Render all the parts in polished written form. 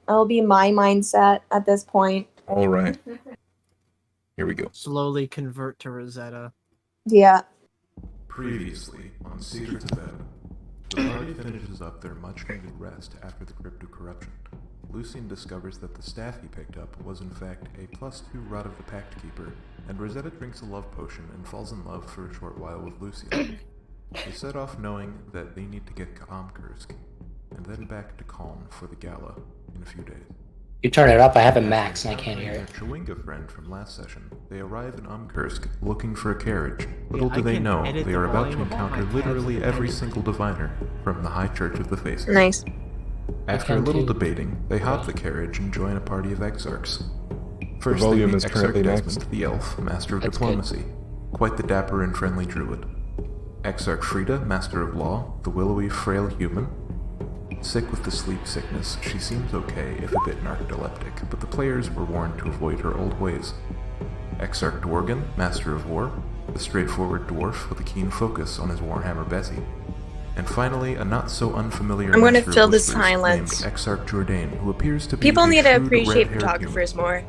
That'll be my mindset at this point. All right. Here we go. Slowly convert to Rosetta. Yeah. Previously on Secrets of Ebbon, the party finishes up their much-needed rest after the crypto corruption. Lucian discovers that the staff he picked up was in fact a +2 Rod of the Pact Keeper, and Rosetta drinks a love potion and falls in love for a short while with Lucian. They set off knowing that they need to get Kursk, and then back to Calm for the Gala in a few days. You turn it up, I have it max and I can't hear it. Their Chewinga friend from last session, they arrive in Kursk looking for a carriage. Little Yeah, do I they can know, edit they the are about to volume of all encounter my literally tabs. every single diviner from the High Church of the Faces. Nice. After a can little too. debating, they hop the carriage and join a party of exarchs. First, volume they meet is Exarch currently Desmond, maxed. the elf, master of That's diplomacy, quite the dapper and friendly druid. Exarch Frida, master of law, the willowy, frail human. Sick with the sleep sickness, she seems okay, if a bit narcoleptic, but the players were warned to avoid her old ways. Exarch Dworgen, master of war, the straightforward dwarf with a keen focus on his warhammer Bessie. And finally, a not-so-unfamiliar I'm going to master of fill the whispers silence. named Exarch Jourdain, who appears to be People a need to shrewd, appreciate red-haired photographers human. more.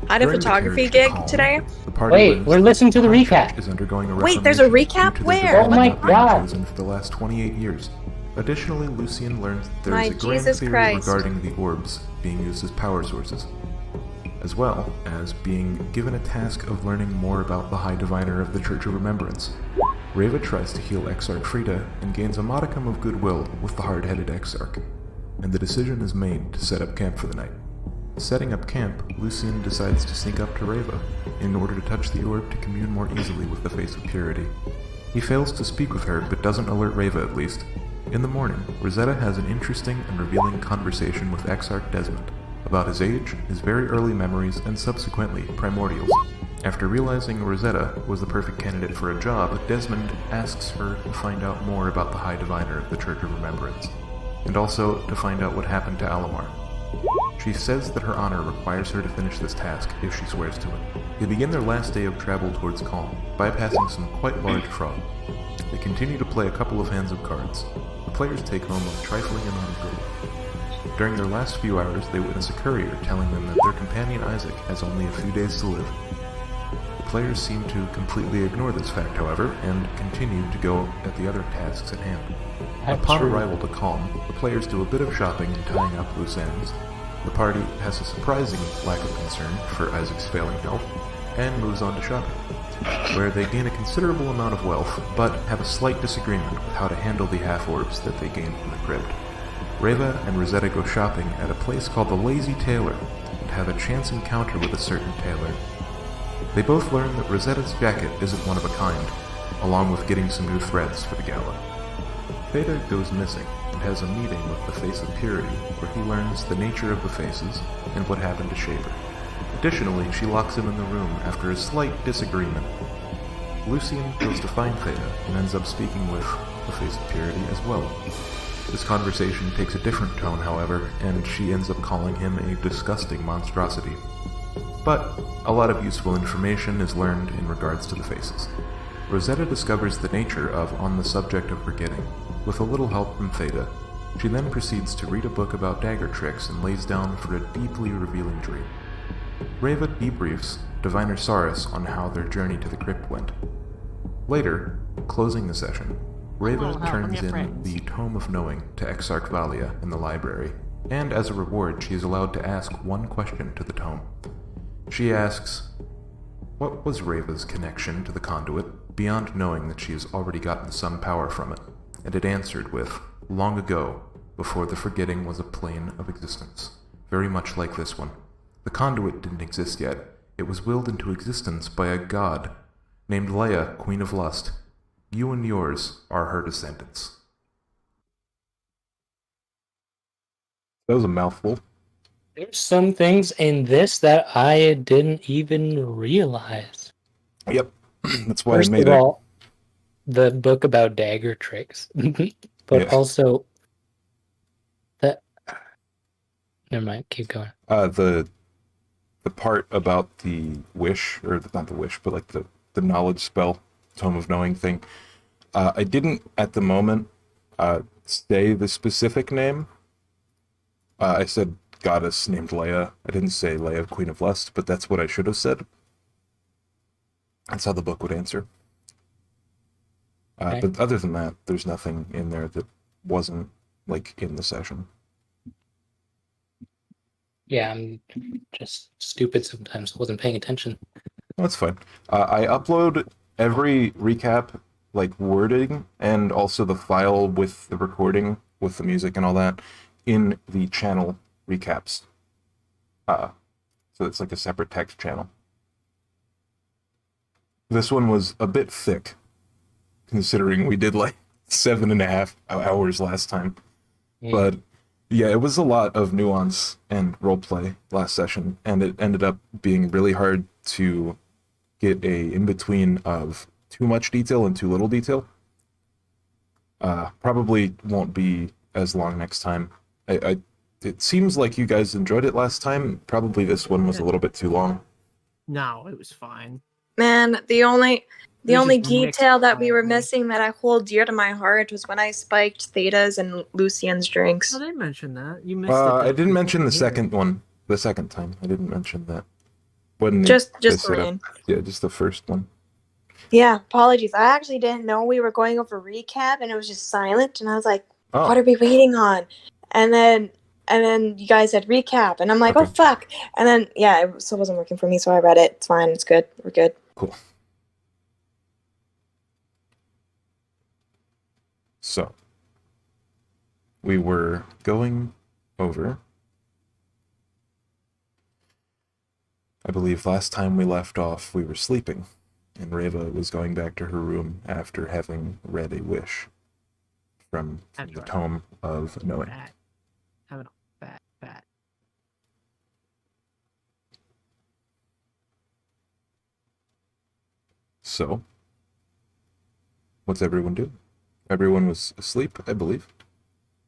I had a During the photography carriage gig to Calm, today. the party Wait, learns we're that listening to the High recap. Church is undergoing a Wait, there's a reformation recap? due to the Where? divine Oh my being God. chosen for the last 28 years. Additionally, Lucian learns that there My is a grand Jesus theory Christ. regarding the orbs being used as power sources, as well as being given a task of learning more about the High Diviner of the Church of Remembrance. Reva tries to heal Exarch Frida and gains a modicum of goodwill with the hard-headed Exarch, and the decision is made to set up camp for the night. Setting up camp, Lucian decides to sneak up to Reva in order to touch the orb to commune more easily with the Face of Purity. He fails to speak with her, but doesn't alert Reva at least. In the morning, Rosetta has an interesting and revealing conversation with Exarch Desmond about his age, his very early memories, and subsequently, primordials. After realizing Rosetta was the perfect candidate for a job, Desmond asks her to find out more about the High Diviner of the Church of Remembrance, and also to find out what happened to Alomar. She says that her honor requires her to finish this task if she swears to it. They begin their last day of travel towards Calm, bypassing some quite large frog. They continue to play a couple of hands of cards. The players take home a trifling amount of gold. During their last few hours, they witness a courier telling them that their companion Isaac has only a few days to live. The players seem to completely ignore this fact, however, and continue to go at the other tasks at hand. Upon arrival to Calm, the players do a bit of shopping and tying up loose ends. The party has a surprising lack of concern for Isaac's failing health, and moves on to shopping, where they gain a considerable amount of wealth, but have a slight disagreement with how to handle the half-orbs that they gained from the crypt. Reva and Rosetta go shopping at a place called the Lazy Tailor, and have a chance encounter with a certain tailor. They both learn that Rosetta's jacket isn't one of a kind, along with getting some new threads for the gala. Theta goes missing and has a meeting with the Face of Purity, where he learns the nature of the faces and what happened to Shaper. Additionally, she locks him in the room after a slight disagreement. Lucian goes to find Theta and ends up speaking with the Face of Purity as well. This conversation takes a different tone, however, and she ends up calling him a disgusting monstrosity. But a lot of useful information is learned in regards to the faces. Rosetta discovers the nature of On the Subject of Forgetting, with a little help from Theta. She then proceeds to read a book about dagger tricks and lays down for a deeply revealing dream. Reva debriefs Diviner Saurus on how their journey to the crypt went. Later, closing the session, Reva Hello, turns your in friends. the Tome of Knowing to Exarch Valia in the library, and as a reward she is allowed to ask one question to the tome. She asks, what was Reva's connection to the conduit, beyond knowing that she has already gotten some power from it? And it answered with, long ago, before the forgetting was a plane of existence, very much like this one. The conduit didn't exist yet. It was willed into existence by a god named Leia, Queen of Lust. You and yours are her descendants. That was a mouthful. There's some things in this that I didn't even realize. Yep. That's why First I made of it. all, the book about dagger tricks, but Yeah. also that. Never mind. Keep going. The part about the wish, or not the wish, but like the knowledge spell, Tome of Knowing thing. I didn't at the moment say the specific name. I said goddess named Leia. I didn't say Leia, Queen of Lust, but that's what I should have said. That's how the book would answer. Okay. But other than that, there's nothing in there that wasn't, like, in the session. Yeah, I'm just stupid sometimes. I wasn't paying attention. That's fine. I upload every recap, like, wording, and also the file with the recording, with the music and all that, in the channel recaps. So it's like a separate text channel. This one was a bit thick, considering we did like 7.5 hours last time. But yeah, it was a lot of nuance and roleplay last session, and it ended up being really hard to get a in-between of too much detail and too little detail. Probably won't be as long next time. It seems like you guys enjoyed it last time. Probably this one was a little bit too long. No, it was fine. Man, the only There's only just mixed detail that we were quietly. missing that I hold dear to my heart was when I spiked Theta's and Lucian's drinks. I didn't mention that. You missed it. I though. didn't mention the Yeah. second one. The second time, I didn't mention that. When Just they set up- Rain. Yeah, just the first one. Yeah, apologies. I actually didn't know we were going over recap, and it was just silent. And I was like, Oh, "What are we waiting on?" And then you guys said recap, and I'm like, "Oh Okay. fuck!" And then yeah, it still wasn't working for me, so I read it. It's fine. It's good. We're good. cool. So, we were going over. I believe last time we left off, we were sleeping, and Reva was going back to her room after having read a wish from That's the right. Tome of Knowing. Fat. Having a fat. So, what's everyone doing? Everyone was asleep, I believe.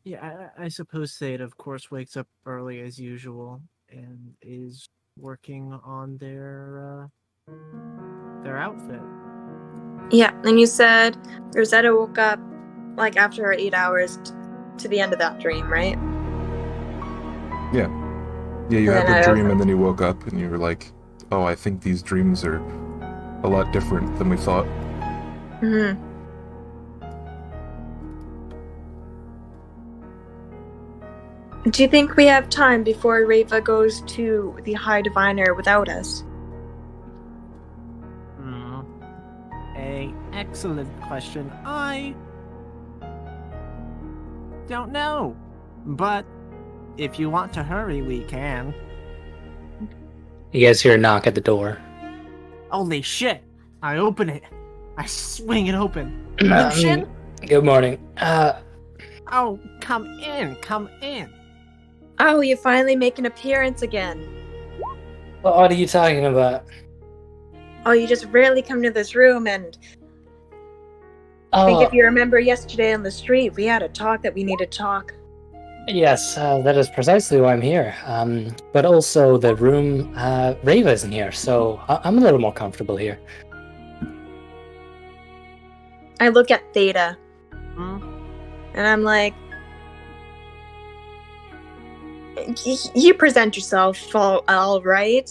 Yeah, I suppose Theta, of course, wakes up early as usual and is working on their outfit. Yeah, and you said Rosetta woke up like after her 8 hours to the end of that dream, right? Yeah, you And had then the I dream and then you woke up and you were like, oh, I think these dreams are a lot different than we thought. Mm-hmm. Do you think we have time before Reva goes to the High Diviner without us? A excellent question. I don't know, but if you want to hurry, we can. You guys hear a knock at the door. Holy shit! I open it. I swing it open. Lucian? Good morning. Oh, come in, come in. Oh, you finally make an appearance again. What are you talking about? Oh, you just rarely come to this room, and I think Oh, if you remember yesterday on the street, we had a talk that we needed to talk. yes, that is precisely why I'm here. But also the room, Reva isn't here, so I'm a little more comfortable here. I look at Theta, Hmm? and I'm like, you present yourself all right.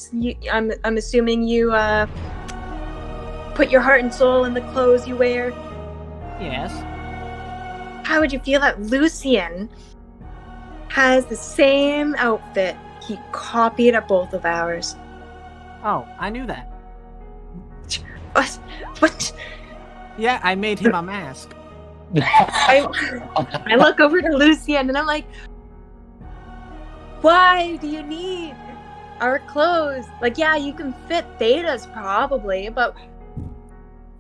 I'm assuming you put your heart and soul in the clothes you wear. Yes. How would you feel that Lucian has the same outfit? He copied at both of ours. Oh, I knew that. What? Yeah, I made him a mask. I look over to Lucian and I'm like, why do you need our clothes? Like, yeah, you can fit Theta's probably, but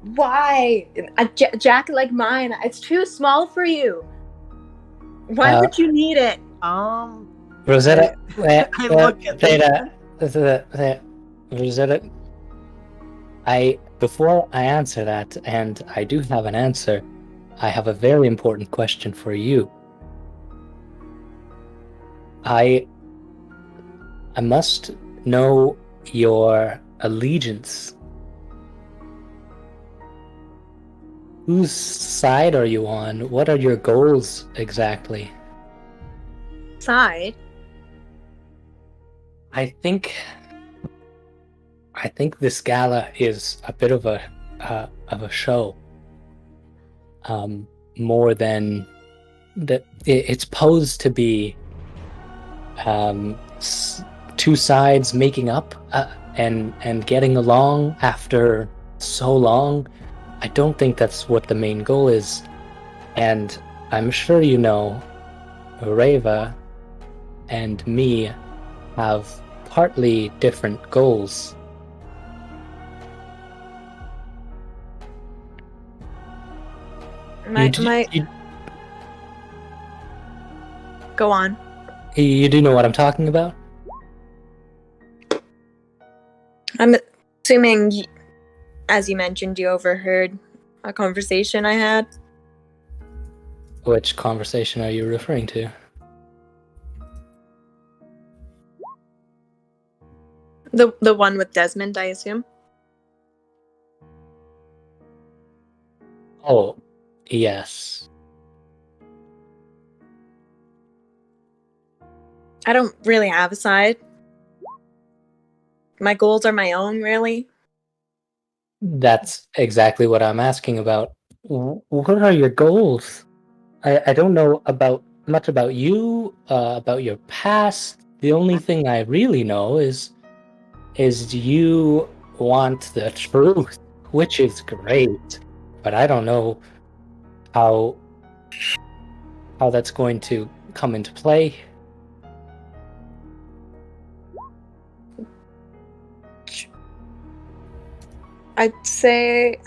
why? A jacket like mine, it's too small for you. Why would you need it? Rosetta, I look at Theta, Rosetta, before I answer that, and I do have an answer, I have a very important question for you. I must know your allegiance. Whose side are you on? What are your goals exactly? Side? I think this gala is a bit of a show. More than that, it's posed to be two sides making up and getting along after so long. I don't think that's what the main goal is, and I'm sure you know, Reva and me have partly different goals. Go on. You do know what I'm talking about? I'm assuming, as you mentioned, you overheard a conversation I had. Which conversation are you referring to? The one with Desmond, I assume. Oh, yes. I don't really have a side. My goals are my own, really. That's exactly what I'm asking about. What are your goals? I don't know much about you, about your past. The only thing I really know is you want the truth, which is great. But I don't know how that's going to come into play. I'd say...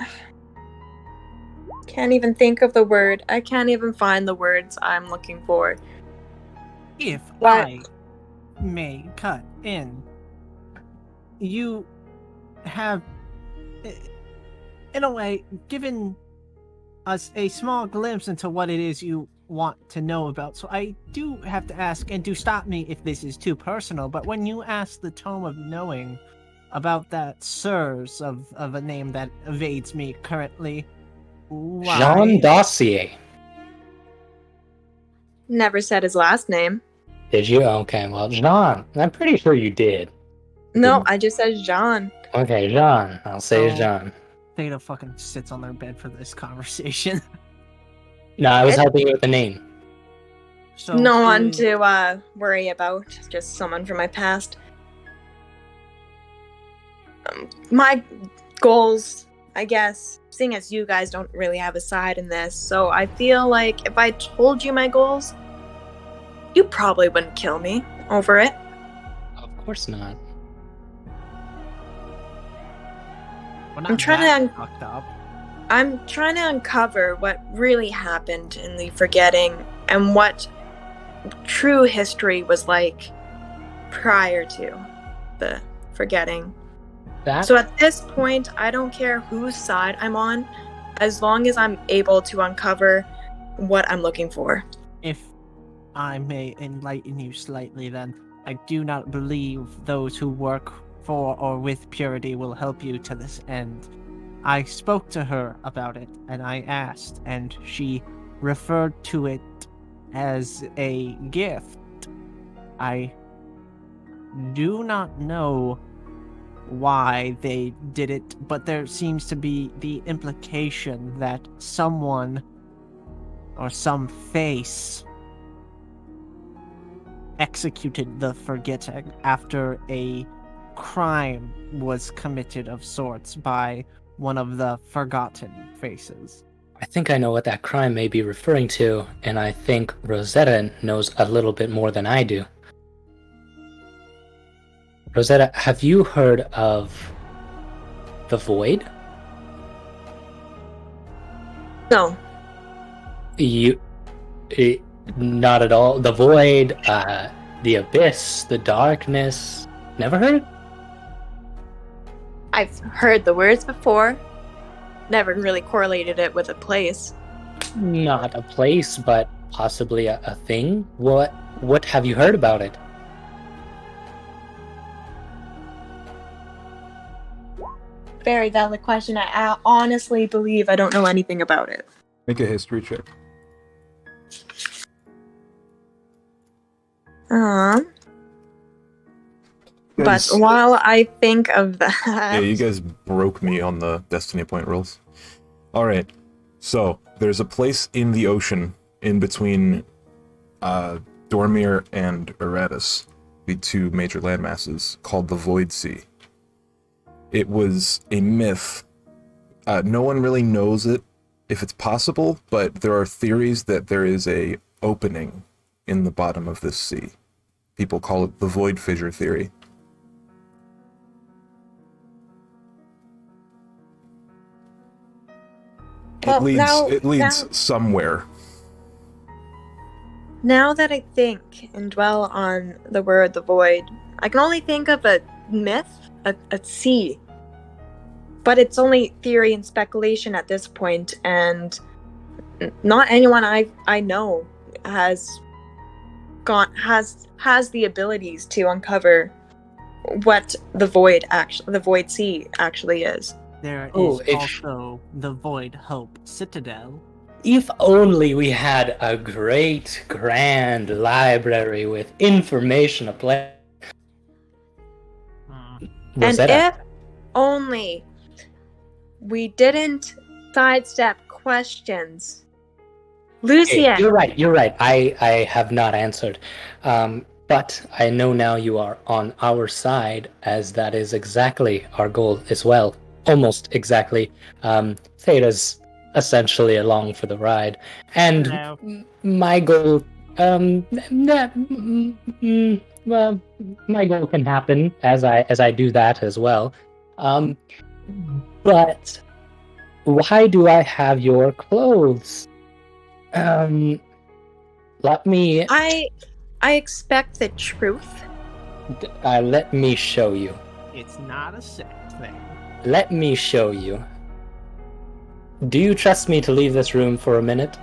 Can't even think of the word. I can't even find the words I'm looking for. If What? I may cut in, you have, in a way, given us a small glimpse into what it is you want to know about. So I do have to ask, and do stop me if this is too personal, but when you ask the Tome of Knowing about that Sirs of a name that evades me currently, why? Jean Dossier. Never said his last name. Did you? Okay, well, Jean. I'm pretty sure you did. No, I just said Jean. Okay, Jean. I'll say So- Jean. Theta fucking sits on their bed for this conversation. No, I was helping you with the name. So No one who- to worry about. Just someone from my past. My goals, I guess, seeing as you guys don't really have a side in this, so I feel like if I told you my goals, you probably wouldn't kill me over it. Of course not. We're not I'm trying that to- fucked up. I'm trying to uncover what really happened in the forgetting and what true history was like prior to the forgetting. That So at this point, I don't care whose side I'm on, as long as I'm able to uncover what I'm looking for. If I may enlighten you slightly, then I do not believe those who work for or with purity will help you to this end. I spoke to her about it, and I asked, and she referred to it as a gift. I do not know why they did it, but there seems to be the implication that someone or some face executed the forgetting after a crime was committed of sorts by one of the forgotten faces. I think I know what that crime may be referring to, and I think Rosetta knows a little bit more than I do. Rosetta, have you heard of the Void? No, Not at all. The Void, the Abyss, the Darkness. Never heard? I've heard the words before. Never really correlated it with a place. Not a place, but possibly a thing. What have you heard about it? Very valid question. I honestly believe I don't know anything about it. Make a history check. But Guys- while I think of that, Yeah, you guys broke me on the Destiny point rolls. Alright, so there's a place in the ocean in between Dormir and Eratus, the two major landmasses, called the Void Sea. It was a myth. No one really knows it, if it's possible, but there are theories that there is a opening in the bottom of this sea. People call it the Void Fissure theory. Well, It leads somewhere. now that I think and dwell on the word the void, I can only think of a myth, a sea. But it's only theory and speculation at this point, and not anyone I know has the abilities to uncover what the void sea actually is. There Oh, is if- also the Void Hope Citadel. If only we had a great, grand library with information of play. And if only we didn't sidestep questions. Lucian, You're right. I have not answered. But I know now you are on our side, as that is exactly our goal as well. Almost exactly. Theta's essentially along for the ride. And Hello. my goal, well, my goal can happen as I do that as well. But why do I have your clothes? Let me I expect the truth. let me show you. It's not a sex thing. Let me show you. Do you trust me to leave this room for a minute?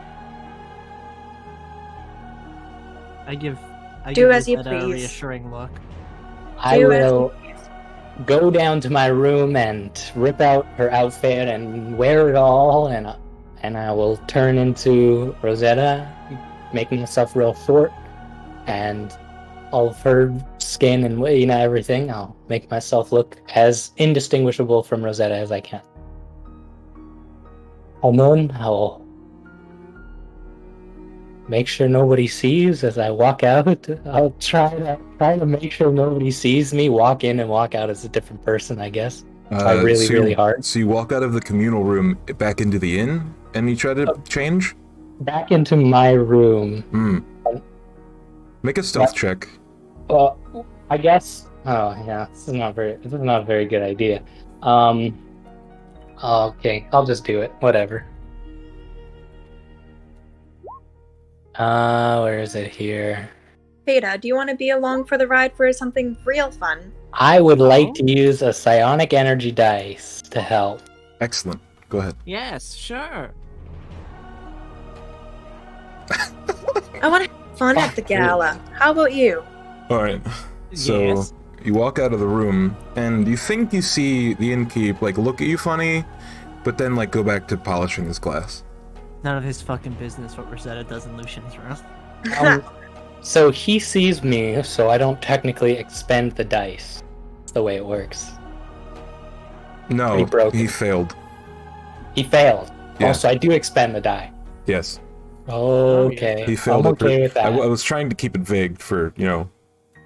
I give Do as you Rosetta a please. reassuring look. I Do as you will go down to my room and rip out her outfit and wear it all, and I will turn into Rosetta, make myself real short, and all of her skin and everything. I'll make myself look as indistinguishable from Rosetta as I can. And then I'll make sure nobody sees as I walk out. I'll try to make sure nobody sees me walk in and walk out as a different person, I guess. Try really hard. So you walk out of the communal room back into the inn, and you try to change? Back into my room. Make a stealth check. I guess. Oh yeah, this is not a very good idea. Okay, I'll just do it. Whatever. Where is it here? Theta, do you want to be along for the ride for something real fun? I would like to use a psionic energy dice to help. Excellent. Go ahead. Yes, sure. I want to have fun at the gala. How about you? Alright. So Yes. you walk out of the room, and you think you see the innkeep look at you funny, but then go back to polishing his glass. None of his fucking business what Rosetta does in Lucian's room. So he sees me, so I don't technically expend the dice. That's the way it works. No, Pretty broken. he failed. He failed. Yeah. Also, I do expend the die. Yes, Okay. he failed. I'm okay with that. I was trying to keep it vague for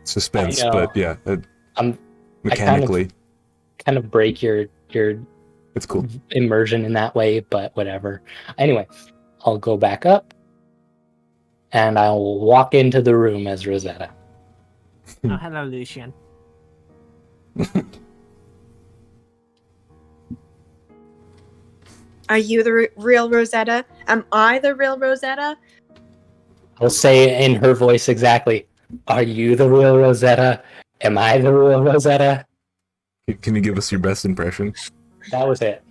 suspense, I know. but yeah, I'm- mechanically, kind of break your it's cool. immersion in that way, but whatever. Anyway, I'll go back up and I'll walk into the room as Rosetta. Oh, hello, Lucian. Are you the real Rosetta? Am I the real Rosetta? I'll say in her voice exactly, "Are you the real Rosetta? Am I the real Rosetta?" Can you give us your best impression? That was it.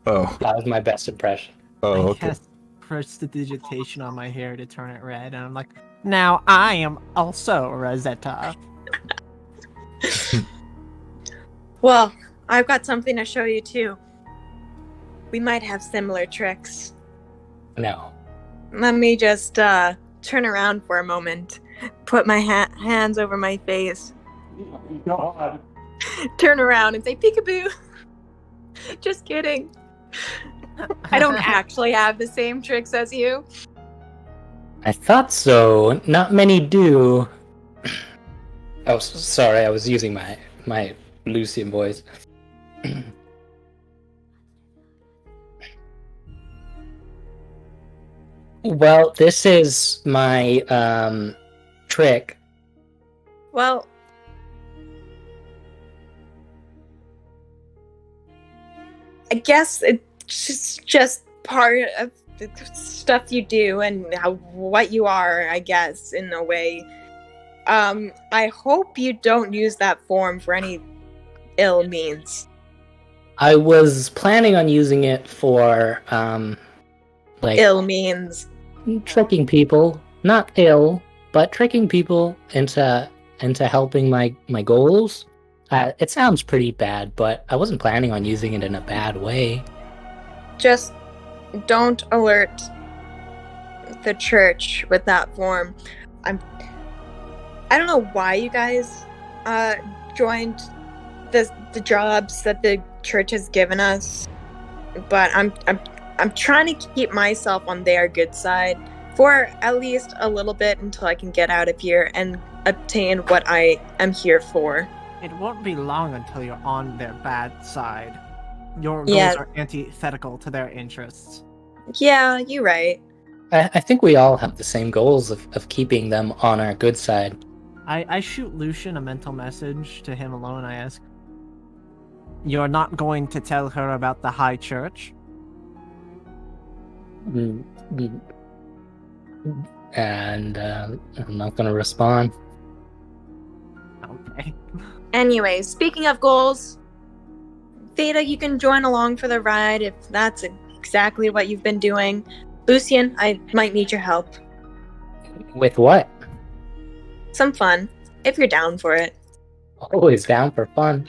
Oh, That was my best impression. oh, I okay. cast prestidigitation on my hair to turn it red, and I'm like, now I am also Rosetta. Well, I've got something to show you too. We might have similar tricks. No. Let me just turn around for a moment, put my hands over my face, God. Turn around and say peekaboo. Just kidding. I don't actually have the same tricks as you. I thought so. Not many do. Oh, sorry. I was using my Lucian voice. Well, this is my trick. Well, I guess it's just part of the stuff you do and what you are, I guess, in a way. I hope you don't use that form for any ill means. I was planning on using it for like Ill means. tricking people, not ill, but tricking people into helping my goals. It sounds pretty bad, but I wasn't planning on using it in a bad way. Just don't alert the church with that form. I don't know why you guys joined the jobs that the church has given us, but I'm trying to keep myself on their good side for at least a little bit until I can get out of here and obtain what I am here for. It won't be long until you're on their bad side. Your goals Yeah. are antithetical to their interests. Yeah, you're right. I think we all have the same goals of keeping them on our good side. I shoot Lucian a mental message to him alone. I ask, "You're not going to tell her about the High Church?" Mm, mm. And I'm not gonna respond. Okay. Anyway, speaking of goals, Theta, you can join along for the ride if that's exactly what you've been doing. Lucian, I might need your help. With what? Some fun, if you're down for it. Always down for fun.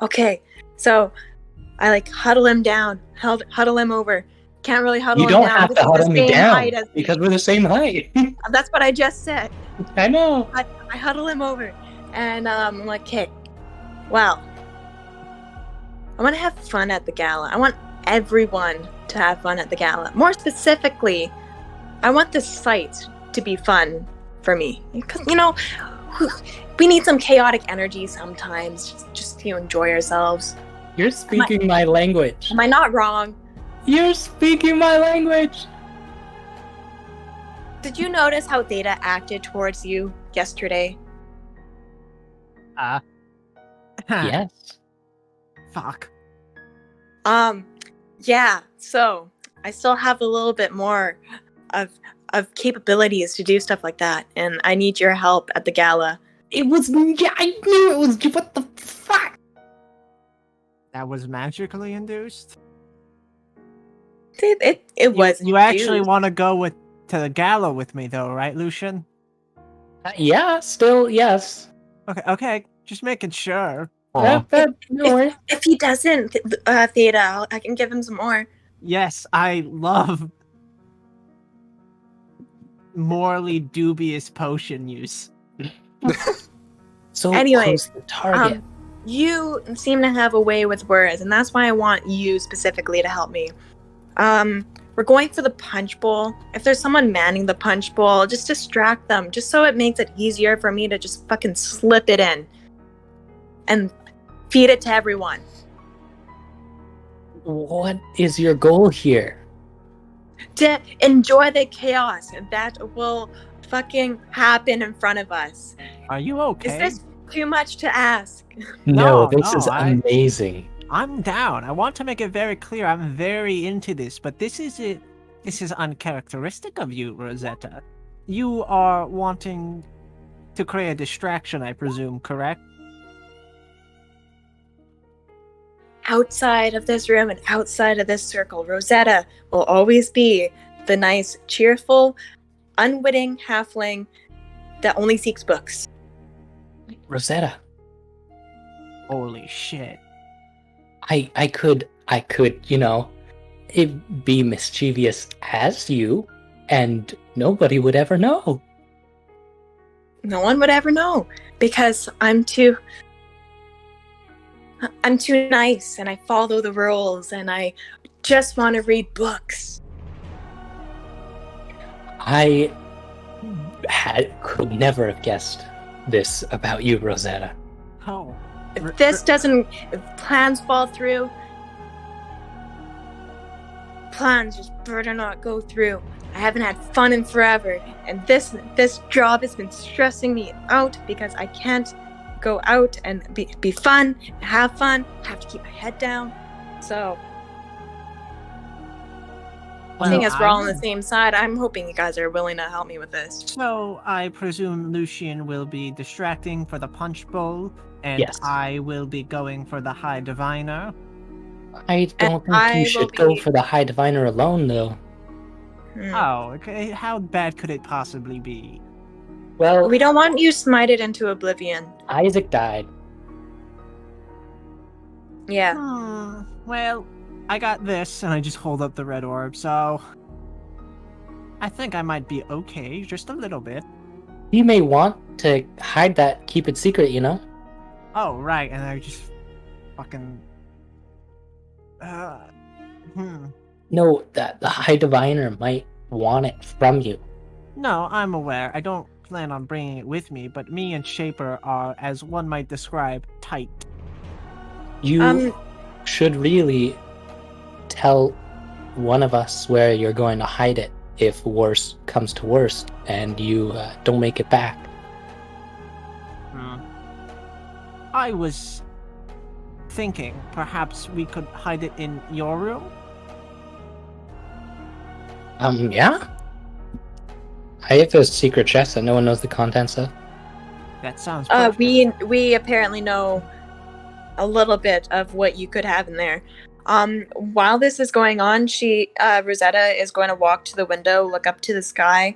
Okay, so I huddle him down, huddle him over. Can't really huddle You him don't down have because to he's huddle the me same down height as me. because we're the same height. That's what I just said. I know. I huddle him over, and I'm like, okay, well, I want to have fun at the gala. I want everyone to have fun at the gala. More specifically, I want the site to be fun for me. Because, we need some chaotic energy sometimes, just to enjoy ourselves. You're speaking my language. Am I not wrong? You're speaking my language. Did you notice how Theta acted towards you yesterday? Yes. Fuck. Yeah, so I still have a little bit more of capabilities to do stuff like that, and I need your help at the gala. It was. Yeah, I knew it was. What the fuck? That was magically induced? It was. You actually induced. want to go to the gala with me, though, right, Lucian? Yeah, still yes. Okay, just making sure. Aw. No worries. If he doesn't, Theta, I can give him some more. Yes, I love morally dubious potion use. So Anyway, close to target. You seem to have a way with words, and that's why I want you specifically to help me. We're going for the punch bowl. If there's someone manning the punch bowl, just distract them, just so it makes it easier for me to just fucking slip it in and feed it to everyone. What is your goal here? To enjoy the chaos that will fucking happen in front of us. Are you okay? Is this too much to ask? No, No, this is amazing. I'm down. I want to make it very clear I'm very into this, but this is uncharacteristic of you, Rosetta. You are wanting to create a distraction, I presume, correct? Outside of this room and outside of this circle, Rosetta will always be the nice, cheerful, unwitting halfling that only seeks books. Rosetta, Holy shit. I could, it be mischievous as you, and nobody would ever know. No one would ever know because I'm too nice and I follow the rules and I just want to read books. I could never have guessed this about you, Rosetta. Oh. If plans fall through, plans just better not go through. I haven't had fun in forever, and this job has been stressing me out because I can't go out and be fun, have fun, have to keep my head down. So, seeing as we're all on the same side, I'm hoping you guys are willing to help me with this. So, I presume Lucian will be distracting for the punch bowl, and Yes. I will be going for the High Diviner. I don't think you should go for the High Diviner alone, though. Oh, okay. How bad could it possibly be? Well, We don't want you smited into oblivion. Isaac died. Yeah. Well, I got this, and I just hold up the red orb, so I think I might be okay, just a little bit. You may want to hide that, keep it secret, you know? Oh, right, and I just fucking... No, that the High Diviner might want it from you. No, I'm aware. I don't plan on bringing it with me, but me and Shaper are, as one might describe, tight. You should really tell one of us where you're going to hide it if worse comes to worst and you don't make it back. I was thinking perhaps we could hide it in your room? Yeah? I have a secret chest that no one knows the contents of. That sounds perfect. We apparently know a little bit of what you could have in there. While this is going on, Rosetta is going to walk to the window, look up to the sky,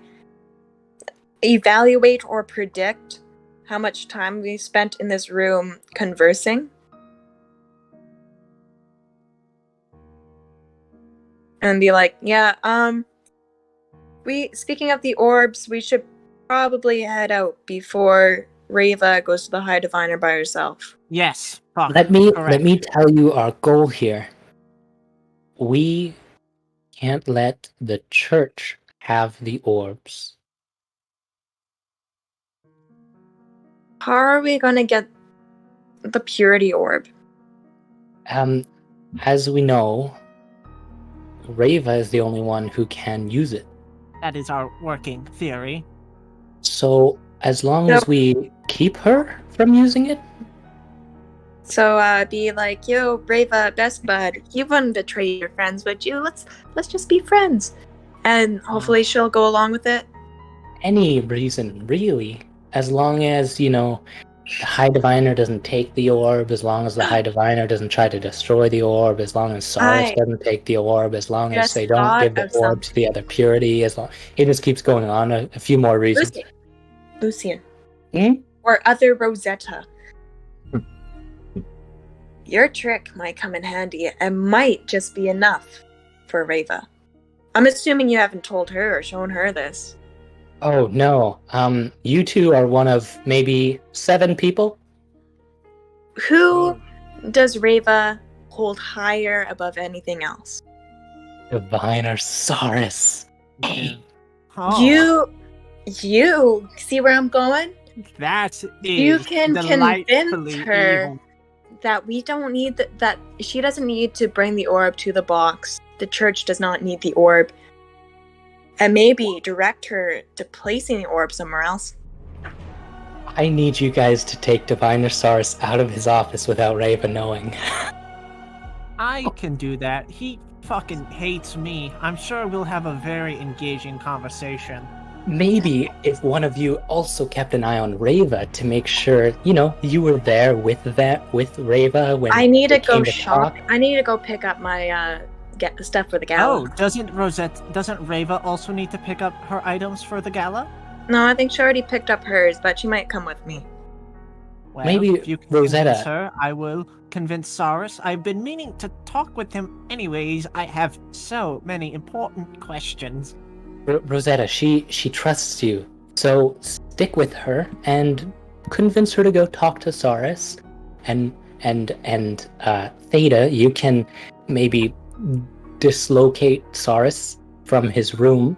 evaluate or predict how much time we spent in this room conversing. And be like, speaking of the orbs, we should probably head out before Reva goes to the High Diviner by herself. Yes. Let me tell you our goal here. We can't let the church have the orbs. How are we gonna get the purity orb? As we know, Reva is the only one who can use it. That is our working theory. So, as long as we keep her from using it? So, be like, yo, Reva, best bud, you wouldn't betray your friends, would you? Let's just be friends. And hopefully she'll go along with it. Any reason, really. As long as, the High Diviner doesn't take the orb, as long as the High Diviner doesn't try to destroy the orb, as long as Saurus doesn't take the orb, as long as they don't give the orb to the other purity, as long... It just keeps going on, a few more reasons. Lucian. Or other Rosetta. Your trick might come in handy and might just be enough for Reva. I'm assuming you haven't told her or shown her this. Oh, no. You two are one of maybe 7 people? Who does Reva hold higher above anything else? Diviner Saurus. Hey. You see where I'm going? That is you can convince her evil. That we don't need that she doesn't need to bring the orb to the box. The church does not need the orb. And maybe direct her to placing the orb somewhere else. I need you guys to take Diviner Saurus out of his office without Reva knowing. I can do that. He fucking hates me. I'm sure we'll have a very engaging conversation. Maybe if one of you also kept an eye on Reva to make sure, you were there with Reva when I need to go shop. I need to go pick up my stuff for the gala. Oh, doesn't Reva also need to pick up her items for the gala? No, I think she already picked up hers, but she might come with me. Well, maybe if you can Rosetta. Convince her, I will convince Saurus. I've been meaning to talk with him anyways. I have so many important questions. Rosetta, she trusts you, So stick with her and convince her to go talk to Saris, and Theta, you can maybe dislocate Saris from his room,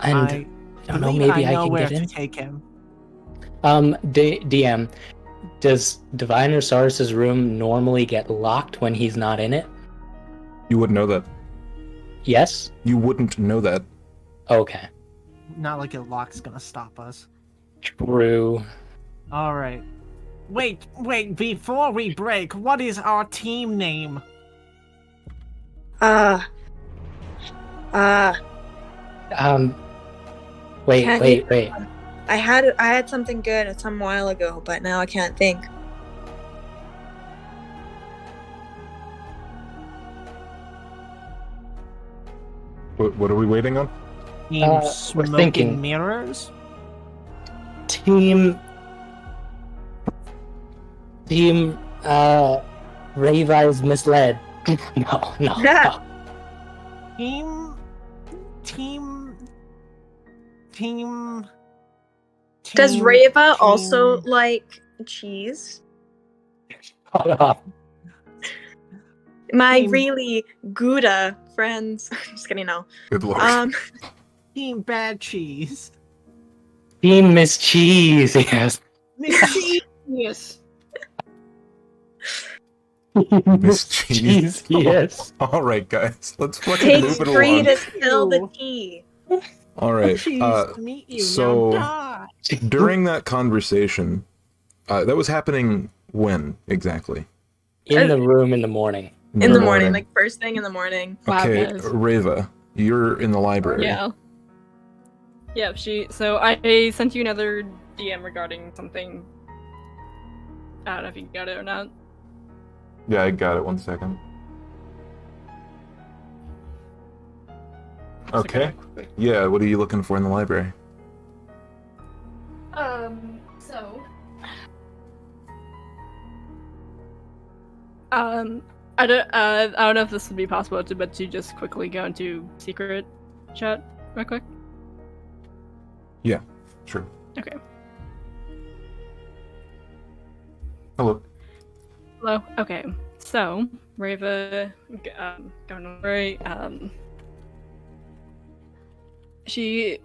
and I don't know, maybe I can where get in. to take him. DM, does Diviner Saris's room normally get locked when he's not in it? You wouldn't know that. Yes? You wouldn't know that. Okay. Not like a lock's gonna stop us. True. All right. Wait, before we break, what is our team name? Wait. I had something good some while ago, but now I can't think. What are we waiting on? Team we're Smoking thinking. Mirrors? Team Ravi's misled. No. Team. Does Rava also like cheese? Hold on. My Team- really Gouda friends. Just kidding, no. Good lord. Team Bad Cheese. Team Miss Cheese, yes. Miss Cheese. Yes. Miss Cheese. yes. All right, guys, let's fucking Takes move it 3 along. to spill the tea. All right. Cheese to meet you. so- Now die. During that conversation, that was happening when exactly? In the room in the morning. In the morning, like first thing in the morning. Okay, Wow, guys. Rava, you're in the library. Yeah. Yeah, so I sent you another DM regarding something. I don't know if you got it or not. Yeah, I got it. 1 second. Okay. Yeah, what are you looking for in the library? So. I don't know if this would be possible but to just quickly go into secret chat real quick. Yeah, sure. Okay. Hello. Hello. Okay. So, Rava, going right. So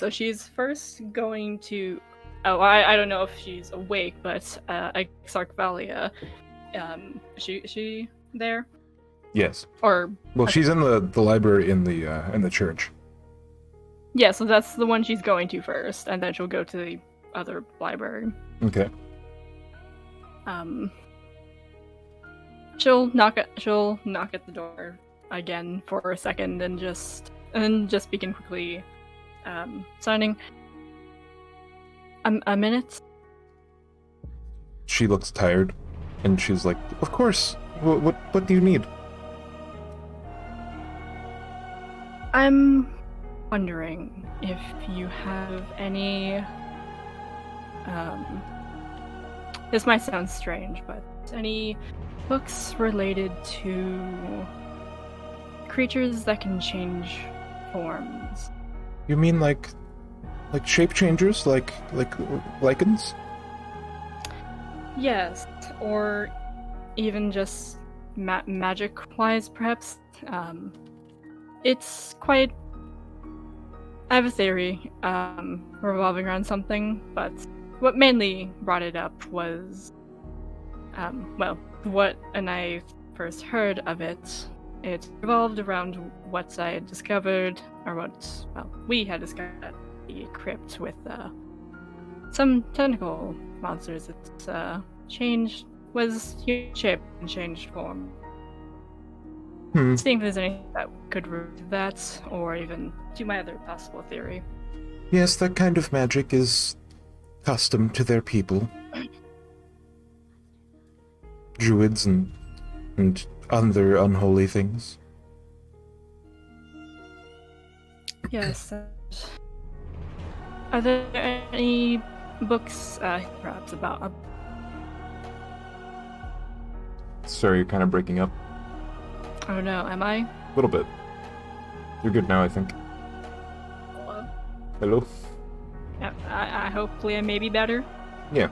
she's first going to. Oh, I don't know if she's awake, but Exarchvalia, she there? Yes. Or Well, she's in the library in the church. yeah, so that's the one she's going to first, and then she'll go to the other library. Okay. She'll knock at the door again for a second, and just begin quickly signing. A minute. She looks tired, and she's like, "Of course. What do you need?" I'm wondering if you have any. This might sound strange, but any books related to creatures that can change forms? You mean like shape changers, like lichens? Yes, or even just magic-wise, perhaps. It's quite. I have a theory revolving around something, but what mainly brought it up was, when I first heard of it, it revolved around what I had discovered, or we had discovered at the crypt with some tentacle monsters that was shape and changed form. Seeing if there's anything that could root that, or even to my other possible theory. Yes, that kind of magic is custom to their people. Druids and other unholy things. Yes. Are there any books, perhaps about? Sorry, you're kind of breaking up. I don't know. Am I? A little bit. You're good now, I think. Hello? Hello? I hopefully I may be better. Yeah.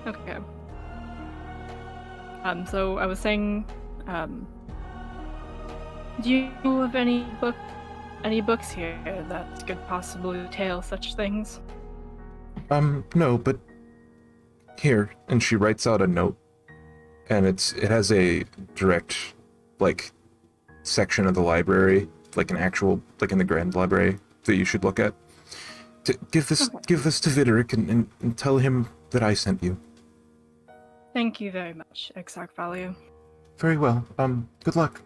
Okay. So I was saying, do you know of any books here that could possibly tell such things? No, but here, and she writes out a note, and it has a direct, like, section of the library, like an actual, like in the Grand Library that you should look at. Give this to Videric and tell him that I sent you. Thank you very much, Exarch Value. Very well. Good luck.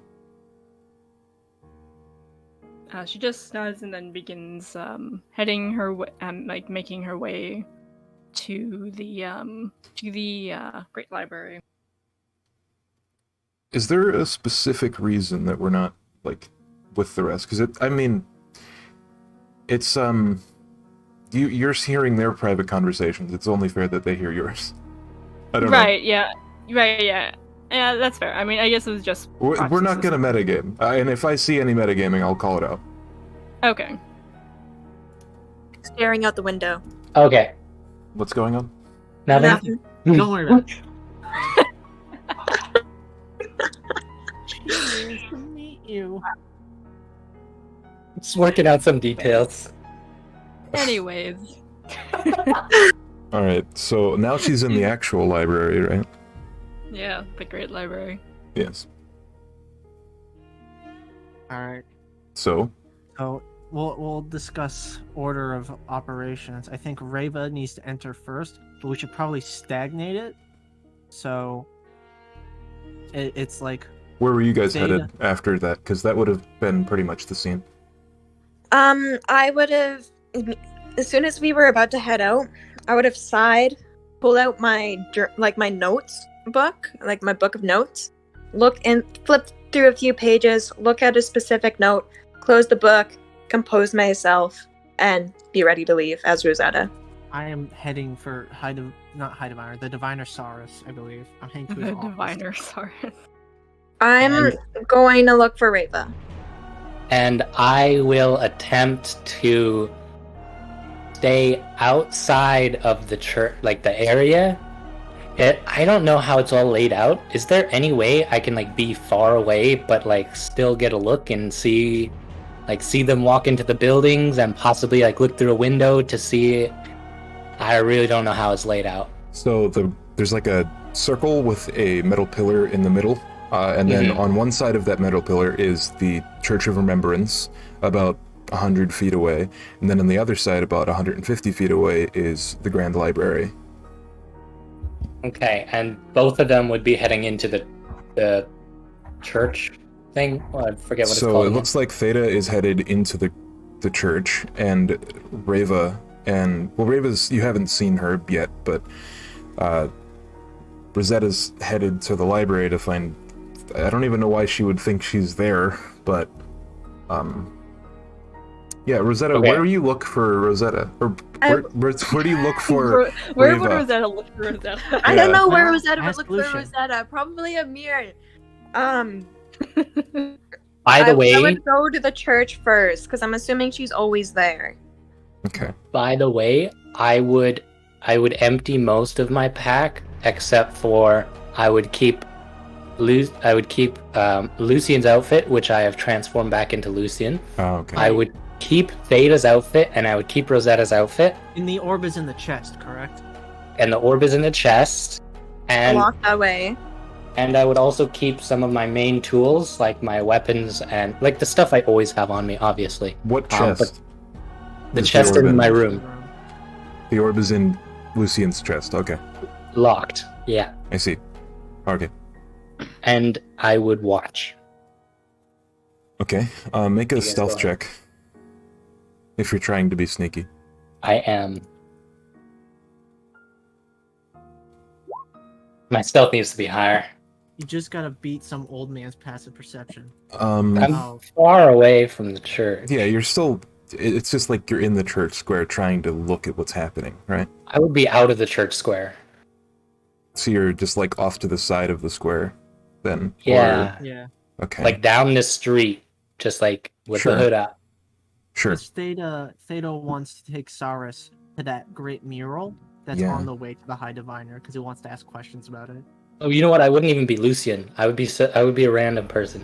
She just nods and then begins heading her way, like making her way to the Great Library. Is there a specific reason that we're not, like, with the rest? Because it's you're hearing their private conversations. It's only fair that they hear yours. I don't know. Right, yeah. Yeah, that's fair. I mean, I guess it was just... We're not gonna metagame. And if I see any metagaming, I'll call it out. Okay. Staring out the window. Okay. What's going on? Nothing. Nothing. Don't worry about it. Cheers to meet you. Just working out some details. Anyways. Alright, so now she's in the actual library, right? Yeah, the Great Library. Yes. Alright. So, So we'll discuss order of operations. I think Reva needs to enter first, but we should probably stagnate it. So it's like where were you guys Data. headed after that? Because that would have been pretty much the scene. I would have, as soon as we were about to head out, I would have sighed, pulled out my notes book, like my book of notes, flip through a few pages, look at a specific note, close the book, compose myself, and be ready to leave as Rosetta. I am heading for the Diviner Saurus, I believe. I'm heading to his The office. Diviner Saurus. I'm going to look for Reva. And I will attempt to stay outside of the church, like the area. I don't know how it's all laid out. Is there any way I can like be far away but like still get a look and see them walk into the buildings and possibly like look through a window to see? I really don't know how it's laid out. So there's like a circle with a metal pillar in the middle, and then on one side of that metal pillar is the Church of Remembrance, about 100 feet away, and then on the other side, about 150 feet away, is the Grand Library. Okay, and both of them would be heading into the church thing? Well, I forget what it's So called. it looks like Theta is headed into the church, and Reva, Reva's, you haven't seen her yet, but Rosetta's headed to the library to find, I don't even know why she would think she's there, but yeah, Rosetta, Okay. where do you look for Rosetta? Or where do you look for Where would Reva? Rosetta look for Rosetta? I don't know where Well, Rosetta would ask look Lucian. for Rosetta. Probably a mirror. By the way, I would go to the church first because I'm assuming she's always there. Okay. I would empty most of my pack except for I would keep Lucian's outfit, which I have transformed back into Lucian. Oh, okay. I would keep Theta's outfit, and I would keep Rosetta's outfit, And the orb is in the chest, correct? and the orb is in the chest. I And walk that way. I would also keep some of my main tools, like my weapons and like the stuff I always have on me, obviously. What but chest? The Is chest orb in my room, The orb is in Lucian's chest. Okay, locked. Yeah, I see. Okay. and I would watch. Okay. Make a You guys stealth go. check. If you're trying to be sneaky. I am. My stealth needs to be higher. You just gotta beat some old man's passive perception. I'm Oh. far away from the church. Yeah, you're still. It's just like you're in the church square trying to look at what's happening, right? I would be out of the church square. So you're just like off to the side of the square, then. Yeah, Yeah. Or, okay. like down the street, just like with Sure. the hood up. Sure. Because Theta wants to take Saris to that great mural that's Yeah. on the way to the High Diviner because he wants to ask questions about it. Oh, you know what? I wouldn't even be Lucian. I would be a random person,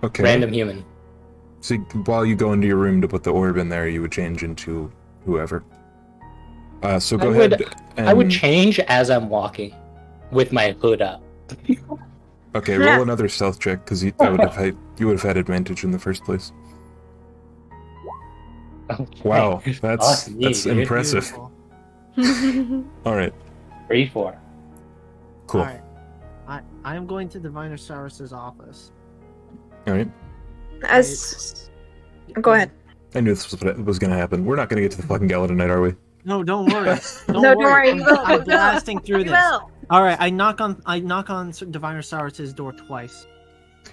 Okay. random human. So while you go into your room to put the orb in there, you would change into whoever. So go ahead. I would change as I'm walking, with my hood up. Okay, roll another stealth check because you would have had advantage in the first place. Okay. Wow, that's Fuck me, dude. impressive. Beautiful. All right, 3-4. cool. All right. I am going to Diviner Saris's office. All right, Go ahead. I knew this was going to happen. We're not going to get to the fucking gala tonight, are we? No, don't worry. Don't worry. We will. I'm blasting through We this. will. All right, I knock on Diviner Saris's door twice.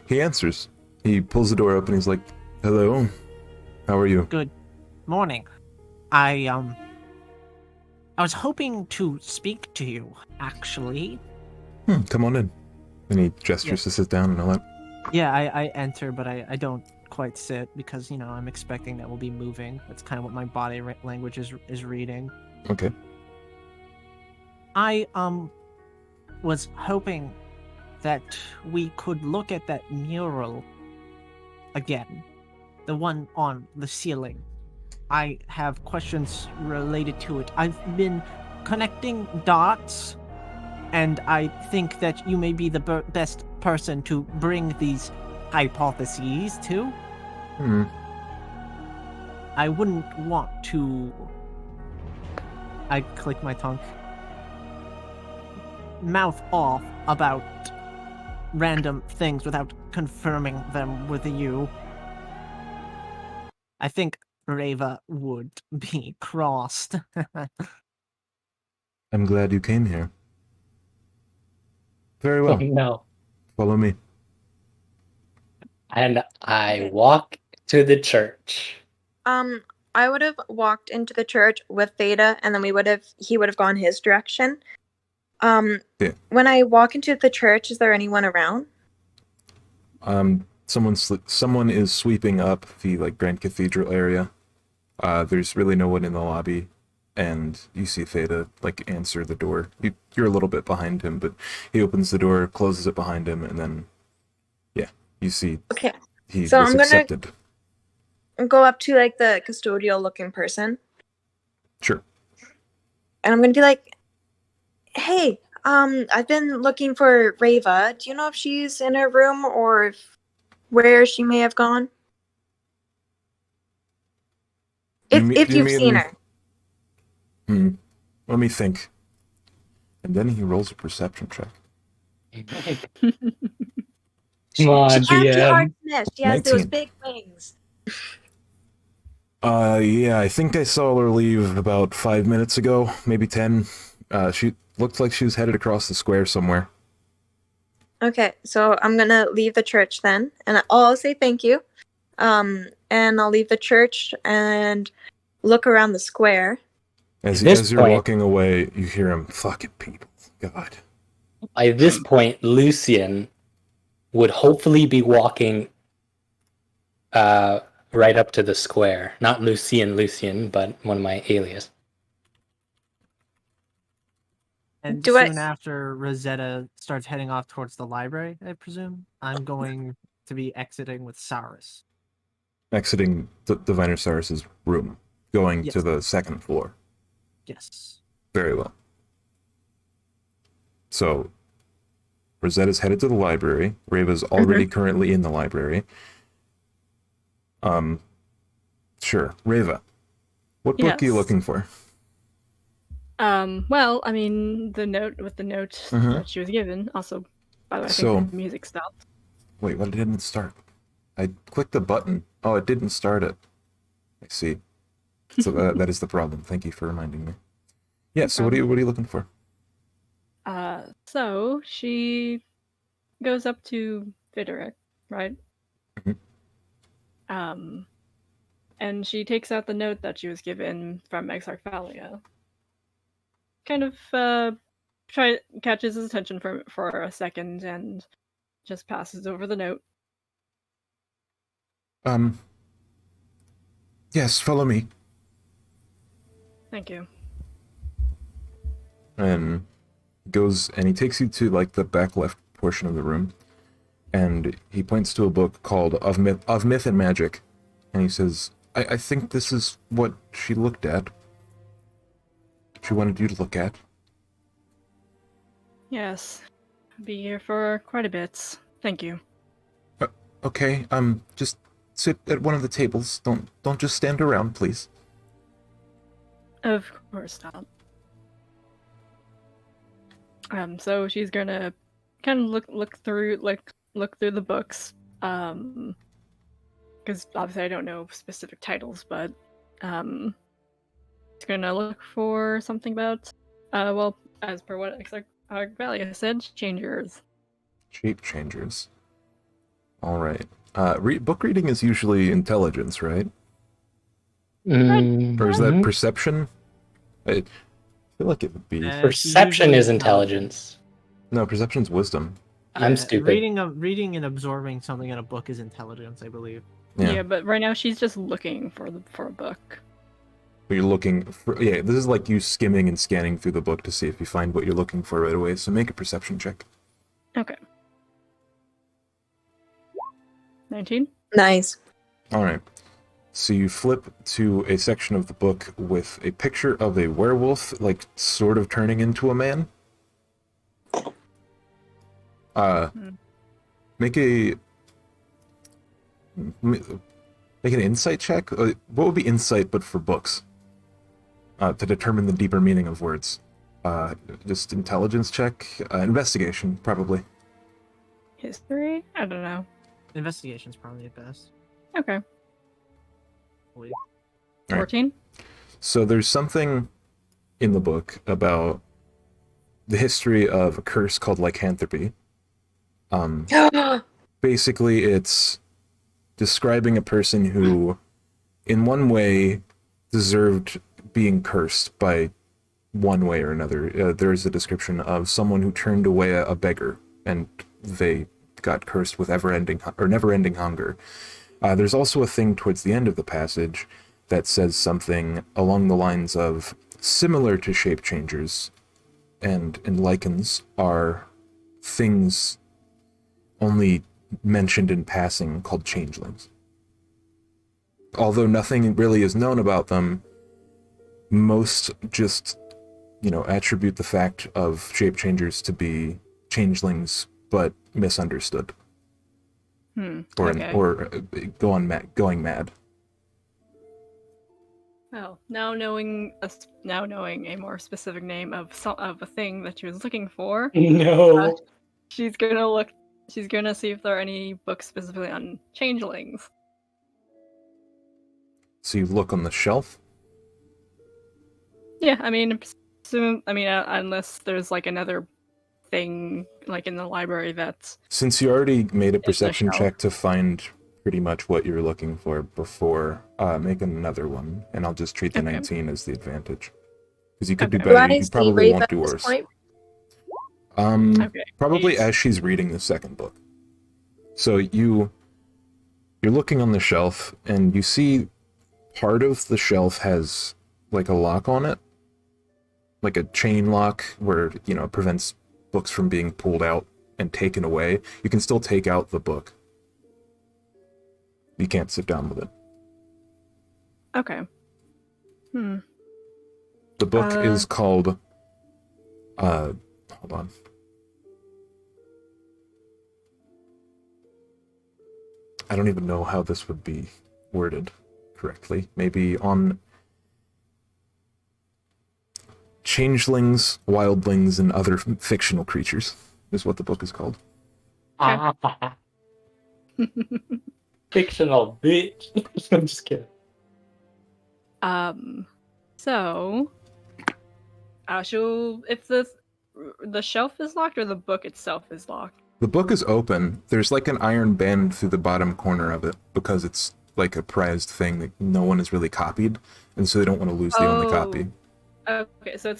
He answers. He pulls the door open. He's like, "Hello, how are you?" Good morning. I was hoping to speak to you, actually. Come on in. And he gestures to sit down and all that. Yeah, I enter, but I don't quite sit because, I'm expecting that we'll be moving. That's kind of what my body language is reading. Okay. I was hoping that we could look at that mural again. The one on the ceiling. I have questions related to it. I've been connecting dots, and I think that you may be the best person to bring these hypotheses to. Hmm. I wouldn't want to... I click my tongue. Mouth off about random things without confirming them with you. I think Reva would be crossed. I'm glad you came here. Very Oh, well. no. Follow me. And I walk to the church. I would have walked into the church with Theta, and then he would have gone his direction. Yeah. When I walk into the church, is there anyone around? Someone is sweeping up the Grand Cathedral area. There's really no one in the lobby, and you see Theta answer the door. You're a little bit behind him, but he opens the door, closes it behind him, and then you see he So was I'm gonna accepted. go up to the custodial looking person, Sure. and I'm gonna be like, "Hey, I've been looking for Reva. Do you know if she's in her room or where she may have gone? If you've seen her." Let me think. And then he rolls a perception check. Come on, She can't be DM. arsonist. She has 19. those big wings. Yeah, I think I saw her leave about 5 minutes ago, maybe 10. She looked like she was headed across the square somewhere. Okay, so I'm gonna leave the church then, and I'll say thank you. And I'll leave the church and look around the square. As This you're point- walking away, you hear him, "Fucking people. God." By this point, Lucian would hopefully be walking right up to the square. Not Lucian, but one of my alias. And Do I- soon after Rosetta starts heading off towards the library, I presume, I'm going to be exiting with Saris. Exiting Diviner Saris's room, going Yes. to the second floor. Yes. Very well. So, Rosetta's headed to the library. Reva's already currently in the library. Sure. Reva, what book are you Yes. looking for? Well, I mean, the note Mhm. that she was given. Also, by the way, I So- think the music stopped. Wait, what didn't start? I clicked the button. Oh, it didn't start it. I see. So that is the problem. Thank you for reminding me. Yeah, so what are you looking for? So she goes up to Videric, right? Mhm. And she takes out the note that she was given from Exarch Valia. Kind of catches his attention for a second and just passes over the note. Yes, follow me. Thank you. And goes and he takes you to like the back left portion of the room, and he points to a book called Of Myth and Magic, and he says, I think this is what she looked at. She wanted you to look at. Yes. I'll be here for quite a bit. Thank you. Okay, just sit at one of the tables. Don't just stand around, please. Of course not. So she's gonna kind of look through the books. Because obviously I don't know specific titles, but she's gonna look for something about well, as per what Valia said, changers. Shape changers. All right. Book reading is usually intelligence, right? Or is that Mhm. perception? I feel like it would be. Usually Perception is intelligence. No, perception's wisdom. I'm Yeah, stupid. Reading and absorbing something in a book is intelligence, I believe. Yeah, but right now she's just looking for a book. But you're looking for. Yeah, this is like you skimming and scanning through the book to see if you find what you're looking for right away. So make a perception check. Okay. 19? Nice. All right. So you flip to a section of the book with a picture of a werewolf, like sort of turning into a man. Make an insight check. What would be insight, but for books? To determine the deeper meaning of words. Just intelligence check, investigation, probably. History? I don't know. Investigation's probably the best. Okay. I believe. 14? So there's something in the book about the history of a curse called lycanthropy. Basically, it's describing a person who, in one way, deserved being cursed by one way or another. There's a description of someone who turned away a beggar, and they got cursed with never-ending hunger. There's also a thing towards the end of the passage that says something along the lines of similar to shape changers and lichens are things only mentioned in passing called changelings. Although nothing really is known about them, most just, attribute the fact of shape changers to be changelings, but misunderstood. Okay. Or going mad. Well, now knowing a more specific name of a thing that she was looking for, No. she's gonna see if there are any books specifically on changelings. So you look on the shelf. Yeah, I mean, unless there's like another thing like in the library that's. Since you already made a perception shelf. check to find pretty much what you're looking for before, make another one, and I'll just treat the Okay. 19 as the advantage. Because you could do Okay. Do better. I You see probably Rafe won't at do this worse. point? Okay. Probably Eight. as she's reading the second book. So you're looking on the shelf, and you see part of the shelf has like a lock on it, like a chain lock where it prevents books from being pulled out and taken away. You can still take out the book. You can't sit down with it. Okay. The book is called hold on. I don't even know how this would be worded correctly. Maybe on changelings, wildlings, and other fictional creatures is what the book is called. Fictional bitch. I'm just kidding. So, if the shelf is locked or the book itself is locked. The book is open. There's like an iron band through the bottom corner of it because it's like a prized thing that no one has really copied, and so they don't want to lose the only copy. Okay, so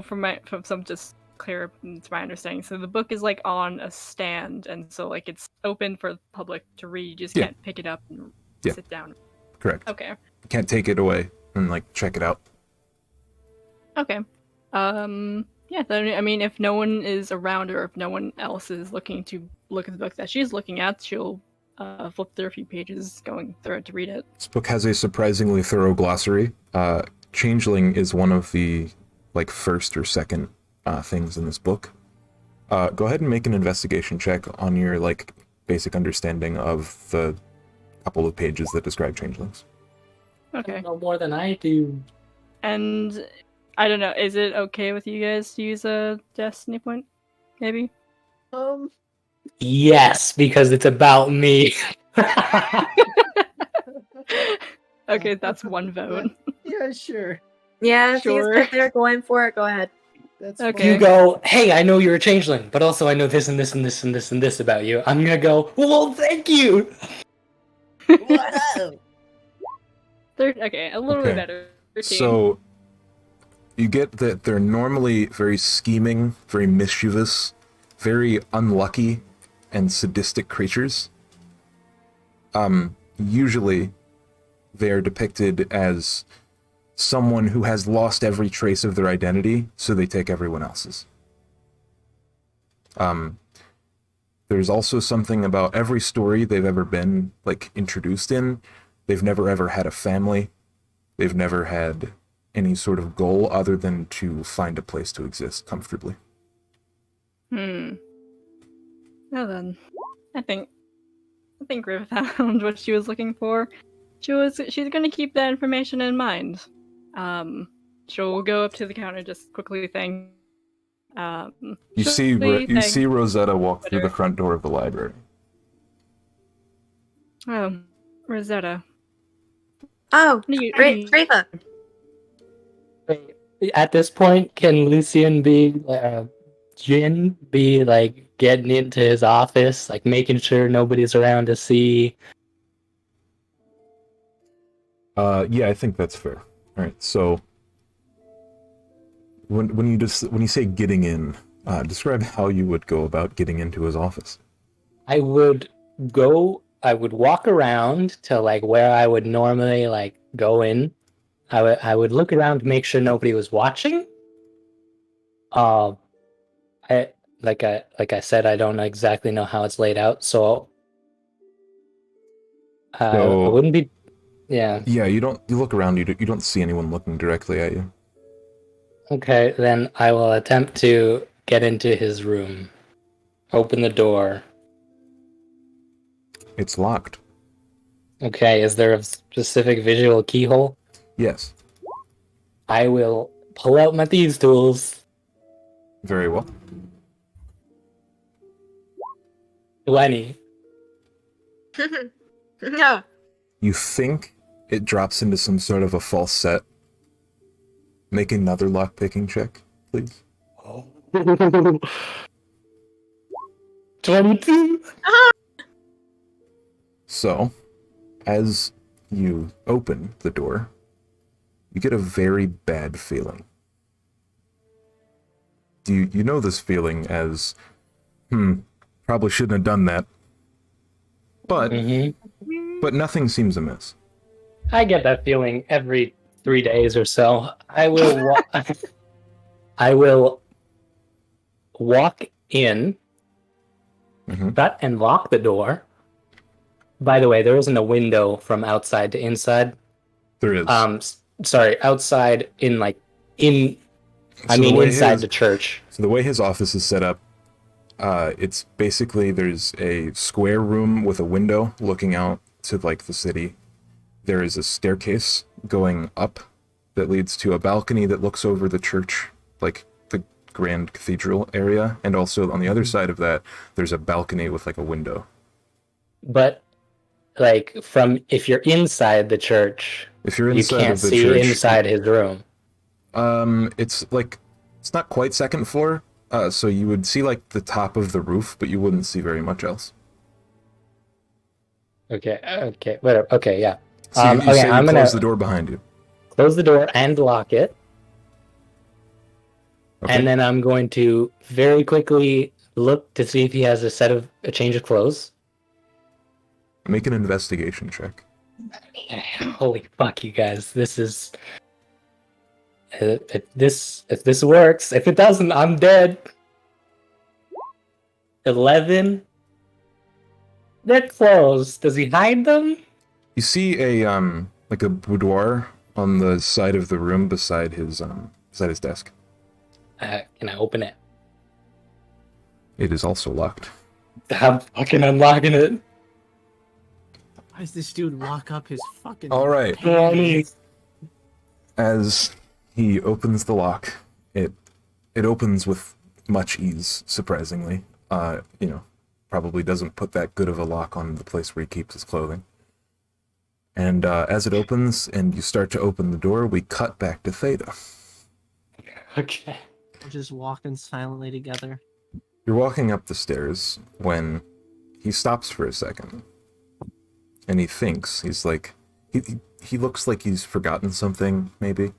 from some just clear to my understanding, so the book is like on a stand, and so like it's open for the public to read. You just can't pick it up and sit down. Correct. Okay. You can't take it away and like check it out. Okay. Yeah, then, I mean, if no one is around or if no one else is looking to look at the book that she's looking at, she'll flip through a few pages, going through it to read it. This book has a surprisingly thorough glossary. Changeling is one of the like first or second things in this book. Go ahead and make an investigation check on your like basic understanding of the couple of pages that describe changelings. Okay. No more than I do. And I don't know, is it okay with you guys to use a destiny point? Maybe? Yes, because it's about me. Okay, that's one vote. Yeah, sure. Yeah, if Sure. if they're going for it, go ahead. That's Okay. You go, hey, I know you're a changeling, but also I know this and this and this and this and this about you. I'm gonna go, well, thank you. Whoa. Okay, a little bit Okay. better. 13. So you get that they're normally very scheming, very mischievous, very unlucky, and sadistic creatures. Usually they're depicted as someone who has lost every trace of their identity, so they take everyone else's. There's also something about every story they've ever been like introduced in. They've never ever had a family. They've never had any sort of goal other than to find a place to exist comfortably. Well then, I think Riv found what she was looking for. She's gonna keep that information in mind. She'll go up to the counter, just quickly thank. You see Rosetta walk through the front door of the library. Oh, Rosetta. Oh, Great. Reva. At this point, can Lucian be, Jin be, like, getting into his office, like, making sure nobody's around to see? Yeah, I think that's fair. All right, so when you say getting in, describe how you would go about getting into his office. I would walk around to, like, where I would normally, like, go in. I would look around to make sure nobody was watching. Like I said, I don't exactly know how it's laid out, so I wouldn't be. Yeah. Yeah, you look around. You don't see anyone looking directly at you. Okay, then I will attempt to get into his room. Open the door. It's locked. Okay, is there a specific visual keyhole? Yes. I will pull out my thieves' tools. Very well. 20. No. You think it drops into some sort of a false set. Make another lock-picking check, please. 22. So, as you open the door, you get a very bad feeling. You know this feeling as, probably shouldn't have done that. But nothing seems amiss. I get that feeling every 3 days or so. I will I will walk in, shut and lock the door. By the way, there isn't a window from outside to inside. There is. Sorry, outside in So inside the church. So the way his office is set up, it's basically there's a square room with a window looking out to like the city. There is a staircase going up that leads to a balcony that looks over the church, like the grand cathedral area, and also on the other side of that, there's a balcony with like a window. But like if you're inside the church, If you're you inside can't of the see church, inside his room. it's not quite second floor, so you would see like the top of the roof, but you wouldn't see very much else. Okay, whatever. Okay, yeah. So you okay, say I'm you gonna close the door behind you. close the door and lock it, Okay. and then I'm going to very quickly look to see if he has a change of clothes. Make an investigation check. Holy fuck, you guys! This is if this works. If it doesn't, I'm dead. 11. They're closed. Does he hide them? You see a like a boudoir on the side of the room beside his desk. Can I open it? It is also locked. I'm fucking unlocking it. Why does this dude lock up his fucking... All right. panties? As he opens the lock, it opens with much ease, surprisingly. Probably doesn't put that good of a lock on the place where he keeps his clothing. And as it opens and you start to open the door, we cut back to Theta. Okay. We're just walking silently together. You're walking up the stairs when he stops for a second. And he thinks, he's like, he looks like he's forgotten something, maybe.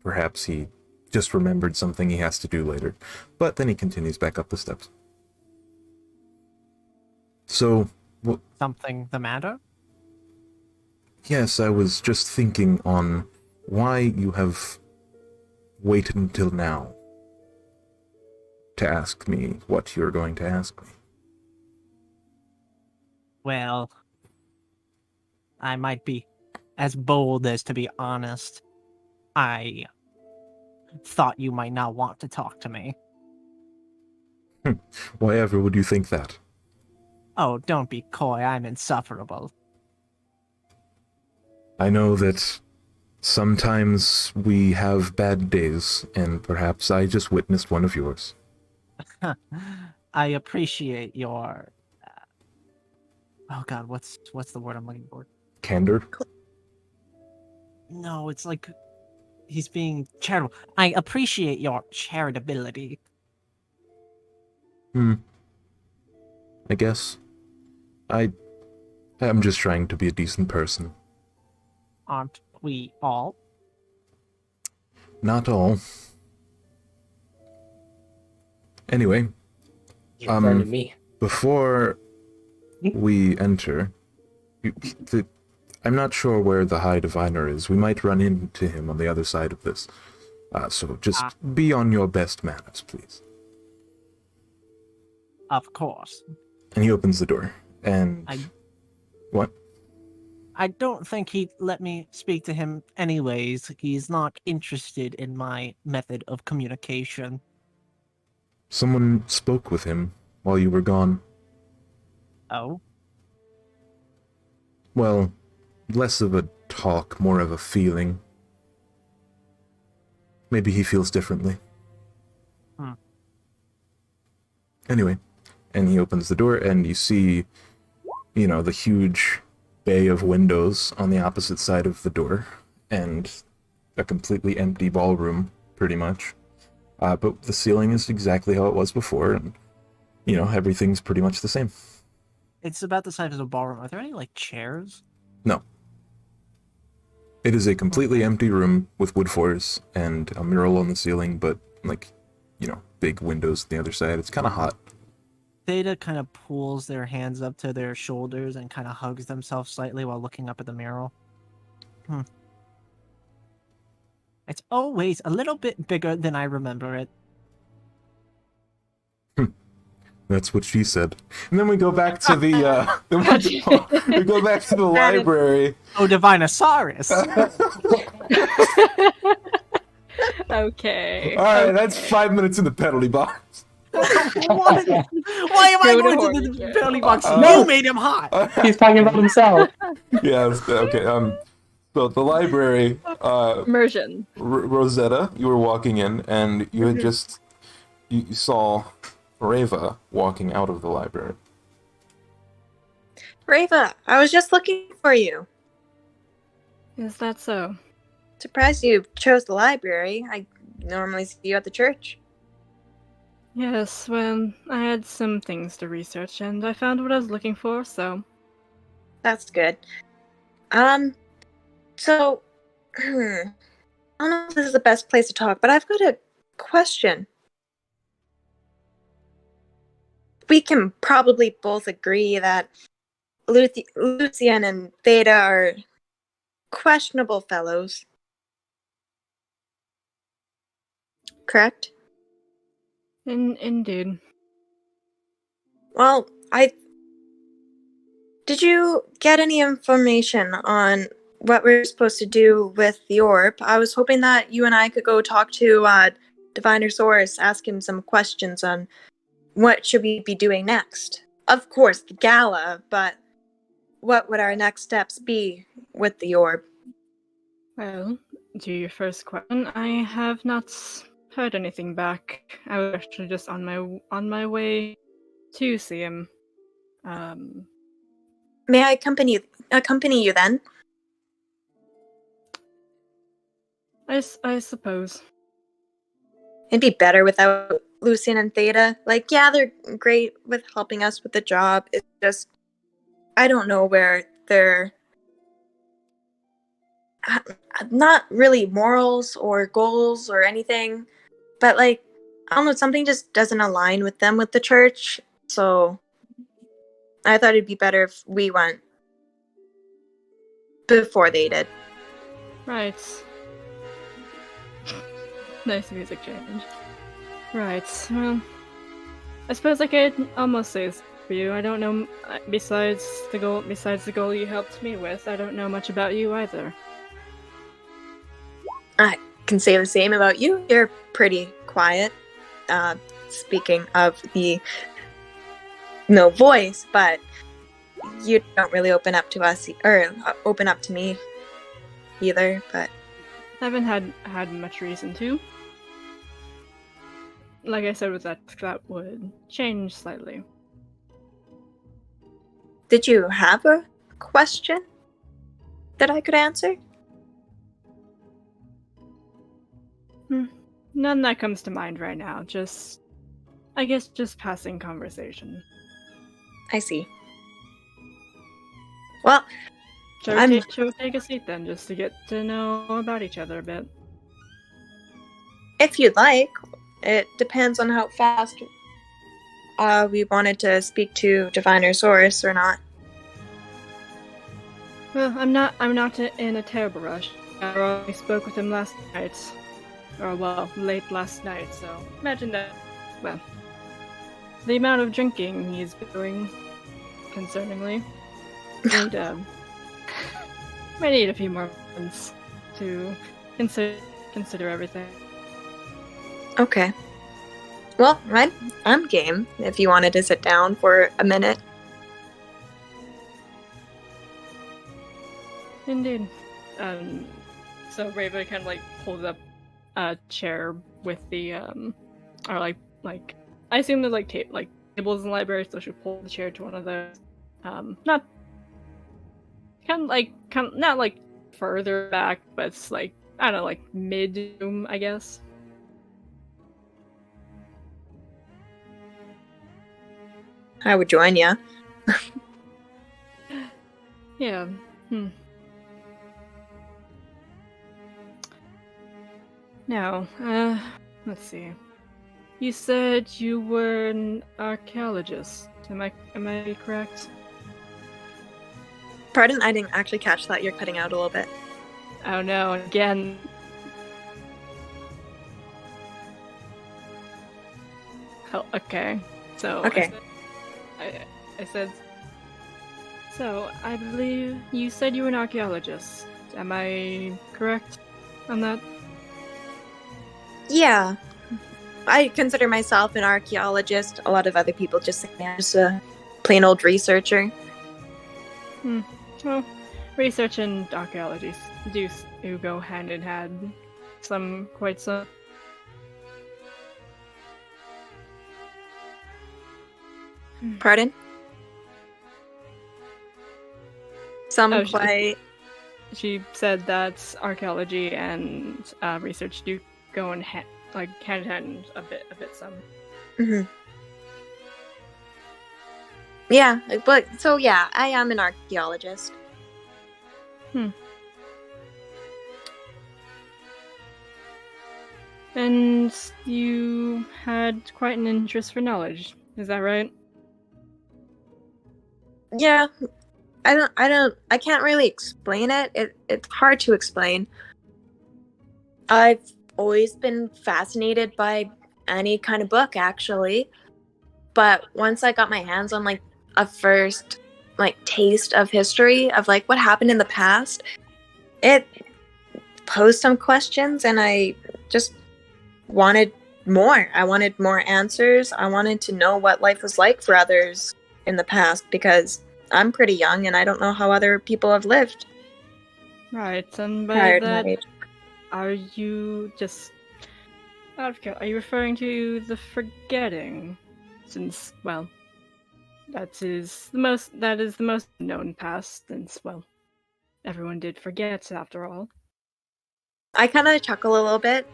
Perhaps he just remembered something he has to do later. But then he continues back up the steps. So, Something the matter? yes, I was just thinking on why you have waited until now to ask me what you're going to ask me. Well, I might be as bold as to be honest. I thought you might not want to talk to me. Why ever would you think that? Oh, don't be coy. I'm insufferable. I know that sometimes we have bad days, and perhaps I just witnessed one of yours. I appreciate your... oh god, what's the word I'm looking for? Candor? No, it's like he's being charitable. I appreciate your charitability. I guess. I'm just trying to be a decent person. Aren't we all? Not all. Anyway, You're in front of me. before we enter, I'm not sure where the High Diviner is. We might run into him on the other side of this. So just be on your best manners, please. Of course. And he opens the door. And... What? I don't think he'd let me speak to him anyways. He's not interested in my method of communication. Someone spoke with him while you were gone. Oh? Well, less of a talk, more of a feeling. Maybe he feels differently. Anyway, and he opens the door, and you see, the huge bay of windows on the opposite side of the door, and a completely empty ballroom, pretty much. But the ceiling is exactly how it was before, and, everything's pretty much the same. It's about the size of a ballroom. Are there any, chairs? No. It is a completely empty room with wood floors and a mural on the ceiling, but, big windows on the other side. It's kind of hot. Theta kind of pulls their hands up to their shoulders and kind of hugs themselves slightly while looking up at the mural. It's always a little bit bigger than I remember it. That's what she said. And then we go back to the we go back to the library. Oh, Divinosaurus! Okay. All right, that's 5 minutes in the penalty box. What? Why am I Go to going to the Horny. penalty box? No. You made him hot! He's talking about himself. Yeah. Okay. So the library. Immersion. Rosetta, you were walking in, and you had just you saw Reva walking out of the library. Reva, I was just looking for you. Is that so? Surprised you chose the library. I normally see you at the church. Yes, well, I had some things to research, and I found what I was looking for, so... That's good. So, I don't know if this is the best place to talk, but I've got a question. We can probably both agree that Lucian and Theta are questionable fellows. Correct? Indeed. Well, did you get any information on what we're supposed to do with the orb? I was hoping that you and I could go talk to Divinosaurus, ask him some questions on what should we be doing next. Of course, the gala, but what would our next steps be with the orb? Well, to your first question, I have not heard anything back. I was actually just on my way to see him. May I accompany you then? I suppose. It'd be better without Lucian and Theta. Like, yeah, they're great with helping us with the job. It's just, I don't know where they're not really morals or goals or anything, but like, I don't know, something just doesn't align with them with the church. So I thought it'd be better if we went before they did. Right. Nice music change. Right. Well, I suppose I could almost say this for you. I don't know. Besides the goal you helped me with, I don't know much about you either. I can say the same about you. You're pretty quiet. Speaking of the no voice, but you don't really open up to us or open up to me either. But I haven't had much reason to. Like I said, with that would change slightly. did you have a question that I could answer? None that comes to mind right now. I guess just passing conversation. I see. Well, Shall we take a seat then, just to get to know about each other a bit? if you'd like, it depends on how fast we wanted to speak to Divinosaurus or not. Well, I'm not in a terrible rush. I already spoke with him last night. Or, well, late last night, so imagine that. Well, the amount of drinking he's been doing, concerningly. Might need a few more months to consider everything. Okay. Well, I'm game if you wanted to sit down for a minute. Indeed. So Rava kind of like pulls up a chair with the or like I assume there's like tables in the library, so she'll pull the chair to one of those. Not not like further back, but it's like I don't know, like mid room, I guess. I would join you. Yeah. Now, let's see. You said you were an archaeologist. Am I correct? Pardon, I didn't actually catch that. You're cutting out a little bit. Oh no, again. Oh, okay. So Okay. I said. So I believe you said you were an archaeologist. Am I correct on that? Yeah. I consider myself an archaeologist. A lot of other people just say I'm just a plain old researcher. Well, research and archaeology do go hand in hand. Quite some. Pardon? Some Oh, quite. She said that archaeology and research do go in hand in hand a bit some. Mm-hmm. Yeah, but so yeah, I am an archaeologist. And you had quite an interest for knowledge, is that right? Yeah, I can't really explain it. It's hard to explain. I've always been fascinated by any kind of book, actually. But once I got my hands on like a first like taste of history of like what happened in the past, it posed some questions, and I just wanted more. I wanted more answers. I wanted to know what life was like for others in the past, because I'm pretty young and I don't know how other people have lived Right, and by prior to my that, age. are you just are you referring to the forgetting? Since, well, that is the most known past, since, well, everyone did forget after all. I kind of chuckle a little bit.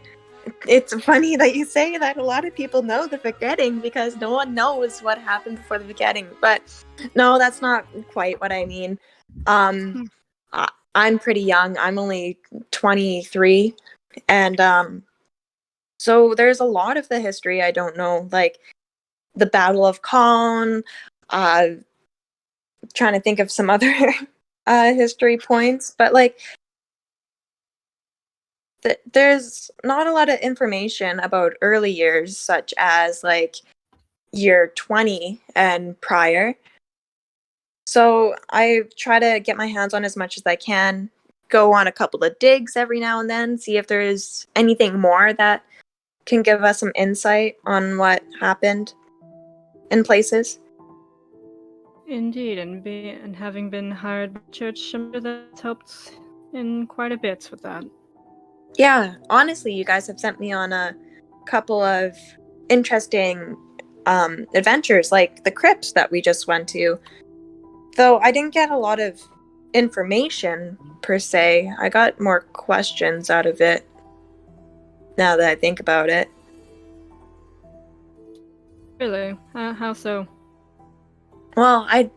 It's funny that you say that. A lot of people know the forgetting because no one knows what happened before the forgetting. But no, that's not quite what I mean. I'm pretty young. I'm only 23, and so there's a lot of the history I don't know, like the Battle of Caen. Trying to think of some other history points, but like there's not a lot of information about early years, such as like year 20 and prior. So I try to get my hands on as much as I can, go on a couple of digs every now and then, see if there is anything more that can give us some insight on what happened in places. Indeed, and having been hired by church, I'm sure that's helped in quite a bit with that. Yeah, honestly, you guys have sent me on a couple of interesting adventures, like the crypts that we just went to. Though I didn't get a lot of information per se, I got more questions out of it now that I think about it. Really? How so? Well, I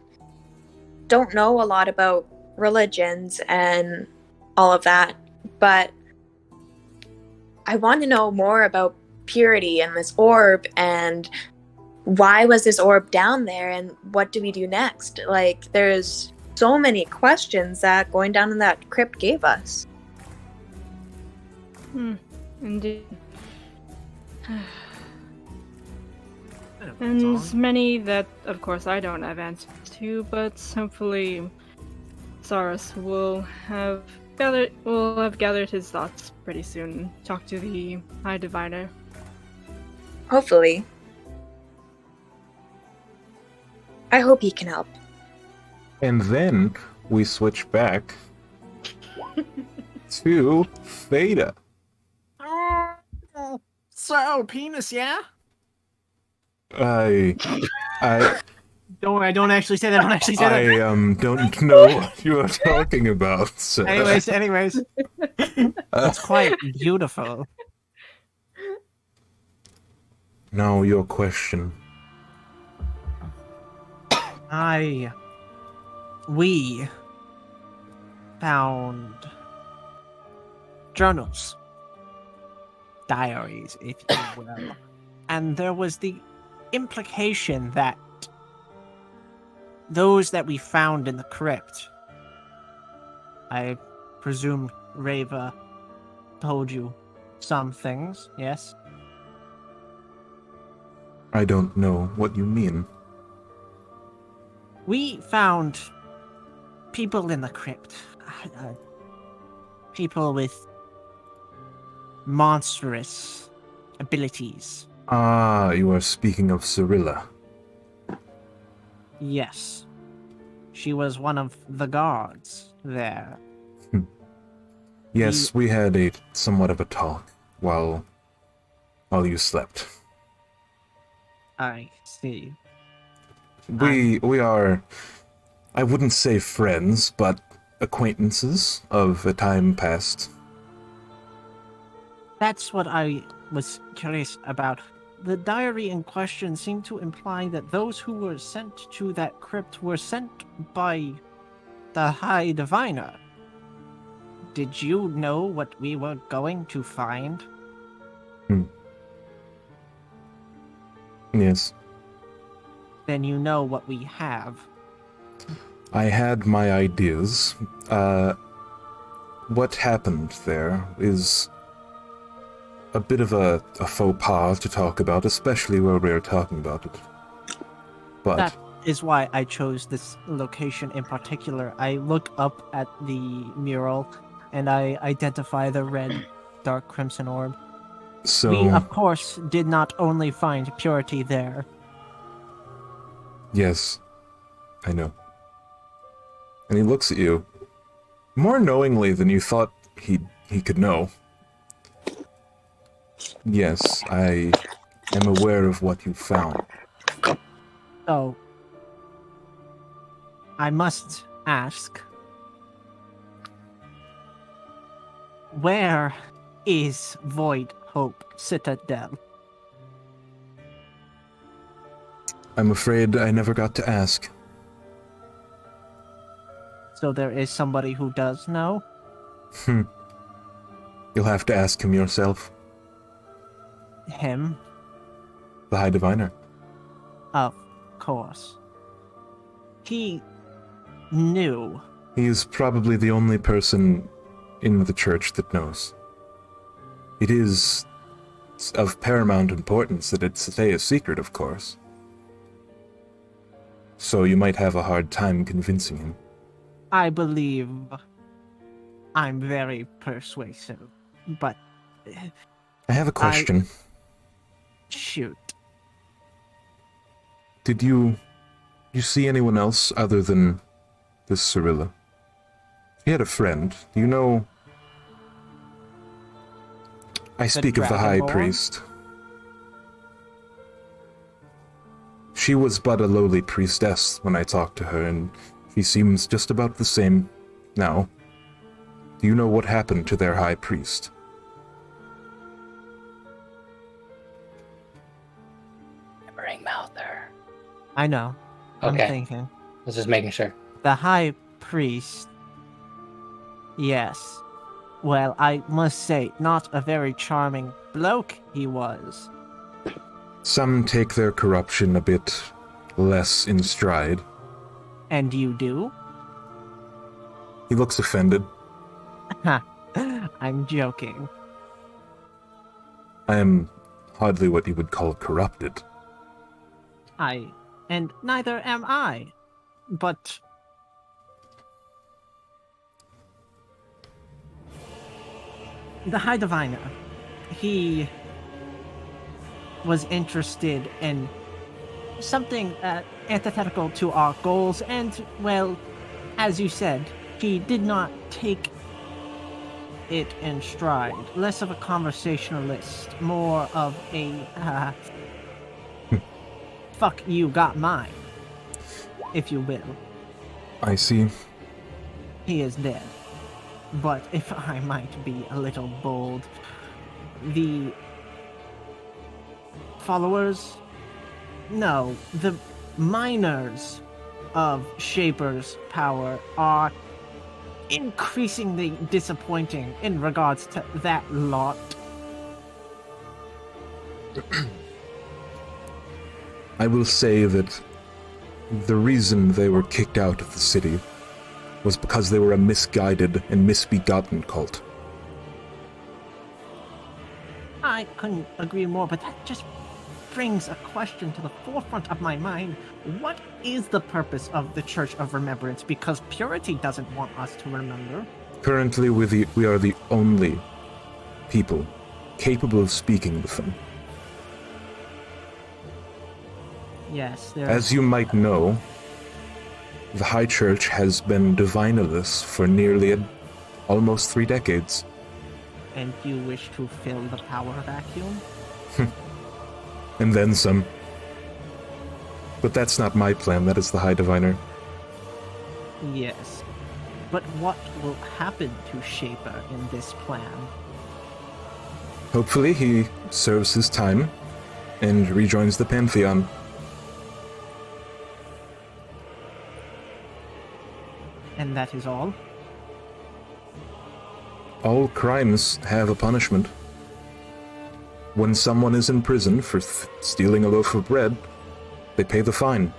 don't know a lot about religions and all of that, but I want to know more about purity and this orb, and why was this orb down there, and what do we do next? Like, there's so many questions that going down in that crypt gave us. Indeed. And many that, of course, I don't have answers to, but hopefully Saurus will have gathered his thoughts pretty soon. Talk to the High Diviner. Hopefully. I hope he can help. And then we switch back to Theta. So, penis, yeah? I Don't worry, don't actually say that, don't actually say that. don't know what you are talking about. So. Anyways. It's quite beautiful. Now your question. We found journals, diaries, if you will, and there was the implication that those that we found in the crypt, I presume Reva told you some things, yes? I don't know what you mean. We found people in the crypt. People with monstrous abilities. Ah, you are speaking of Cyrilla. Yes. She was one of the guards there. Yes, we had a somewhat of a talk while you slept. I see. We are, I wouldn't say friends, but acquaintances of a time past. That's what I was curious about. The diary in question seemed to imply that those who were sent to that crypt were sent by the High Diviner. Did you know what we were going to find? Yes. Then you know what we have. I had my ideas. What happened there is a bit of a faux pas to talk about, especially where we're talking about it. But That is why I chose this location in particular. I look up at the mural and I identify the red, dark crimson orb. so We, of course, did not only find purity there. yes, I know. And he looks at you more knowingly than you thought he could know. Yes, I am aware of what you found. So, I must ask, where is Void Hope Citadel? I'm afraid I never got to ask. So there is somebody who does know? You'll have to ask him yourself. Him? The High Diviner. Of course. He knew. He is probably the only person in the church that knows. It is of paramount importance that it stay a secret, of course. So you might have a hard time convincing him. I believe I'm very persuasive, but I have a question. shoot. Did you see anyone else other than this Cyrilla? He had a friend. Do you know... I speak of the High Dragonborn? Priest. She was but a lowly priestess when I talked to her, and she seems just about the same now. Do you know what happened to their High Priest? Ring mouth there. I know. Okay. I'm thinking. I was just making sure. The High Priest. Yes. Well, I must say, not a very charming bloke he was. Some take their corruption a bit less in stride. And you do? He looks offended. Ha. I'm joking. I am hardly what you would call corrupted. And neither am I. But the High Diviner, he was interested in something antithetical to our goals, and, well, as you said, he did not take it in stride. Less of a conversationalist, more of a, fuck you, got mine, if you will. I see. He is dead. But if I might be a little bold, the followers? No, the miners of Shaper's power are increasingly disappointing in regards to that lot. I will say that the reason they were kicked out of the city was because they were a misguided and misbegotten cult. I couldn't agree more, but that just brings a question to the forefront of my mind. What is the purpose of the Church of Remembrance? Because purity doesn't want us to remember. Currently, we are the only people capable of speaking with them. Yes, there As you might know, the High Church has been divinerless for nearly almost 3 decades. And you wish to fill the power vacuum? And then some. But that's not my plan, that is the High Diviner. Yes. But what will happen to Shaper in this plan? Hopefully he serves his time and rejoins the Pantheon. And that is all? All crimes have a punishment. When someone is in prison for stealing a loaf of bread, they pay the fine,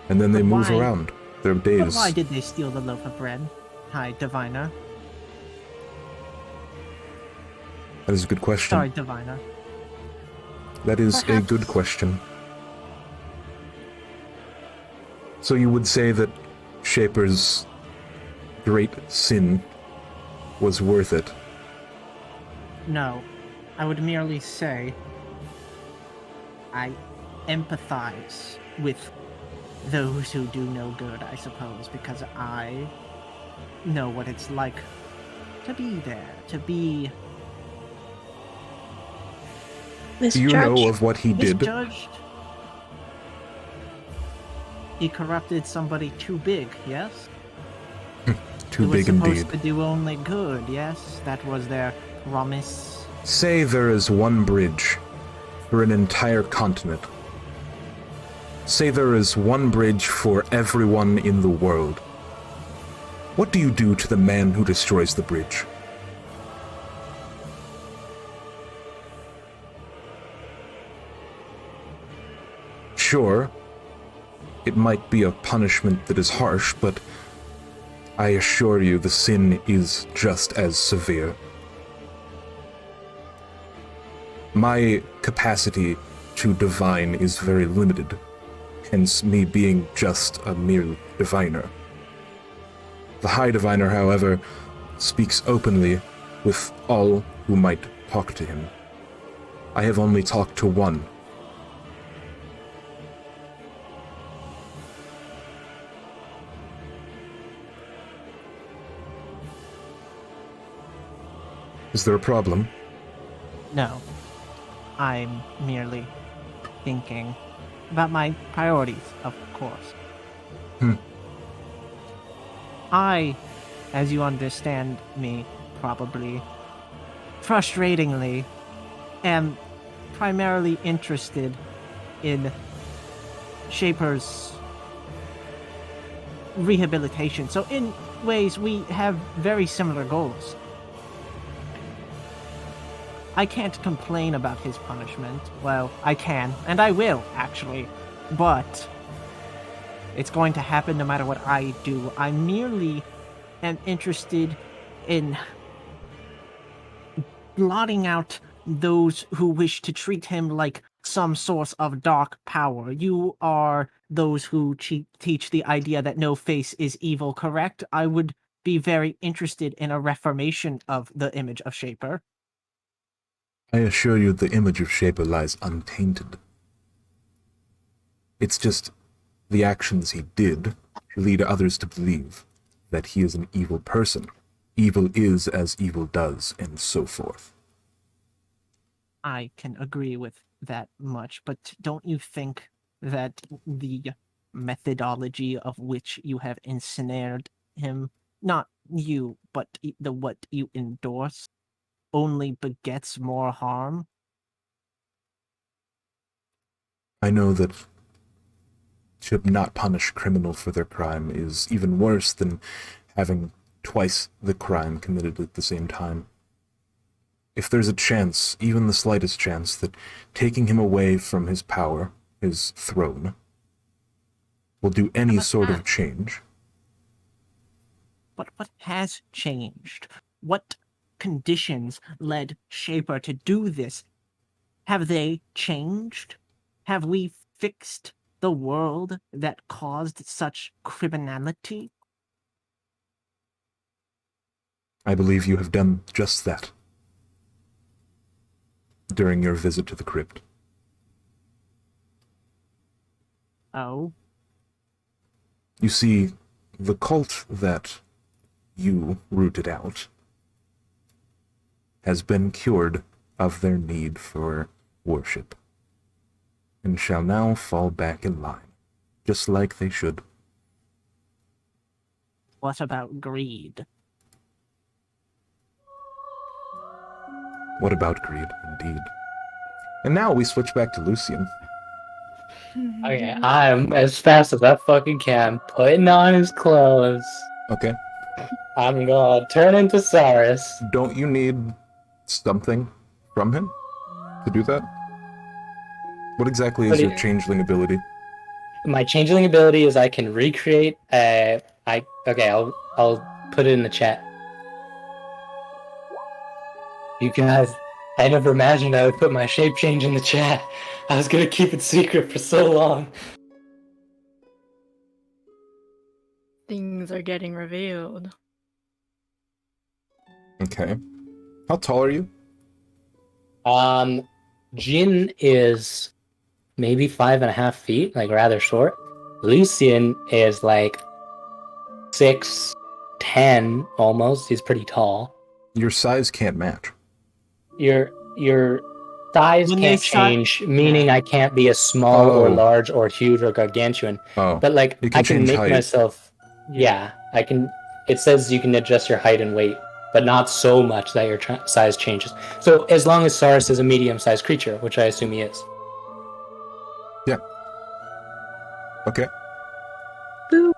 and then they But move why- around. Their But days. why did they steal the loaf of bread? Hi, Diviner. That is a good question. Sorry, Diviner. That is a Perhaps- good question. So you would say that Shaper's great sin was worth it? No. I would merely say I empathize with those who do no good, I suppose, because I know what it's like to be there, to be Do you know Misjudged. of what he did? misjudged. He corrupted somebody too big, yes? Too Who big was supposed indeed. to do only good, yes? That was their promise. Say there is one bridge for an entire continent. Say there is one bridge for everyone in the world. What do you do to the man who destroys the bridge? Sure, it might be a punishment that is harsh, but I assure you the sin is just as severe. My capacity to divine is very limited, hence me being just a mere diviner. The High Diviner, however, speaks openly with all who might talk to him. I have only talked to one. Is there a problem? No. I'm merely thinking about my priorities, of course. Hmm. I, as you understand me, probably, frustratingly, am primarily interested in Shaper's rehabilitation. So in ways, we have very similar goals. I can't complain about his punishment. Well, I can, and I will, actually. But it's going to happen no matter what I do. I merely am interested in blotting out those who wish to treat him like some source of dark power. You are those who teach the idea that no face is evil, correct? I would be very interested in a reformation of the image of Shaper. I assure you the image of Shaper lies untainted. It's just the actions he did lead others to believe that he is an evil person. Evil is as evil does, and so forth. I can agree with that much, but don't you think that the methodology of which you have ensnared him, not you, but the what you endorse, only begets more harm? I know that to not punish criminals for their crime is even worse than having twice the crime committed at the same time. If there's a chance, even the slightest chance, that taking him away from his power, his throne, will do any But sort of that- change, But what has changed? What conditions led Shaper to do this? Have they changed? Have we fixed the world that caused such criminality? I believe you have done just that during your visit to the crypt. Oh, You see, the cult that you rooted out has been cured of their need for worship, and shall now fall back in line, just like they should. what about greed? What about greed, indeed? And now we switch back to Lucian. Okay, I'm as fast as I fucking can, putting on his clothes. Okay. I'm gonna turn into Cyrus. Don't you need something from him to do that? What exactly is What do your you- changeling ability? my changeling ability is I can recreate. I'll put it in the chat. You guys, I never imagined I would put my shape change in the chat. I was gonna keep it secret for so long. Things are getting revealed. Okay. How tall are you? Jin is maybe 5.5 feet, like rather short. Lucian is like 6'10" almost. He's pretty tall. Your size can't match. Your size When they can't start- change, meaning I can't be a small or Oh. large or huge or gargantuan. Oh. But like You can I can change make height. myself. Yeah, I can. It says you can adjust your height and weight, but not so much that your size changes. So as long as Saurus is a medium-sized creature, which I assume he is. Yeah. Okay. Boo.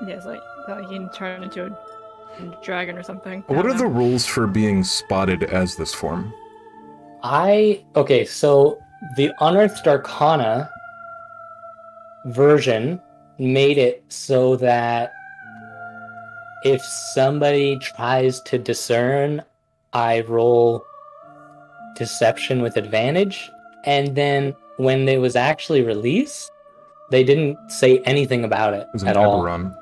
Yes, like he can turn into a dragon or something. I What don't are the know. rules for being spotted as this form? Okay, so the Unearthed Arcana version made it so that if somebody tries to discern, I roll deception with advantage, and then when it was actually released, they didn't say anything about it It was an at all. Eberron.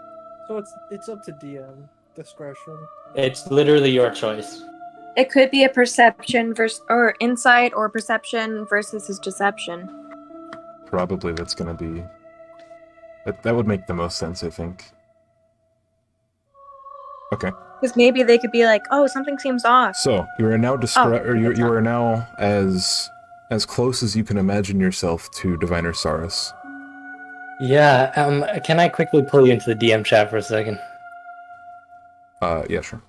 So it's up to DM discretion. It's literally your choice. It could be a perception versus or insight or perception versus his deception. Probably that's gonna be... That would make the most sense, I think. Okay. Because maybe they could be like, "Oh, something seems off." So, you are now that's you not- are now as close as you can imagine yourself to Diviner Saurus. Yeah, can I quickly pull you into the DM chat for a second? Yeah, sure.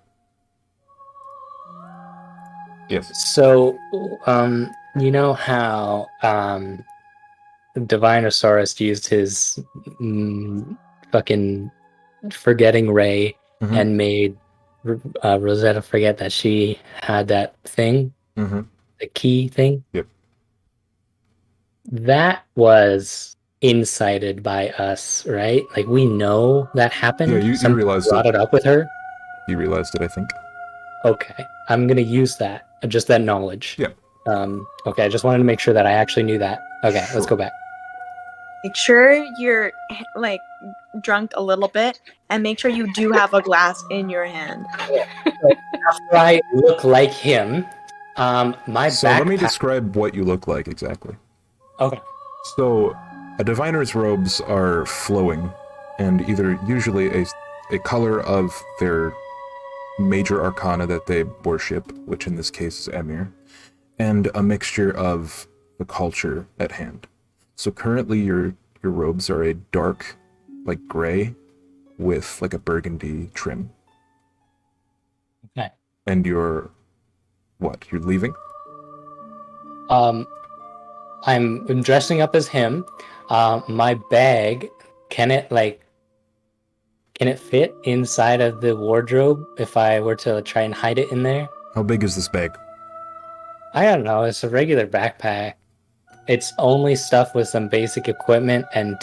Yes. So, you know how Divinosaurus used his fucking forgetting ray Mhm. and made Rosetta forget that she had that thing, Mm-hmm. the key thing? Yep. That was incited by us, right? Like, we know that happened. Yeah, you Somebody realized brought it. it up with her. You realized it, I think. Okay, I'm gonna use that, just that knowledge. Yeah. Okay, I just wanted to make sure that I actually knew that. Okay, let's Sure. go back. Make sure you're like drunk a little bit, and make sure you do have a glass in your hand. After I look like him, my So let me backpack. describe what you look like exactly. Okay. So, a diviner's robes are flowing, and either usually a color of their major arcana that they worship, which in this case is Emir, and a mixture of the culture at hand. So currently your robes are a dark, like gray, with like a burgundy trim. Okay. And you're what? You're leaving? I'm dressing up as him. My bag, can it fit inside of the wardrobe if I were to try and hide it in there? How big is this bag? I don't know. It's a regular backpack. It's only stuff with some basic equipment and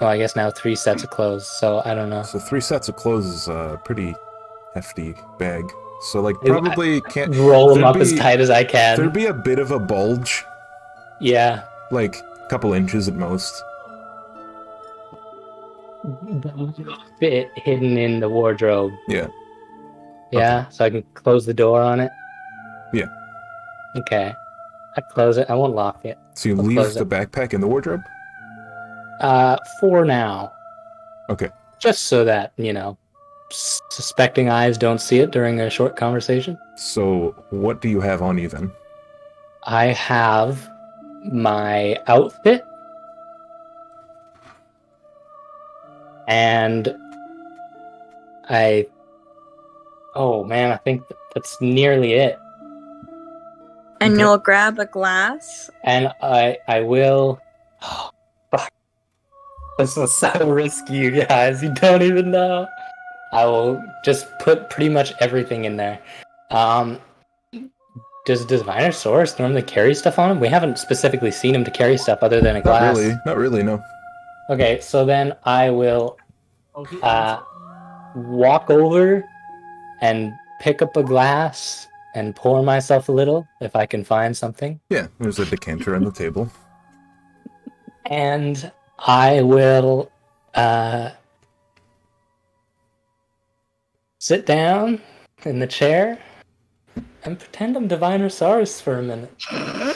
I guess now 3 sets of clothes. So I don't know. So 3 sets of clothes is a pretty hefty bag. So like probably can't Roll them there'd up as be- tight as I can. There'd be a bit of a bulge, Yeah. like a couple inches at most. Fit hidden in the wardrobe. Yeah. Yeah, so I can close the door on it. Yeah. Okay. I close it. I won't lock it. So you I'll leave close the it. backpack in the wardrobe? For now. Okay. Just so that, suspecting eyes don't see it during a short conversation. So what do you have on you then? I have my outfit. And oh man, I think that's nearly it. And Okay. you'll grab a glass. And I will. Oh, fuck. This is so risky, you guys. You don't even know. I will just put pretty much everything in there. Does Divinosaurus normally carry stuff on him? We haven't specifically seen him to carry stuff other than a glass. Not really, no. Okay, so then I will Oh, he walk over and pick up a glass and pour myself a little if I can find something. Yeah, there's a decanter on the table. And I will sit down in the chair and pretend I'm Divinosaurus for a minute.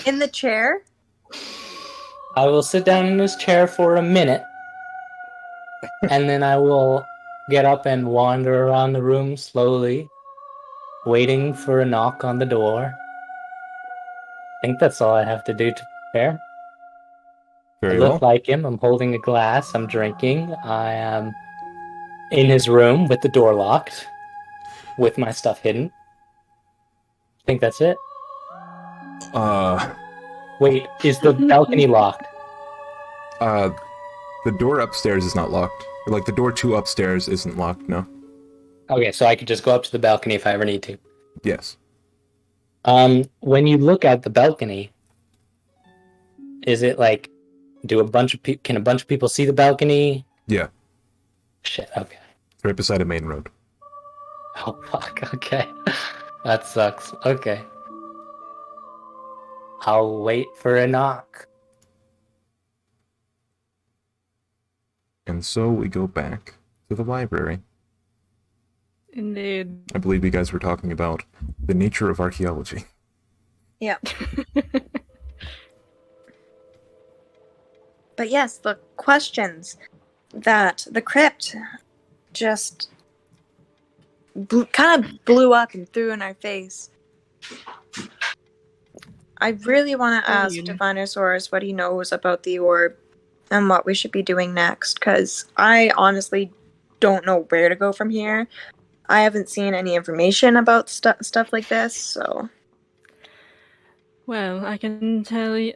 In the chair? I will sit down in this chair for a minute, and then I will get up and wander around the room slowly, waiting for a knock on the door. I think that's all I have to do to prepare. Very I look well. like him. I'm holding a glass. I'm drinking. I am in his room with the door locked, with my stuff hidden. I think that's it. Wait, is the balcony locked? The door upstairs is not locked. Like, the door to upstairs isn't locked, no. Okay, so I could just go up to the balcony if I ever need to. Yes. When you look at the balcony, is it like, can a bunch of people see the balcony? Yeah. Shit, okay. It's right beside a main road. Oh, fuck, okay. That sucks. Okay. I'll wait for a knock. And so we go back to the library. Indeed. I believe you guys were talking about the nature of archaeology. Yeah. But yes, the questions that the crypt just kind of blew up and threw in our face. I really want to ask Divinosaurus what he knows about the orb and what we should be doing next, because I honestly don't know where to go from here. I haven't seen any information about stuff like this, so... Well, I can tell you,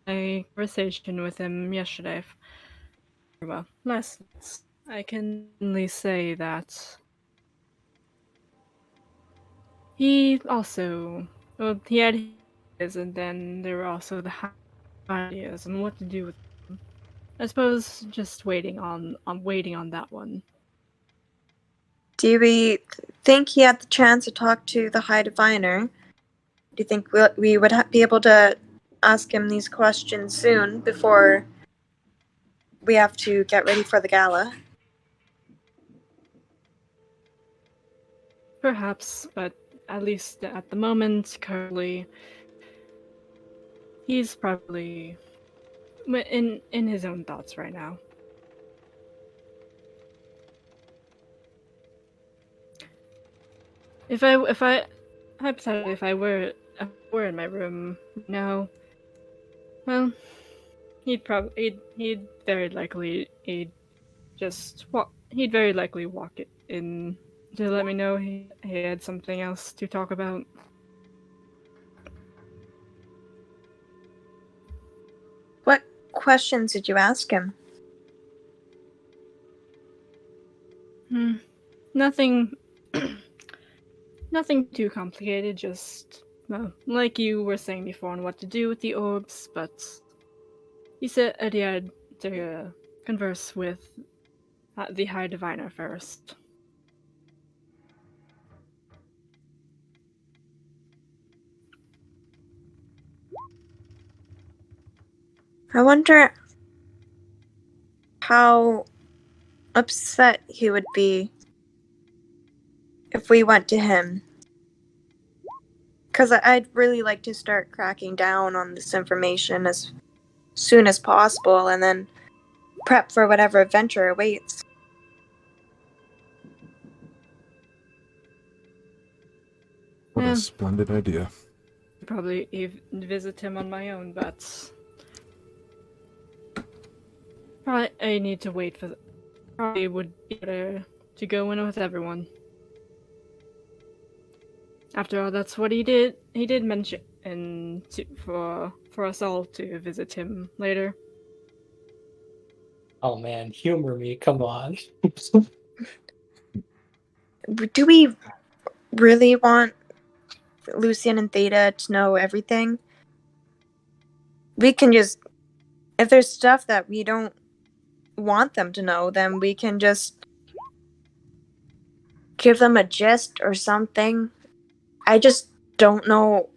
a conversation with him yesterday, last night. I can only say that he also, he had his, and then there were also the ideas and what to do with them. I suppose just waiting on that one. Do we think he had the chance to talk to the High Diviner? Do you think we would be able to ask him these questions soon before we have to get ready for the gala? Perhaps, but at least at the moment, currently, he's probably in his own thoughts right now. If I hypothetically, if I were in my room now, well, he'd very likely walk it in to let me know he had something else to talk about. What questions did you ask him? Nothing. Nothing too complicated, just, well, like you were saying before on what to do with the orbs, but he said he had to converse with the High Diviner first. I wonder how upset he would be if we went to him. Because I'd really like to start cracking down on this information as soon as possible and then prep for whatever adventure awaits. What a splendid idea. Probably visit him on my own, but probably I need to wait for. Probably would be better to go in with everyone. After all, that's what he did. He did mention for us all to visit him later. Oh man, humor me, come on. Do we really want Lucian and Theta to know everything. We can just, if there's stuff that we don't want them to know, then we can just give them a gist or something. I just don't know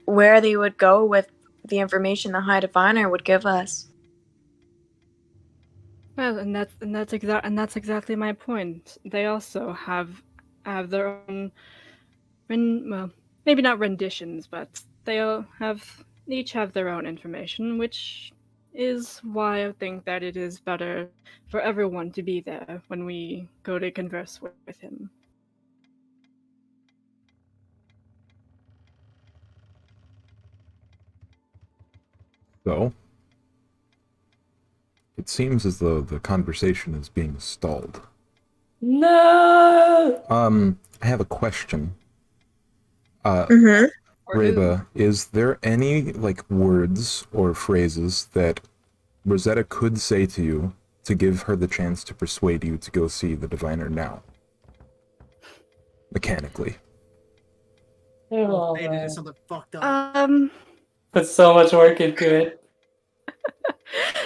where they would go with the information the High Diviner would give us. Well, and that's exactly my point. They also have their own, well, maybe not renditions, but they all each have their own information, which is why I think that it is better for everyone to be there when we go to converse with him. So, it seems as though the conversation is being stalled. No. I have a question. Mm-hmm. Reba, is there any like words or phrases that Rosetta could say to you to give her the chance to persuade you to go see the diviner now? Mechanically. Oh, They did man. something fucked up. Put so much work into it.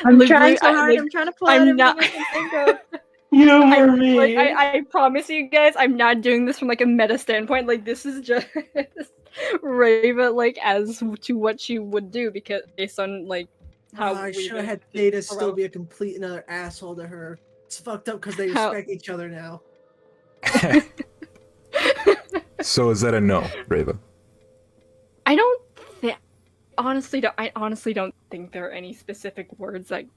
I'm Like, trying so I- hard. like, I'm trying to pull out I'm everything not- I can think of. Humor me. I promise you guys, I'm not doing this from like a meta standpoint. Like, this is just Rava, like, as to what she would do, because based on like how I we've should have had been Theta still around. be a complete another asshole to her. It's fucked up because they How- respect each other now. So is that a no, Reva? I don't think. I honestly don't think there are any specific words like.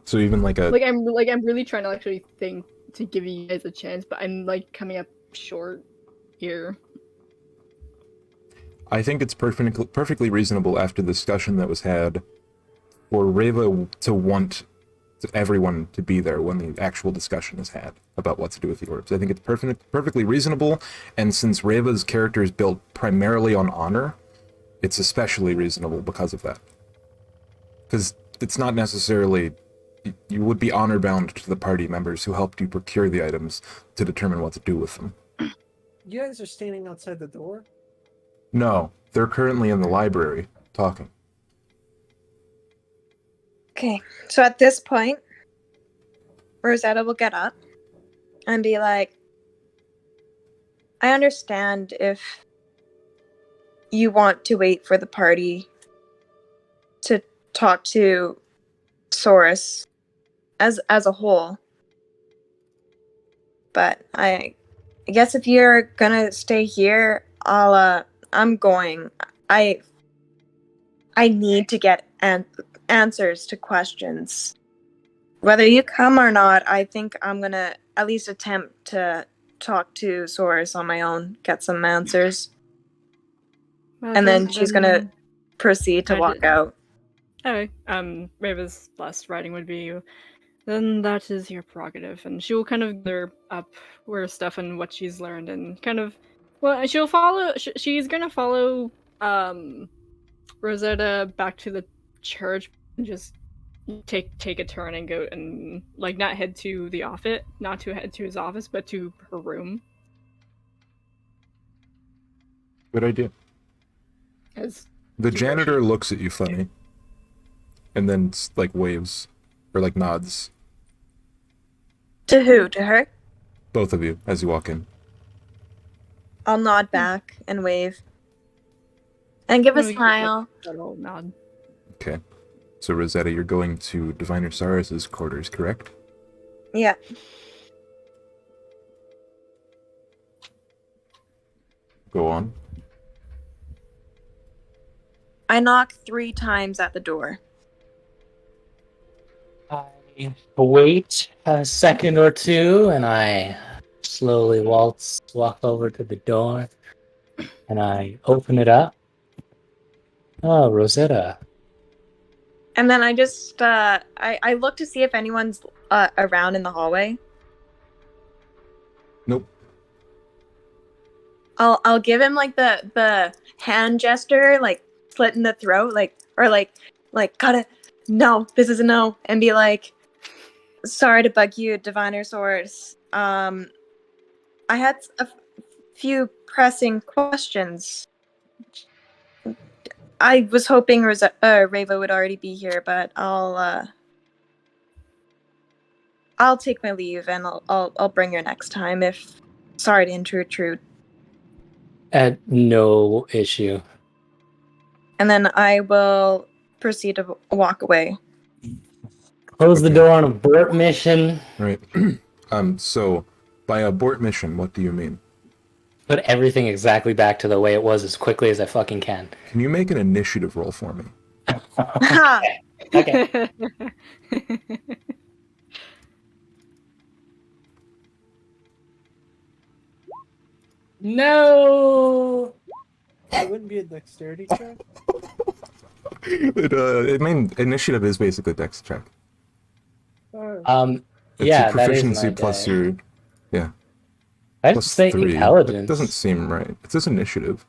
So even like a I'm really trying to actually think to give you guys a chance, but I'm like coming up short here. I think it's perfectly reasonable after the discussion that was had for Reva to want everyone to be there when the actual discussion is had about what to do with the orbs. I think it's perfectly reasonable, and since Reva's character is built primarily on honor, it's especially reasonable because of that. Because it's not necessarily... You would be honor-bound to the party members who helped you procure the items to determine what to do with them. You guys are standing outside the door? No, they're currently in the library, talking. Okay, so at this point, Rosetta will get up and be like, I understand if you want to wait for the party to talk to Saurus as a whole. But I guess if you're gonna stay here, I'm going. I need to get answers to questions. Whether you come or not, I think I'm gonna at least attempt to talk to Saurus on my own, get some answers. Well, And then she's gonna proceed to I walk did- out. Okay. Rava's last writing would be, then that is your prerogative, and she will kind of gather up her stuff and what she's learned, and kind of, well, she'll follow. She's gonna follow Rosetta back to the church and just take a turn and go and like not head to the office, not to head to his office, but to her room. Good idea. As The to where janitor she- looks at you funny, and then like waves, or like nods. To who? To her? Both of you, as you walk in. I'll nod back and wave. And give a No, you get smile. a little nod. Okay. So Rosetta, you're going to Diviner Saurus's quarters, correct? Yeah. Go on. I knock 3 times at the door. I wait a second or two, and I slowly walk over to the door, and I open it up. Oh, Rosetta. And then I just I look to see if anyone's around in the hallway. Nope. I'll give him like the hand gesture, like slit in the throat, like or like gotta no, this is a no, and be like, sorry to bug you, Diviner Source. I had few pressing questions. I was hoping Rava would already be here, but I'll take my leave and I'll bring her next time. If sorry to intrude. No issue. And then I will proceed to walk away. Close the Okay. door on abort mission. Right. So by abort mission, what do you mean? Put everything exactly back to the way it was as quickly as I fucking can. Can you make an initiative roll for me? Ha! Okay. No. That wouldn't be a dexterity check. I mean, initiative is basically dex check. Oh. It's Yeah, your that is proficiency my plus day. your I plus just say 3. That intelligence. doesn't seem right. It says initiative.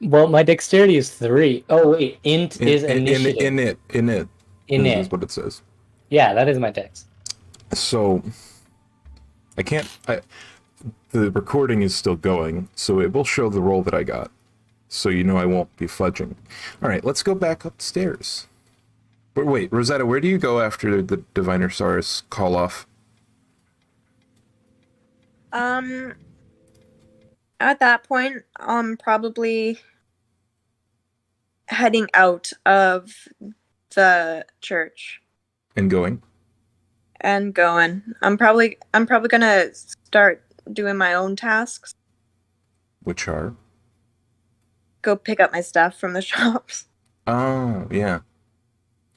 Well, my dexterity is 3. Oh wait, int is initiative. In it is what it says. Yeah, that is my dex. So the recording is still going, so it will show the roll that I got. So you know I won't be fudging. All right, let's go back upstairs. But wait, Rosetta, where do you go after the Diviner Saurus call off? At that point, I'm probably heading out of the church And going? and going. I'm probably gonna start doing my own tasks. Which are? Go pick up my stuff from the shops. Oh, yeah.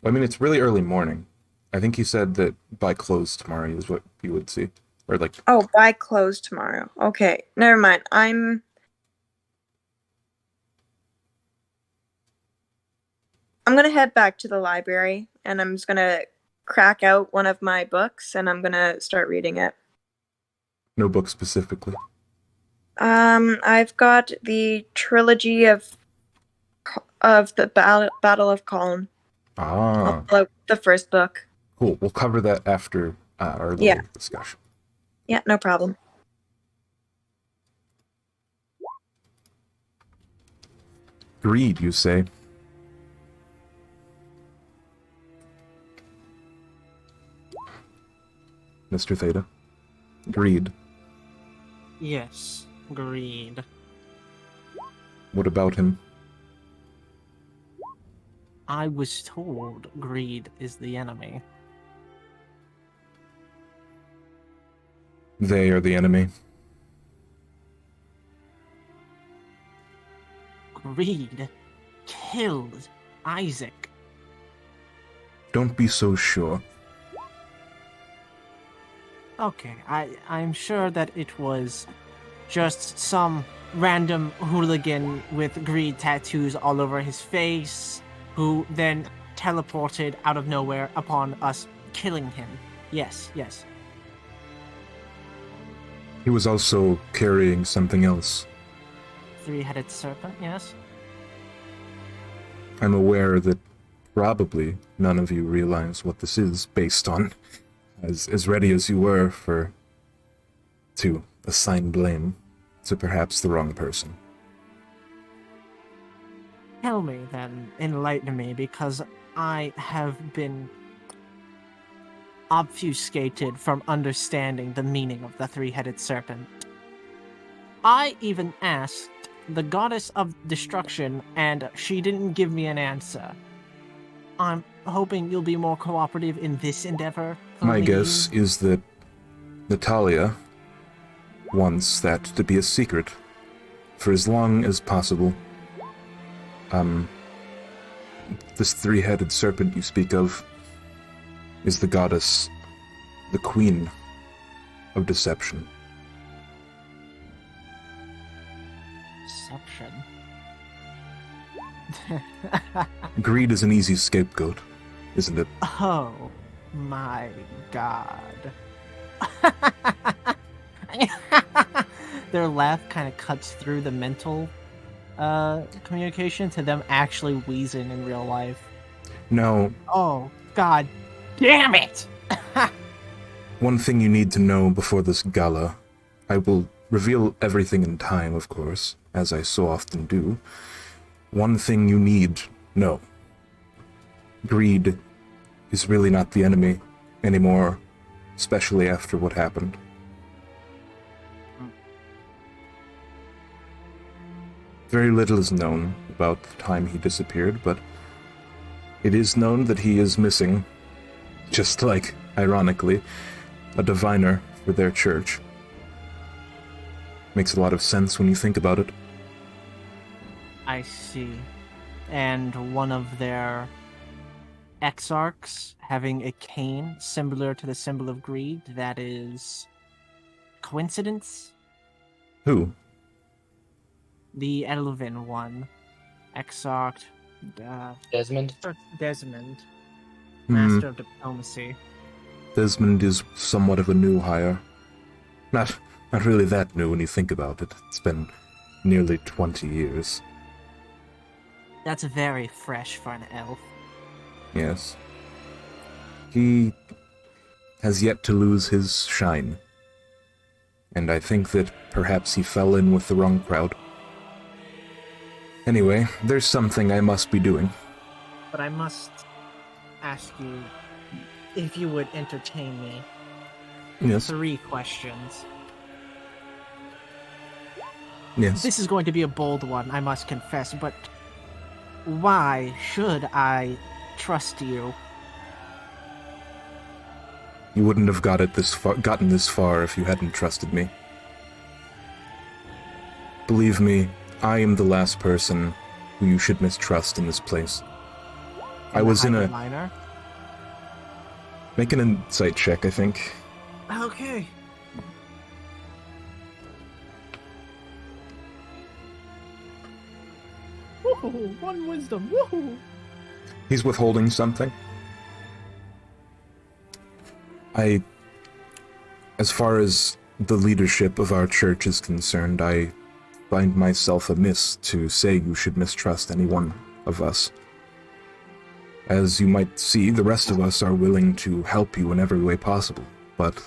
I mean, it's really early morning. I think you said that by close tomorrow is what you would see. Or like, Oh, buy clothes tomorrow. Okay, never mind. I'm gonna head back to the library and I'm just gonna crack out one of my books and I'm gonna start reading it. no book specifically. I've got the trilogy of the Battle of Colne. Ah, The first book. cool. We'll cover that after our little Yeah. discussion. Yeah, no problem. Greed, you say? Mr. Theta? Greed. Yes, greed. What about him? I was told greed is the enemy. They are the enemy. Greed killed Isaac. Don't be so sure. Okay, I'm sure that it was just some random hooligan with greed tattoos all over his face who then teleported out of nowhere upon us killing him. Yes, yes. He was also carrying something else. Three-headed serpent, yes? I'm aware that probably none of you realize what this is based on, as ready as you were to assign blame to perhaps the wrong person. Tell me then, enlighten me, because I have been obfuscated from understanding the meaning of the three-headed serpent. I even asked the goddess of destruction, and she didn't give me an answer. I'm hoping you'll be more cooperative in this endeavor. My guess is that Natalia wants that to be a secret for as long as possible. This three-headed serpent you speak of is the goddess, the queen of deception. Deception. Greed is an easy scapegoat, isn't it? Oh my god. Their laugh kind of cuts through the mental communication to them actually wheezing in real life. Now, Oh, god damn it! one thing you need to know before this gala, I will reveal everything in time, of course, as I so often do. One thing you need know. Greed is really not the enemy anymore, especially after what happened. Very little is known about the time he disappeared, but it is known that he is missing, just like, ironically, a diviner for their church. Makes a lot of sense when you think about it. I see. And one of their exarchs having a cane similar to the symbol of greed, that is coincidence? Who? The elven one. Exarch Desmond? Desmond. Hmm. Master of diplomacy. Desmond is somewhat of a new hire. Not really that new when you think about it. It's been nearly 20 years. That's very fresh for an elf. Yes. He has yet to lose his shine. And I think that perhaps he fell in with the wrong crowd. Anyway, there's something I must be doing. But I must ask you if you would entertain me. Yes. 3 questions. Yes. This is going to be a bold one, I must confess, but why should I trust you? You wouldn't have gotten this far if you hadn't trusted me. Believe me, I am the last person who you should mistrust in this place. I was in a... Minor? Make an insight check, I think. Okay. Woohoo! 1 wisdom! Woohoo! He's withholding something. As far as the leadership of our church is concerned, I find myself amiss to say you should mistrust any one of us. As you might see, the rest of us are willing to help you in every way possible, but...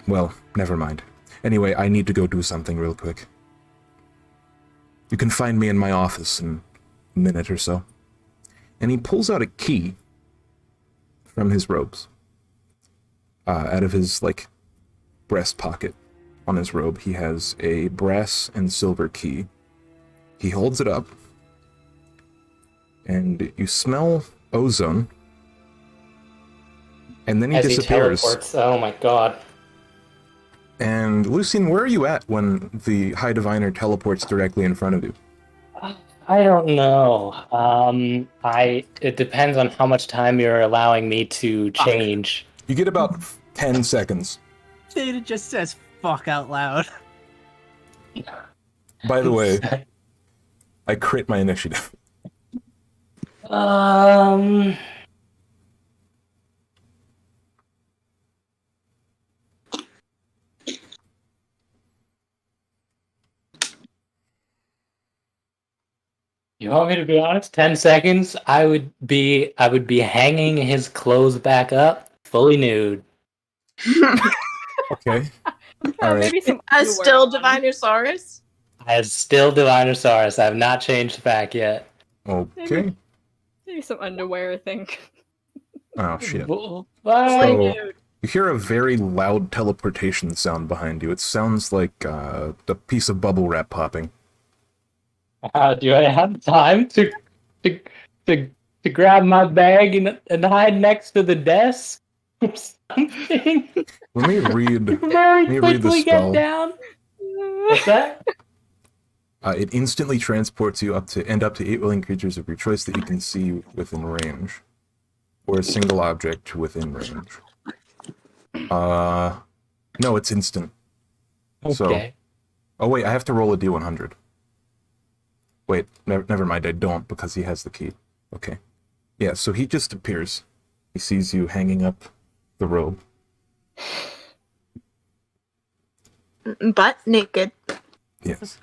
well, never mind. Anyway, I need to go do something real quick. You can find me in my office in a minute or so. And he pulls out a key from his robes. Out of his, breast pocket on his robe, he has a brass and silver key. He holds it up, and you smell ozone, and then he disappears. He teleports. Oh my god. And Lucien, where are you at when the High Diviner teleports directly in front of you? I don't know. It depends on how much time you're allowing me to change. You get about 10 seconds. Data just says fuck out loud. By the way, I crit my initiative. You want me to be honest? 10 seconds, I would be hanging his clothes back up, fully nude. Okay. All right. Maybe some As still underwear on. Divinosaurus? As still Divinosaurus. I have not changed back yet. Okay. Maybe some underwear, I think. Oh, shit. What? So, you hear a very loud teleportation sound behind you. It sounds like a piece of bubble wrap popping. Do I have time to grab my bag and hide next to the desk or something? Let me read. Very Let me read the quickly spell. get down. What's that? It instantly transports you up to 8 willing creatures of your choice that you can see within range, or a single object within range. No, it's instant. Okay. So, oh wait, I have to roll a d100. Wait, never mind, I don't, because he has the key. Okay. Yeah, so he just appears. He sees you hanging up the robe. Butt naked. Yes.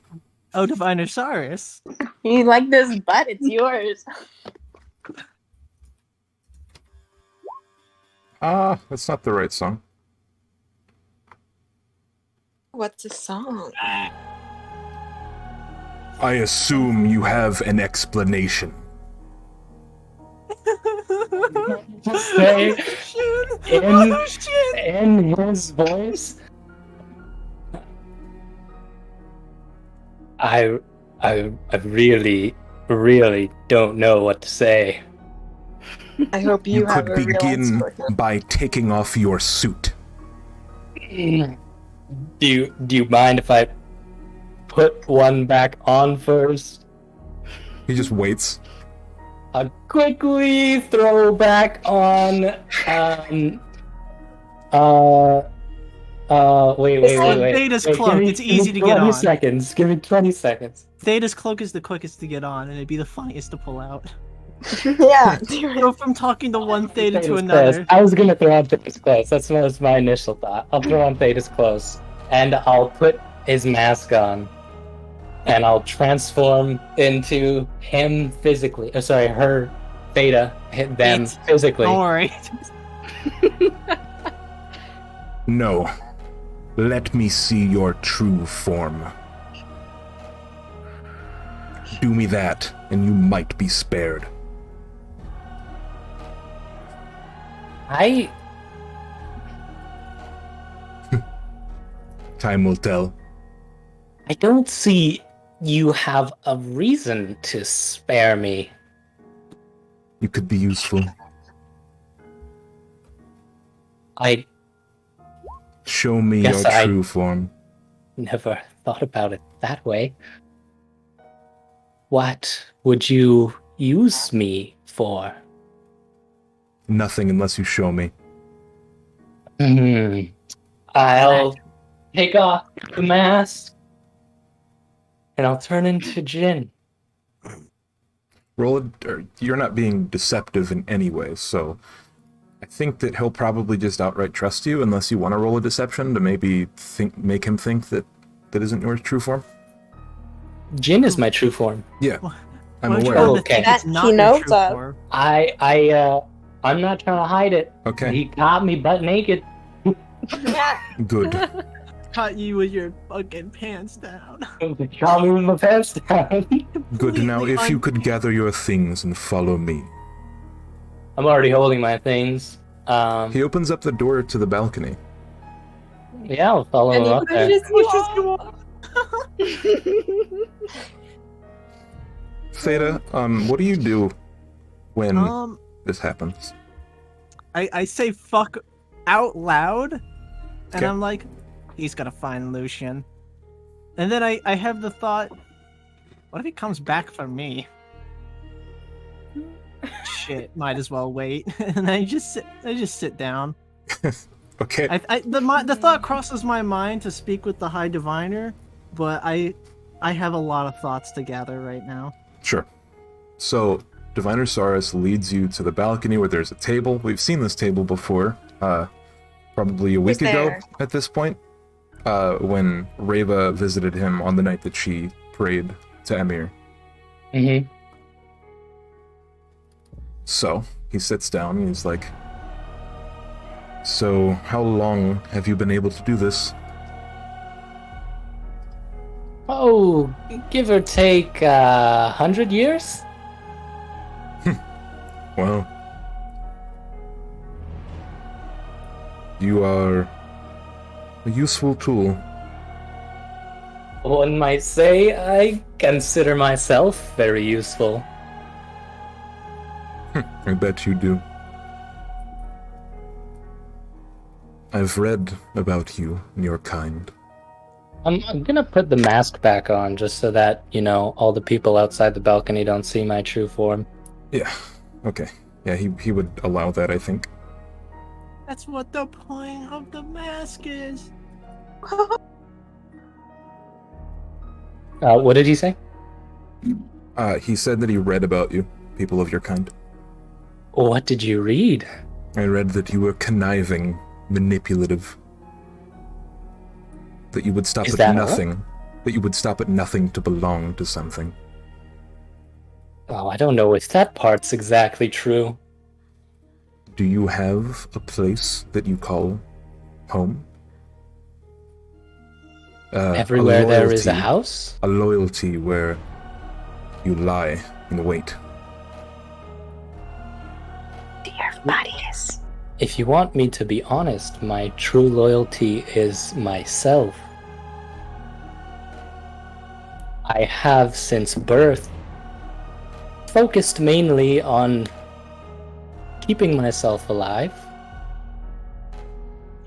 Oh, Divinosaurus. You like this butt? It's yours. That's not the right song. What's a song? I assume you have an explanation. Say in his voice, I really, really don't know what to say. I hope You you have could a real begin answer. by taking off your suit. Do you mind if I put one back on first? He just waits. I'll quickly throw back on. Wait. Theta's Wait, cloak. It's easy to get 20 on. seconds. Give me 20 seconds. Theta's cloak is the quickest to get on, and it'd be the funniest to pull out. Yeah. Go from talking to one Theta to Theta's another. close. I was gonna throw on Theta's close. That was my initial thought. I'll throw on Theta's close, and I'll put his mask on, and I'll transform into him physically. Oh, sorry, her, Theta, hit them physically. Don't worry. No. Let me see your true form. Do me that, and you might be spared. Time will tell. I don't see you have a reason to spare me. You could be useful. I Show me Guess your I- true form. never thought about it that way. What would you use me for? Nothing unless you show me. I'll take off the mask and I'll turn into Jin. You're not being deceptive in any way, so I think that he'll probably just outright trust you unless you want to roll a deception to maybe make him think that isn't your true form. Jin is my true form. Yeah, I'm Why'd you aware. want to Okay. think it's That not he your knows true of. form? I'm not trying to hide it. Okay, He caught me butt naked. good. Caught you with your fucking pants down. He caught me with my pants down. Good. Now, Completely if you could gather your things and follow me. I'm already holding my things. He opens up the door to the balcony. Yeah, I'll follow him up there. Theta, what do you do when Um, this happens? I say fuck out loud, and Okay. I'm like, he's gonna find Lucian. And then I have the thought, what if he comes back for me? Shit, might as well wait. And I just sit down. Okay. The thought crosses my mind to speak with the High Diviner, but I have a lot of thoughts to gather right now. Sure. So, Diviner Saurus leads you to the balcony where there's a table. We've seen this table before, probably a week Who's ago there? at this point, when Reva visited him on the night that she prayed to Emir. Mm-hmm. So, he sits down and he's like, "So, how long have you been able to do this?" Oh, give or take 100 years? Well, you are a useful tool. One might say I consider myself very useful. I bet you do. I've read about you and your kind. I'm gonna put the mask back on just so that, all the people outside the balcony don't see my true form. Yeah, okay. Yeah, he would allow that, I think. That's what the point of the mask is. What did he say? He said that he read about you, people of your kind. What did you read? I read that you were conniving, manipulative. That you would stop Is at that all? nothing. That you would stop at nothing to belong to something. Oh, I don't know if that part's exactly true. Do you have a place that you call home? Everywhere there is a house? A loyalty where you lie in wait. Dear bodies. If you want me to be honest, my true loyalty is myself. I have since birth focused mainly on keeping myself alive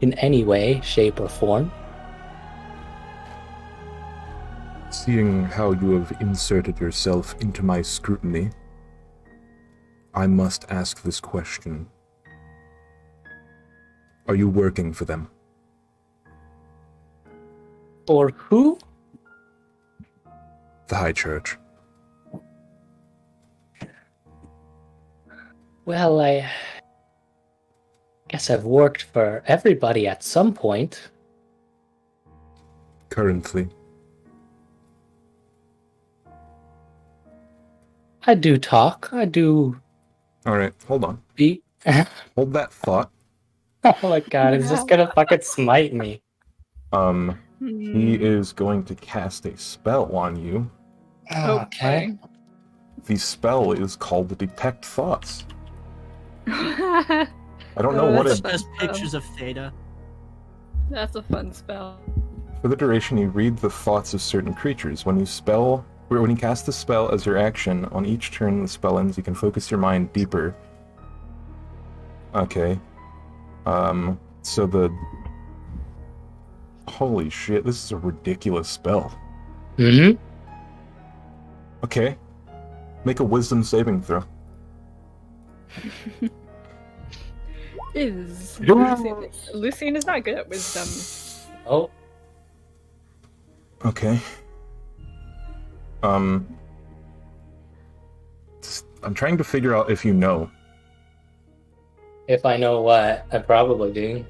in any way, shape, or form. Seeing how you have inserted yourself into my scrutiny, I must ask this question. Are you working for them? For who? The High Church. Well, I guess I've worked for everybody at some point. Currently. I do talk. I do Alright, hold on. be. Hold that thought. Oh my god, is this gonna fucking smite me? He is going to cast a spell on you. Okay. The spell is called the Detect Thoughts. I I don't know what That's it... the best pictures of Theta. That's a fun spell. For the duration, you read the thoughts of certain creatures. When you cast the spell as your action, on each turn the spell ends, you can focus your mind deeper. Okay. So the... Holy shit, this is a ridiculous spell. Mm-hmm. Okay. Make a wisdom saving throw. Lucine is not good at wisdom. Oh. Okay. I'm trying to figure out if you know. If I know what, I probably do.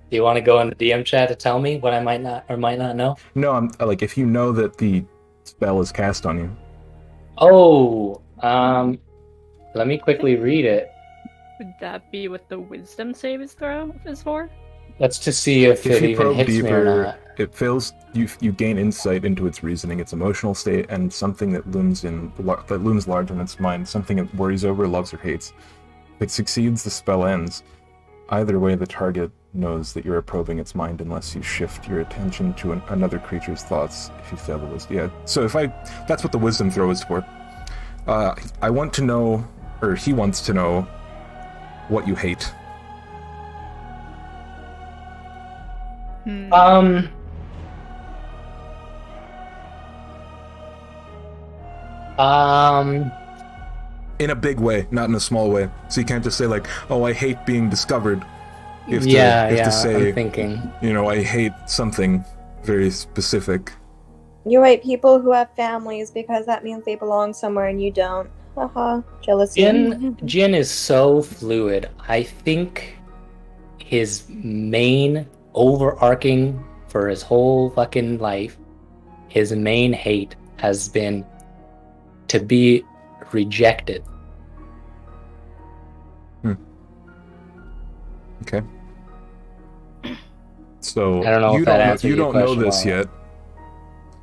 Do you want to go in the DM chat to tell me what I might not or might not know? No, I'm like if you know that the spell is cast on you. Oh, let me quickly read it. Would that be what the wisdom save is for? That's to see if it you even probe hits me or deeper, not. it fails. You gain insight into its reasoning, its emotional state, and something that looms large in its mind, something it worries over, loves, or hates. If it succeeds, the spell ends. Either way, the target knows that you are probing its mind unless you shift your attention to another creature's thoughts. If you fail the wisdom, yeah. So that's what the wisdom throw is for. I want to know, or he wants to know, what you hate. In a big way, not in a small way. So you can't just say like, "Oh, I hate being discovered." You have to say, I'm thinking. You know, I hate something very specific. You hate people who have families because that means they belong somewhere and you don't. Haha, jealousy. Jin is so fluid. I think his main overarching for his whole fucking life, his main hate has been to be rejected. Okay. So I don't know if that answers you your don't know question this well. yet.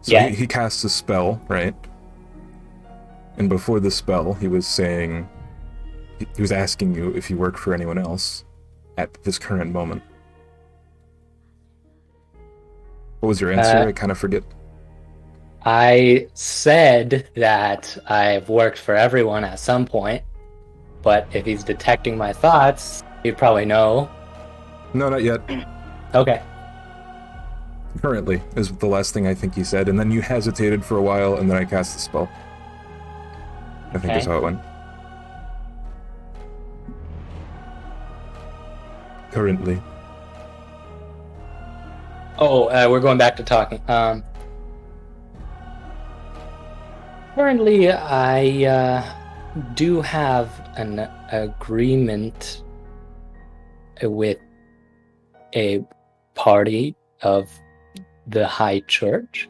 So Yeah. he casts a spell, right? And before the spell, he was saying, he was asking you if you work for anyone else at this current moment. What was your answer? I kind of forget. I said that I've worked for everyone at some point, but if he's detecting my thoughts, he'd probably know. No, not yet. Okay. Currently is the last thing I think he said, and then you hesitated for a while, and then I cast the spell. I think is how it went. Currently. Oh, we're going back to talking. Currently, I do have an agreement with a party of the High Church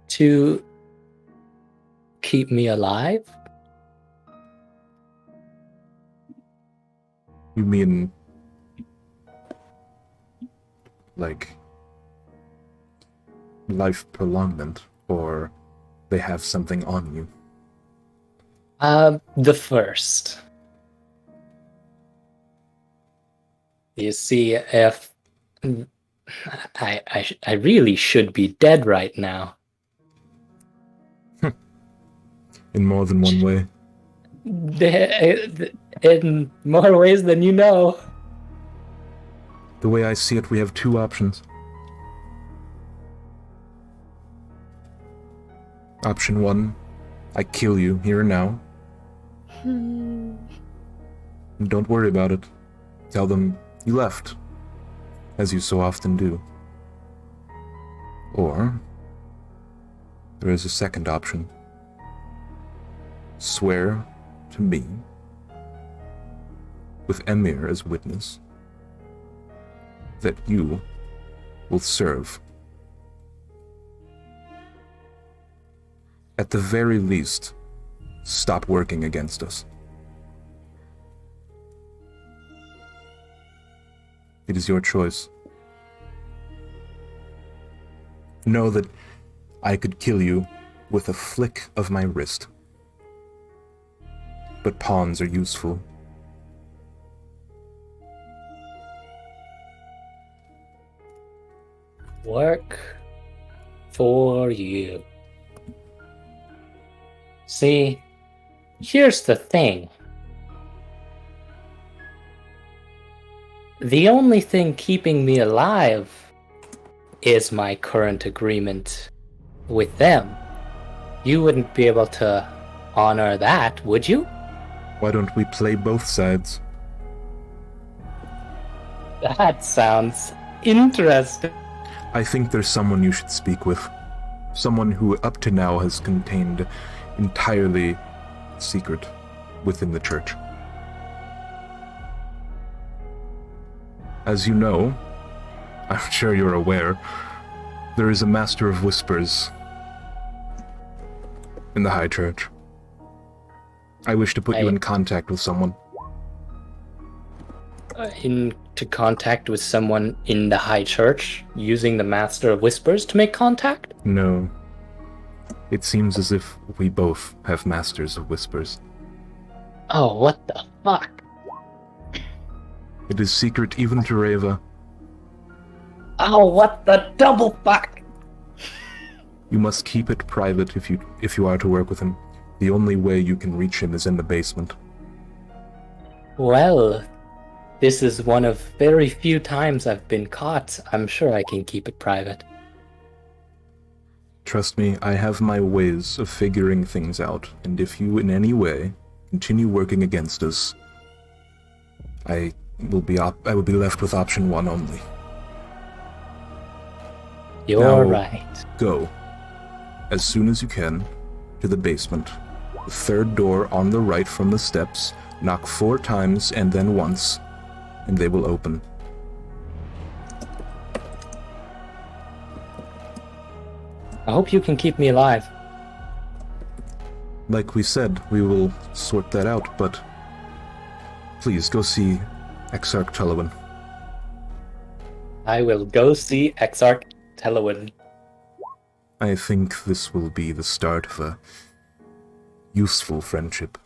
to keep me alive. You mean like life prolongment, or they have something on you? The first. You see, if I really should be dead right now. In more than one way. In more ways than you know. The way I see it, we have two options. Option 1, I kill you here and now. Don't worry about it. Tell them you left, as you so often do. Or, there is a second option. Swear to me, with Emir as witness, that you will serve. At the very least, stop working against us. It is your choice. Know that I could kill you with a flick of my wrist. But pawns are useful. Work for you. See, here's the thing. The only thing keeping me alive is my current agreement with them. You wouldn't be able to honor that, would you? Why don't we play both sides? That sounds interesting. I think there's someone you should speak with. Someone who up to now has contained entirely secret within the church. As you know, I'm sure you're aware, there is a Master of Whispers in the High Church. I wish to put you in contact with someone. Into contact with someone in the High Church, using the Master of Whispers to make contact? No. It seems as if we both have Masters of Whispers. Oh, what the fuck? It is secret even to Reva. Oh, what the double fuck? You must keep it private if you are to work with him. The only way you can reach him is in the basement. Well, this is one of very few times I've been caught. I'm sure I can keep it private. Trust me, I have my ways of figuring things out, and if you in any way continue working against us, I will be left with option 1 only. You're Now, right. Go, as soon as you can, to the basement. The third door on the right from the steps. Knock 4 times and then once, and they will open. I hope you can keep me alive. Like we said, we will sort that out, but please go see Exarch Tulliwin. I will go see Exarch Telewin. I think this will be the start of a useful friendship.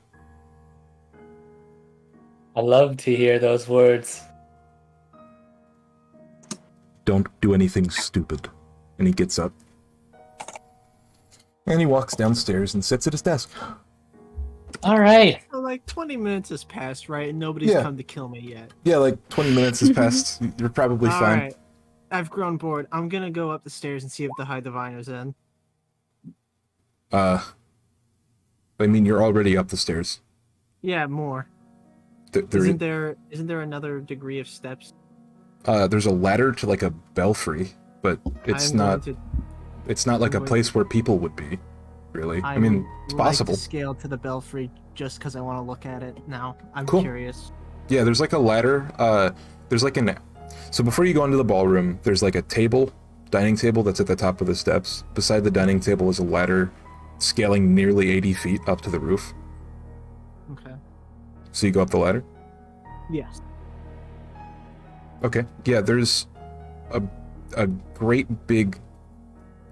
I love to hear those words. Don't do anything stupid. And he gets up. And he walks downstairs and sits at his desk. Alright. So like 20 minutes has passed, right? And nobody's come to kill me yet. Yeah, like 20 minutes has passed. You're probably fine. Alright. I've grown bored. I'm gonna go up the stairs and see if the High Diviner's in. I mean, you're already up the stairs. Yeah, more. Isn't there another degree of steps? There's a ladder to like a belfry, but it's not like a place where people would be, really. I mean, it's possible. To scale to the belfry just because I want to look at it now. I'm Cool. curious. Yeah, there's like a ladder. There's like so before you go into the ballroom, there's like a dining table that's at the top of the steps. Beside the dining table is a ladder scaling nearly 80 feet up to the roof. Okay. So you go up the ladder? Yes. Okay. Yeah, there's a a great big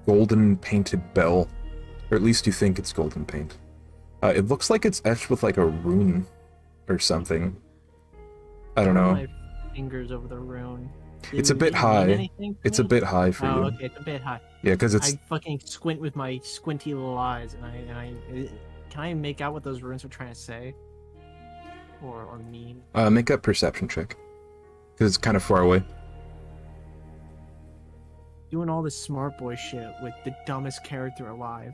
golden painted bell, or at least you think it's golden paint. It looks like it's etched with like a rune or something. I don't know. My fingers over the rune. It's a Did bit it mean high. anything to It's a me? bit high for Oh, you. okay, it's a bit high. Yeah, because it's I fucking squint with my squinty little eyes, and can I make out what those runes are trying to say, or mean? make a perception check because it's kind of far away. Doing all this smart boy shit with the dumbest character alive.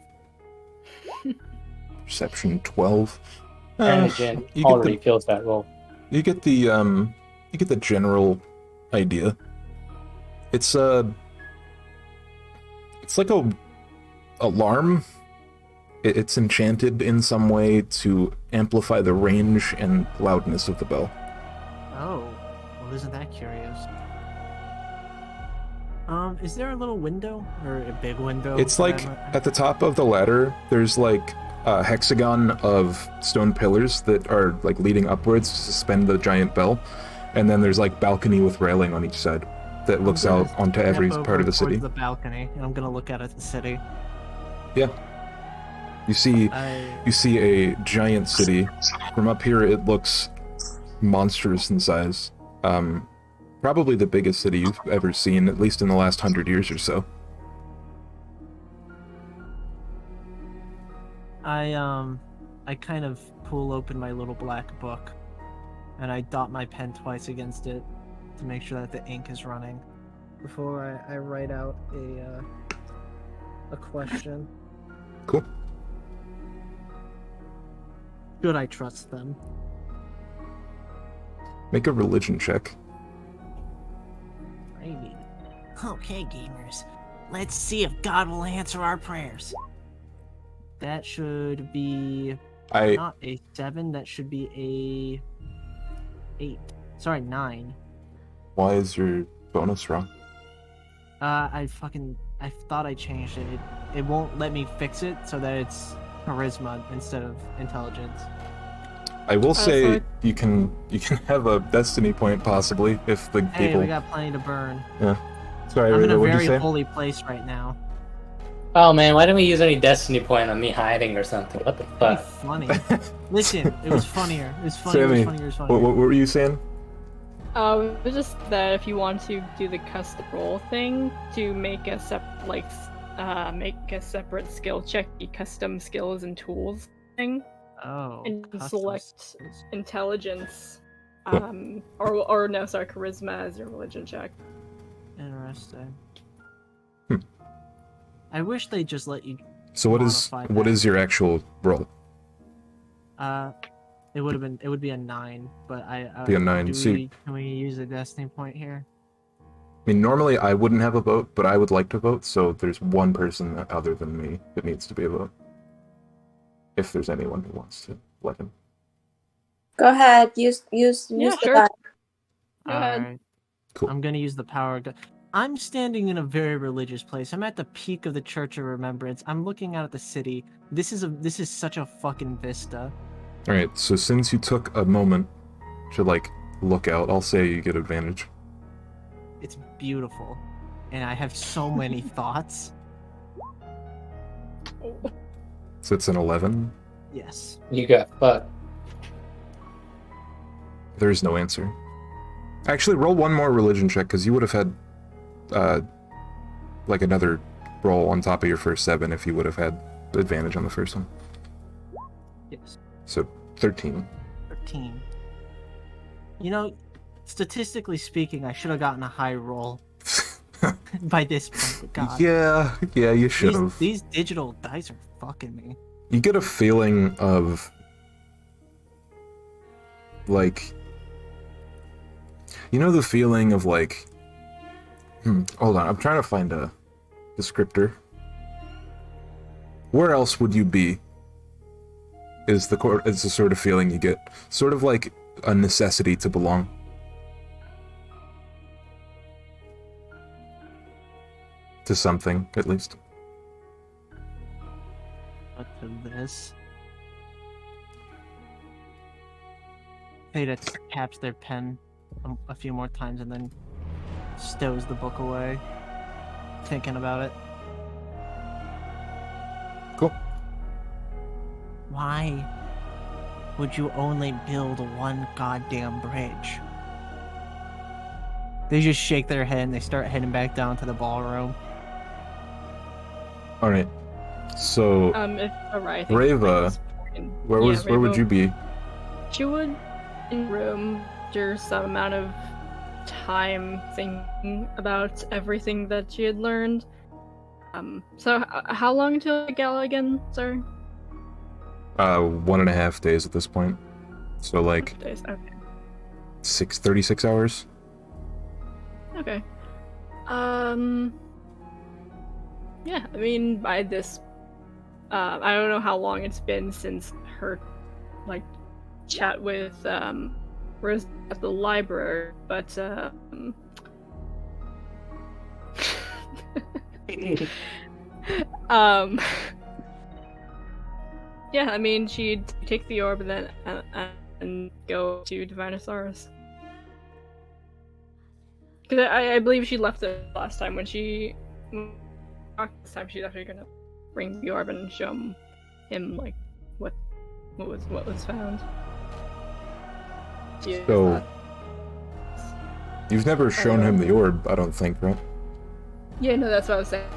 Perception 12. Anagen you get already the feels that role. you get the general idea. It's like a alarm. It's enchanted in some way to amplify the range and loudness of the bell. Oh, well, isn't that curious? Is there a little window or a big window? It's like at the top of the ladder, there's like a hexagon of stone pillars that are like leading upwards to suspend the giant bell, and then there's like balcony with railing on each side that looks out onto every part of the city. The balcony, and I'm gonna look out at the city. Yeah. You see a giant city. From up here, it looks monstrous in size. Probably the biggest city you've ever seen, at least in the last 100 years or so. I kind of pull open my little black book, and I dot my pen twice against it to make sure that the ink is running before I write out a question. Cool. Should I trust them? Make a religion check. Maybe. Okay, gamers. Let's see if God will answer our prayers. That should be not a 7. That should be a 8. Sorry, 9. Why is your bonus wrong? I thought I changed it. It won't let me fix it so that it's charisma instead of intelligence. I will say sorry. you can have a destiny point possibly if the Hey, people. we got plenty to burn. Yeah. Sorry, I'm in a what'd you very say? holy place right now. Oh man, why didn't we use any destiny point on me hiding or something? What the That'd fuck? be funny. Listen, it was funnier. It was funnier. Sammy, It was funnier. It was funnier. what were you saying? It was just that if you want to do the custom roll thing to make a separate skill check, the custom skills and tools thing, Oh. and custom select skills. intelligence, Cool. charisma as your religion check. Interesting. Hmm. I wish they just let you. So what is your actual roll? It would be a 9, but I Be a 9. Can we use a destiny point here? I mean, normally I wouldn't have a vote, but I would like to vote, so there's one person other than me that needs to be a vote. If there's anyone who wants to let him. Go ahead. Use Yeah, the sure. die. Go ahead. Alright. Cool. I'm gonna use the power. I'm standing in a very religious place. I'm at the peak of the Church of Remembrance. I'm looking out at the city. This is such a fucking vista. Alright, so since you took a moment to, like, look out, I'll say you get advantage. It's beautiful, and I have so many thoughts. So it's an 11. Yes. You got fucked. There is no answer. Actually, roll one more religion check, because you would have had, like, another roll on top of your first 7 if you would have had advantage on the first one. Yes. So, 13. 13. You know, statistically speaking, I should have gotten a high roll by this point. But God. Yeah, you should have. These digital dice are fucking me. You get a feeling of, like, you know the feeling of, like, hold on, I'm trying to find a descriptor. Where else would you be? Is the sort of feeling you get. Sort of like a necessity to belong. To something, at least. But to this. Theta taps their pen a few more times and then stows the book away. thinking about it. Cool. Why would you only build one goddamn bridge? They just shake their head and they start heading back down to the ballroom. All right. So, If alright, Reva, where would Reva, you be? She would in room after some amount of time thinking about everything that she had learned. So how long till the gala again, sir? 1.5 days at this point. So like Days. Okay. 36 hours. Okay. Yeah, I mean, by this, I don't know how long it's been since her, like, chat with, Rose at the library, but, yeah, I mean, she'd take the orb and then, and go to Divinosaurus. Because I believe she left it last time when she... This time she's actually gonna bring the orb and show him like what was found. Yeah, So you've never shown him the orb, I don't think, right? yeah, no, that's what I was saying.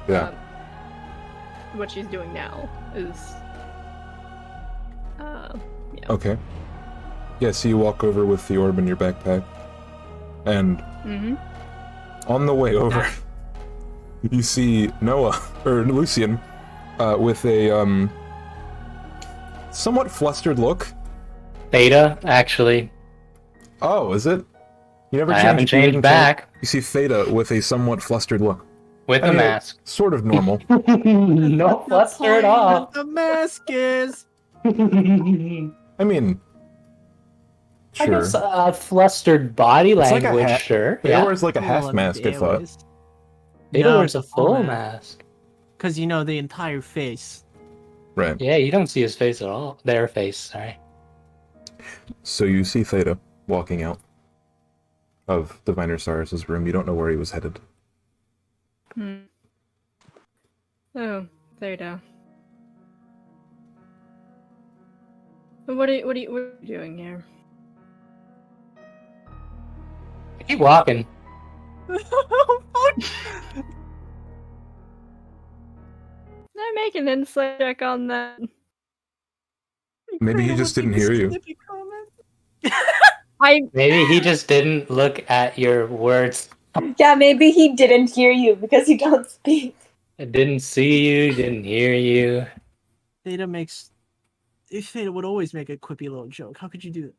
Yeah. What she's doing now is, yeah. Okay. Yeah, so you walk over with the orb in your backpack, and on the way over, you see Noah, or Lucian, with a, somewhat flustered look. Theta, actually. Oh, is it? You never I changed, haven't you changed didn't back. change? You see Theta with a somewhat flustered look. With I a mean, mask. Sort of normal. No fluster at all. The mask is. I mean, I sure. guess flustered body It's like a language, hat. sure. Theta Yeah. wears like a half mask, I thought. Theta wears a full mask. Because you know the entire face. Right. Yeah, you don't see his face at all. Their face, sorry. So you see Theta walking out of Divinosaurus' room. You don't know where he was headed. Oh, Theta. What are you doing here? Keep walking. Can I make an insight check on that? Maybe he just didn't hear you. Maybe he just didn't look at your words. Yeah, maybe he didn't hear you because you don't speak. It didn't see you, didn't hear you. Theta would always make a quippy little joke. How could you do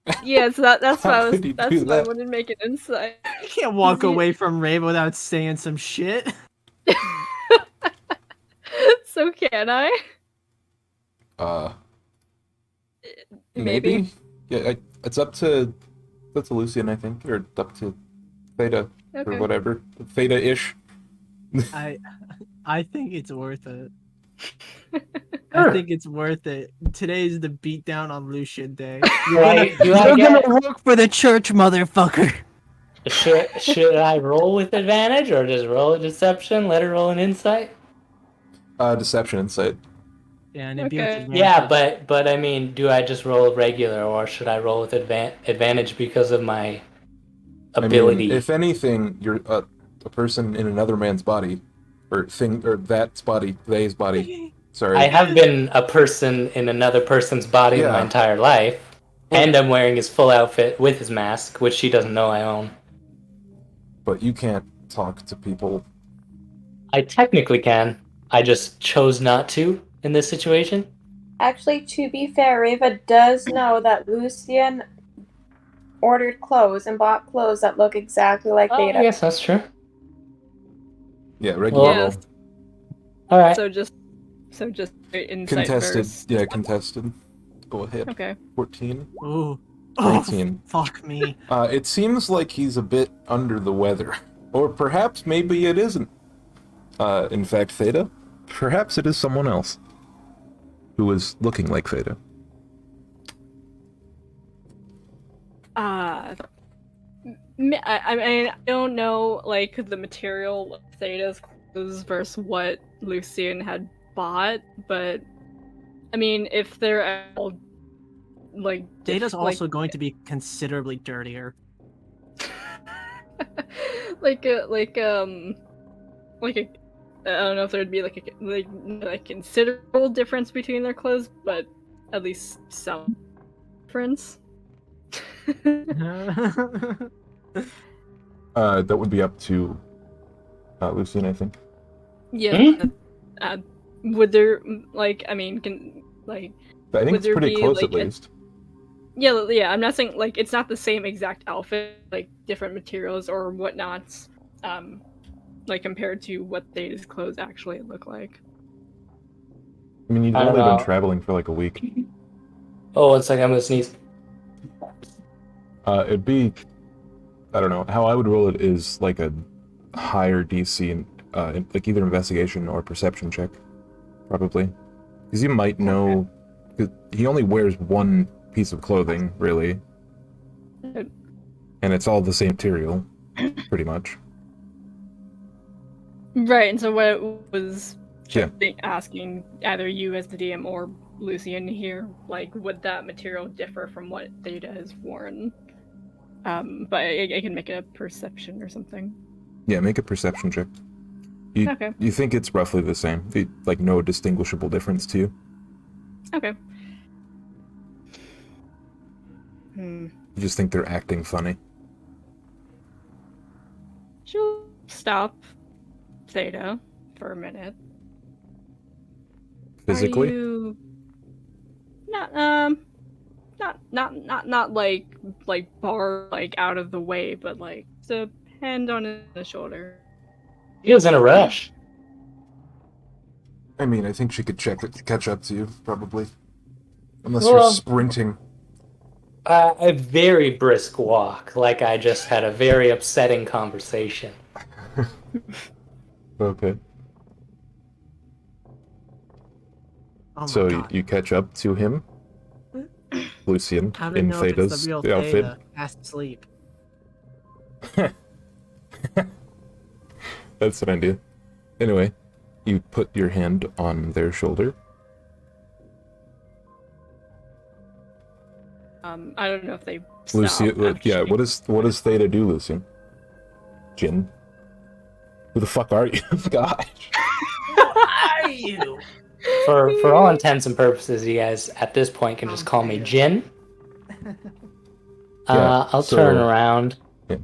that? Yeah, so that's How why I was. could you That's do why I that? wanted to make an insight. You can't walk You- away from Ray without saying some shit. So can I? Maybe. Yeah, it's up to Lucian, I think, or up to Theta Okay. or whatever, Theta-ish. I think it's worth it. I think it's worth it. Today's the beatdown on Lucian Day. Do I You're get, gonna work for the church, motherfucker. should I roll with advantage or just roll a deception? Let her roll an insight? Deception insight. Yeah, and it'd be with Okay. advantage. Yeah, but I mean, do I just roll regular or should I roll with advantage because of my ability? I mean, if anything, you're a person in another man's body, or thing, or that's body, they's body. Sorry. I have been a person in another person's body my Yeah. entire life, and I'm wearing his full outfit with his mask, which she doesn't know I own. But you can't talk to people. I technically can. I just chose not to in this situation. Actually, to be fair, Reva does know that Lucian ordered clothes and bought clothes that look exactly like Oh, Theta. I guess that's true. Yeah, regular roll. Yes. All right. So just insight Contested. first. Yeah, contested. Go ahead. Okay. 14. Ooh. Oh, 18. fuck me. It seems like he's a bit under the weather. Or perhaps maybe it isn't. In fact, Theta? Perhaps it is someone else. Who is looking like Theta. I mean, I don't know, like, the material of Theta's clothes versus what Lucian had bought, but I mean, if they're all like Data's also going to be considerably dirtier. like a I don't know if there'd be like a considerable difference between their clothes, but at least some difference. That would be up to Lucian, I think. Yeah. Would there like I mean can like I think would it's there pretty be close like at least. yeah, I'm not saying like it's not the same exact outfit, like different materials or whatnots, like compared to what Theta's clothes actually look like. I mean, you've I don't only been know. traveling for like a week. Oh, 1 second, I'm gonna sneeze. It'd be, I don't know, how I would roll it is like a higher DC, like either investigation or perception check, probably. Because you might know, cause he only wears one piece of clothing, really. And it's all the same material, pretty much. Right, and so what it was Yeah. asking either you as the DM or Lucian here, like, would that material differ from what Theta has worn? But I can make a perception or something. Yeah, make a perception check. Okay. You think it's roughly the same, like no distinguishable difference to you. Okay. You just think they're acting funny. She'll stop Theta for a minute. Physically? Are you not like bar like out of the way, but like just a hand on the shoulder. He was in a rush. I mean, I think she could catch up to you, probably. Unless Well, you're sprinting. A very brisk walk, like I just had a very upsetting conversation. Okay. Oh my So God. you catch up to him, Lucian, How do I in know if it's Theda's the real outfit. Theta? Fast sleep. That's an idea. Anyway, you put your hand on their shoulder. I don't know if they stop Lucian, after yeah. she- What does Theta do, Lucian? Jin. Who the fuck are you? Gosh. Are you? For all intents and purposes, you guys at this point can just call me Jin. I'll turn around. Yeah.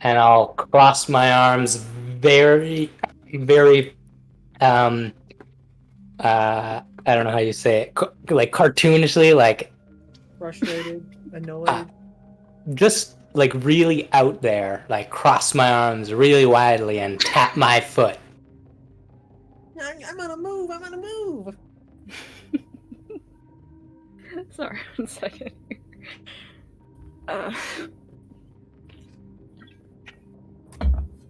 And I'll cross my arms very, very, I don't know how you say it, like cartoonishly, like Frustrated, annoyed. just like really out there, like cross my arms really widely and tap my foot. I'm on a move. I'm on a move. Sorry, 1 second.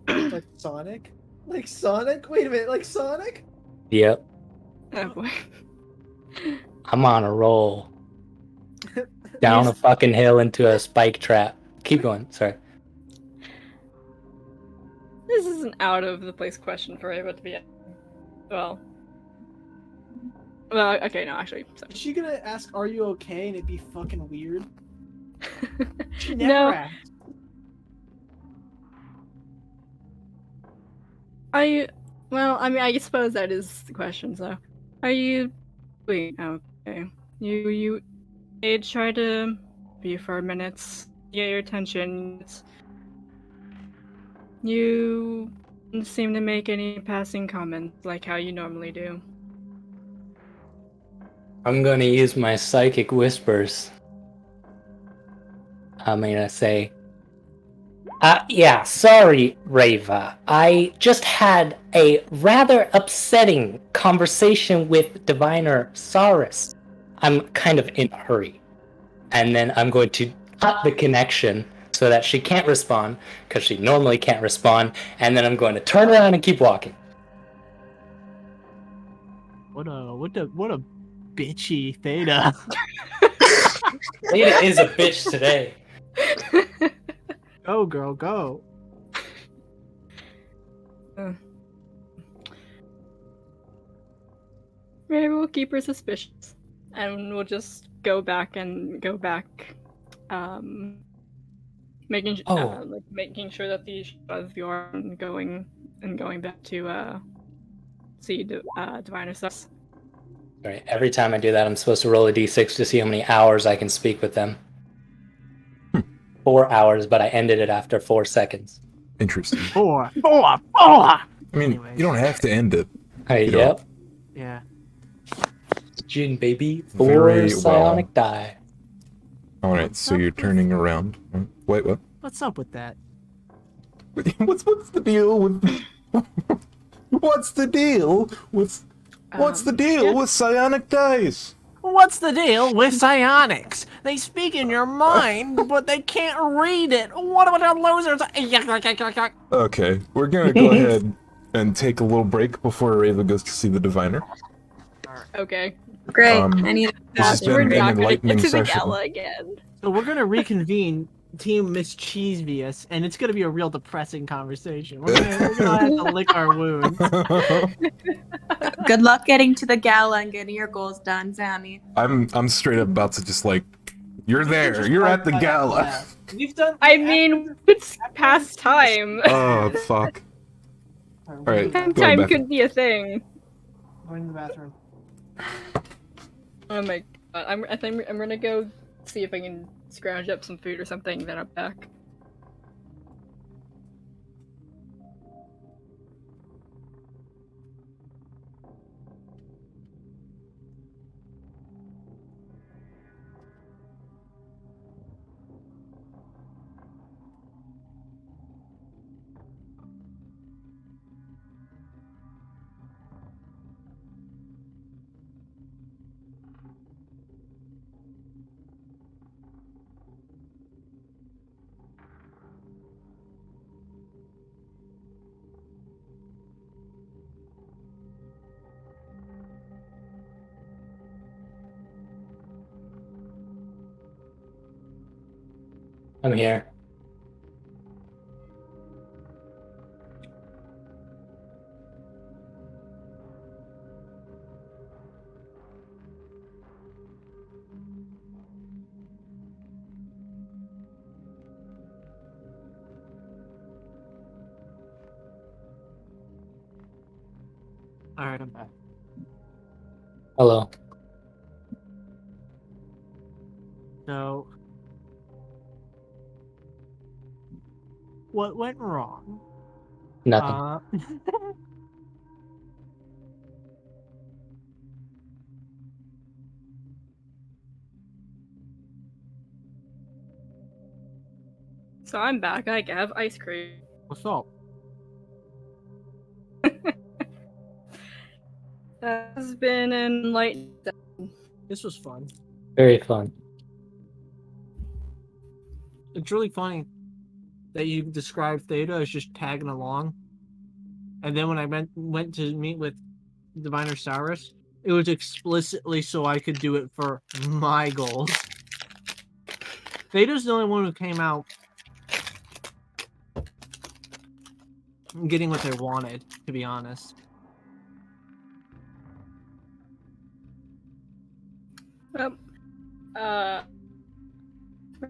Like Sonic? Like Sonic? Wait a minute, like Sonic? Yep, Oh boy. I'm on a roll. Down a fucking hill into a spike trap. Keep going, sorry. This is an out of the place question for Ava to be. Well, okay, no, actually. Is she gonna ask, "Are you okay?" and it'd be fucking weird? She No. never asked. Are you? Well, I mean, I suppose that is the question. So, are you doing okay? You did try to be for minutes, get your attention. You didn't seem to make any passing comments like how you normally do. I'm gonna use my psychic whispers. I'm gonna say, yeah, sorry, Rava. I just had a rather upsetting conversation with Diviner Saurus. I'm kind of in a hurry. And then I'm going to cut the connection so that she can't respond, because she normally can't respond, and then I'm going to turn around and keep walking. What a bitchy Theta. Theta is a bitch today. Go, girl, go. Maybe we'll keep her suspicious, and we'll just go back, making sure that the Shaz are going back to see Diviner Sus. All right. Every time I do that, I'm supposed to roll a d6 to see how many hours I can speak with them. 4 hours, but I ended it after 4 seconds. Interesting. Four. I mean, Anyways. you don't have to end it. Hey, You know. yep. Yeah. June, baby. 4 Very psionic well. die. All right, so you're turning around. Wait, what? What's up with that? What's the deal with? What's the deal with? What's the deal with psionic dice? What's the deal with psionics? They speak in your mind, but they can't read it. What about the losers? Okay, we're gonna go ahead and take a little break before Rava goes to see the diviner. Okay. Great. Um, I need This has We're been an not gonna enlightening get to the session. gala again. So we're gonna reconvene Team Mischievous, and it's gonna be a real depressing conversation. We're gonna have to lick our wounds. Good luck getting to the gala and getting your goals done, Sammy. I'm straight up about to just like, you're there, Just you're wipe at the that out, gala. yeah. We've done. I mean, it's past time. Oh fuck! All right, go ahead, Time Beth. could be a thing. Going to the bathroom. Oh my god! I think I'm gonna go see if I can scrounge up some food or something. Then I'm back. I'm here. Alright, I'm back. Hello. So, what went wrong? Nothing. So I'm back. I have ice cream. What's up? That has been an enlightening. This was fun. Very fun. It's really funny that you described Theta as just tagging along. And then when I went to meet with Diviner Saurus, it was explicitly so I could do it for my goals. Theta's the only one who came out getting what they wanted, to be honest.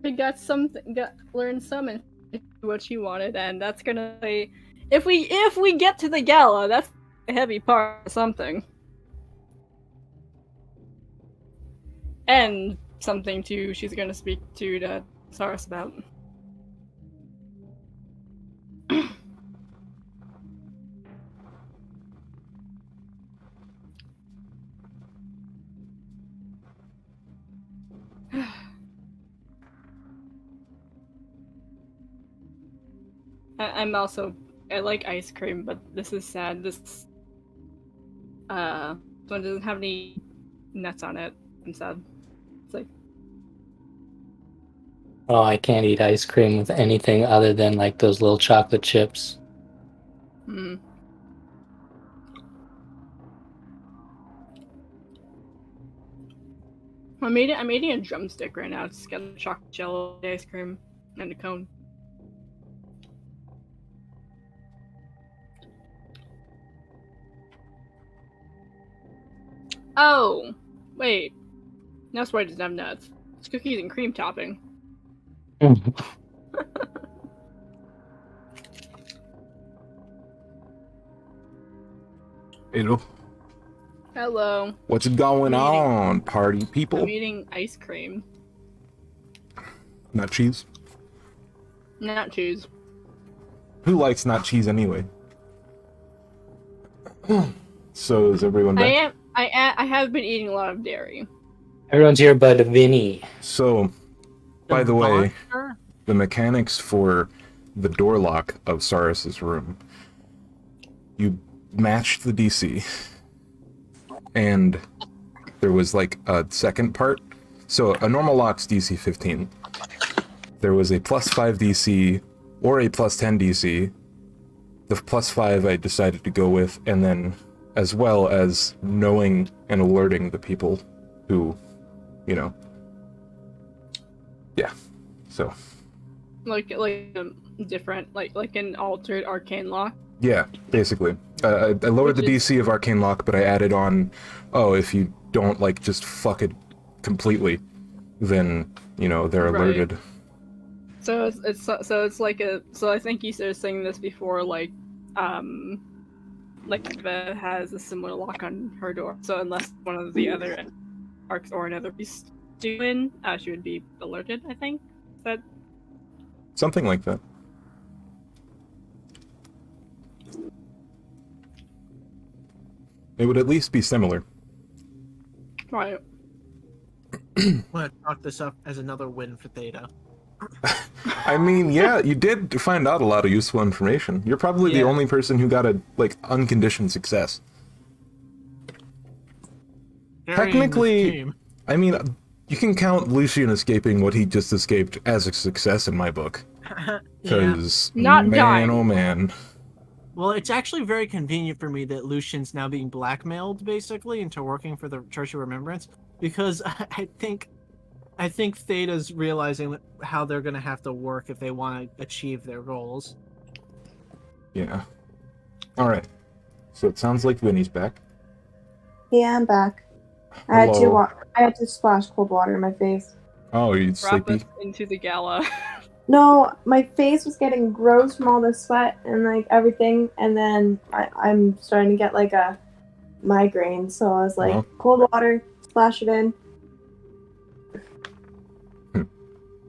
We learned some and what she wanted, and that's gonna say, if we get to the gala, that's a heavy part of something, and something too. She's gonna speak to Saurus about. I like ice cream, but this is sad. This one doesn't have any nuts on it. I'm sad. It's like, Oh, I can't eat ice cream with anything other than like those little chocolate chips. I'm eating a drumstick right now. It's got chocolate jello ice cream and a cone. Oh, wait. That's why it doesn't have nuts. It's cookies and cream topping. Hello. Hello. What's going I'm eating- on, party people? I'm eating ice cream. Not cheese? Not cheese. Who likes not cheese anyway? So is everyone back? I have been eating a lot of dairy. Everyone's here but Vinny. So, by the way, monster? the mechanics for the door lock of Saris's room. You matched the DC, and there was like a second part. So a normal lock's DC 15. There was a +5 DC or a +10 DC. The +5 I decided to go with, and then as well as knowing and alerting the people who, you know. Yeah. So. Like different, like an altered arcane lock. Yeah, basically. I lowered the DC of Arcane Lock, but I added on, if you don't, like, just fuck it completely, then, you know, they're Right. alerted. So it's like so I think you started saying this before, like Eva has a similar lock on her door. So unless one of the other arcs or another beast doing, she would be alerted, I think. Is that Something like that. It would at least be similar. right? I'm gonna chalk this up as another win for Theta. I mean, yeah, you did find out a lot of useful information. You're probably the Yeah. only person who got a, like, unconditioned success. Carrying Technically- this team. I mean, you can count Lucian escaping what he just escaped as a success in my book. Yeah. Because, Not man, dying. oh man. Well, it's actually very convenient for me that Lucian's now being blackmailed basically into working for the Church of Remembrance, because I think Theta's realizing how they're gonna have to work if they want to achieve their goals. Yeah. Alright. So it sounds like Vinny's back. Yeah, I'm back. I had Hello. I had to splash cold water in my face. Oh, you Drop sleepy? us into the gala. No, my face was getting gross from all the sweat and like everything, and then I'm starting to get like a migraine. So I was like, Oh. cold water, splash it in.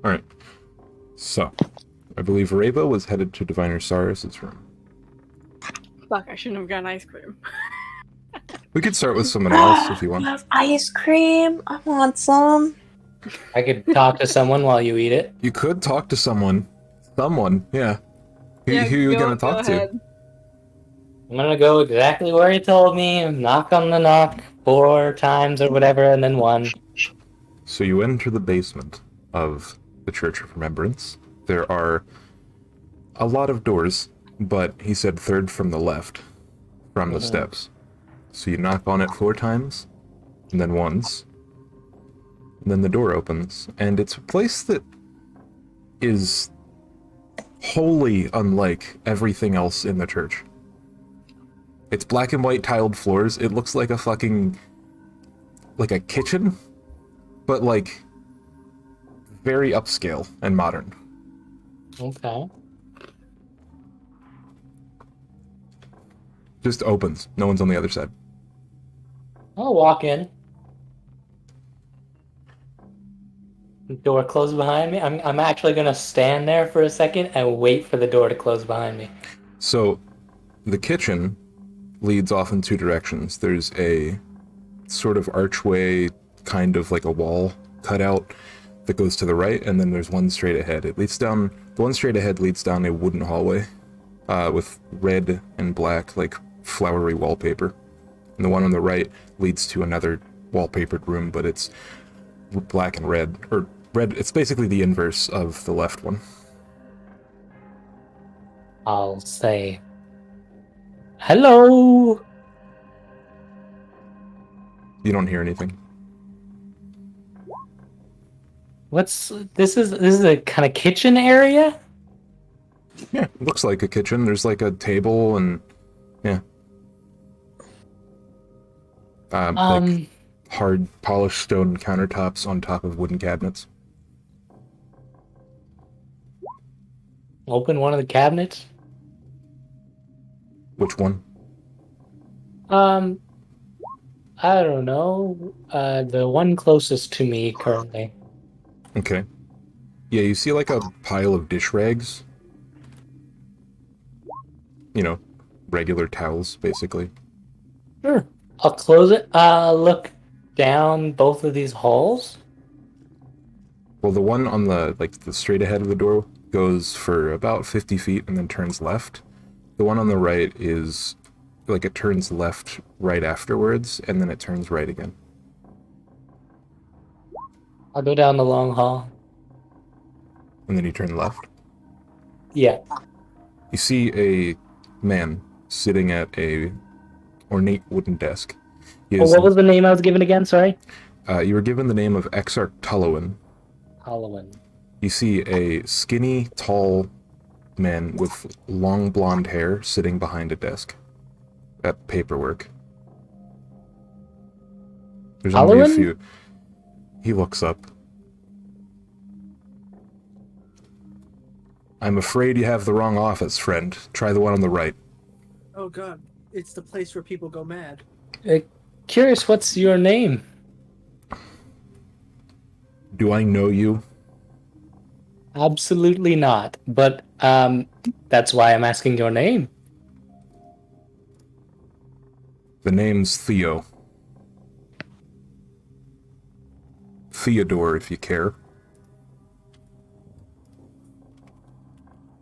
Alright. So, I believe Reva was headed to Diviner Saris's room. Fuck! I shouldn't have gotten ice cream. We could start with someone else if you want. Love ice cream. I want some. I could talk to someone while you eat it. You could talk to someone. Someone, yeah. Who you gonna talk to? ahead. I'm gonna go exactly where he told me, knock on the knock 4 times or whatever, and then 1. So you enter the basement of the Church of Remembrance. There are a lot of doors, but he said third from the left, from the steps. So you knock on it 4 times, and then once. And then the door opens, and it's a place that is wholly unlike everything else in the church. It's black and white tiled floors. It looks like a fucking... like a kitchen, but like very upscale and modern. Okay. Just opens. No one's on the other side. I'll walk in. Door closed behind me. I'm actually gonna stand there for a second and wait for the door to close behind me. So, the kitchen leads off in 2 directions. There's a sort of archway, kind of like a wall cut out that goes to the right, and then there's one straight ahead. It leads down. The one straight ahead leads down a wooden hallway with red and black, like flowery wallpaper. And the one on the right leads to another wallpapered room, but it's black and red, or red. It's basically the inverse of the left one. I'll say, hello. You don't hear anything. What's this? Is a kind of kitchen area? Yeah, it looks like a kitchen. There's like a table and yeah. Like hard polished stone countertops on top of wooden cabinets. Open one of the cabinets. Which one? Um, I don't know. The one closest to me currently. Okay. Yeah, you see like a pile of dish rags. You know, regular towels, basically. Sure. I'll close it. Look down both of these halls. Well, the one on the straight ahead of the door goes for about 50 feet and then turns left. The one on the right is like it turns left right afterwards and then it turns right again. I'll go down the long hall. And then you turn left. Yeah. You see a man sitting at a ornate wooden desk. What was the name I was given again? Sorry. You were given the name of Exarch Tullowin. Halloween. You see a skinny, tall man with long blonde hair sitting behind a desk at paperwork. There's only a Halloween? few. He looks up. I'm afraid you have the wrong office, friend. Try the one on the right. Oh god, it's the place where people go mad. Curious, what's your name? Do I know you? Absolutely not. But that's why I'm asking your name. The name's Theo. Theodore, if you care.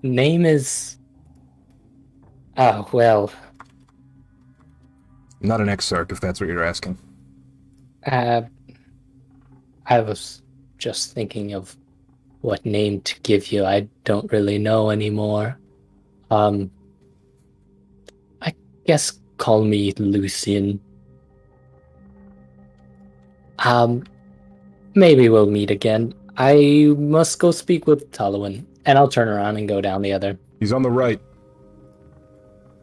Name is. Oh well. Not an exarch, if that's what you're asking. I was just thinking of what name to give you. I don't really know anymore. I guess call me Lucian. Maybe we'll meet again. I must go speak with Tullowin, and I'll turn around and go down the other. He's on the right.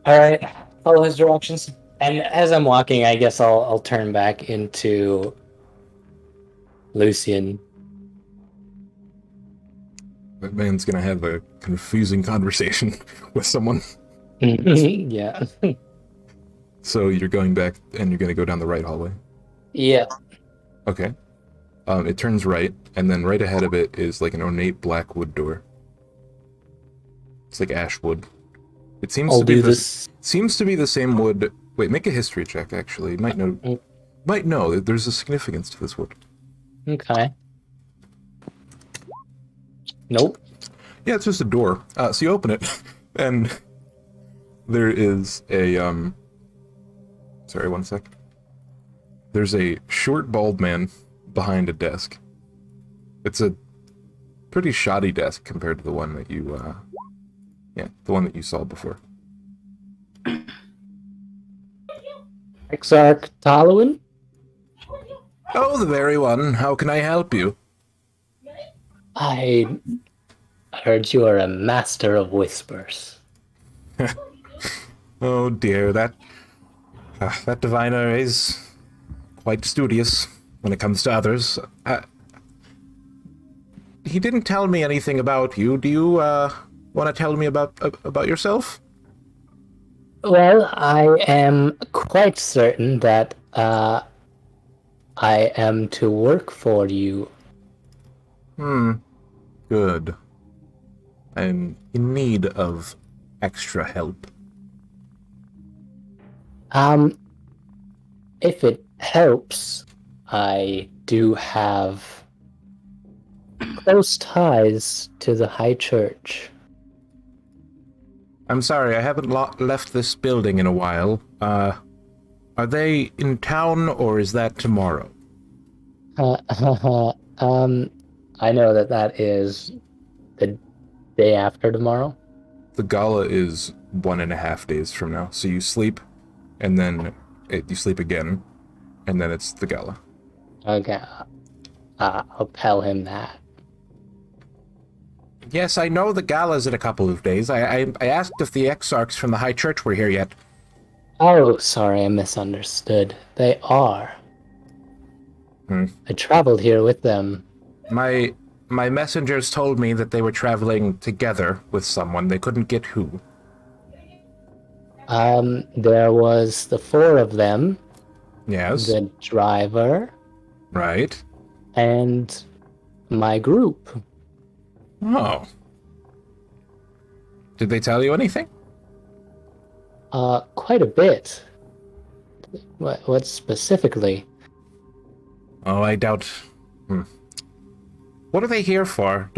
Alright, follow his directions. And as I'm walking, I guess I'll turn back into Lucian. That man's gonna have a confusing conversation with someone. Yeah. So you're going back and you're gonna go down the right hallway. Yeah. Okay. It turns right, and then right ahead of it is like an ornate black wood door. It's like ash wood. It seems I'll to be do the this. seems to be the same wood. Wait, make a history check. Actually, you might know. Might know that there's a significance to this wood. Okay. Nope. Yeah, it's just a door. So you open it, and there is a Sorry, one sec. There's a short, bald man behind a desk. It's a pretty shoddy desk compared to the one that you, the one that you saw before. Exarch Tullowin? Oh, the very one. How can I help you? I heard you are a master of whispers. Oh dear, that diviner is quite studious when it comes to others. He didn't tell me anything about you. Do you want to tell me about yourself? Well, I am quite certain that I am to work for you. Good. I'm in need of extra help. If it helps, I do have close ties to the High Church. I'm sorry, I haven't left this building in a while. Are they in town, or is that tomorrow? I know that is the day after tomorrow. The Gala is 1.5 days from now. So you sleep, and then you sleep again, and then it's the Gala. Okay. I'll tell him that. Yes, I know the Gala's in a couple of days. I asked if the exarchs from the High Church were here yet. Oh, sorry, I misunderstood. They are. I traveled here with them. My messengers told me that they were traveling together with someone. They couldn't get who. There was the 4 of them, Yes. the driver, Right. and my group. Oh. Did they tell you anything? Quite a bit. What specifically? Oh, I doubt. What are they here for?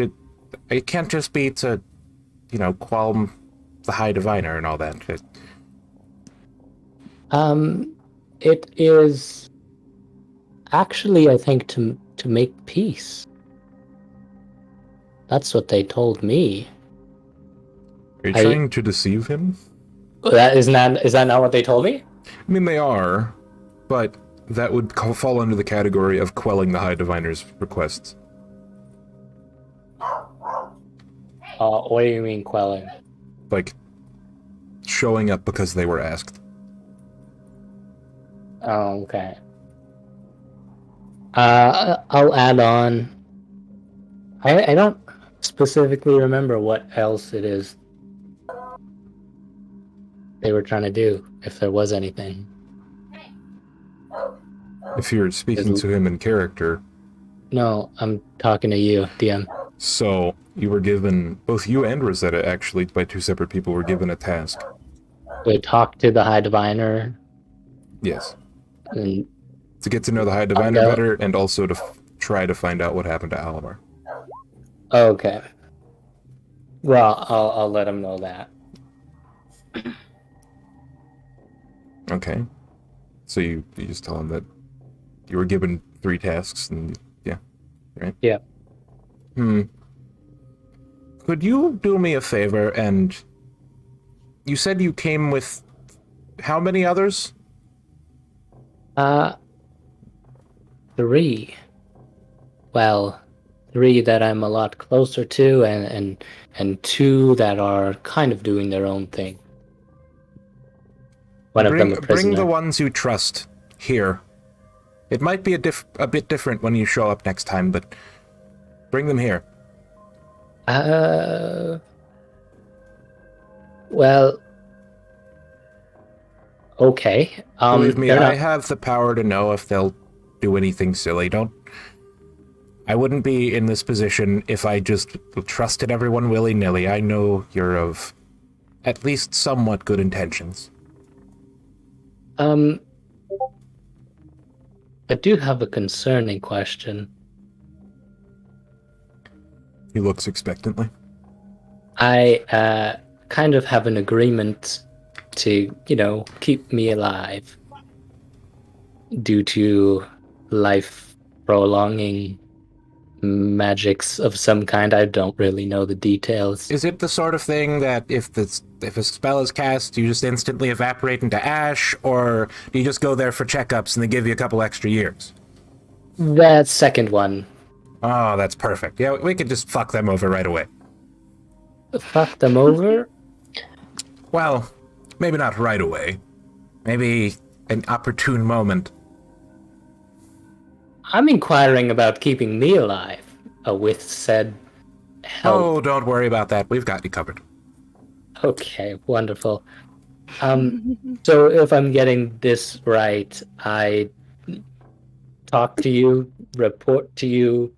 It can't just be to, qualm the High Diviner and all that. It is actually, I think, to make peace. That's what they told me. Are you trying to deceive him? Is that not what they told me? I mean, they are, but that would fall under the category of quelling the High Diviner's requests. What do you mean quelling? Like, showing up because they were asked. Oh, okay. I'll add on. I don't specifically remember what else it is they were trying to do, if there was anything. If you're speaking to him in character. No, I'm talking to you, DM. So, you were given, both you and Rosetta, actually, by 2 separate people, were given a task. We talked to the High Diviner. Yes. And to get to know the High Diviner better, and also to try to find out what happened to Alamar. Okay. Well, I'll let him know that. Okay. So you just tell him that you were given 3 tasks, and yeah, right? Yeah. Could you do me a favor, and you said you came with how many others? 3. Well, 3 that I'm a lot closer to, and 2 that are kind of doing their own thing. One of them a prisoner. Bring the ones you trust here. It might be a bit different when you show up next time, but bring them here. Well, okay. Believe me, I have the power to know if they'll do anything silly. I wouldn't be in this position if I just trusted everyone willy-nilly. I know you're of at least somewhat good intentions. I do have a concerning question. He looks expectantly. I kind of have an agreement to, keep me alive due to life prolonging magics of some kind. I don't really know the details. Is it the sort of thing that if a spell is cast, you just instantly evaporate into ash, or do you just go there for checkups and they give you a couple extra years? That second one. Oh, that's perfect. Yeah, we could just fuck them over right away. Fuck them over? Well, maybe not right away. Maybe an opportune moment. I'm inquiring about keeping me alive with said help. Oh, don't worry about that. We've got you covered. Okay, wonderful. So if I'm getting this right, I talk to you, report to you,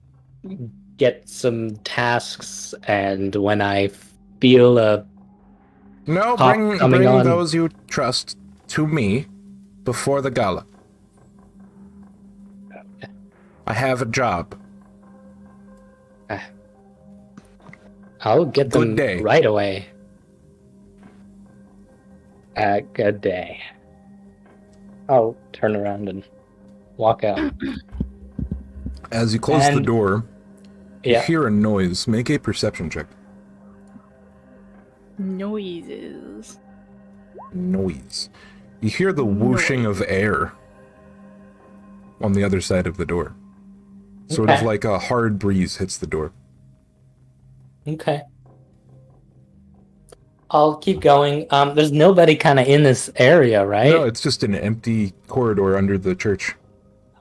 get some tasks, and when I feel a No, bring those you trust to me before the gala. Okay. I have a job. I'll get them Good day. right away. Good day. I'll turn around and walk out. As you close the door, you Yeah. hear a noise. Make a perception check. Noises. Noise. You hear the whooshing of air on the other side of the door. Sort of Okay. like a hard breeze hits the door. Okay. I'll keep going. There's nobody kind of in this area, right? No, it's just an empty corridor under the church.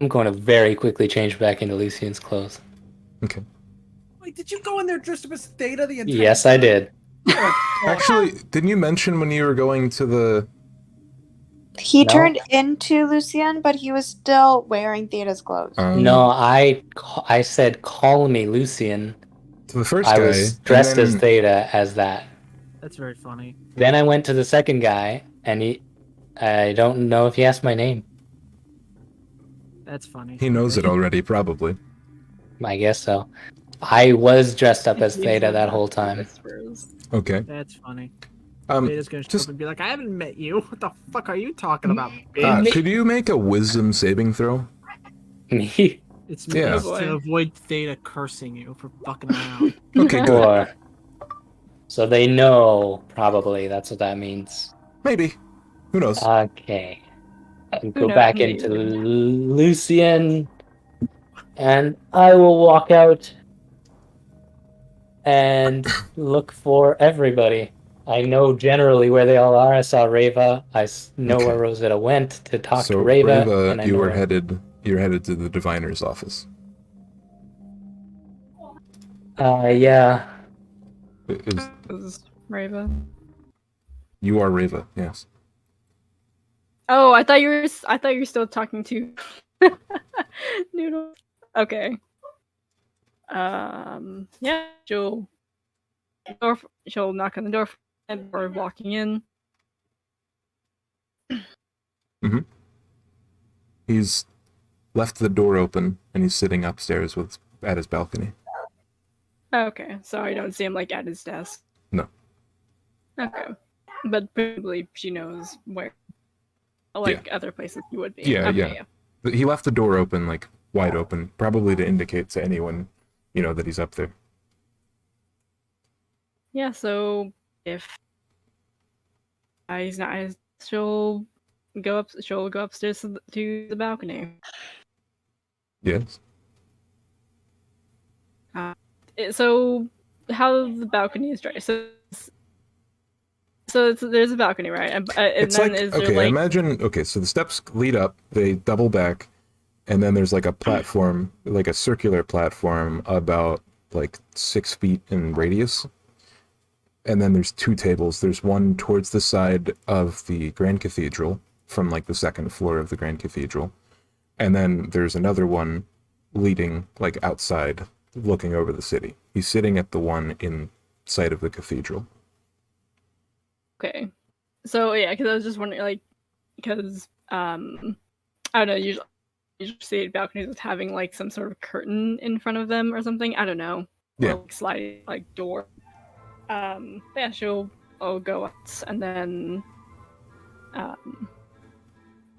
I'm going to very quickly change back into Lucian's clothes. Okay. Wait, did you go in there dressed up as Theta the entire Yes, I time? did. Actually, didn't you mention when you were going to the... He No. turned into Lucian, but he was still wearing Theta's clothes. No, I said call me Lucian. To the first I guy, was dressed and as then Theta as that. That's very funny. Then I went to the second guy, and I don't know if he asked my name. That's funny. he knows it already, probably. I guess so. I was dressed up as He's Theta the that master whole of time. whispers. Okay. That's funny. Um, Theta's gonna show just up and be like, I haven't met you. What the fuck are you talking about, bitch? could you make a wisdom saving throw? Me? It's Yeah. meant Oh, boy. to avoid Theta cursing you for fucking around. Okay, good. Or so they know. Probably that's what that means. Maybe. Who knows? Okay. I'll go knows? back into Lucian, and I will walk out and look for everybody. I know generally where they all are. I saw Reva. Know Okay. where Rosetta went to talk So, to Reva, and I you know were where... you're headed to the diviner's office. Yeah. Is, Rava. you are Reva, yes. Oh, I thought you were still talking to Noodle. Okay. Yeah, she'll knock on the door or walking in. Mm-hmm. He's left the door open, and he's sitting upstairs at his balcony. Okay, so I don't see him like at his desk. No. Okay, but probably she knows where, other places he would be. Yeah, okay, yeah. But he left the door open, like wide open, probably to indicate to anyone, that he's up there. Yeah. So if he's not, she'll go upstairs to the balcony. Yes. So how the balcony is dry? So there's a balcony, right? And It's then like, is there okay, imagine, so the steps lead up, they double back, and then there's like a platform, like a circular platform about like 6 feet in radius. And then there's 2 tables. There's one towards the side of the Grand Cathedral, from like the 2nd floor of the Grand Cathedral. And then there's another one leading like outside, looking over the city. He's sitting at the one in sight of the cathedral. Okay. So yeah, because I was just wondering, because I don't know, usually see balconies with having like some sort of curtain in front of them or something. I don't know. Yeah. Or, sliding door. Yeah, I'll go out and then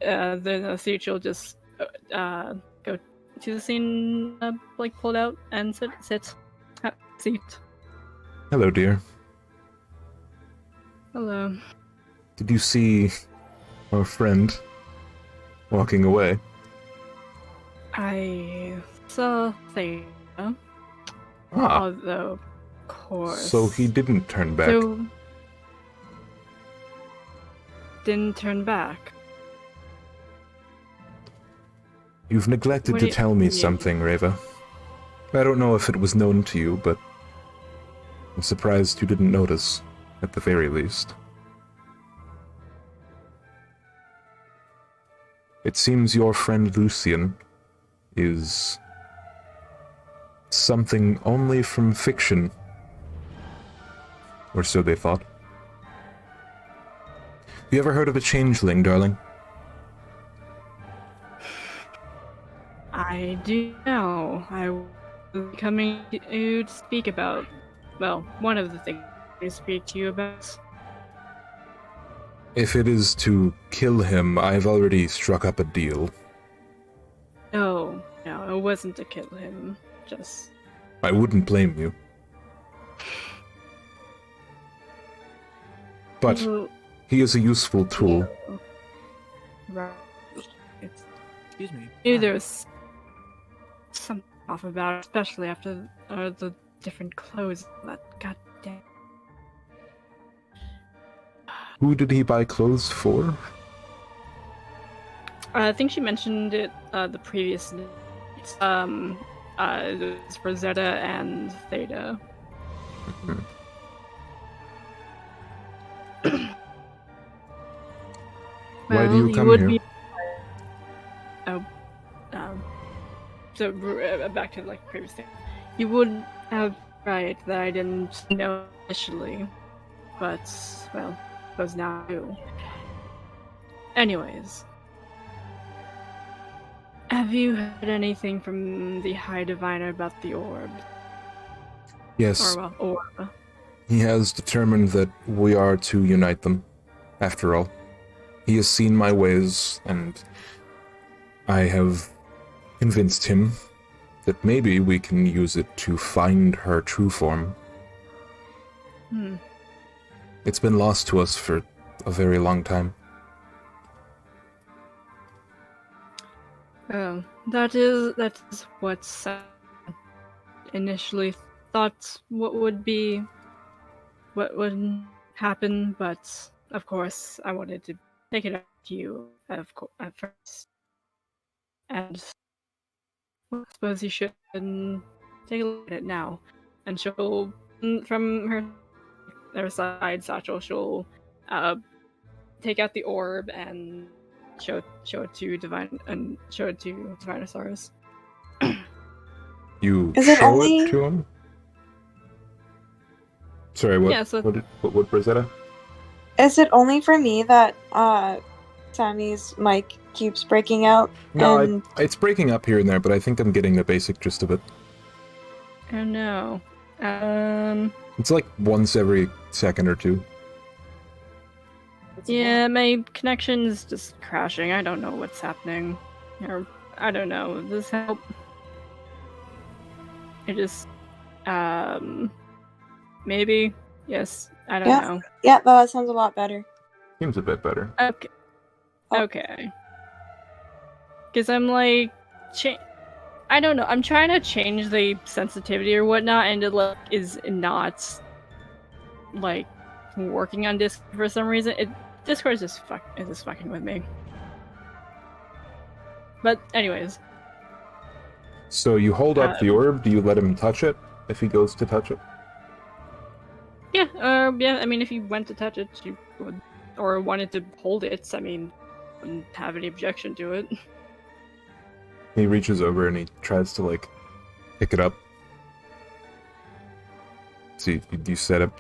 then she'll just go to the scene, pulled out and sit. Have a seat. Hello, dear. Hello. Did you see our friend walking away? I saw Thea. Although, of course. So he didn't turn back. So, didn't turn back. You've neglected What to do you- tell me yeah. something, Reva. I don't know if it was known to you, but I'm surprised you didn't notice, at the very least. It seems your friend Lucian is something only from fiction. Or so they thought. You ever heard of a changeling, darling? I do know. I was coming to speak about, one of the things to speak to you about. If it is to kill him, I've already struck up a deal. No, it wasn't to kill him. Just I wouldn't blame you. But he is a useful tool. Right. It's Excuse me. knew there was something off about it, especially after the different clothes. That goddamn. Who did he buy clothes for? I think she mentioned it the previous night. It was for Zeta and Theta. Why do you come would here? be. Oh, so back to like previous thing. You would have right that I didn't know initially, but well, suppose now I do. Anyways, have you heard anything from the High Diviner about the orb? Yes, Or orb? he has determined that we are to unite them. After all, he has seen my ways, and I have convinced him that maybe we can use it to find her true form. It's been lost to us for a very long time. Oh, that is what initially thought what would happen, but of course I wanted to take it up to you at first, and well, I suppose you should take a look at it now, and she'll from her side satchel she'll take out the orb and show it to Divinosaurus. You Is it show only- it to him? Sorry, what? Yeah, so- What, Rosetta? Is it only for me that Sammy's mic keeps breaking out? No, and it's breaking up here and there, but I think I'm getting the basic gist of it. Oh no. It's like once every second or two. Yeah, my connection's just crashing. I don't know what's happening. Or, I don't know. Does this help? It just, maybe? Yes, I don't know. yeah, that sounds a lot better. Seems a bit better. Okay. Oh. Okay. Because I'm like, I don't know. I'm trying to change the sensitivity or whatnot, and it like is not like working on Discord for some reason. Discord is just fucking with me. But anyways, So you hold up the orb, do you let him touch it if he goes to touch it? yeah. I mean, if you went to touch it, you would, or wanted to hold it. I mean, wouldn't have any objection to it. He reaches over and he tries to, like, pick it up. See, you said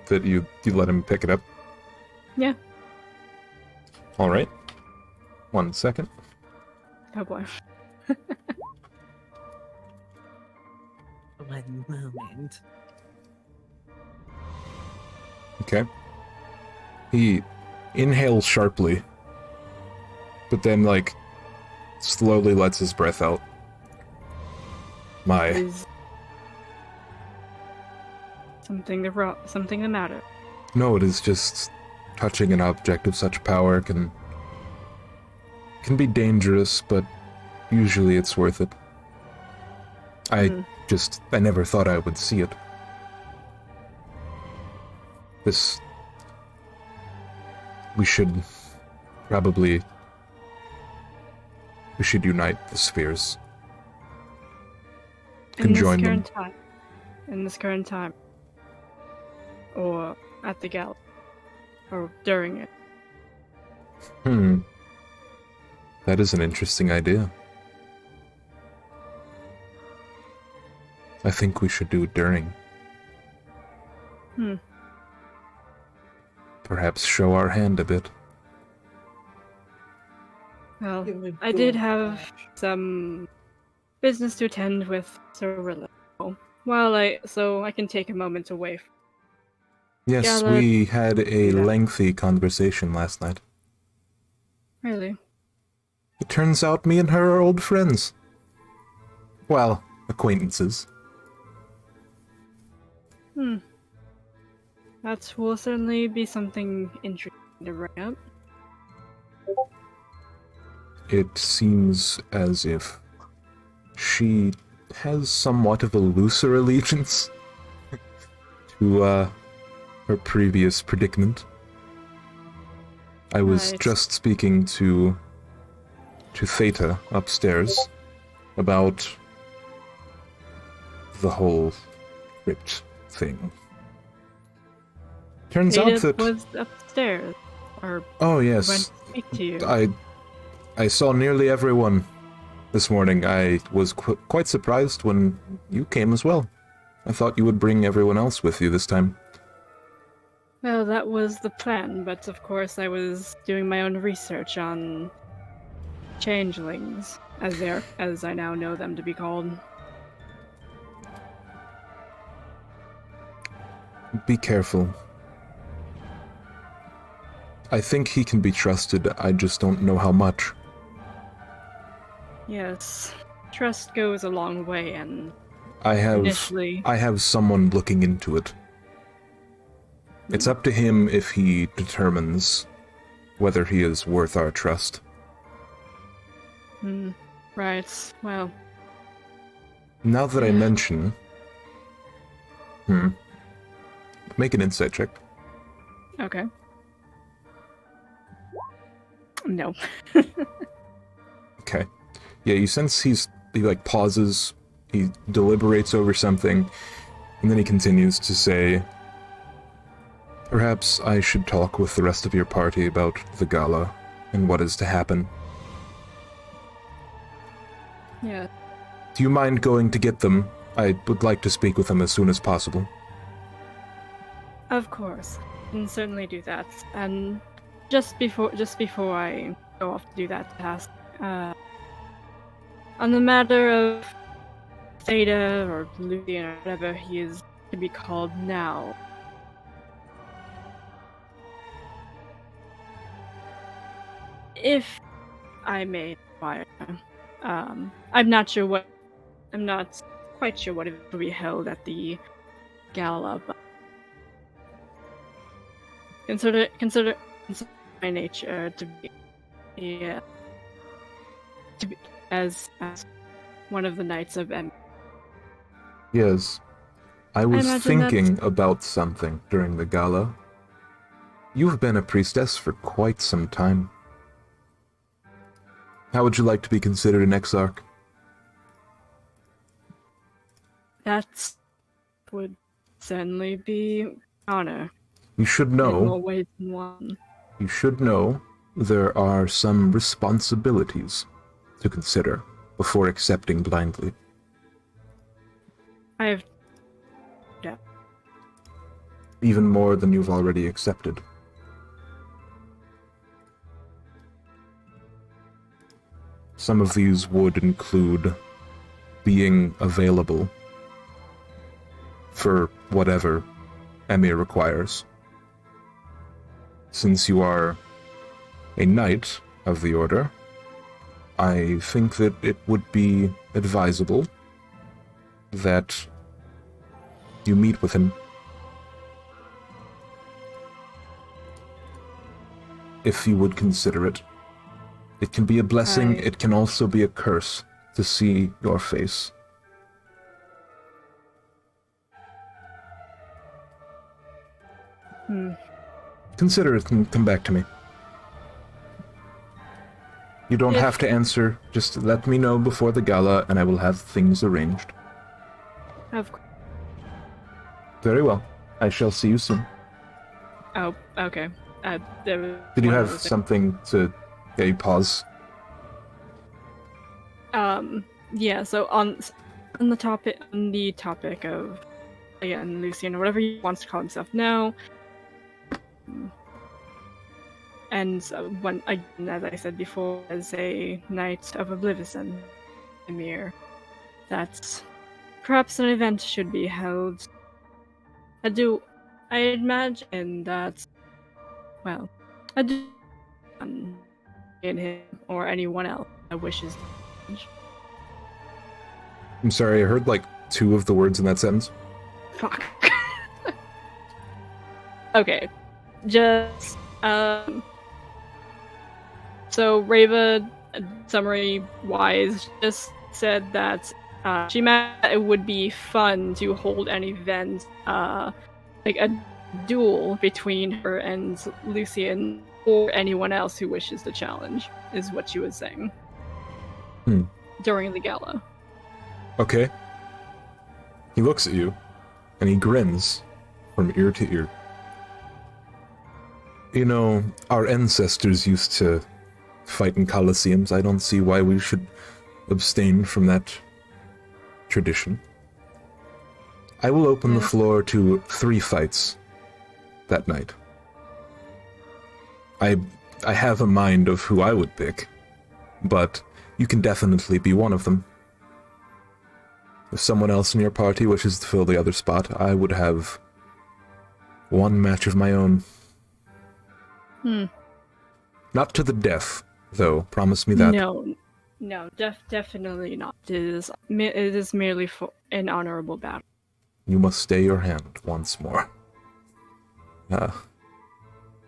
that you let him pick it up? Yeah. Alright. 1 second. Oh boy. One moment. Okay. He inhales sharply, but then, like, slowly lets his breath out. My... Is something the matter? No, it is just touching an object of such power can be dangerous, but usually it's worth it. I never thought I would see it. We should unite the spheres. Can join them. In this current time. Or at the Gala. Or during it. That is an interesting idea. I think we should do it during. Perhaps show our hand a bit. Well, I did have some business to attend with Cirilla. So I can take a moment away. Yes, Gala- we had a Yeah. lengthy conversation last night. Really? It turns out me and her are old friends. Well, acquaintances. That will certainly be something interesting to bring up. It seems as if she has somewhat of a looser allegiance to her previous predicament. I was Right. just speaking to to Theta upstairs about the whole crypt thing. Turns out Ada that... was upstairs, or Oh, went yes. to speak to you. I saw nearly everyone this morning. I was quite surprised when you came as well. I thought you would bring everyone else with you this time. Well, that was the plan, but of course I was doing my own research on changelings, as I now know them to be called. Be careful. I think he can be trusted, I just don't know how much. Yes, trust goes a long way, and I initially... have someone looking into it. It's up to him if he determines whether he is worth our trust. Right, well... Now that I mention... Make an insight check. Okay. No. Okay. Yeah, you sense he pauses, he deliberates over something, and then he continues to say, "Perhaps I should talk with the rest of your party about the gala and what is to happen. Yeah. Do you mind going to get them? I would like to speak with them as soon as possible." Of course. I can certainly do that. And just before I go off to do that task, on the matter of Theta or Lucian or whatever he is to be called now, if I may inquire, I'm not quite sure what it will be held at the Gala, but consider my nature to be as one of the knights of Ebbon. Yes. I was imagine thinking about something during the gala. You've been a priestess for quite some time. How would you like to be considered an exarch? That would certainly be honor. You should In more know. ways than one. You should know there are some responsibilities to consider before accepting blindly. I have Even more than you've already accepted. Some of these would include being available for whatever Emir requires. Since you are a knight of the order, I think that it would be advisable that you meet with him. If you would consider it. It can be a blessing, it can also be a curse to see your face. Consider it and come back to me. You don't have to answer, just let me know before the gala and I will have things arranged. Of course. Very well. I shall see you soon. Oh, okay. Did you have something to... Yeah, you pause. Yeah, so on the topic of again, Lucian, or whatever he wants to call himself now. And when, again, as I said before, as a Knight of Oblivion, Emir, that perhaps an event should be held. I imagine that, well, I do in him or anyone else that wishes to change. I'm sorry, I heard like 2 of the words in that sentence. Fuck. Okay. Just, so Reva, summary-wise, just said that she meant it would be fun to hold an event, like a duel between her and Lucian or anyone else who wishes to challenge, is what she was saying. during the gala. Okay. He looks at you, and he grins from ear to ear. You know, our ancestors used to fight in coliseums. I don't see why we should abstain from that tradition. I will open the floor to 3 fights that night. I have a mind of who I would pick, but you can definitely be one of them. If someone else in your party wishes to fill the other spot, I would have 1 match of my own. Not to the death, though. Promise me that. No, definitely not. It is merely for an honorable battle. You must stay your hand once more.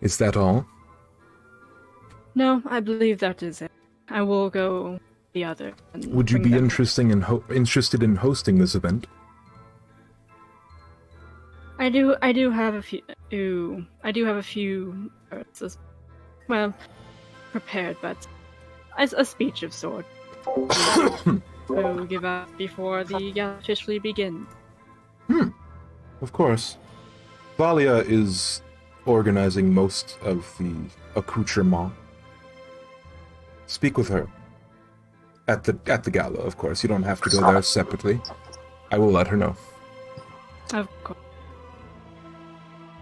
Is that all? No, I believe that is it. I will go the other. And Would you bring be them. interested in hosting this event? I do have a few. I do have a few. Well, prepared, but as a speech of sort. To give out before the gala officially begins. Of course. Valia is organizing most of the accoutrement. Speak with her. At the gala, of course. You don't have to go there separately. I will let her know. Of course.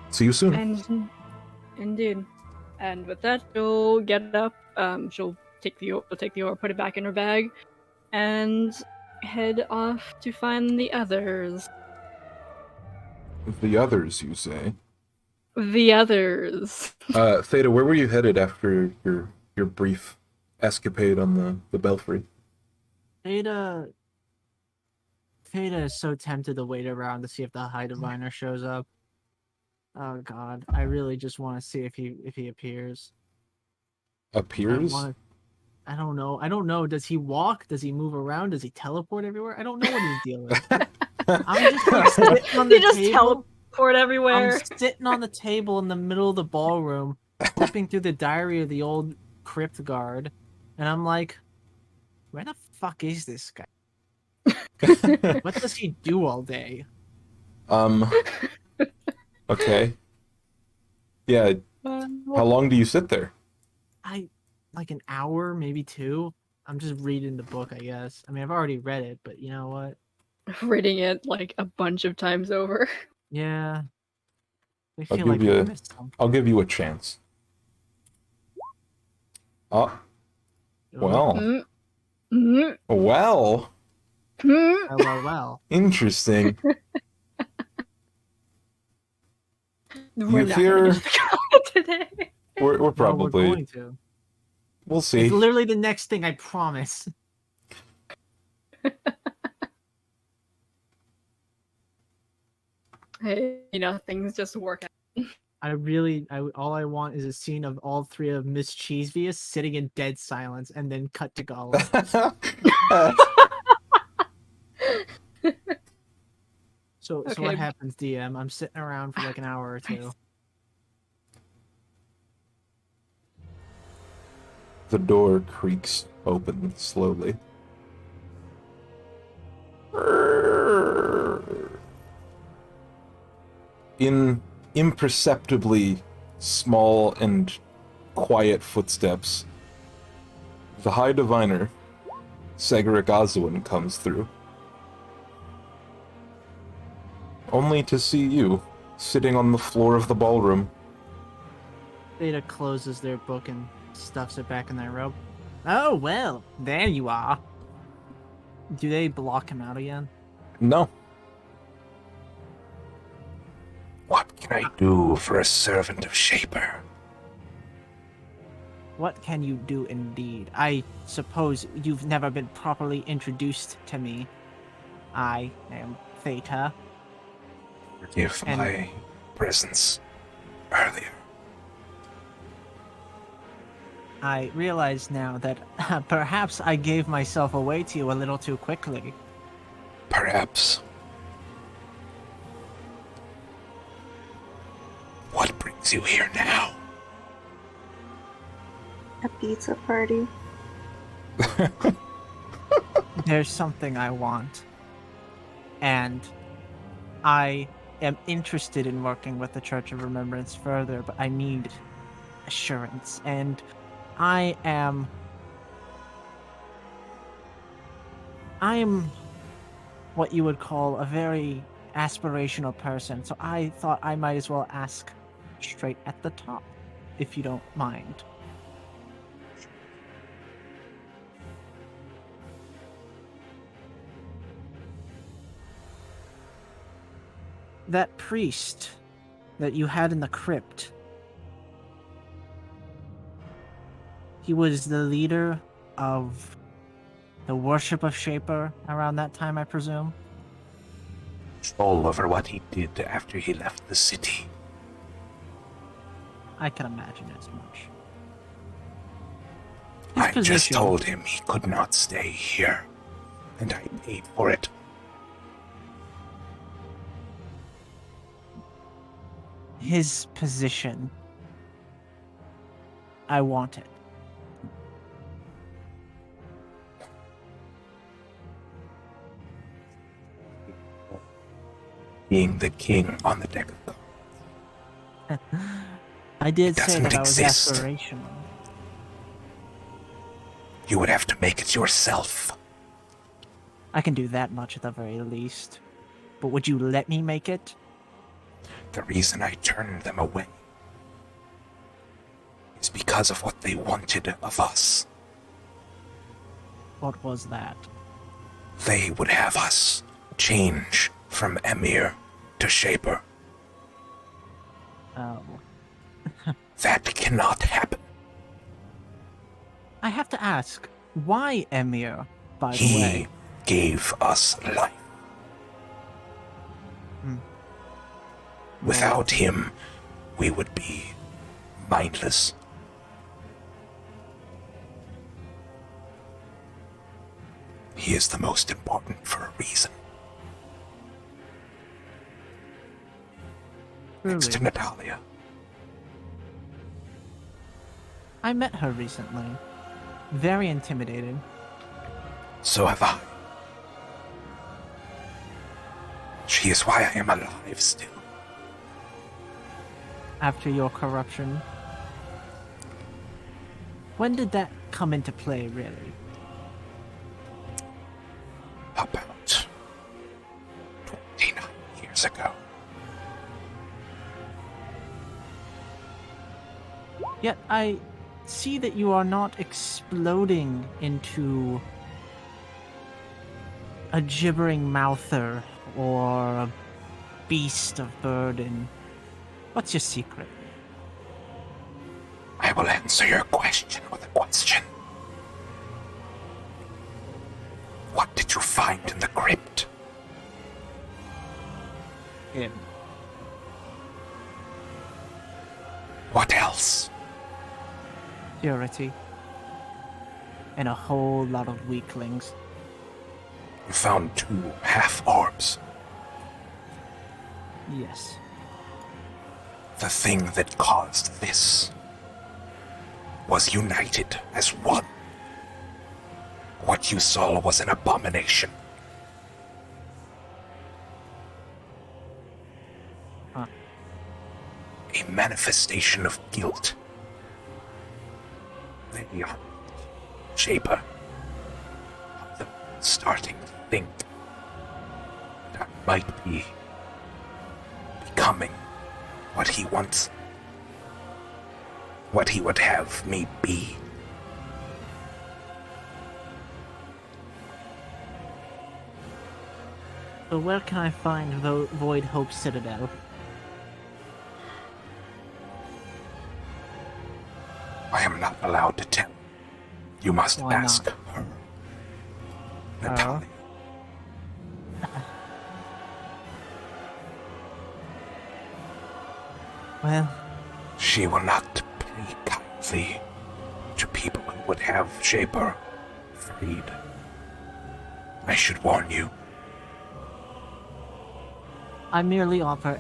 See you soon. And indeed. And with that, she'll get up. She'll take the oar, put it back in her bag, and head off to find the others. The others, you say? The others. Theta, where were you headed after your brief escapade on the belfry? Theta is so tempted to wait around to see if the High Diviner shows up. Oh God, I really just want to see if he appears. Appears? I don't know. Does he walk? Does he move around? Does he teleport everywhere? I don't know what his deal is. I'm just like, sitting on the You just table. teleport everywhere. I'm sitting on the table in the middle of the ballroom, flipping through the diary of the old crypt guard, and I'm like, where the fuck is this guy? What does he do all day? Okay. Yeah, how long do you sit there? Like an hour, maybe 2. I'm just reading the book, I guess. I mean, I've already read it, but you know what? Reading it like a bunch of times over. Yeah. I I'll feel give like you I a- missed something. I'll give you a chance. Oh, well. Well. Well. Interesting. We're not fear- gonna get to the gala today. We're No, we're probably... going to. We'll see. It's literally the next thing, I promise. Hey, things just work out. All I want is a scene of all 3 of Mischievous sitting in dead silence and then cut to Gala. So what Okay. happens, DM? I'm sitting around for like an hour or 2. The door creaks open slowly. In imperceptibly small and quiet footsteps, the High Diviner, Segeric Azuan, comes through. Only to see you, sitting on the floor of the ballroom. Theta closes their book and stuffs it back in their robe. Oh, well, there you are. Do they block him out again? No. What can I do for a servant of Shaper? What can you do indeed? I suppose you've never been properly introduced to me. I am Theta. Forgive And- my presence earlier. I realize now that perhaps I gave myself away to you a little too quickly. Perhaps. What brings you here now? A pizza party. There's something I want. And I am interested in working with the Church of Remembrance further, but I need assurance. And I am what you would call a very aspirational person, so I thought I might as well ask straight at the top, if you don't mind. That priest that you had in the crypt, he was the leader of the worship of Shaper around that time, I presume? All over what he did after he left the city. I can imagine as much. I just told him he could not stay here, and I paid for it. His position, I want it. Being the king on the deck of the... I did say that exist. I was aspirational. You would have to make it yourself. I can do that much at the very least. But would you let me make it? The reason I turned them away is because of what they wanted of us. What was that? They would have us change from Emir to Shaper. Oh. That cannot happen. I have to ask, why Emir, by the He way? gave us life. Without him, we would be mindless. He is the most important for a reason. Next to Truly. Natalia. I met her recently. Very intimidating. So have I. She is why I am alive still. After your corruption. When did that come into play, really? About 29 years ago. Yet I see that you are not exploding into a gibbering mouther or a beast of burden. What's your secret? I will answer your question with a question. What did you find in the crypt? Him. What else? Purity. And a whole lot of weaklings. You found 2 half-orbs. Yes. The thing that caused this was united as one. What you saw was an abomination. Huh. A manifestation of guilt. They are Shaper. I'm starting to think that I might be becoming what he wants. What he would have me be. So where can I find Void Hope Citadel? I am not allowed to tell. You must Why ask not? her. Natalia. Well, She will not pay kindly to people who would have Shaper freed. I should warn you. I merely offer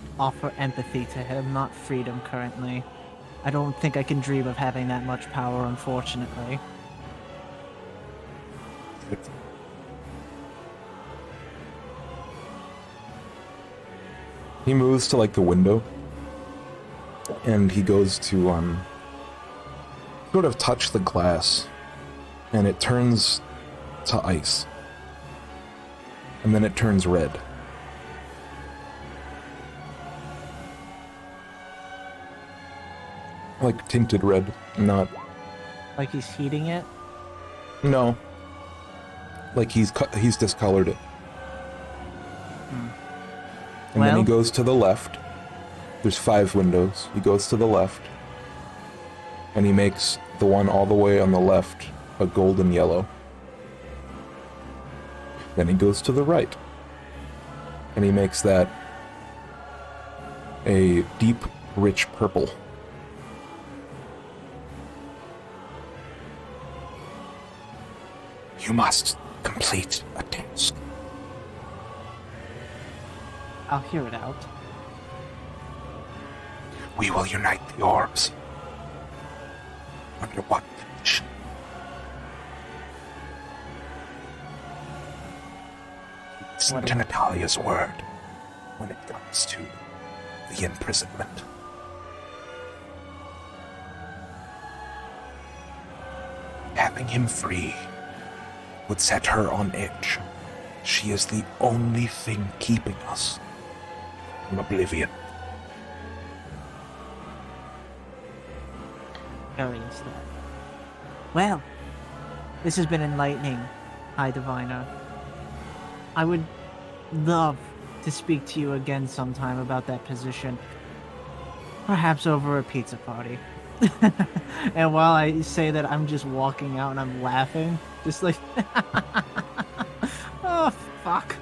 empathy to him, not freedom currently. I don't think I can dream of having that much power, unfortunately. He moves to like the window, and he goes to sort of touch the glass, and it turns to ice, and then it turns red. Like tinted red, not... Like he's heating it? No. Like he's discolored it. And then he Well- goes to the left. There's 5 windows. He goes to the left. And he makes the one all the way on the left a golden yellow. Then he goes to the right. And he makes that a deep, rich purple. You must complete a task. I'll hear it out. We will unite the orbs. Under what condition? Listen to Natalia's word when it comes to the imprisonment. Having him free would set her on edge. She is the only thing keeping us from oblivion. Very is that. Well, this has been enlightening, High Diviner. I would love to speak to you again sometime about that position. Perhaps over a pizza party. And while I say that, I'm just walking out and I'm laughing. Just like... oh, fuck.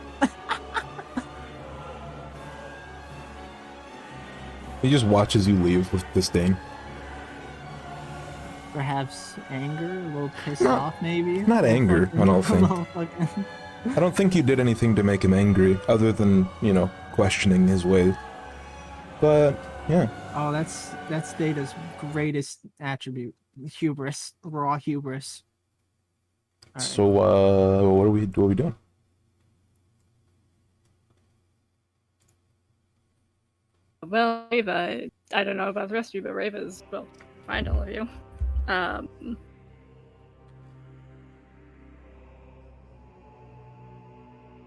He just watches you leave with disdain. Perhaps anger, a little pissed No, off maybe? not anger, I don't think. Fucking- I don't think you did anything to make him angry, other than, questioning his ways. But, yeah. Oh, that's Data's greatest attribute. Hubris. Raw hubris. All right. So, what are we doing? Well, Rava, I don't know about the rest of you, but Rava's, well, find all of you.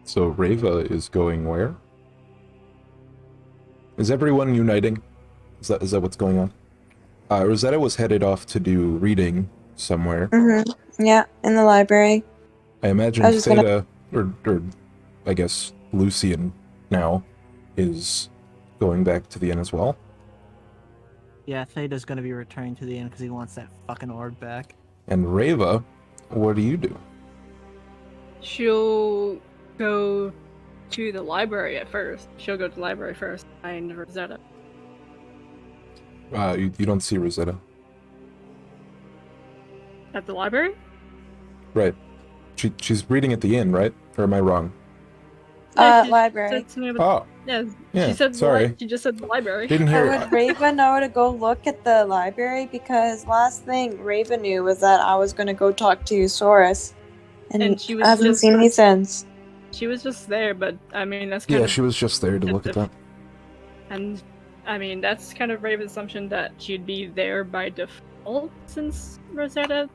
So, Rava is going where? Is everyone uniting? Is that what's going on? Rosetta was headed off to do reading somewhere. Mm-hmm. Yeah, in the library. I imagine I was just Theta, or I guess Lucian now, is going back to the inn as well. Yeah, Theta's gonna be returning to the inn because he wants that fucking orb back. And Rava, what do you do? She'll go to the library at first. She'll go to the library first, find Rosetta. You don't see Rosetta. At the library? Right. She's reading at the inn, right? Or am I wrong? Library. Said something about- Oh, yeah, yeah, she said sorry. She just said the library. Didn't hear Would Rava know to go look at the library? Because last thing Rava knew was that I was going to go talk to Saurus. And she was I haven't just- seen me since. She was just there, but I mean that's kind Yeah, of she was just there to look at that. and I mean that's kind of Raven's assumption that she'd be there by default since Rosetta.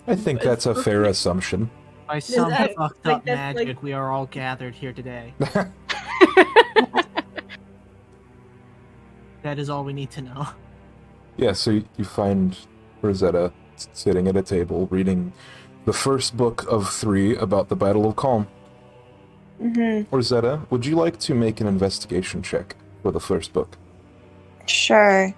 I think It's that's a fair perfect. assumption. By some that- fucked like, up that's, magic, like- we are all gathered here today. That is all we need to know. Yeah, so you find Rosetta sitting at a table reading the first book of 3 about the Battle of Calm. Mm-hmm. Rosetta, would you like to make an investigation check for the first book? Sure.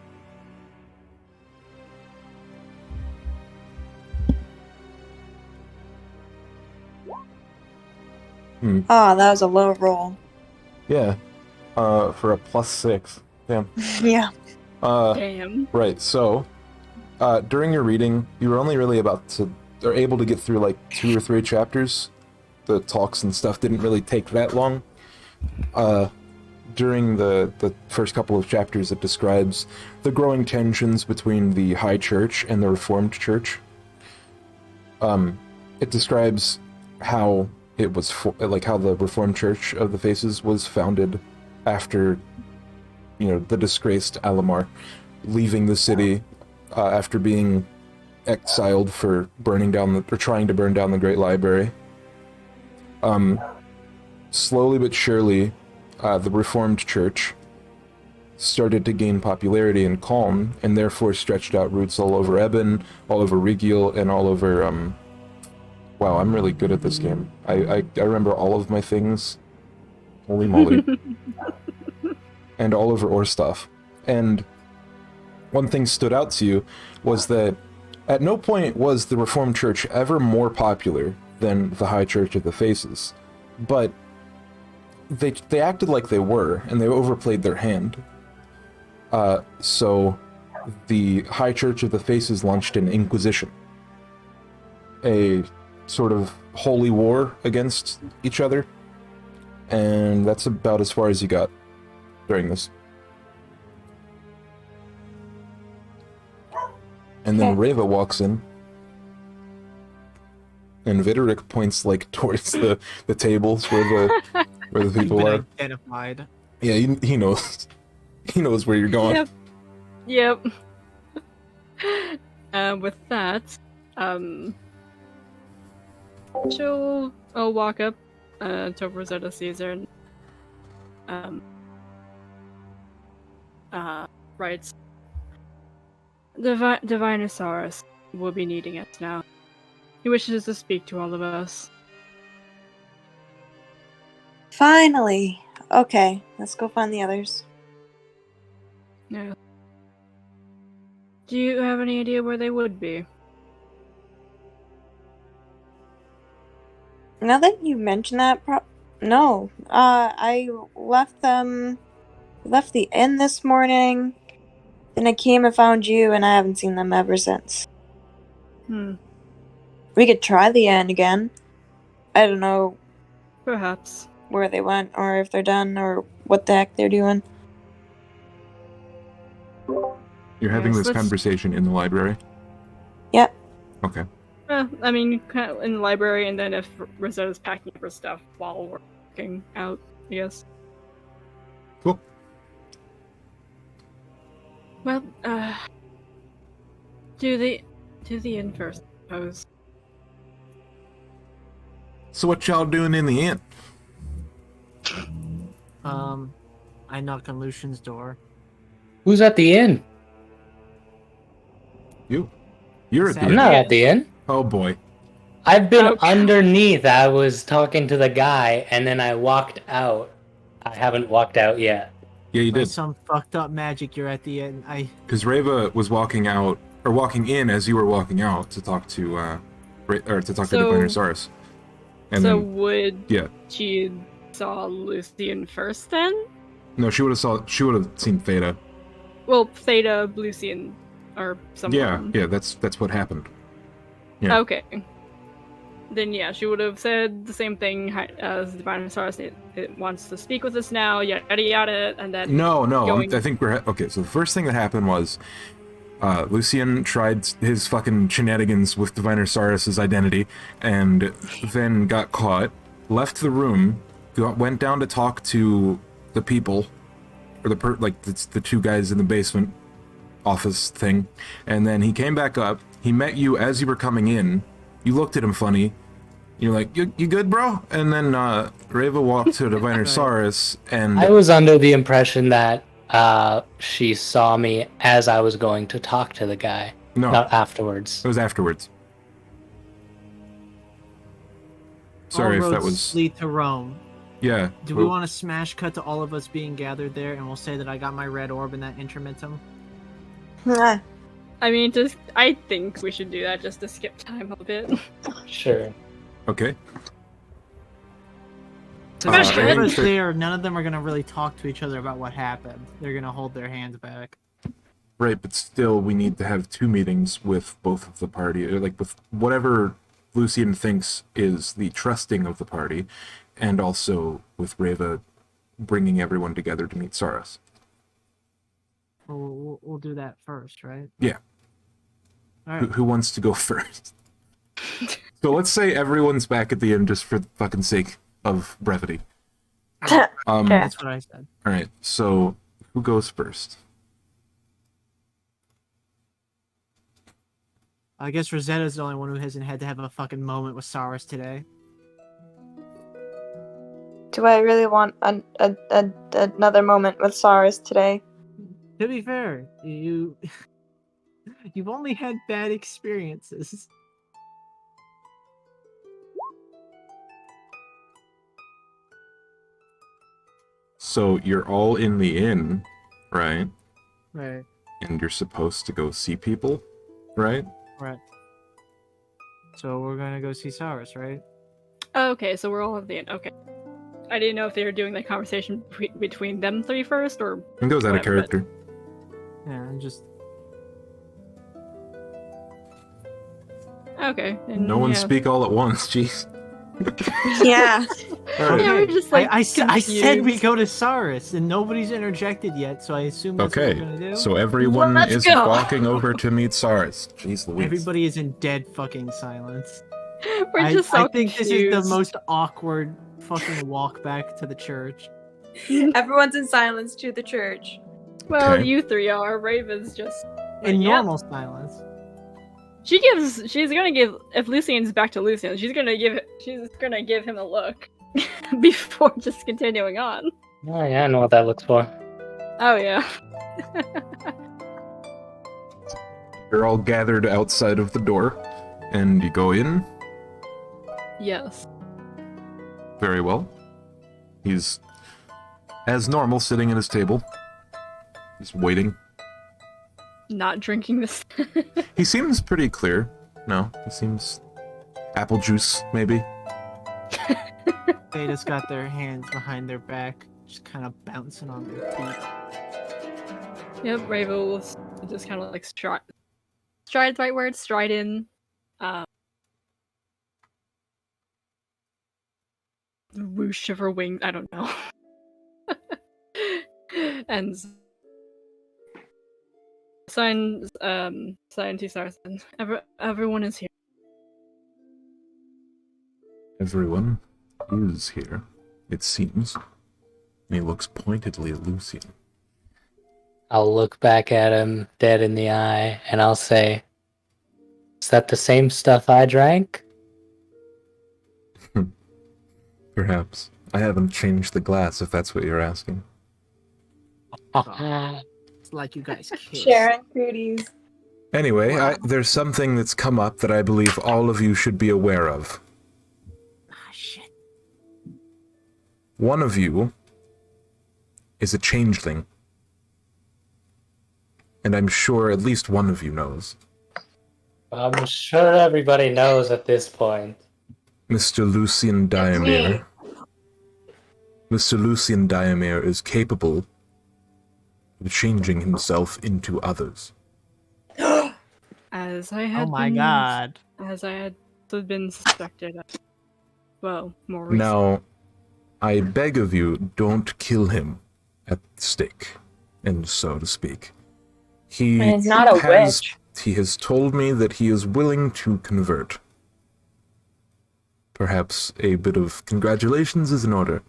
Oh, that was a low roll. Yeah, for a +6. Damn. Yeah. Damn. Right, so, during your reading, you were only really able to get through like 2 or 3 chapters. The talks and stuff didn't really take that long. During the first couple of chapters, it describes the growing tensions between the High Church and the Reformed Church. It describes how it was how the Reformed Church of the Faces was founded after the disgraced Alamar, leaving the city after being exiled for trying to burn down the Great Library. Slowly but surely, the Reformed Church started to gain popularity and calm, and therefore stretched out roots all over Ebbon, all over Regiel, and all over, wow, I'm really good at this game. I remember all of my things. Holy moly. And all over Orstov. And one thing stood out to you was that at no point was the Reformed Church ever more popular than the High Church of the Faces. But they acted like they were, and they overplayed their hand. So the High Church of the Faces launched an Inquisition. A sort of holy war against each other. And that's about as far as you got during this. And then Reva walks in, and Videric points like towards the tables where the people are. Identified. Yeah, he knows. He knows where you're going. Yep. With that, I'll walk up to Rosetta Caesar and writes, Divinosaurus will be needing us now. He wishes to speak to all of us. Finally. Okay, let's go find the others. Yeah. Do you have any idea where they would be? Now that you mention that, no. I left the inn this morning, then I came and found you, and I haven't seen them ever since. We could try the inn again. I don't know Perhaps. where they went, or if they're done, or what the heck they're doing. You're having Yes, this let's- conversation in the library? Yep. Okay. I mean, kind of in the library, and then if Rosetta's packing up her stuff while we're working out, I guess. Cool. Well, do the inn first, I suppose. So what y'all doing in the inn? I knock on Lucian's door. Who's at the inn? You're at the I'm I'm inn. not at the inn. Oh boy. I've been Okay. underneath. I was talking to the guy, and then I walked out. I haven't walked out yet. Yeah, you By did. some fucked up magic, you're at the inn. Because Reva was walking in as you were walking out to talk to Divinosaurus. And So then, would yeah. she saw Lucian first then? No, she would have seen Theta. Well, Theta, Lucian, or someone. Yeah, that's what happened. Yeah. Okay. Then yeah, she would have said the same thing as the Divinosaurus. It wants to speak with us now, yada yada, and then No, going- I think we're okay. So the first thing that happened was Lucian tried his fucking shenanigans with Divinosaurus's identity, and then got caught. Left the room, went down to talk to the people, or the two guys in the basement office thing, and then he came back up. He met you as you were coming in. You looked at him funny. You're like, you good, bro? And then Reva walked to Divinosaurus, and I was under the impression that she saw me as I was going to talk to the guy, no, not afterwards. it was afterwards. Sorry all if that roads was. lead to Rome. Yeah. Do we want to smash cut to all of us being gathered there, and we'll say that I got my red orb in that intermittum? Ah, I mean, I think we should do that just to skip time a bit. Sure. Okay. Because Smash if cut. everyone's there, none of them are gonna really talk to each other about what happened. They're gonna hold their hands back. Right, but still, we need to have two meetings with both of the party, or like with whatever Lucian thinks is the trusting of the party, and also with Reva bringing everyone together to meet Saras. We'll do that first, right? Yeah. All Who right. wants to go first? So let's say everyone's back at the end just for the fucking sake of brevity. Okay. That's what I said. All right. So Who goes first? I guess Rosetta's the only one who hasn't had to have a fucking moment with Saurus today. Do I really want another moment with Saurus today? To be fair, you've only had bad experiences. So you're all in the inn, right? Right. And you're supposed to go see people, right? Right. So we're gonna go see Saurus, right? Okay, so we're all at the end. Okay. I didn't know if they were doing the conversation between them three first, or... I think that was out of whatever, but- character. Yeah, I'm just. Okay. And, No one yeah. speak all at once, jeez. Yeah. Alright. Yeah, we're just like I said we confused. go to Saurus, and nobody's interjected yet, so I assume that's what Okay, we're gonna do. so everyone Let's is go. walking over to meet Saurus. Jeez Louise. Everybody is in dead fucking silence. We're just so I think this is the confused. most awkward fucking walk back to the church. Everyone's in silence to the church. Well, Okay. you three are. Raven's just... In yep. normal silence. She's gonna give, if Lucian's back to Lucian, she's gonna give him a look before just continuing on. Oh yeah, I know what that looks for. Oh yeah. You're all gathered outside of the door, and you go in. Yes. Very well. He's, as normal, sitting at his table. He's waiting. Not drinking this. He seems pretty clear. No, he seems... apple juice, maybe? They just got their hands behind their back, just kind of bouncing on their feet. Yep, Raven will just kind of like stride's the right word, stride in. Whoosh of her wings, I don't know. And sign to Saracen. Everyone is here. Everyone is here, it seems. And he looks pointedly at Lucian. I'll look back at him dead in the eye, and I'll say, "Is that the same stuff I drank?" Perhaps. I haven't changed the glass, if that's what you're asking. It's like you guys kiss. Sharing cooties. Anyway, Wow. there's something that's come up that I believe all of you should be aware of. Ah, shit. One of you is a changeling. And I'm sure at least one of you knows. I'm sure everybody knows at this point. Mr. Lucian Diamir. Mr. Lucian Diamir is capable of changing himself into others. As I had Oh my been, god. As I had been suspected. Well, more recently. Now, I beg of you, don't kill him at the stake, and so to speak. He And he's not a has, witch. He has told me that he is willing to convert. Perhaps a bit of congratulations is in order.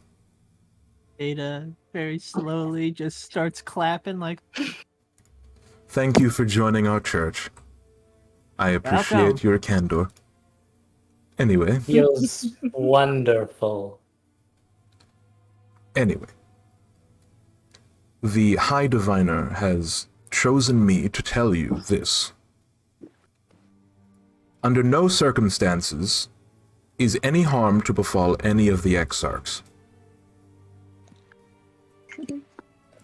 Ada very slowly just starts clapping like, Thank you for joining our church. I appreciate Welcome. your candor. Anyway, Feels wonderful. The High Diviner has chosen me to tell you this. Under no circumstances is any harm to befall any of the exarchs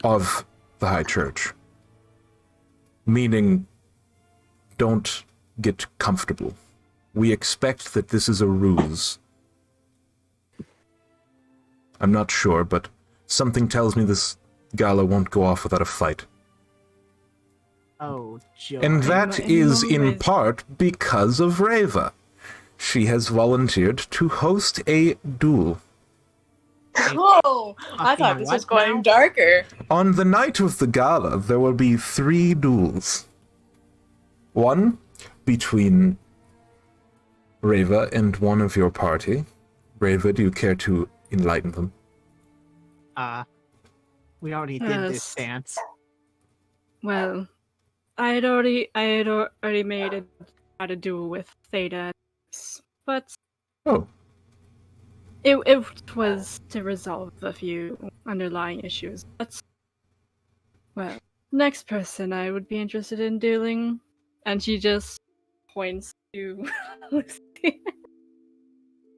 of the High Church. Meaning, don't get comfortable. We expect that this is a ruse. I'm not sure, but something tells me this Gala won't go off without a fight. oh, Joe. And that is in part because of Reva. She has volunteered to host a duel. Oh, I thought this was going darker. On the night of the gala, there will be 3 duels. One between Reva and one of your party. Reva, do you care to enlighten them? We already did this Yes. dance. Well, I had already made it had to do with Theta, but Oh, it was to resolve a few underlying issues. But well, next person I would be interested in dueling, and she just points to Lucy.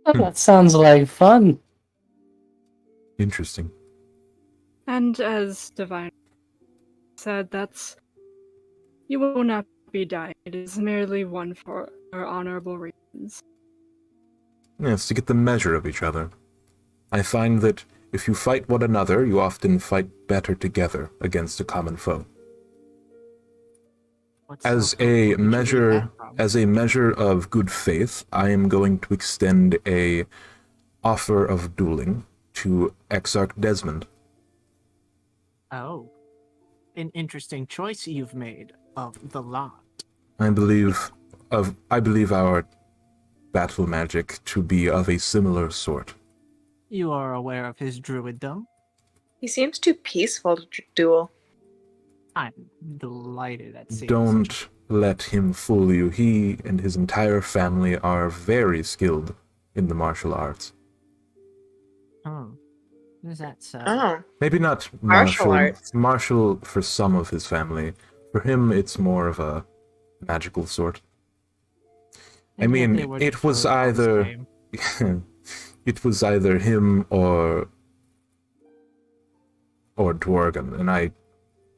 Oh, that sounds like fun. interesting. And as Divine said, that's you will not be dying. It is merely one for honorable reasons. Yes, to get the measure of each other. I find that if you fight one another, you often fight better together against a common foe. What's As so cool? Where'd you get that from? a measure of good faith, I am going to extend a offer of dueling to Exarch Desmond. Oh. An interesting choice you've made of the lot. I believe our battle magic to be of a similar sort. You are aware of his druiddom? He seems too peaceful to duel. I'm delighted at seeing Don't such let him fool you. He and his entire family are very skilled in the martial arts. Oh. Is that so? Oh, Maybe not Martial arts. martial for some of his family. For him, it's more of a magical sort. I And yet mean, they were it was devoted to either this game. it was either him or Dworgen, and I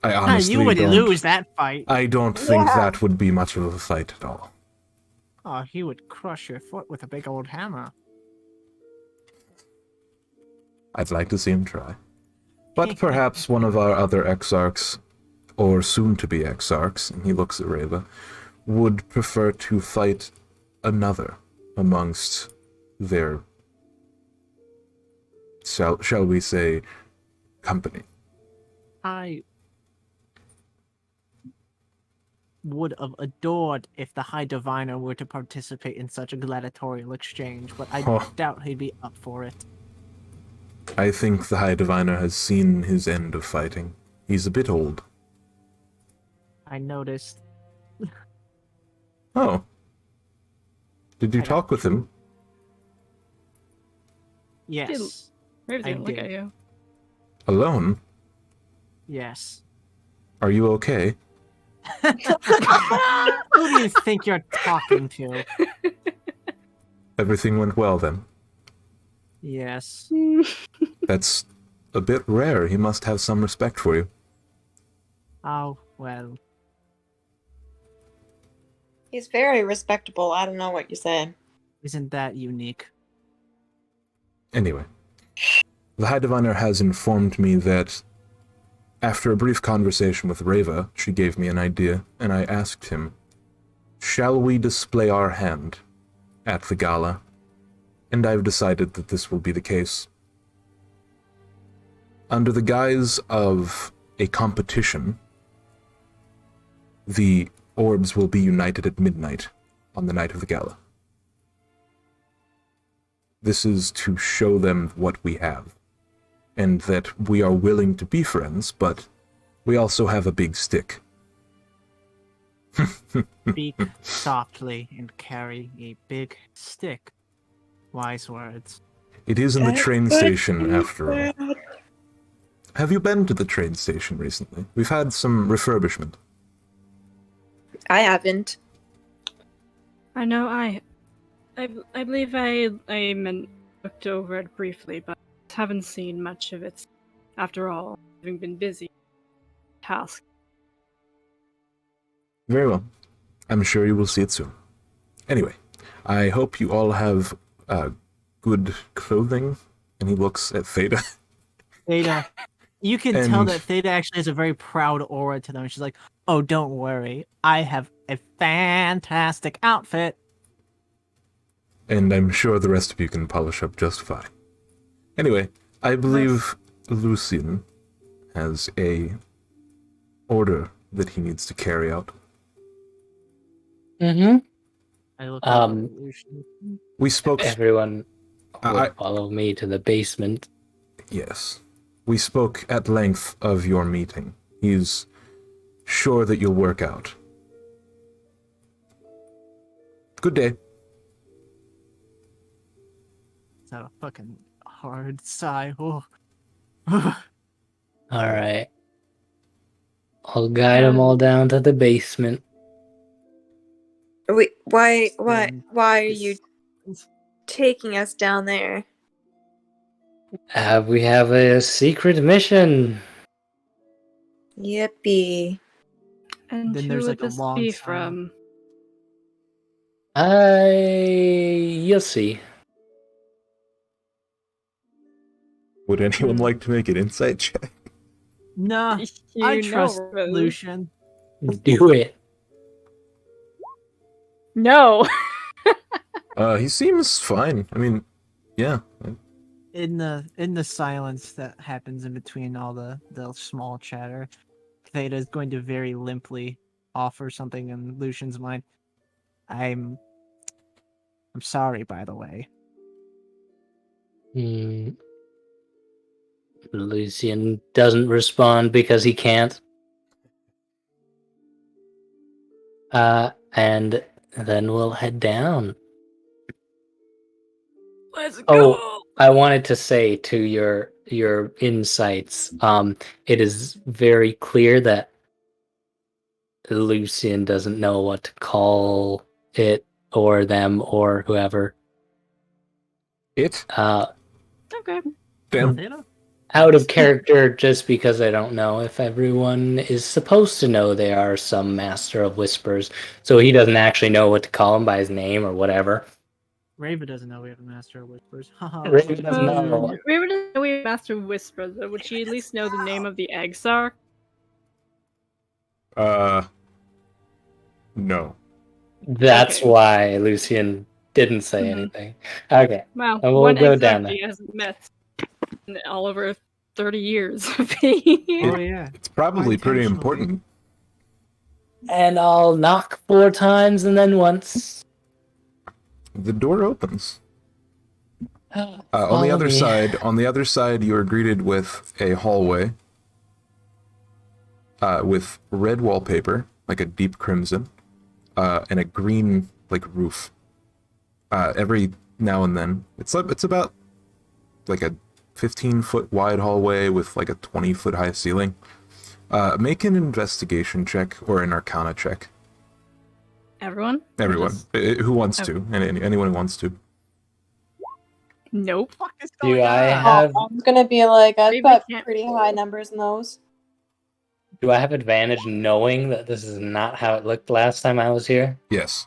honestly you would don't. lose that fight. I don't think Yeah. that would be much of a fight at all. Oh, he would crush your foot with a big old hammer. I'd like to see him try. But perhaps one of our other exarchs, or soon-to-be exarchs, and he looks at Reva, would prefer to fight another amongst their, shall we say, company. I would have adored if the High Diviner were to participate in such a gladiatorial exchange, but I Oh. doubt he'd be up for it. I think the High Diviner has seen his end of fighting. He's a bit old. I noticed. Oh. Did you I got talk with him? Yes. Raven I didn't look did. at you. Alone? Yes. Are you okay? Who do you think you're talking to? Everything went well then? Yes. That's a bit rare. He must have some respect for you. Oh, well. He's very respectable. I don't know what you say. Isn't that unique? Anyway, the High Diviner has informed me that after a brief conversation with Reva, she gave me an idea, and I asked him, shall we display our hand at the gala? And I've decided that this will be the case. Under the guise of a competition, the orbs will be united at midnight on the night of the gala. This is to show them what we have, and that we are willing to be friends, but we also have a big stick. Speak softly and carry a big stick. Wise words. It is in the train station, after all. Have you been to the train station recently? We've had some refurbishment. I haven't. I know I believe I looked over it briefly, but haven't seen much of it. After all, having been busy. Task. Very well. I'm sure you will see it soon. Anyway, I hope you all have good clothing. And he looks at Theta. Theta. You can tell And- that Theta actually has a very proud aura to them. She's like, oh, don't worry. I have a fantastic outfit. And I'm sure the rest of you can polish up just fine. Anyway, I believe Lucian has a order that he needs to carry out. Mm-hmm. I look We spoke... Everyone will I- follow me to the basement. Yes. we spoke at length of your meeting. He's sure that you'll work out. Good day. Is that a fucking hard sigh? Oh. Alright. I'll guide them all down to the basement. Wait, why Then are you taking us down there? We have a secret mission. Yippee. And Then who there's, would like, a this long be silence. from? You'll see. Would anyone like to make an insight check? Nah, You I know, trust Rose. Lucian. Do it. No. He seems fine. I mean, yeah. In the silence that happens in between all the small chatter, Theta is going to very limply offer something in Lucian's mind. I'm sorry, by the way. Lucian doesn't respond because he can't. And then we'll head down. Let's Oh, I wanted to say to your insights, it is very clear that Lucian doesn't know what to call it or them or whoever. It? Okay. Damn. Theta? Out of character just because I don't know if everyone is supposed to know they are some master of whispers, so he doesn't actually know what to call him by his name or whatever. Rava doesn't know we have a master of whispers. Rava doesn't know. We would know we master whisper, though. Would she at least know the name of the Exarch? No. That's Okay. why Lucian didn't say anything. Okay. Wow, And we'll one go Exarch down he there. hasn't met in all over 30 years of being here. Oh yeah. It's probably pretty Intentionally. important. And I'll knock 4 times and then once. The door opens. On the Follow other me. side, you are greeted with a hallway with red wallpaper, like a deep crimson, and a green roof. Every now and then, it's about like a 15-foot wide hallway with like a 20-foot high ceiling. Make an investigation check or an arcana check. Everyone? Everyone, who wants to, anyone who wants to. Nope. What is Do going I on? have I'm gonna be like, I've Maybe got we can't- pretty high numbers in those. advantage knowing that this is not how it looked last time I was here? Yes.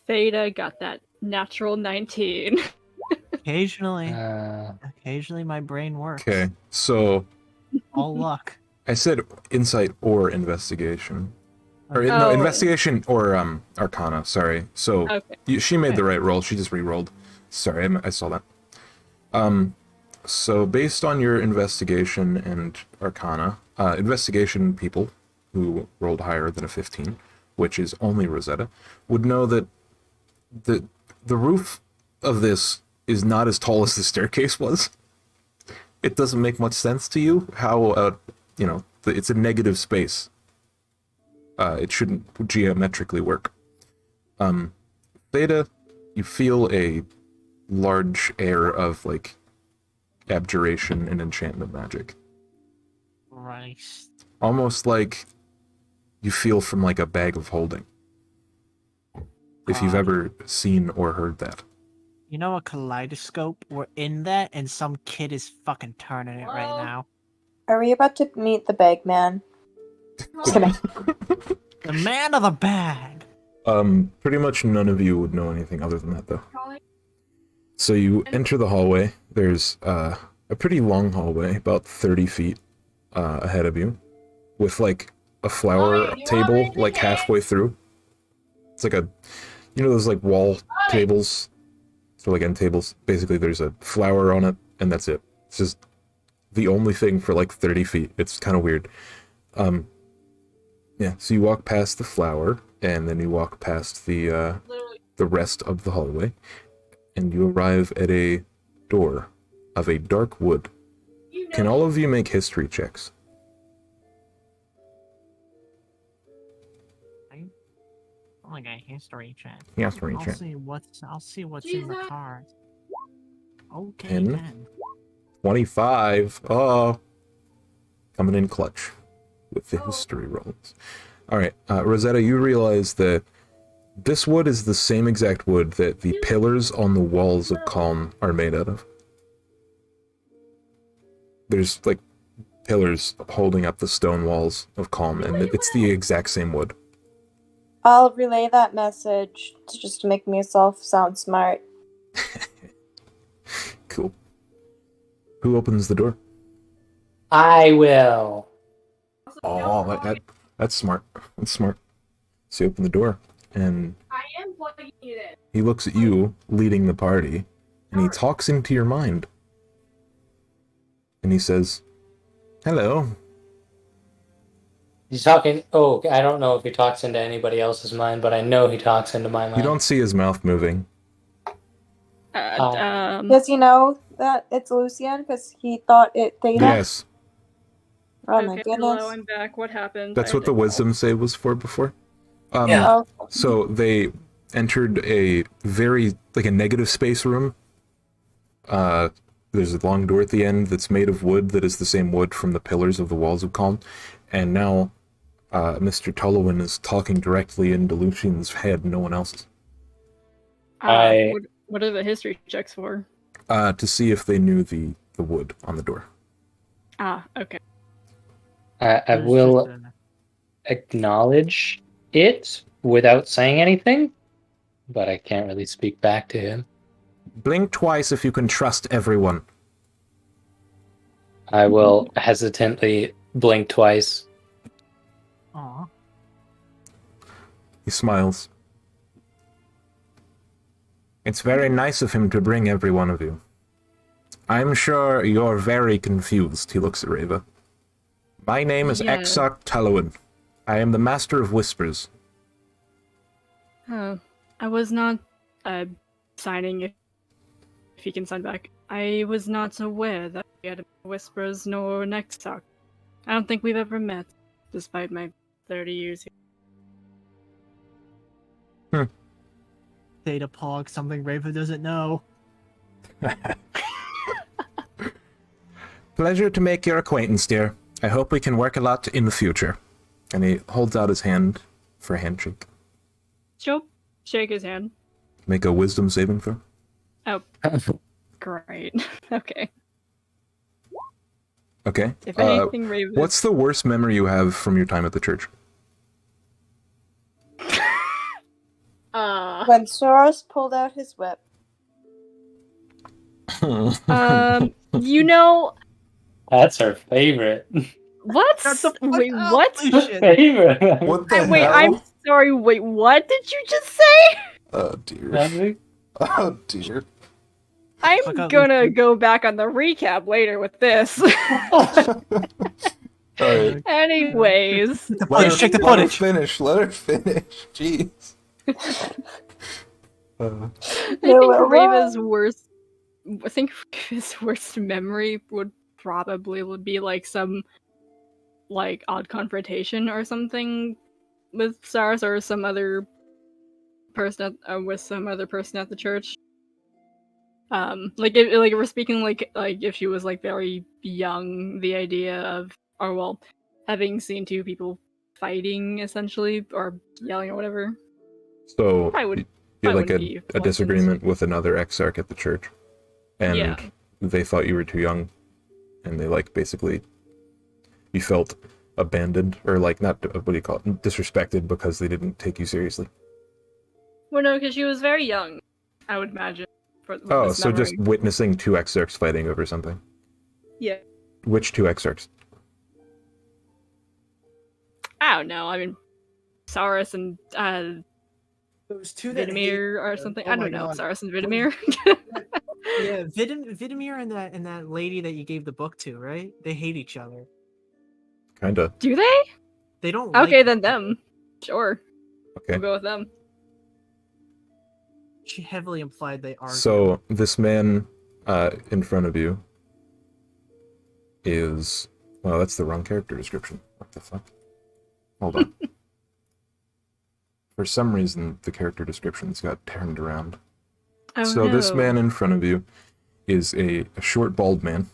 Theta got that natural 19. Occasionally Uh, my brain works. Okay, so All luck. I said insight or investigation. Or Okay. no, Oh. investigation or arcana, sorry. So Okay. she made Okay. the right roll, she just re-rolled. Sorry, I saw that. So based on your investigation and arcana, investigation people who rolled higher than a 15, which is only Rosetta, would know that the roof of this is not as tall as the staircase was. It doesn't make much sense to you how, it's a negative space. It shouldn't geometrically work. Theta, you feel a large air of, abjuration and enchantment magic. Christ. Almost like you feel from, a bag of holding. If you've God. ever seen or heard that. You know a kaleidoscope? We're in that and some kid is fucking turning it right now. Are we about to meet the bag man? Just kidding. The man of the bag! Pretty much none of you would know anything other than that, though. So you enter the hallway. There's a pretty long hallway, about 30 feet ahead of you, with a flower table halfway through. It's those wall tables, so end tables. Basically, there's a flower on it, and that's it. It's just the only thing for 30 feet. It's kind of weird. Yeah. So you walk past the flower, and then you walk past the rest of the hallway, and you arrive at a door of a dark wood. Can all of you make history checks? Oh, like a history check. History I'll check. see what's in the cards. Okay, 10. 10. 25. Oh. Coming in clutch with the history rolls. Alright, Rosetta, you realize that this wood is the same exact wood that the pillars on the walls of Calm are made out of. There's, like, pillars holding up the stone walls of Calm, and it's the exact same wood. I'll relay that message just to make myself sound smart. Cool. Who opens the door? I will. Oh, that's smart. That's smart. So you open the door, and he looks at you, leading the party, and he talks into your mind. And he says, "Hello." He's talking. Oh, I don't know if he talks into anybody else's mind, but I know he talks into my mind. You don't see his mouth moving. Does he know that it's Lucian? Because he thought it Theta? Yes. Oh my okay, goodness. hello, I'm back. What happened? That's what the wisdom save was for before. Yeah. Oh, So they entered a very, like a negative space room. There's a long door at the end that's made of wood that is the same wood from the pillars of the walls of Calm. And now Mr. Tullowin is talking directly into Lucian's head, no one else's. What are the history checks for? To see if they knew the wood on the door. Okay. I will acknowledge it without saying anything, but I can't really speak back to him. Blink twice if you can trust everyone. I will hesitantly blink twice. Aw. He smiles. It's very nice of him to bring every one of you. I'm sure you're very confused, he looks at Reva. My name is Yeah. Exarch Tullowin. I am the Master of Whispers. I was not signing if he can sign back. I was not aware that we had whispers nor next talk. I don't think we've ever met, despite my 30 years here. Theta Pog, something Raven doesn't know. Pleasure to make your acquaintance, dear. I hope we can work a lot in the future. And he holds out his hand for a handshake. She'll shake his hand. Make a wisdom saving throw. Oh, great. Okay. Okay. If anything, Raven. What's the worst memory you have from your time at the church? when Soros pulled out his whip. You know That's our favorite. what? Shut the fuck Wait, up, what? Lucian. Favorite. What the Wait, hell? I'm sorry. Wait, what did you just say? Oh dear. Nothing? Oh dear. I'm Fuck up, gonna Lucian. go back on the recap later with this. Alright. Anyways, Let Check the her footage. finish. Let her finish. Jeez. I No, think Raven's worst. I think his worst memory would probably be like some like odd confrontation or something with Stars or some other person with some other person at the church. Like if we're speaking like if she was like very young, the idea of having seen two people fighting essentially or yelling or whatever. So I would- you had I like wouldn't be a pleasant. disagreement with another exarch at the church, and Yeah. they thought you were too young, and they like basically you felt abandoned or like not what do you call it, disrespected because they didn't take you seriously. Well, no, because she was very young, I would imagine. With Oh, this so just memory. witnessing two exarchs fighting over something. Yeah. Which two exarchs? I don't know. I mean, Saurus and Those two that hate Vidimir or each other. something. Oh I my don't know. God. Saurus and Vidimir. Yeah, Vidimir and that lady that you gave the book to, right? They hate each other. Kinda. Do they? They don't. Okay, like then each other. them. Sure. Okay. We'll go with them. She heavily implied they are. So this man in front of you is... Well, that's the wrong character description. What the fuck? Hold on. For some reason, the character descriptions got turned around. Oh, So no. this man in front of you is a short, bald man.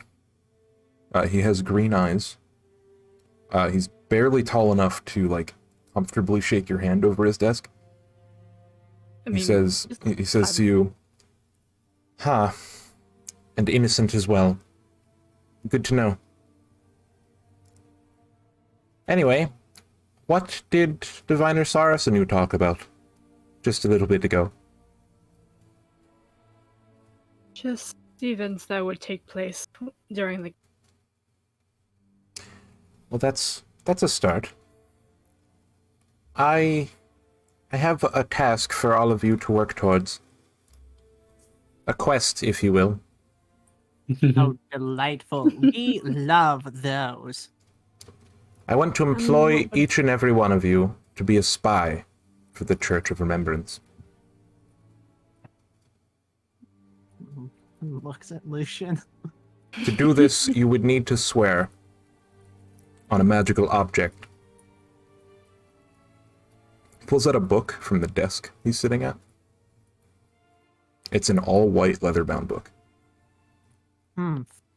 He has green eyes. He's barely tall enough to, like, comfortably shake your hand over his desk. I mean, He says to you, "Ha, and innocent as well. Good to know. Anyway, what did Diviner Saurus and you talk about just a little bit ago?" just the events that would take place during the. Well, that's a start. I have a task for all of you to work towards. A quest, if you will. Oh, delightful. We love those. I want to employ each and every one of you to be a spy for the Church of Remembrance. Looks at Lucian. To do this, you would need to swear on a magical object. He pulls out a book from the desk he's sitting at. It's an all-white leather-bound book.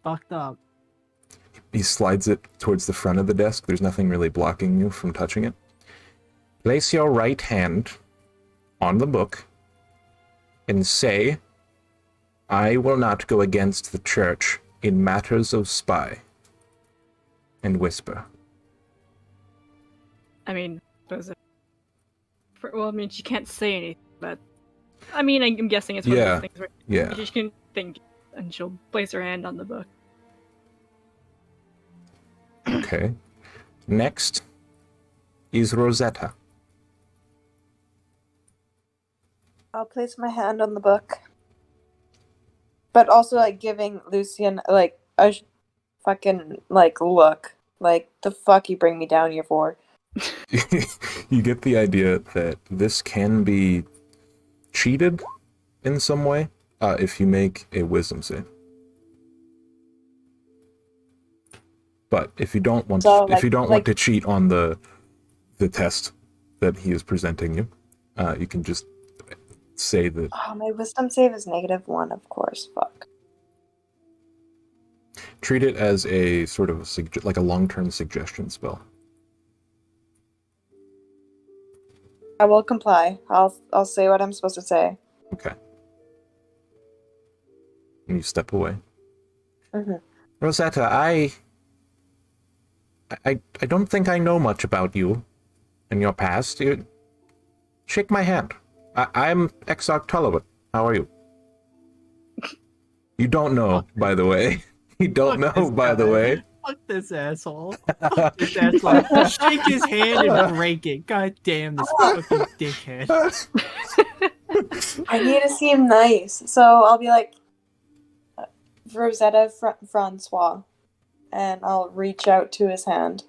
Fucked up. He slides it towards the front of the desk. There's nothing really blocking you from touching it. Place your right hand on the book and say, "I will not go against the Church in matters of spy." And whisper. I mean, well, I mean, she can't say anything, but I mean, I'm guessing it's one of those things where Yeah. she can think, and she'll place her hand on the book. Okay. Next is Rosetta. I'll place my hand on the book. But also, like, giving Lucian, like, a fucking, like, look. Like, the fuck you bring me down here for? You get the idea that this can be cheated in some way if you make a wisdom save. But if you don't want want to cheat on the test that he is presenting you, you can just say that. Oh, my wisdom save is -1, of course. Fuck. Treat it as a sort of like a long-term suggestion spell. I will comply. I'll say what I'm supposed to say. Okay. And you step away. Mm-hmm. Rosetta, I don't think I know much about you and your past. Shake my hand. I'm Exarch Tullibut. How are you? You don't know, by the way. You don't know, by the way. Fuck this asshole. Fuck this asshole. Shake his hand and break it. God damn this fucking dickhead. I need to seem nice, so I'll be like, Rosetta Francois, and I'll reach out to his hand.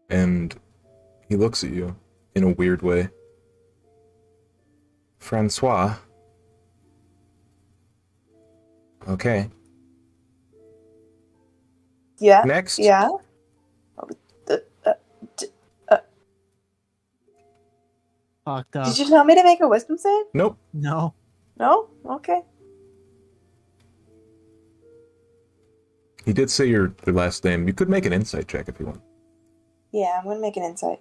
And he looks at you in a weird way. Francois. Okay. Yeah. Next. Yeah. Fucked up. Did you tell me to make a wisdom save? Nope. No. No? Okay. He did say your last name. You could make an insight check if you want. Yeah, I'm gonna make an insight.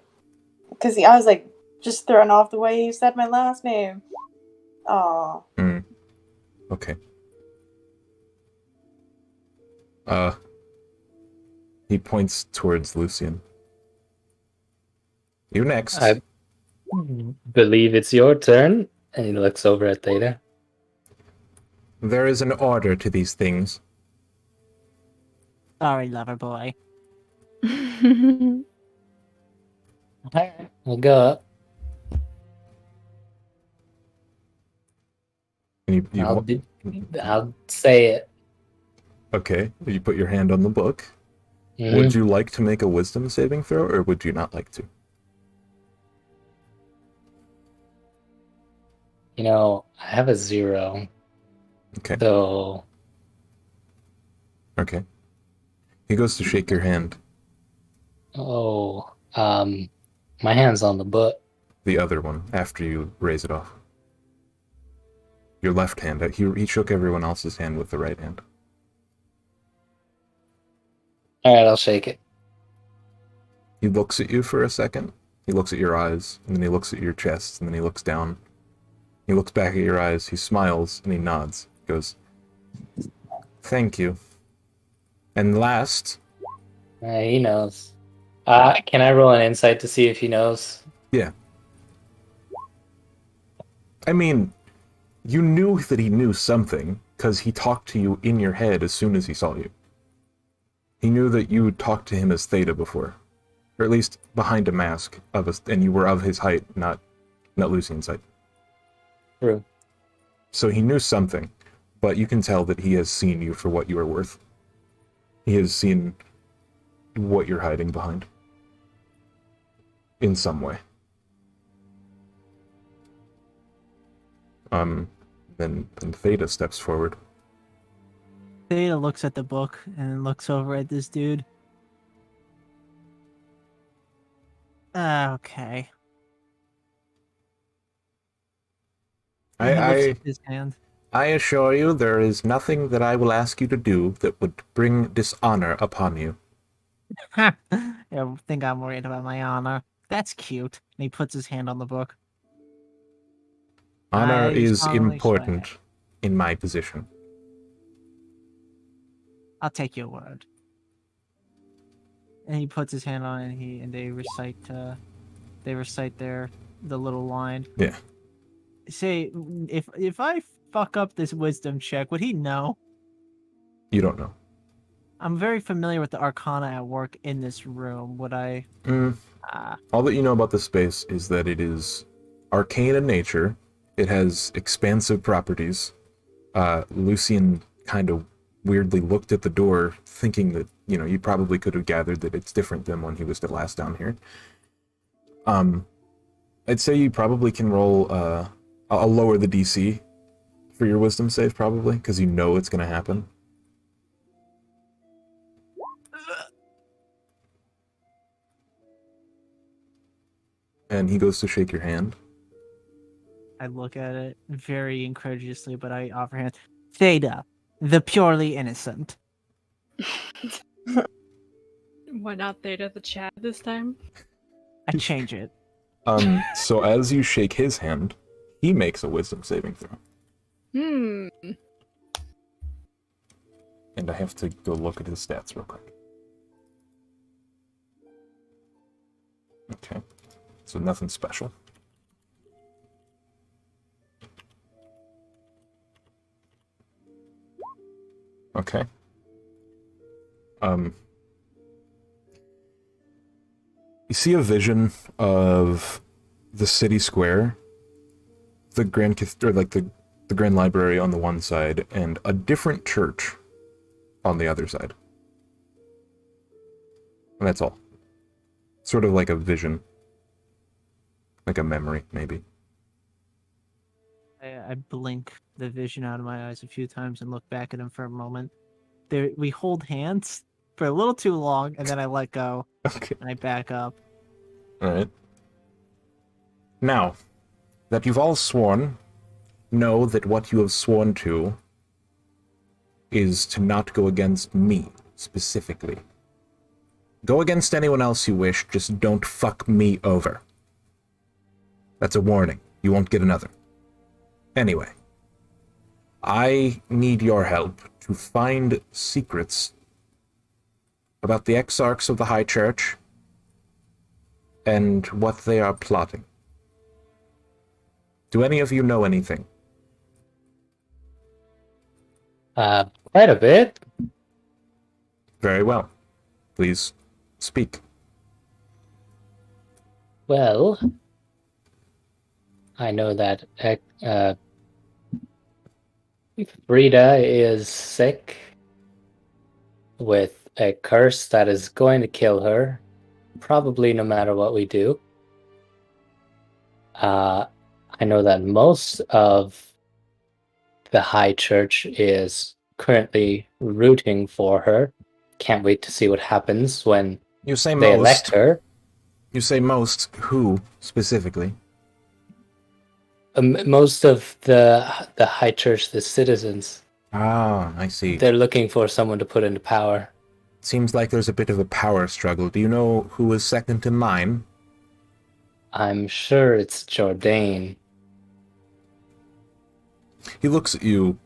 Because I was like, just thrown off the way you said my last name. Aw. Okay. He points towards Lucian. You next. I believe it's your turn. And he looks over at Theta. There is an order to these things. Sorry, lover boy. Alright, we'll go up. And I'll say it. Okay, you put your hand on the book. Mhm. Would you like to make a wisdom saving throw, or would you not like to? I have a 0. Okay. So Okay. He goes to shake your hand. my hand's on the butt. The other one, after you raise it off. Your left hand. He shook everyone else's hand with the right hand. All right, I'll shake it. He looks at you for a second. He looks at your eyes, and then he looks at your chest, and then he looks down. He looks back at your eyes, he smiles, and he nods. He goes, "Thank you. And last..." He knows. Can I roll an insight to see if he knows? Yeah. I mean, you knew that he knew something, because he talked to you in your head as soon as he saw you. He knew that you talked to him as Theta before. Or at least behind a mask, and you were of his height, not Lucian's height. True. So he knew something, but you can tell that he has seen you for what you are worth. He has seen what you're hiding behind. In some way. Then Theta steps forward. Theta looks at the book and looks over at this dude. Okay. And he lifts up his hand. I assure you there is nothing that I will ask you to do that would bring dishonor upon you. I think I'm worried about my honor. That's cute. And he puts his hand on the book. Honor I is solemnly important swear. in my position. I'll take your word. And he puts his hand on it, and they recite the little line. Yeah. Say, if I fuck up this wisdom check, would he know? You don't know. I'm very familiar with the arcana at work in this room. Would I? All that you know about this space is that it is arcane in nature. It has expansive properties. Lucian kind of weirdly looked at the door, thinking that, you probably could have gathered that it's different than when he was last down here. I'd say you probably can roll, I'll lower the DC for your wisdom save, probably, because you know it's going to happen. And he goes to shake your hand. I look at it very incredulously, but I offer hand. Theta, the purely innocent. Why not Theta the Chad this time? I change it. So as you shake his hand, he makes a wisdom saving throw. And I have to go look at his stats real quick. Okay. So nothing special. Okay. You see a vision of the city square, the Grand the Grand Library on the one side, and a different church on the other side. And that's all. Sort of like a vision. Like a memory, maybe. I blink the vision out of my eyes a few times and look back at him for a moment. We hold hands for a little too long, and then I let go. Okay. And I back up. Alright. Now, that you've all sworn, know that what you have sworn to is to not go against me, specifically. Go against anyone else you wish, just don't fuck me over. That's a warning. You won't get another. Anyway, I need your help to find secrets about the exarchs of the High Church and what they are plotting. Do any of you know anything? Quite a bit. Very well. Please speak. Well, I know that Frida is sick with a curse that is going to kill her, probably no matter what we do. I know that most of the High Church is currently rooting for her. Can't wait to see what happens when You say they elect most. her. You say most. Who specifically? Most of the High Church, the citizens, Ah, I see. they're looking for someone to put into power. Seems like there's a bit of a power struggle. Do you know who is second in line? I'm sure it's Jourdain. He looks at you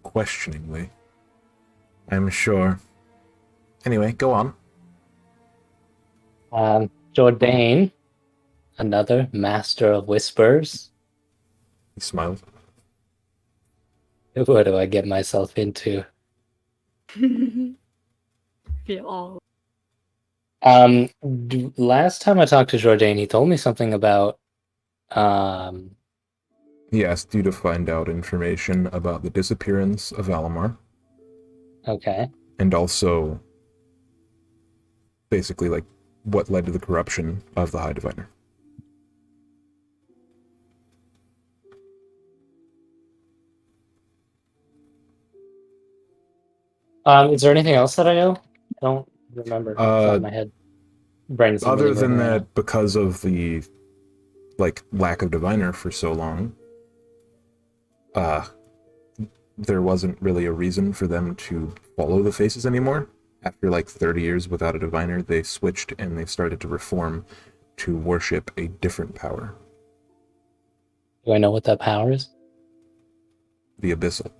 questioningly. I'm sure. Anyway, go on. Jourdain, another master of whispers. He smiled. What do I get myself into? Feel all. Last time I talked to Jourdain, he told me something about He asked you to find out information about the disappearance of Alamar, okay. and also basically like what led to the corruption of the High Diviner. Is there anything else that I know? I don't remember off the top of my head. Brain's not Other really than working right that, because of the like lack of diviner for so long, there wasn't really a reason for them to follow the faces anymore. After like 30 years without a diviner, they switched and they started to reform to worship a different power, now. Do I know what that power is? the Abyssal.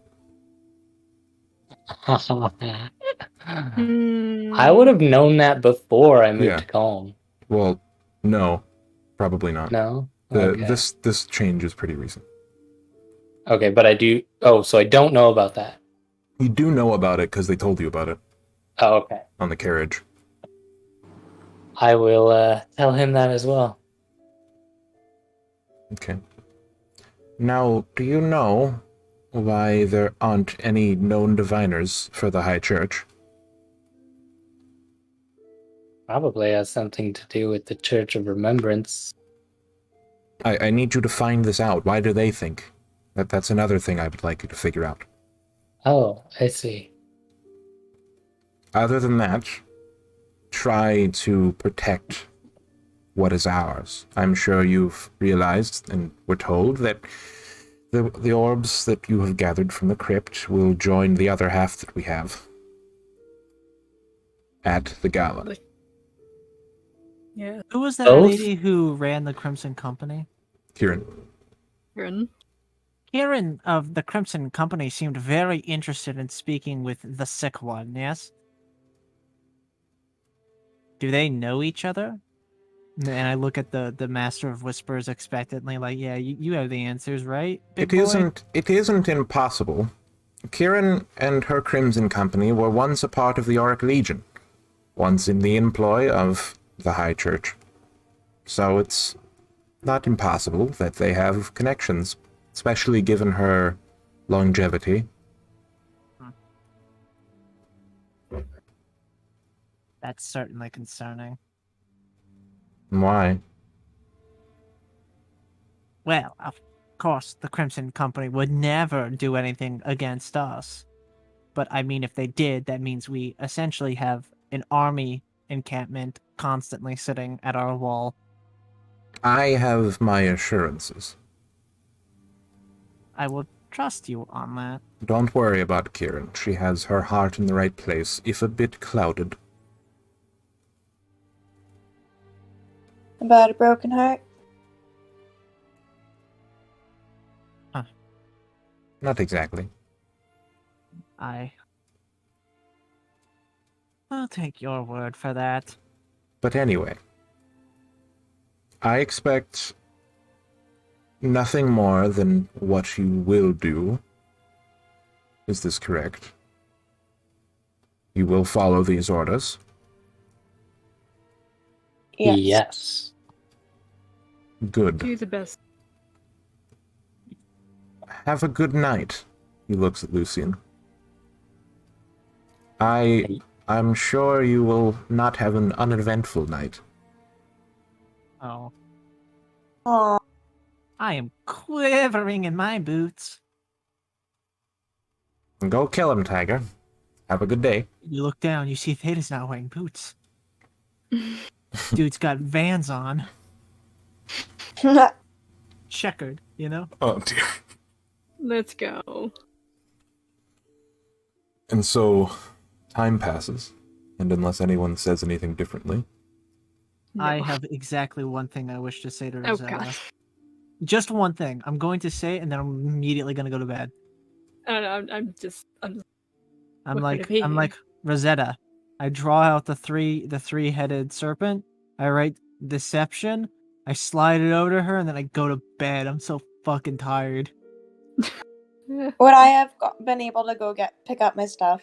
I would have known that before I moved Yeah. to Calm. Well, no, probably not. No? The Okay. this change is pretty recent. Okay, but I do... Oh, so I don't know about that. You do know about it because they told you about it Oh, okay. on the carriage. I will tell him that as well. Okay. Now, do you know why there aren't any known diviners for the High Church? Probably has something to do with the Church of Remembrance. I need you to find this out. Why do they think? That's another thing I would like you to figure out. Oh, I see. Other than that, try to protect what is ours. I'm sure you've realized and were told that the orbs that you have gathered from the crypt will join the other half that we have at the Gala. Yeah. Who was that Both? lady who ran the Crimson Company? Kieran. Kieran. Kieran of the Crimson Company seemed very interested in speaking with the sick one, yes? Do they know each other? And I look at the Master of Whispers expectantly, like, yeah, you have the answers, right, big boy? It isn't impossible. Kieran and her Crimson Company were once a part of the Auric Legion, once in the employ of the High Church. So it's not impossible that they have connections, especially given her longevity. That's certainly concerning. Why? Well, of course, the Crimson Company would never do anything against us. But I mean, if they did, that means we essentially have an army encampment constantly sitting at our wall. I have my assurances. I will trust you on that. Don't worry about Kieran. She has her heart in the right place, if a bit clouded. About a broken heart? Not exactly. I'll take your word for that. But anyway, I expect nothing more than what you will do. Is this correct? You will follow these orders? Yes. Good. Do the best. Have a good night. He looks at Lucian. I'm sure you will not have an uneventful night. Oh. Aw. I am quivering in my boots. Go kill him, Tiger. Have a good day. You look down, you see Theta's not wearing boots. Dude's got Vans on, checkered, you know? Oh, dear. Let's go. And so, time passes, and unless anyone says anything differently, I No. have exactly one thing I wish to say to Oh Rosetta. god. Just one thing. I'm going to say it, and then I'm immediately going to go to bed. I don't know. I'm just. I'm What like, could it be? I'm like Rosetta. I draw out the three-headed serpent. I write deception. I slide it over to her, and then I go to bed. I'm so fucking tired. Would I have been able to go pick up my stuff?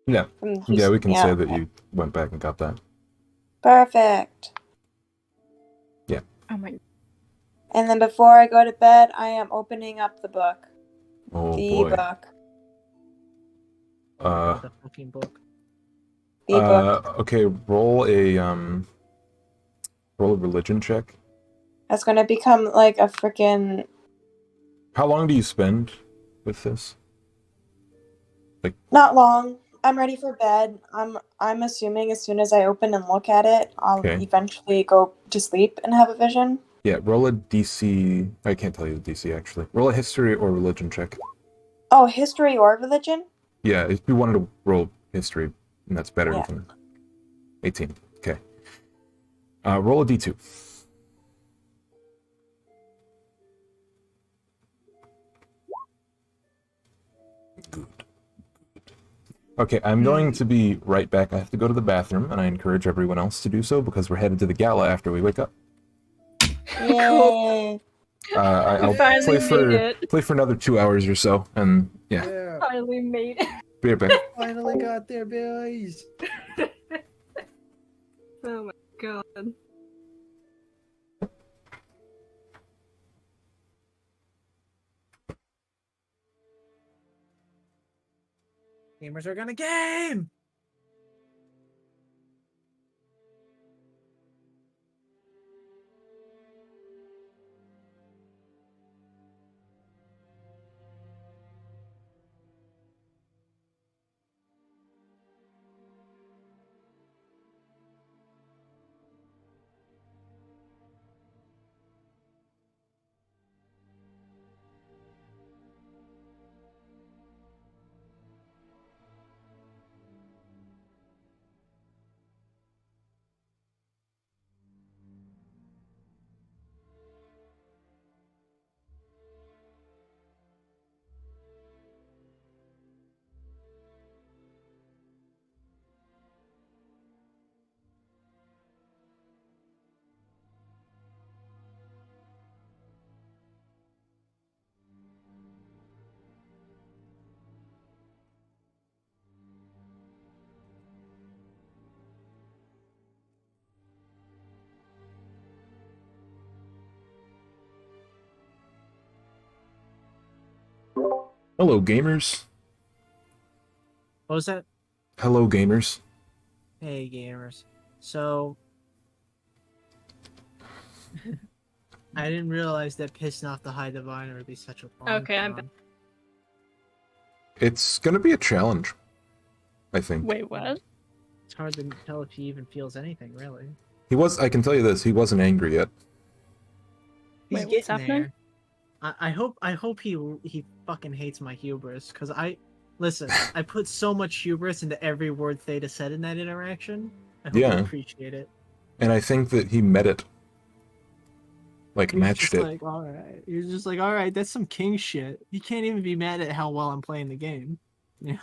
yeah. From Yeah, we can say that okay. you went back and got that. Perfect. Oh my. And then before I go to bed, I am opening up the book. Oh, The boy. book. The fucking book. The book. Okay, roll a religion check. That's gonna become like a freaking. How long do you spend with this? Not long. I'm ready for bed. I'm assuming as soon as I open and look at it, I'll Okay. eventually go to sleep and have a vision. Yeah, roll a DC. I can't tell you the DC, actually. Roll a history or religion check. Oh, history or religion? Yeah, if you wanted to roll history, and that's better Yeah. than 18. Okay. Roll a D2. Good. Okay, I'm going to be right back. I have to go to the bathroom, and I encourage everyone else to do so because we're headed to the gala after we wake up. Yay. I'll finally play for another 2 hours or so, and yeah, Yeah, Finally made it. be right back. finally got there, boys. Oh my god. Gamers are gonna game! Hello, gamers. What was that? Hello, gamers. Hey, gamers. So... I didn't realize that pissing off the High Diviner would be such a fun Okay, I'm con. It's gonna be a challenge, I think. Wait, what? It's hard to tell if he even feels anything, really. I can tell you this, he wasn't angry yet. He's Wait, what's getting happening? there. I hope he fucking hates my hubris, because listen, I put so much hubris into every word Theta said in that interaction. I hope Yeah. you appreciate it. And I think that he met it. Like, You're matched just it. like, all right. You're just like, all right, that's some king shit. You can't even be mad at how well I'm playing the game. Yeah.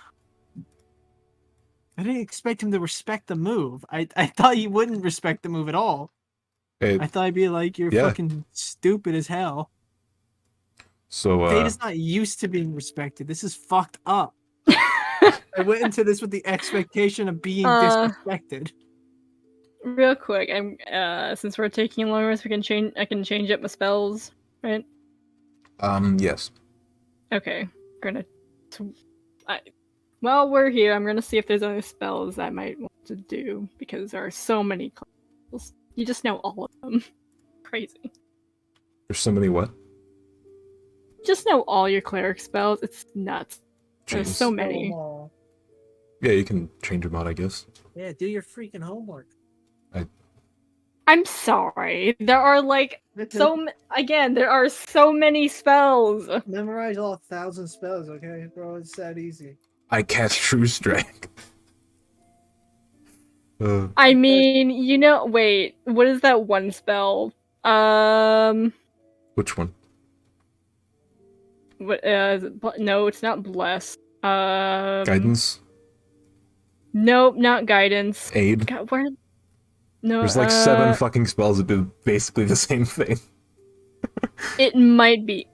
I didn't expect him to respect the move. I thought he wouldn't respect the move at all. I thought he'd be like, you're Yeah. fucking stupid as hell. So, Theta's not used to being respected. This is fucked up. I went into this with the expectation of being disrespected. Real quick, I'm since we're taking long rest, I can change up my spells, right? yes. Okay, while we're here, I'm gonna see if there's other spells I might want to do because there are so many classes. You just know all of them. Crazy. There's so many what? Just know all your cleric spells. It's nuts. There's Jeez. so Know 'em many. all. Yeah, you can change them out, I guess. Yeah, do your freaking homework. I'm sorry. There are like again. There are so many spells. Memorize all 1,000 spells, okay, bro? It's that easy. I cast True Strike. I mean, wait. What is that one spell? Which one? What? No, it's not bless. Guidance? Nope, not guidance. Aid? God, where? No. There's like 7 fucking spells that do basically the same thing. It might be.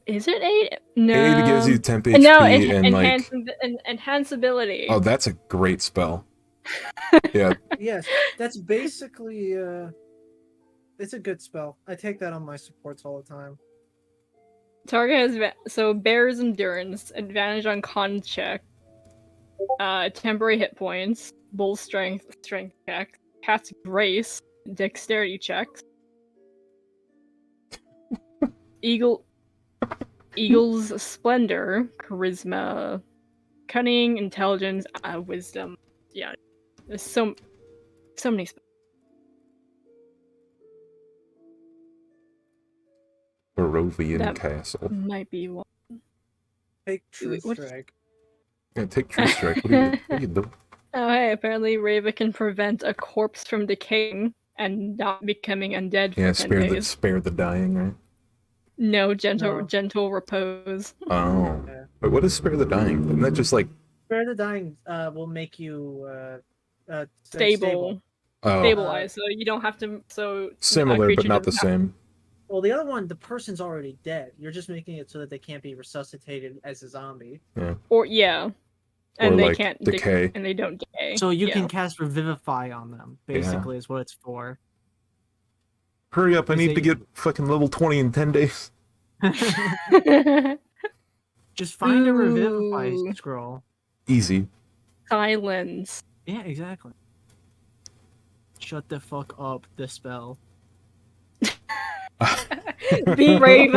Is it aid? No. Aid gives you temp HP No, and like... enhance ability. Oh, that's a great spell. Yeah. Yes, that's basically, it's a good spell. I take that on my supports all the time. Target has bear's endurance, advantage on con check, temporary hit points, bull strength check, cat's grace, dexterity checks, eagle's splendor, charisma, cunning, intelligence, wisdom. Yeah, there's so many spells. Barovian That Castle. might be one. Take True What's- Strike. Yeah, take True Strike. What are you doing? Oh hey, apparently Rava can prevent a corpse from decaying and not becoming undead for Yeah, 10 days. spare the dying, right? No, gentle No. repose. Oh. Yeah. Wait, what is spare the dying? Isn't that just like... Spare the Dying will make you Stable. Oh, Stabilize, so you don't have to a similar but creature not the doesn't have- same. Well, the other one, the person's already dead. You're just making it so that they can't be resuscitated as a zombie. Or yeah. And Or, they like, can't decay. and they don't decay. So you yeah. can cast Revivify on them, basically, is what it's for. Hurry up, I need to They- get fucking level 20 in 10 days. Just find a Revivify Ooh. scroll. Easy. Silence. Yeah, exactly. Shut the fuck up, the spell. Be brave.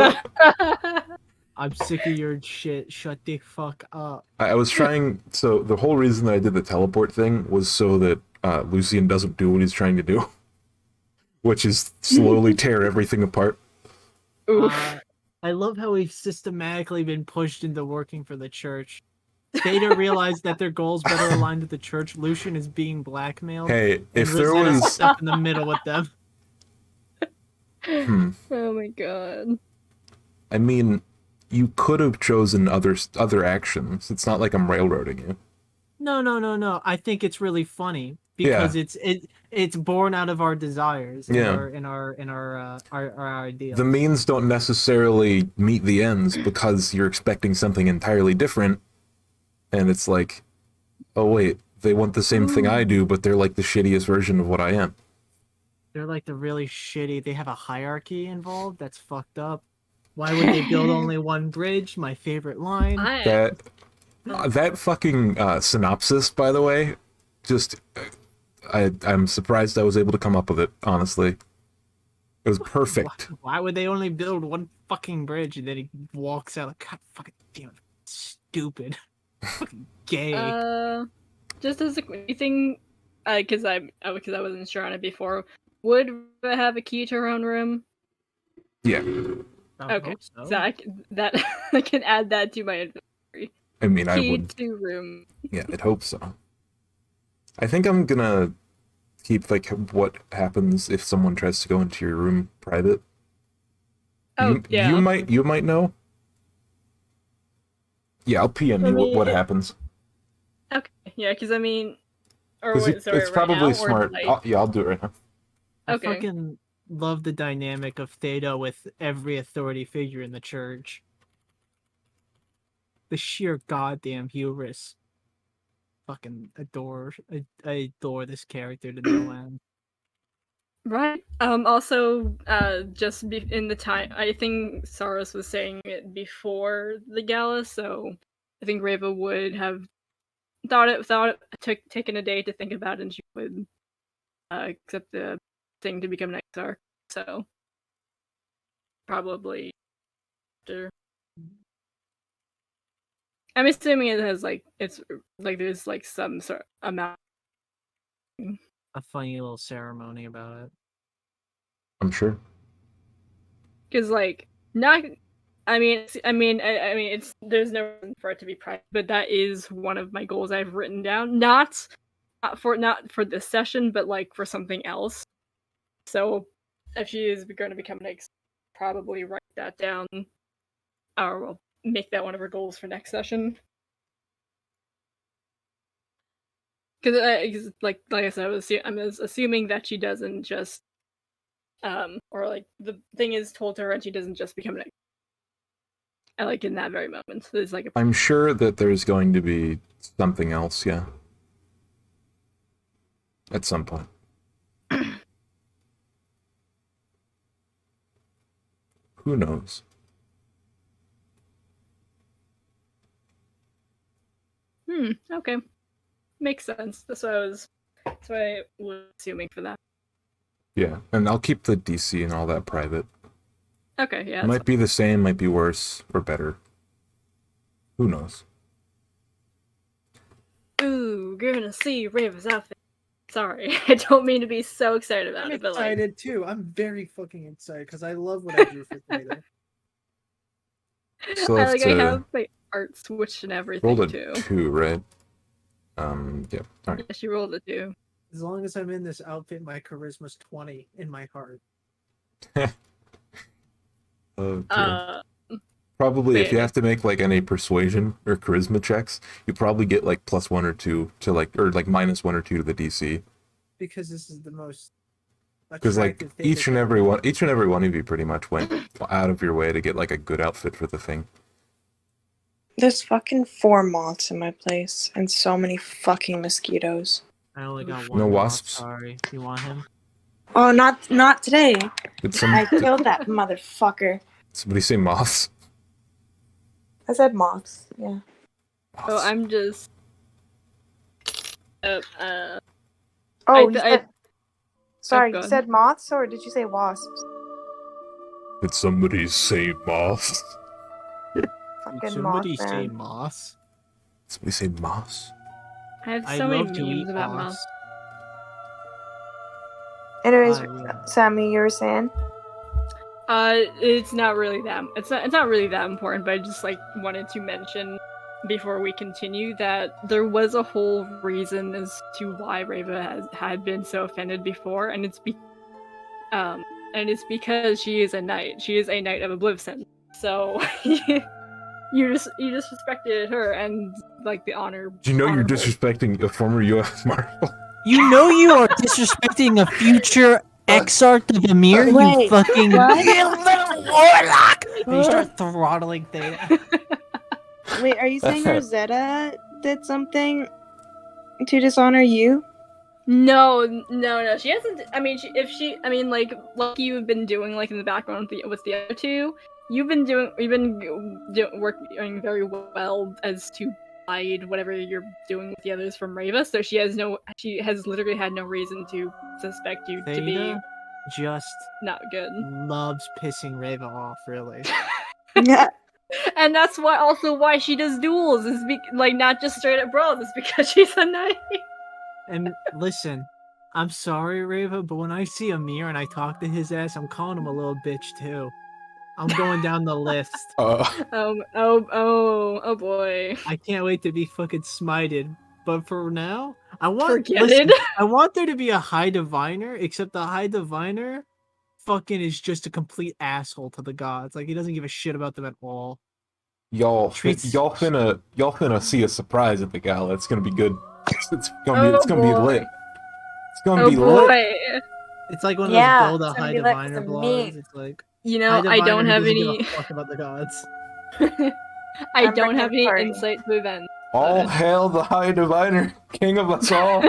I'm sick of your shit. Shut the fuck up. I was trying... So, the whole reason that I did the teleport thing was so that Lucian doesn't do what he's trying to do. Which is slowly tear everything apart. Oof. I love how we've systematically been pushed into working for the church. Theta realized that their goals better aligned with the church. Lucian is being blackmailed. Hey, and if there Rosetta's was... stuck in the middle with them. Oh my god. I mean, you could have chosen other actions. It's not like I'm railroading you. No. I think it's really funny because it's born out of our desires and our ideals. The means don't necessarily meet the ends because you're expecting something entirely different, and it's like, oh wait, they want the same thing I do, but they're like the shittiest version of what I am. They're like the really shitty. They have a hierarchy involved. That's fucked up. Why would they build only one bridge? My favorite line. That fucking synopsis, by the way, just I'm surprised I was able to come up with it. Honestly, it was perfect. Why would they only build one fucking bridge and then he walks out like, God fucking damn it, stupid, fucking gay. Just as a quick thing, because I wasn't sure on it before. Would Rava have a key to her own room? Yeah. I Okay, hope so. so I can add that to my inventory. I mean, I Key would. to room. Yeah, I'd hope so. I think I'm gonna keep like what happens if someone tries to go into your room private. Oh yeah. You might know. Yeah, I'll PM you what happens. Okay. Yeah, because I mean, or 'Cause wait, sorry, it's right probably now, or smart. like- I'll do it right now. Okay. I fucking love the dynamic of Theta with every authority figure in the church. The sheer goddamn hubris. Fucking adore this character to no end. Right. Also, just in the time, I think Saros was saying it before the gala, so I think Rava would have taken a day to think about it, and she would accept the thing to become an Exarch. So probably after. I'm assuming it has like it's like there's like some sort of amount. A funny little ceremony about it. I'm sure. Because like not, I mean, it's there's no reason for it to be private, but that is one of my goals I've written down. Not for this session, but like for something else. So if she is going to become next, probably write that down, or we'll make that one of her goals for next session. Because like I said, I'm assuming that she doesn't just or like the thing is told to her and she doesn't just become an like in that very moment. There's like I'm sure that there's going to be something else, yeah. At some point. Who knows? Okay. Makes sense. That's what I was assuming for that. Yeah, and I'll keep the DC and all that private. Okay, yeah. It might be the same, might be worse, or better. Who knows? Ooh, you're gonna see Raven's outfit. Sorry, I don't mean to be so excited about I'm it, but excited too. I'm very fucking excited because I love what I drew for Tomato. Still I have to have my art switched and everything roll a too. 2, right? Yeah. All right. Yeah, she rolled a 2. As long as I'm in this outfit, my charisma's 20 in my heart. Oh, dear. Probably, wait, if you have to make like any persuasion or charisma checks, you probably get like +1 or 2 to like, or like -1 or 2 to the DC. Because this is the most. Because like attractive thing each to and get every rid one, of. each and every one of you pretty much went out of your way to get like a good outfit for the thing. There's fucking 4 moths in my place and so many fucking mosquitoes. I only got No one moth, wasps? sorry. You want him? Oh, not today. Did I killed that motherfucker. somebody say moths? I said moths. Yeah. Oh, I'm just. Oh, I- you said. Sorry, go you on. said moths or did you say wasps? Did somebody say moths? Did Fucking somebody say mothman. moss? Somebody say moths? I have I so many love to eat memes about moss. moths. Anyways, I Sammy, you were saying? It's not really that. It's not really that important. But I just like wanted to mention before we continue that there was a whole reason as to why Reva had been so offended before, and it's because she is a knight. She is a knight of Oblivion. So you just respected her and like the honor. Do you know you're honorable. disrespecting a former U.S. Marshal? You know you are disrespecting a future exarch of Emir, you Wait, fucking what? you little warlock! And you start throttling Theta. Wait, are you saying Rosetta did something to dishonor you? No. She hasn't. I mean, like you've been doing like in the background with the other two. You've been working very well as to hide whatever you're doing with the others from Reva. So she has literally had no reason to suspect you to be Theta just not good. loves pissing Reva off, really. Yeah. And that's why she does duels is like not just straight up brawls. It's because she's a knight. And listen, I'm sorry, Reva, but when I see Amir and I talk to his ass, I'm calling him a little bitch too. I'm going down the list. Oh boy. I can't wait to be fucking smited. But for now, I want there to be a high diviner, except the high diviner fucking is just a complete asshole to the gods. Like he doesn't give a shit about them at all. Y'all finna see a surprise at the gala. It's gonna be good. It's gonna be lit. It's gonna be lit. It's like one of Yeah, those Golda it's gonna High be lit Diviner with blogs. meat. It's like I don't who have doesn't any. give a fuck about the gods. I I'm don't have bringing any a party. insight to events. All hail the High Diviner, king of us all.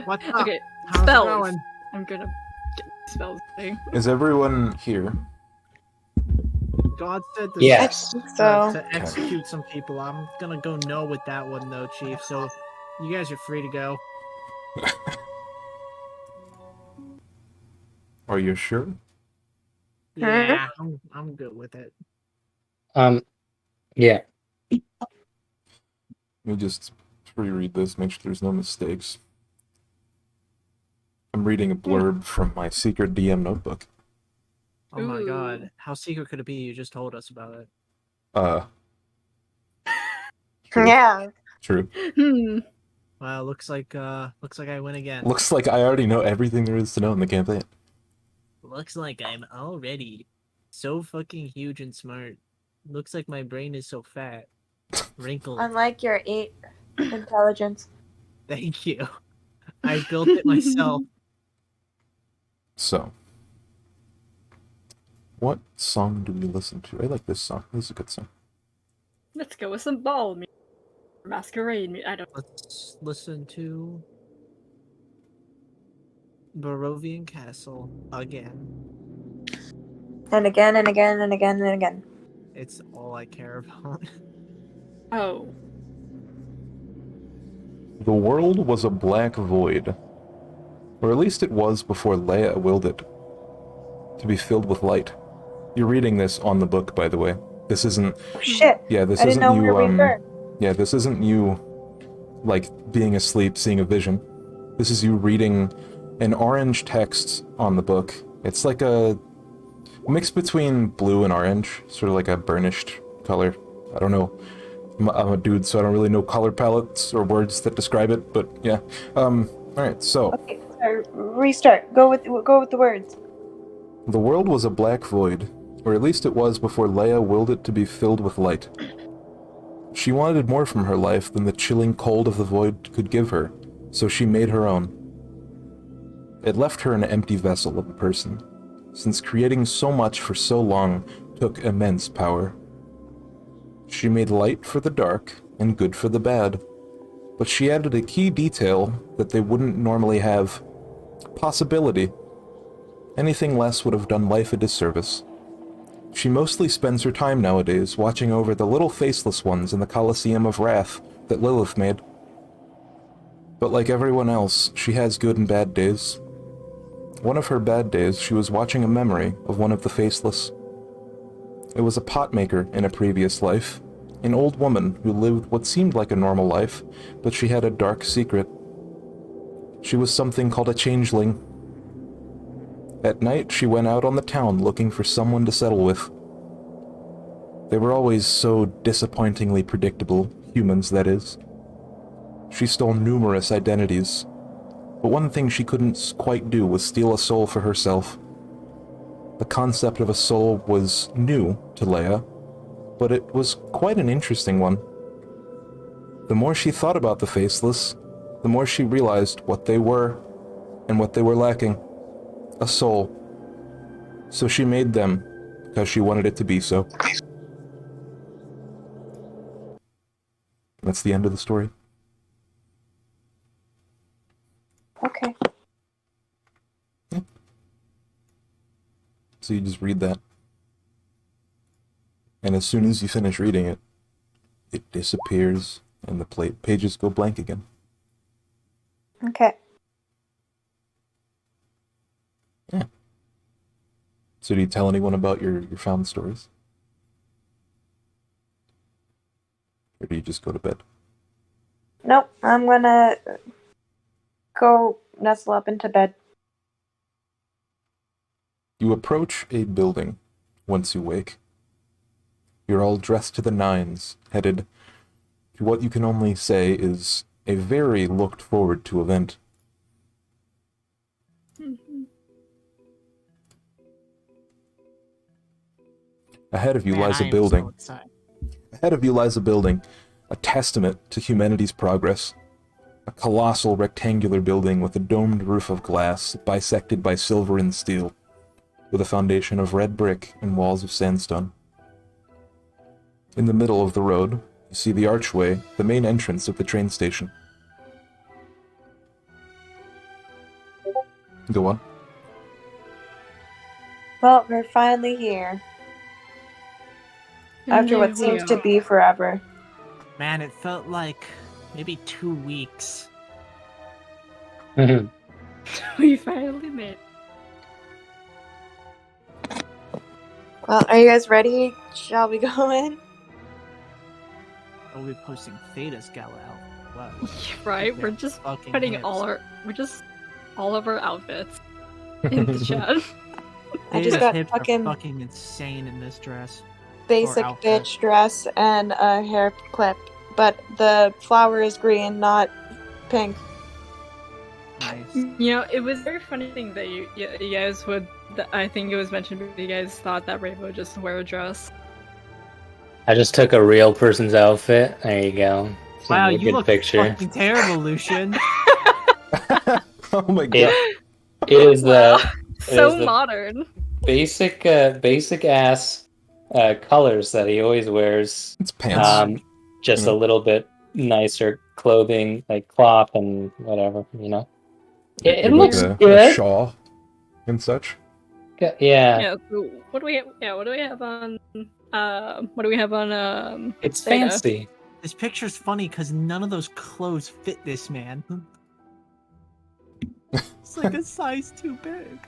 What's up? Okay, How's it spells. going? I'm gonna get spells thing. Is everyone here? God said to, Yes. I think so. to execute some people. I'm gonna go no with that one though, Chief. So you guys are free to go. Are you sure? Yeah, I'm good with it. Yeah. Let me just reread this, make sure there's no mistakes. I'm reading a blurb from my secret DM notebook. Oh my Ooh. god, how secret could it be? You just told us about it. True. Yeah. True. Wow, looks like I win again. Looks like I already know everything there is to know in the campaign. Looks like I'm already so fucking huge and smart. Looks like my brain is so fat. Wrinkled. Unlike your 8 intelligence. Thank you. I built it myself. So, what song do we listen to? I like this song. This is a good song. Let's go with some ball music. Masquerade music. I don't. Let's listen to Barovian Castle again. And again and again and again and again. It's all I care about. Oh. The world was a black void. Or at least it was before Leia willed it to be filled with light. You're reading this on the book, by the way. This isn't... Oh, shit. Yeah, this I didn't isn't know you, where we were. Yeah, this isn't you, like, being asleep, seeing a vision. This is you reading an orange text on the book. It's like a mix between blue and orange, sort of like a burnished color. I don't know. I'm a dude, so I don't really know color palettes or words that describe it, but yeah. Alright, so... Okay, sorry, restart. Go with the words. The world was a black void, or at least it was before Leia willed it to be filled with light. She wanted more from her life than the chilling cold of the void could give her, so she made her own. It left her an empty vessel of a person, since creating so much for so long took immense power. She made light for the dark and good for the bad, but she added a key detail that they wouldn't normally have: possibility. Anything less would have done life a disservice. She mostly spends her time nowadays watching over the little faceless ones in the Colosseum of Wrath that Lilith made. But like everyone else, she has good and bad days. One of her bad days, she was watching a memory of one of the faceless. It was a pot maker in a previous life, an old woman who lived what seemed like a normal life, but she had a dark secret. She was something called a changeling. At night, she went out on the town looking for someone to settle with. They were always so disappointingly predictable, humans that is. She stole numerous identities, but one thing she couldn't quite do was steal a soul for herself. The concept of a soul was new to Leia, but it was quite an interesting one. The more she thought about the Faceless, the more she realized what they were and what they were lacking. A soul. So she made them, because she wanted it to be so. That's the end of the story. Okay. Yeah. So you just read that. And as soon as you finish reading it, it disappears and the pages go blank again. Okay. Yeah. So do you tell anyone about your found stories? Or do you just go to bed? Nope, I'm gonna go nestle up into bed. You approach a building once you wake. You're all dressed to the nines, headed to what you can only say is a very looked forward to event. Ahead of you lies a building. Ahead of you lies a building, a testament to humanity's progress. A colossal rectangular building with a domed roof of glass bisected by silver and steel, with a foundation of red brick and walls of sandstone. In the middle of the road, you see the archway, the main entrance of the train station. Go on. Well, we're finally here. After what seems to be forever. Man, it felt like maybe 2 weeks. We finally made Well, are you guys ready? Shall we go in? I'll be posting Theta's Gala outfit. Wow. Right? Yeah, We're just fucking putting hips. all of our outfits in the chat. I just Theta's got hips fucking are fucking insane in this dress. basic outfit. bitch dress and a hair clip, but the flower is green, not pink. Nice. You know, it was a very funny thing that you guys would. I think it was mentioned that you guys thought that Rainbow would just wear a dress. I just took a real person's outfit. There you go. Wow, A you good look picture. fucking terrible, Lucian. Oh my god. It is Wow. the So the modern. basic ass colors that he always wears. It's pants. Just Yeah. a little bit nicer clothing, like cloth and whatever, you know. It Like looks a good. shawl and such. Yeah. Yeah. So what do we have? Yeah. What do we have on? What do we have on? It's Theta? fancy. This picture's funny because none of those clothes fit this man. It's like a size too big.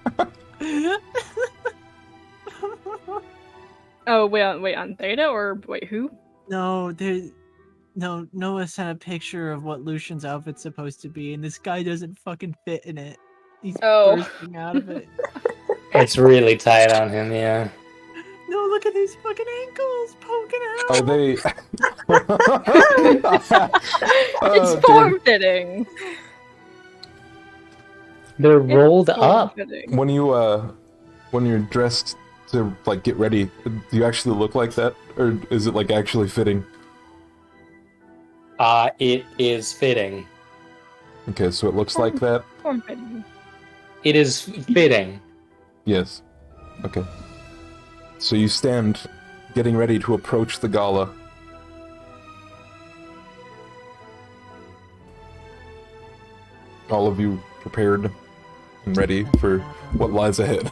Oh, wait on Theta or wait who? No, Noah sent a picture of what Lucian's outfit's supposed to be, and this guy doesn't fucking fit in it. He's bursting out of it. It's really tight on him, yeah. No, look at these fucking ankles poking out. Are they? It's dude. form fitting. They're rolled up. When you're dressed to like get ready, do you actually look like that, or is it like actually fitting? It is fitting. Okay, so it looks like that. Form fitting. It is fitting. Yes. Okay. So you stand, getting ready to approach the gala. All of you prepared and ready for what lies ahead.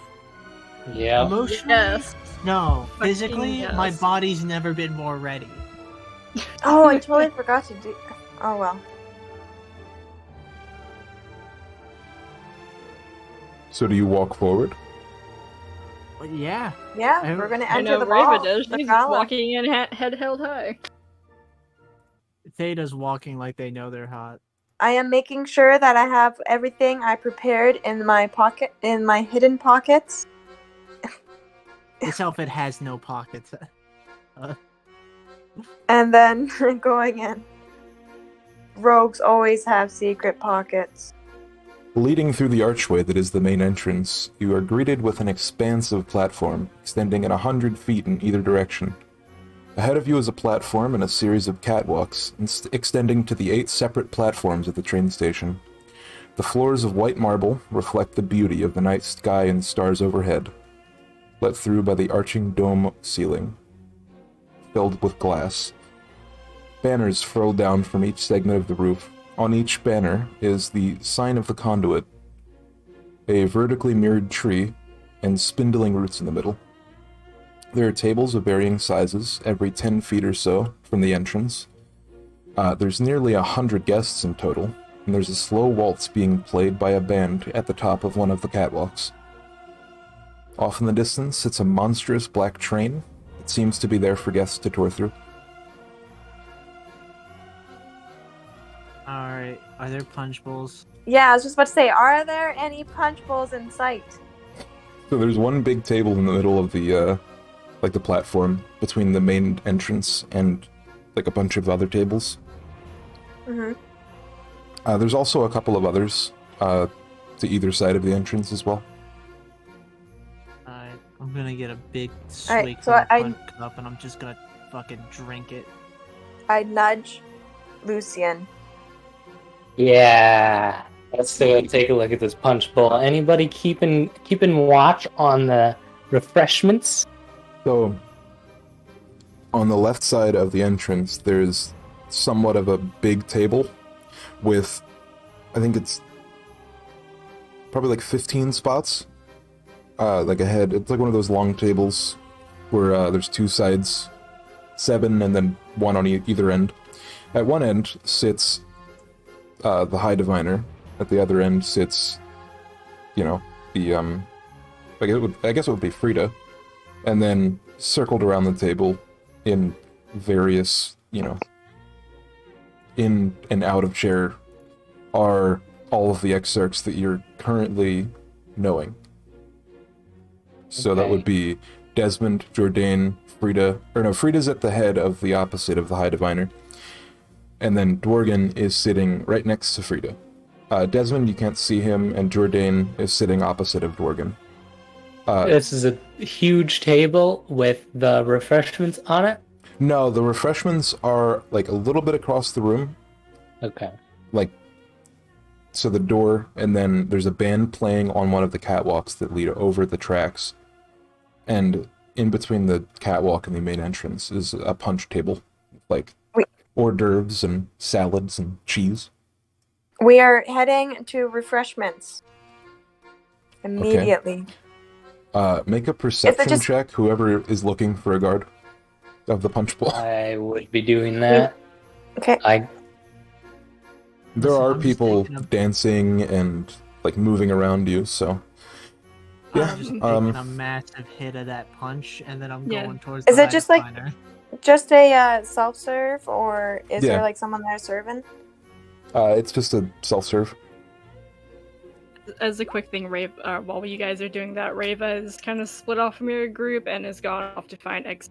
Yeah. Emotionally? Yes. No. Fucking Physically, my yes. body's never been more ready. Oh, I totally forgot to do. Oh well. So do you walk forward? But yeah. Yeah, we're gonna I enter know the Rava ball. does. The She's gala. walking in head held high. Theta's walking like they know they're hot. I am making sure that I have everything I prepared in my pocket, in my hidden pockets. This outfit has no pockets. And then going in. Rogues always have secret pockets. Leading through the archway that is the main entrance, you are greeted with an expansive platform, extending at 100 feet in either direction. Ahead of you is a platform and a series of catwalks, extending to the 8 separate platforms at the train station. The floors of white marble reflect the beauty of the night sky and stars overhead, let through by the arching dome ceiling, filled with glass. Banners furl down from each segment of the roof. On each banner is the sign of the conduit, a vertically mirrored tree, and spindling roots in the middle. There are tables of varying sizes, every 10 feet or so from the entrance. There's nearly 100 guests in total, and there's a slow waltz being played by a band at the top of one of the catwalks. Off in the distance sits a monstrous black train. It seems to be there for guests to tour through. Alright, are there punch bowls? Yeah, I was just about to say, are there any punch bowls in sight? So there's one big table in the middle of the, like the platform between the main entrance and like a bunch of other tables. Mm-hmm. There's also a couple of others to either side of the entrance as well. Alright, I'm gonna get a big Alright, swig so from the I- punch cup and I'm just gonna fucking drink it. I nudge Lucian. Yeah. Let's take a look at this punch bowl. Anybody keeping watch on the refreshments? So, on the left side of the entrance, there's somewhat of a big table with, I think it's probably like 15 spots, like ahead. It's like one of those long tables where there's 2 sides, 7, and then 1 on either end. At one end sits the High Diviner. At the other end sits, you know, the I guess it would be Frida. And then circled around the table in various, in and out of chair are all of the exarchs that you're currently knowing. So that would be Desmond, Jourdain, Frida, Frida's at the head of the opposite of the High Diviner. And then Dworgen is sitting right next to Frida. Desmond, you can't see him, and Jourdain is sitting opposite of Dworgen. This is a huge table with the refreshments on it? No, the refreshments are like a little bit across the room. Okay. So the door, and then there's a band playing on one of the catwalks that lead over the tracks. And in between the catwalk and the main entrance is a punch table, like hors d'oeuvres and salads and cheese. We are heading to refreshments immediately. Okay. Make a perception check, whoever is looking for a guard of the punch bowl. I would be doing that. Okay. There are people dancing and like moving around you, so yeah. I'm just taking a massive hit of that punch, and then I'm going towards. Is the it just like just a self-serve, or is there like someone there serving? It's just a self-serve. As a quick thing, while you guys are doing that, Reva is kind of split off from your group and has gone off to find X.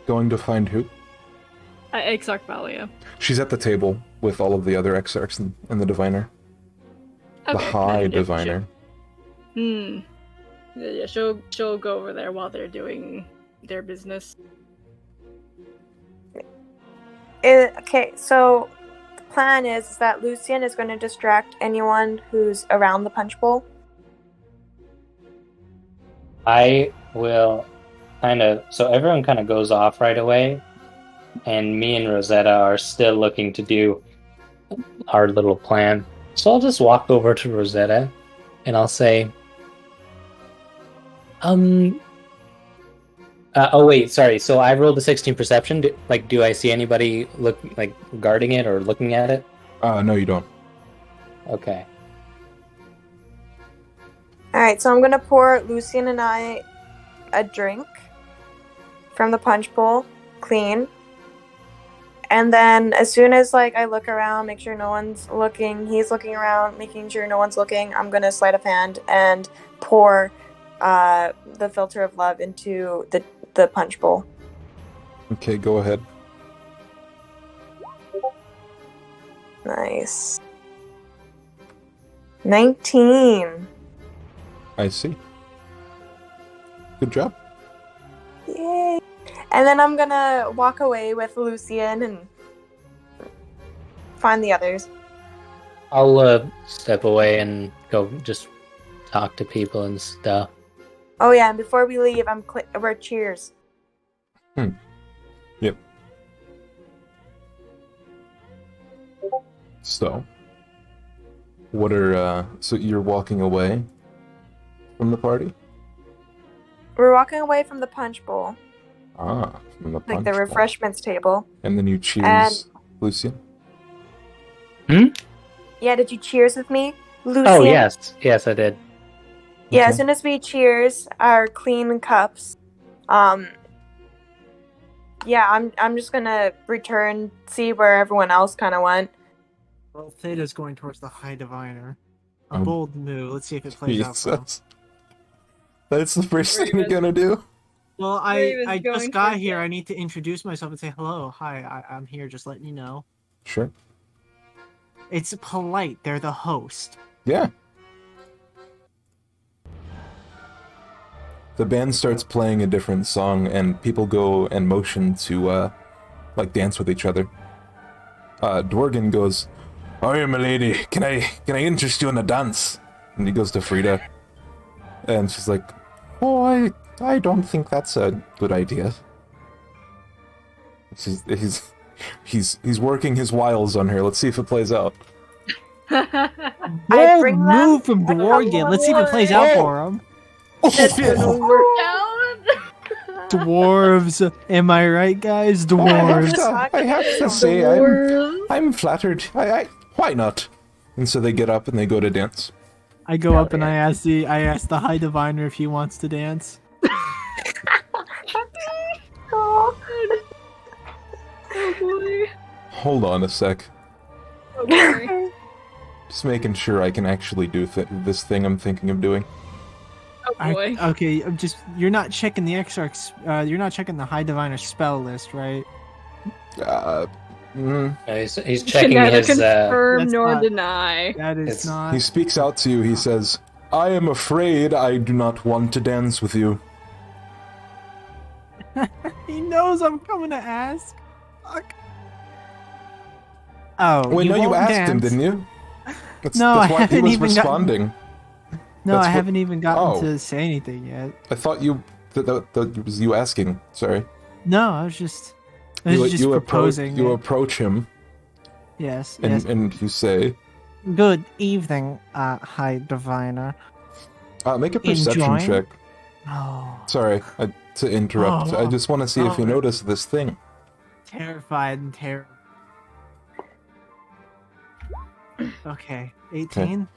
Going to find who? Exarch Valia. She's at the table with all of the other exarchs and the diviner. Okay. The High Diviner. Yeah, she'll go over there while they're doing their business. Okay, so the plan is that Lucian is going to distract anyone who's around the punch bowl. I will so everyone kind of goes off right away, and me and Rosetta are still looking to do our little plan. So I'll just walk over to Rosetta, and I'll say, oh wait, sorry. So I rolled a 16 perception. Do I see anybody guarding it or looking at it? No, you don't. Okay. All right, so I'm gonna pour Lucian and I a drink from the punch bowl, clean. And then as soon as I look around, make sure no one's looking, he's looking around, making sure no one's looking, I'm gonna sleight of hand and pour the filter of love into the punch bowl. Okay, go ahead. Nice. 19. I see. Good job. Yay. And then I'm gonna walk away with Lucian and find the others. I'll step away and go just talk to people and stuff. Oh yeah, and before we leave, we're cheers. Yep. So, what are so you're walking away from the party? We're walking away from the punch bowl. From the punch the bowl. refreshments table. And then you cheers, Lucian? Yeah, did you cheers with me, Lucian? Oh, yes. Yes, I did. Yeah, Okay. as soon as we cheers our clean cups, yeah, I'm just gonna return, see where everyone else kind of went. Well, Theta's going towards the High Diviner. A bold move. Let's see if it plays out. Jesus. That's the first thing you're gonna do? Well, Raven's I going just got for here. it. I need to introduce myself and say hello. Hi, I'm here. Just letting you know. Sure. It's polite. They're the host. Yeah. The band starts playing a different song, and people go and motion to, dance with each other. Dworgen goes, "Oh, my lady, can I interest you in a dance?" And he goes to Frida, and she's like, "Oh, I don't think that's a good idea." He's working his wiles on her. Let's see if it plays out. I Bold bring them move from a couple Dworgen. Let's see if it plays out for him. This doesn't work out. Dwarves. Am I right, guys? Dwarves. I have to say, I'm flattered. Why not? And so they get up and they go to dance. I go Hell up and yeah. I ask the High Diviner if he wants to dance. Oh. Oh boy. Hold on a sec. Oh boy. Just making sure I can actually do this thing I'm thinking of doing. Oh boy. Okay, I'm just you're not checking the Exarch's. You're not checking the High Diviner spell list, right? Uh, mm, He's Can checking neither his confirm That's nor not- deny. That is It's- not. he speaks out to you. He says, "I am afraid I do not want to dance with you." He knows I'm coming to ask. Fuck. Oh, Wait, no, you won't asked him, dance. didn't you? That's, No, that's I why he haven't was even gotten- responding. No, That's I what- haven't even gotten Oh. to say anything yet. I thought that was you asking. Sorry. No, I was just proposing. You it. approach him Yes, and yes. and you say, Good evening, High Diviner. "Make a perception Enjoying? check." Oh, Sorry to interrupt. I Oh. just want to see if you Oh. notice this thing. terrified and terrible. Okay, 18.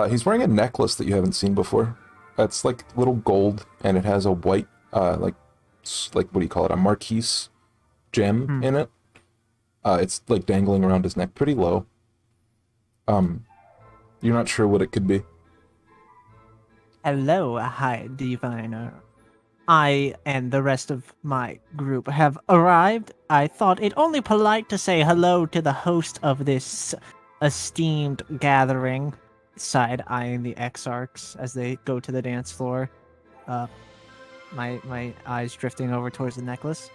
He's wearing a necklace that you haven't seen before. It's like little gold, and it has a white, like what do you call it? A marquise gem in it. It's like dangling around his neck, pretty low. You're not sure what it could be. Hello, High Diviner. I and the rest of my group have arrived. I thought it only polite to say hello to the host of this esteemed gathering. Side-eyeing the Exarchs as they go to the dance floor. My eyes drifting over towards the necklace.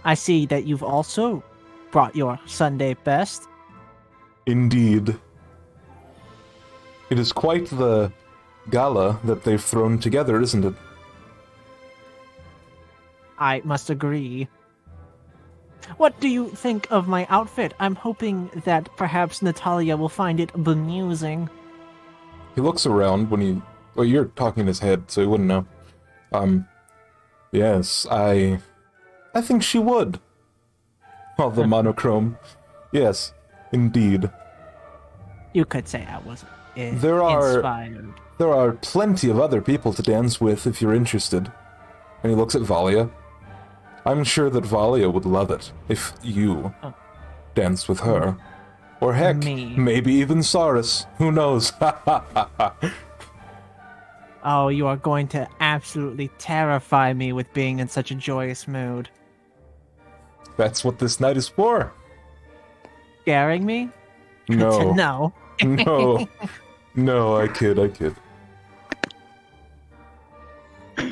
I see that you've also brought your Sunday best. Indeed. It is quite the gala that they've thrown together, isn't it? I must agree. What do you think of my outfit? I'm hoping that perhaps Natalia will find it bemusing. He looks around when he... Well, you're talking in his head, so he wouldn't know. Yes, I think she would. Oh, the monochrome. Yes, indeed. You could say I was There inspired. are plenty of other people to dance with if you're interested. And he looks at Valia. I'm sure that Valia would love it if you danced with her. Or heck, Me. maybe even Saurus. Who knows? Oh, you are going to absolutely terrify me with being in such a joyous mood. That's what this night is for. Scaring me? No. No. No. No, I kid.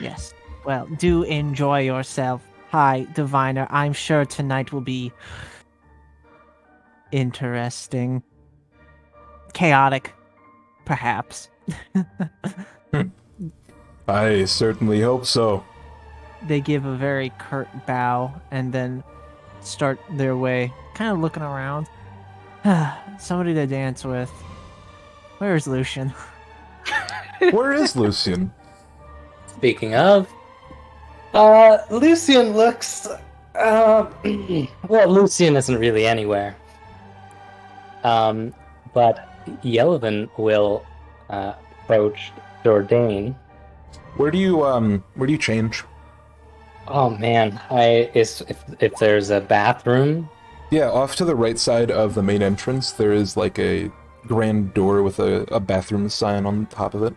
Yes. Well, do enjoy yourself, High Diviner. I'm sure tonight will be interesting. Chaotic, perhaps. I certainly hope so. They give a very curt bow and then start their way, kind of looking around. Somebody to dance with. Where's Lucian? Where is Lucian? Speaking of, Lucian looks. Well, Lucian isn't really anywhere. But Yelvin will approach Jourdain. Where do you change? Oh man, if there's a bathroom. Yeah, off to the right side of the main entrance, there is like a grand door with a bathroom sign on top of it.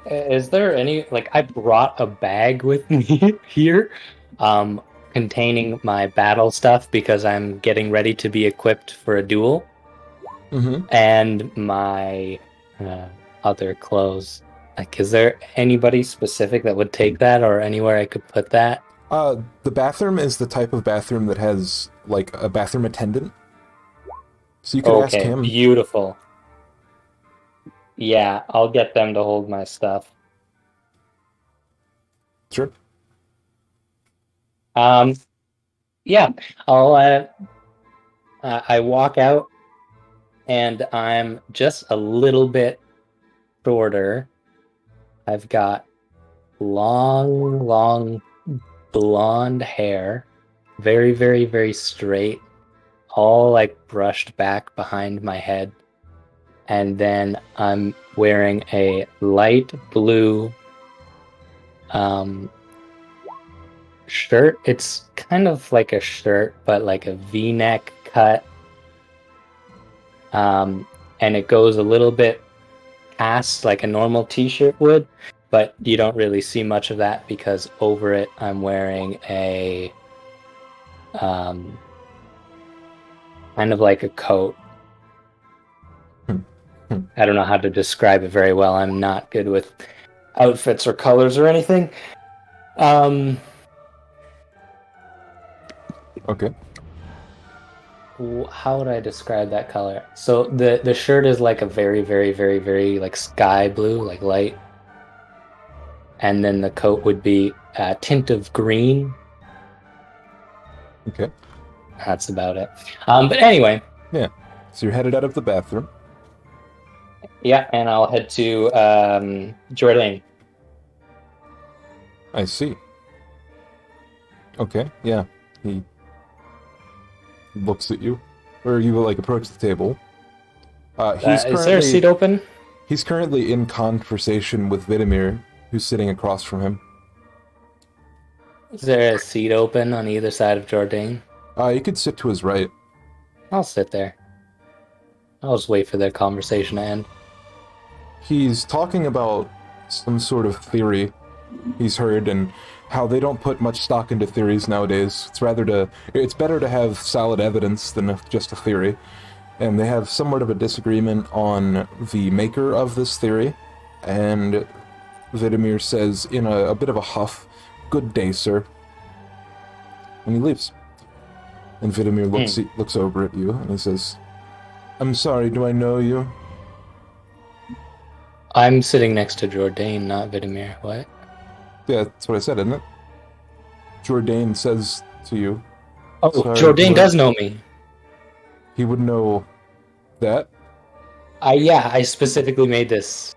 Is there any, like, I brought a bag with me here, containing my battle stuff because I'm getting ready to be equipped for a duel, and my other clothes. Like, is there anybody specific that would take that, or anywhere I could put that? The bathroom is the type of bathroom that has like a bathroom attendant. So you could ask him. Beautiful. Yeah, I'll get them to hold my stuff. Sure. Yeah, I'll I walk out and I'm just a little bit shorter. I've got long blonde hair, very, very, very straight, all like brushed back behind my head. and then I'm wearing a light blue shirt. It's kind of like a shirt, but like a V-neck cut. And it goes a little bit past like a normal t-shirt would, but you don't really see much of that because over it I'm wearing a kind of like a coat. I don't know how to describe it very well. I'm not good with outfits or colors or anything. Okay. How would I describe that color? So the shirt is like a very, very, very, very like sky blue, like light. And then the coat would be a tint of green. Okay. That's about it. But anyway. Yeah. So you're headed out of the bathroom. Yeah, and I'll head to Jordan. I see. Okay, yeah. He looks at you. Or you like approach the table. Is there a seat open? He's currently in conversation with Vidimir, who's sitting across from him. Is there a seat open on either side of Jordan? You could sit to his right. I'll sit there. I'll just wait for their conversation to end. He's talking about some sort of theory he's heard and how they don't put much stock into theories nowadays. It's better to have solid evidence than just a theory. And they have somewhat of a disagreement on the maker of this theory. And Vidimir says in a bit of a huff, "Good day, sir." And he leaves. And Vidimir looks over at you and he says, "I'm sorry, do I know you?" I'm sitting next to Jordan, not Vidimir. What? Yeah, that's what I said, isn't it? Jordan says to you. Oh, Sorry, Jordan does know me. He would know that? Yeah, I specifically made this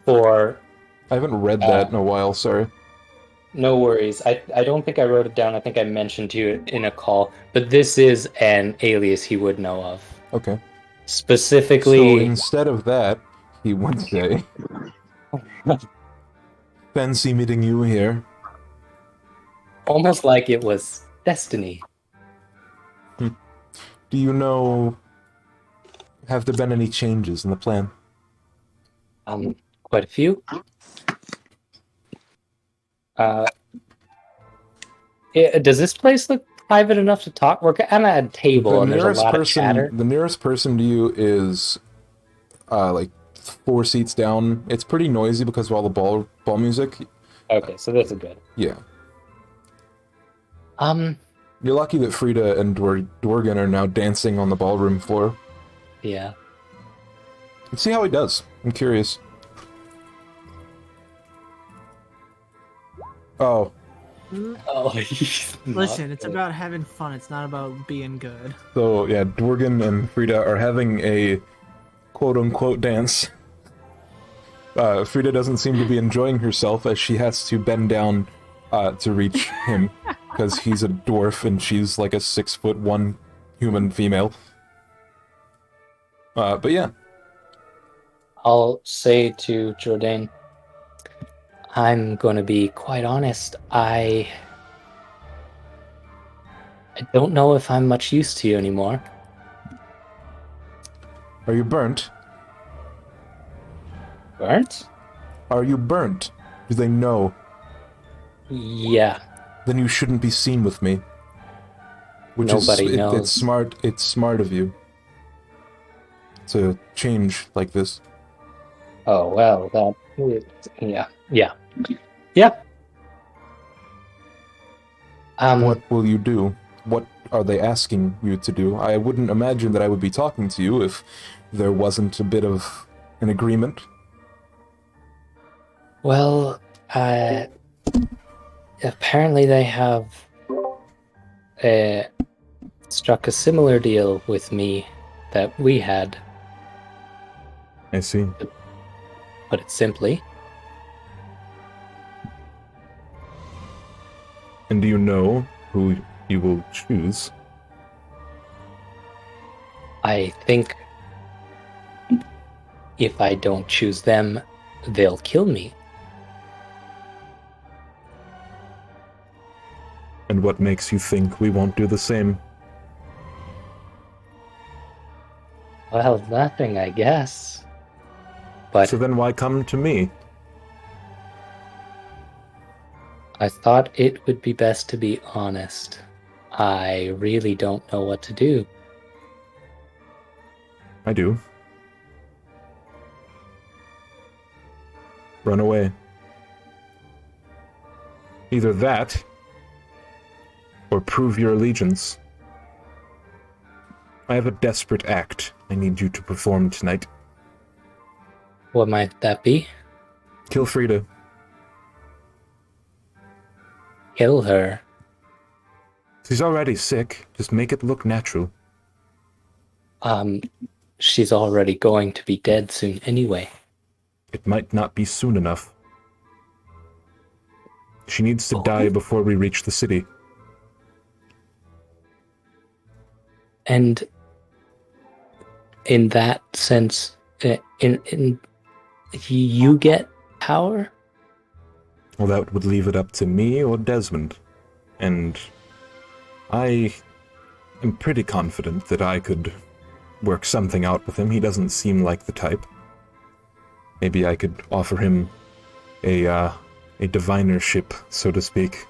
for... I haven't read that in a while, sorry. No worries. I don't think I wrote it down. I think I mentioned to you in a call. But this is an alias he would know of. Okay. Specifically... So instead of that, he would say... Fancy meeting you here. Almost like it was destiny. Do you know... Have there been any changes in the plan? Quite a few. Does this place look private enough to talk? We're kind of at a table and there's a lot of chatter. The nearest person to you is like 4 seats down. It's pretty noisy because of all the ball music. Okay, so this is good. Yeah. You're lucky that Frida and Dworgen are now dancing on the ballroom floor. Yeah. Let's see how he does. I'm curious. Oh. Oh, listen, it's about having fun. It's not about being good. So, yeah, Dworgen and Frida are having a quote-unquote dance. Frida doesn't seem to be enjoying herself as she has to bend down to reach him because he's a dwarf and she's like a 6'1" human female. But yeah. I'll say to Jordan, I'm going to be quite honest. I don't know if I'm much use to you anymore. Are you burnt? Burnt? Are you burnt? Do they know? Yeah. Then you shouldn't be seen with me. Nobody knows. It's smart of you to change like this. Oh, well, yeah. What will you do? What are they asking you to do? I wouldn't imagine that I would be talking to you if there wasn't a bit of an agreement. Well, apparently they have struck a similar deal with me that we had. I see. Put it simply. And do you know who you will choose? I think if I don't choose them, they'll kill me. And what makes you think we won't do the same? Well, nothing, I guess. But So then why come to me? I thought it would be best to be honest. I really don't know what to do. I do. Run away. Either that, or prove your allegiance. I have a desperate act I need you to perform tonight. What might that be? Kill Frida. Kill her. She's already sick. Just make it look natural. She's already going to be dead soon anyway. It might not be soon enough. She needs to die before we reach the city. And in that sense, you get power? Well, that would leave it up to me or Desmond. And I am pretty confident that I could work something out with him. He doesn't seem like the type. Maybe I could offer him a divinership, so to speak.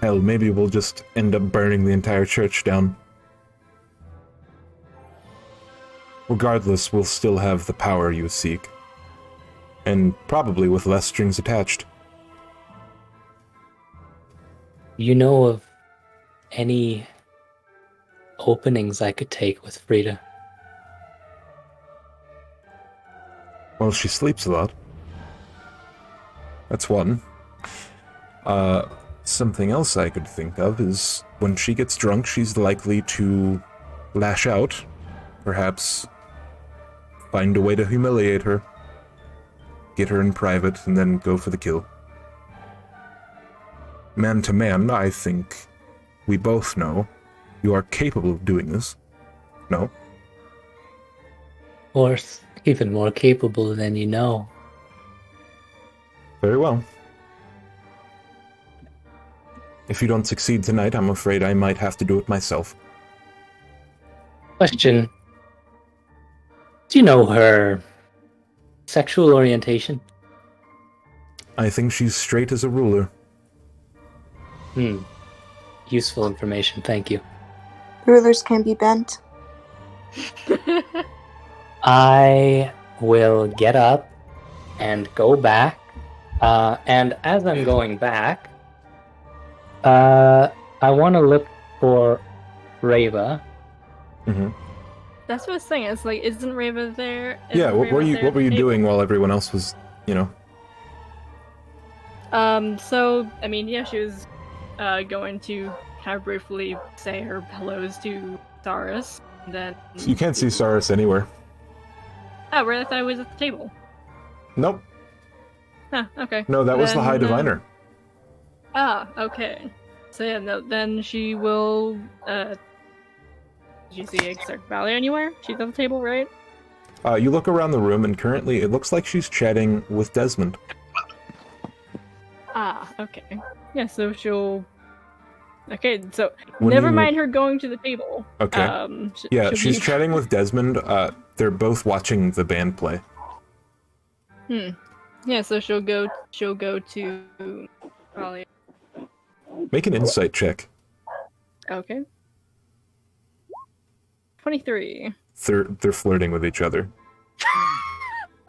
Hell, maybe we'll just end up burning the entire church down. Regardless, we'll still have the power you seek. And probably with less strings attached. You know of any openings I could take with Frida? Well, she sleeps a lot. That's one. Something else I could think of is when she gets drunk, she's likely to lash out. Perhaps find a way to humiliate her. Get her in private and then go for the kill. Man to man, I think we both know you are capable of doing this. No? Or even more capable than you know. Very well. If you don't succeed tonight, I'm afraid I might have to do it myself. Question. Do you know her sexual orientation? I think she's straight as a ruler. Useful information, thank you. Rulers can be bent. I will get up and go back. And as I'm going back, I want to look for Rava. Mm-hmm. That's what I was saying. It's like, isn't Rava there? Yeah, what were you doing while everyone else was, So, I mean, yeah, she was going to kind of briefly say her hellos to Saris, and then... You can't see Saris anywhere. Oh, really? I thought I was at the table. Nope. Huh, okay. No, that was the High Diviner. Ah, okay. So yeah, no, then she will, did you see Exarch Valley anywhere? She's at the table, right? You look around the room, and currently it looks like she's chatting with Desmond. Ah, okay. Yeah, so she'll... Okay, so When never you- mind her going to the table. Okay. Yeah, she'll she's be- chatting with Desmond. They're both watching the band play. Yeah, so she'll go to probably... Make an insight check. Okay. 23. They're flirting with each other.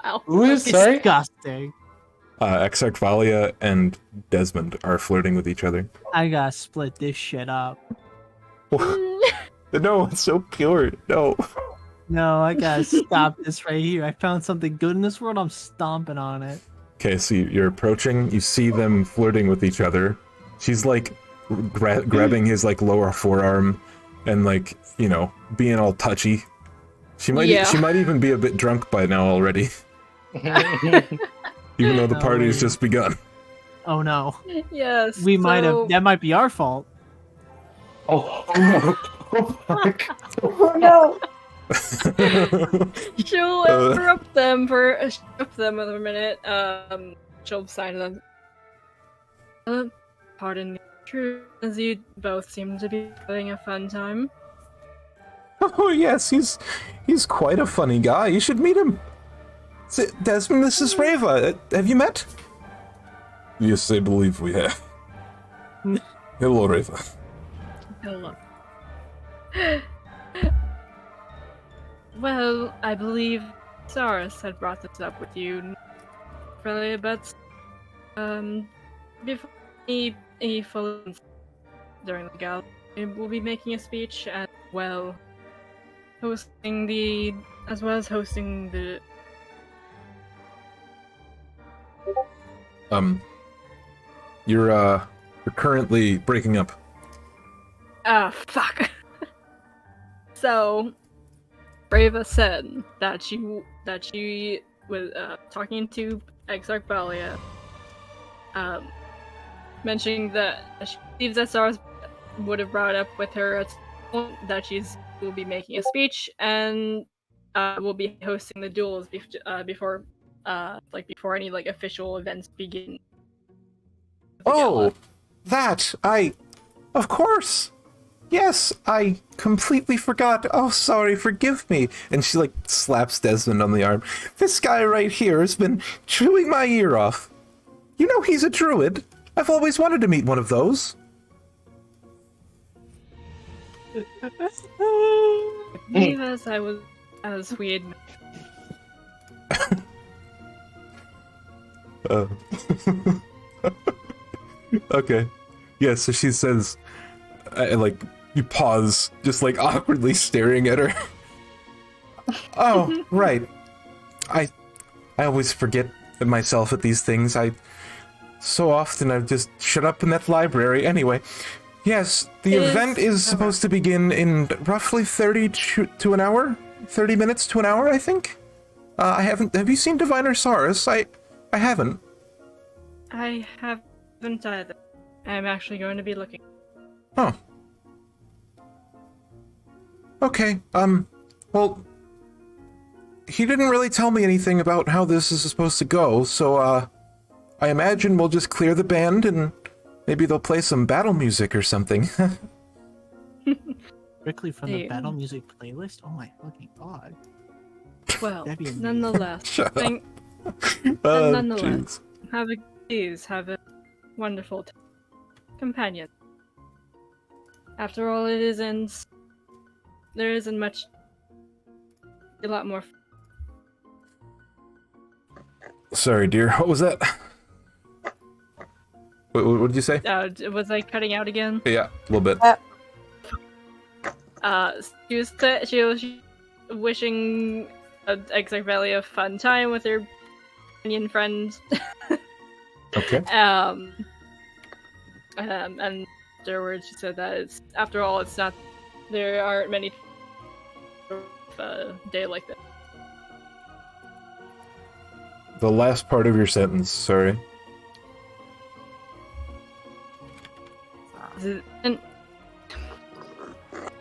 Ow. Who is Okay. sorry? Disgusting. Exarch Valia and Desmond are flirting with each other. I gotta split this shit up. No, it's so pure. No. No, I gotta stop this right here. I found something good in this world. I'm stomping on it. Okay, so you're approaching. You see them flirting with each other. She's like grabbing his like lower forearm and like being all touchy. She might even be a bit drunk by now already. Even though the No party's way. just begun. Oh no, Yes. we might so- have. That might be our fault. Oh no. Oh, fuck. Oh no! She'll interrupt them for a minute. She'll sign to them. Pardon me, true, as you both seem to be having a fun time. Oh yes, he's quite a funny guy. You should meet him. Desmond, this is Reva. Have you met? Yes, I believe we have. Hello, Reva. Hello. Well, I believe Saris had brought this up with you, really, but before any full during the gala, we'll be making a speech as well as hosting the. You're currently breaking up. Fuck. So, Brava said that she was talking to Exarch Valia, mentioning that she believes that Saras would have brought up with her at some point that will be making a speech and will be hosting the duels before any like official events begin. Oh, of course. Yes, I completely forgot. Oh, sorry, forgive me. And she, like, slaps Desmond on the arm. This guy right here has been chewing my ear off. You know he's a druid. I've always wanted to meet one of those. Yes, I was weird. Okay. Yeah, so she says, like, you pause, just, like, awkwardly staring at her. Oh, right. I always forget myself at these things. So often I just shut up in that library. Anyway, yes, the event is supposed to begin in roughly 30 to an hour? 30 minutes to an hour, I think? Have you seen Diviner Saurus? I haven't. I haven't either. I'm actually going to be looking. Oh. Okay, well, he didn't really tell me anything about how this is supposed to go, so, I imagine we'll just clear the band and maybe they'll play some battle music or something. Strictly from the battle music playlist? Oh my fucking god. Well, nonetheless, Shut up. Nonetheless, have a wonderful companion. After all, there isn't much. A lot more. Sorry, dear. What was that? What did you say? Was I cutting out again? Yeah, a little bit. She was wishing Exarch Valley a fun time with her companion friend. Okay. And afterwards she said that after all, there aren't many a day like that. The last part of your sentence, sorry. And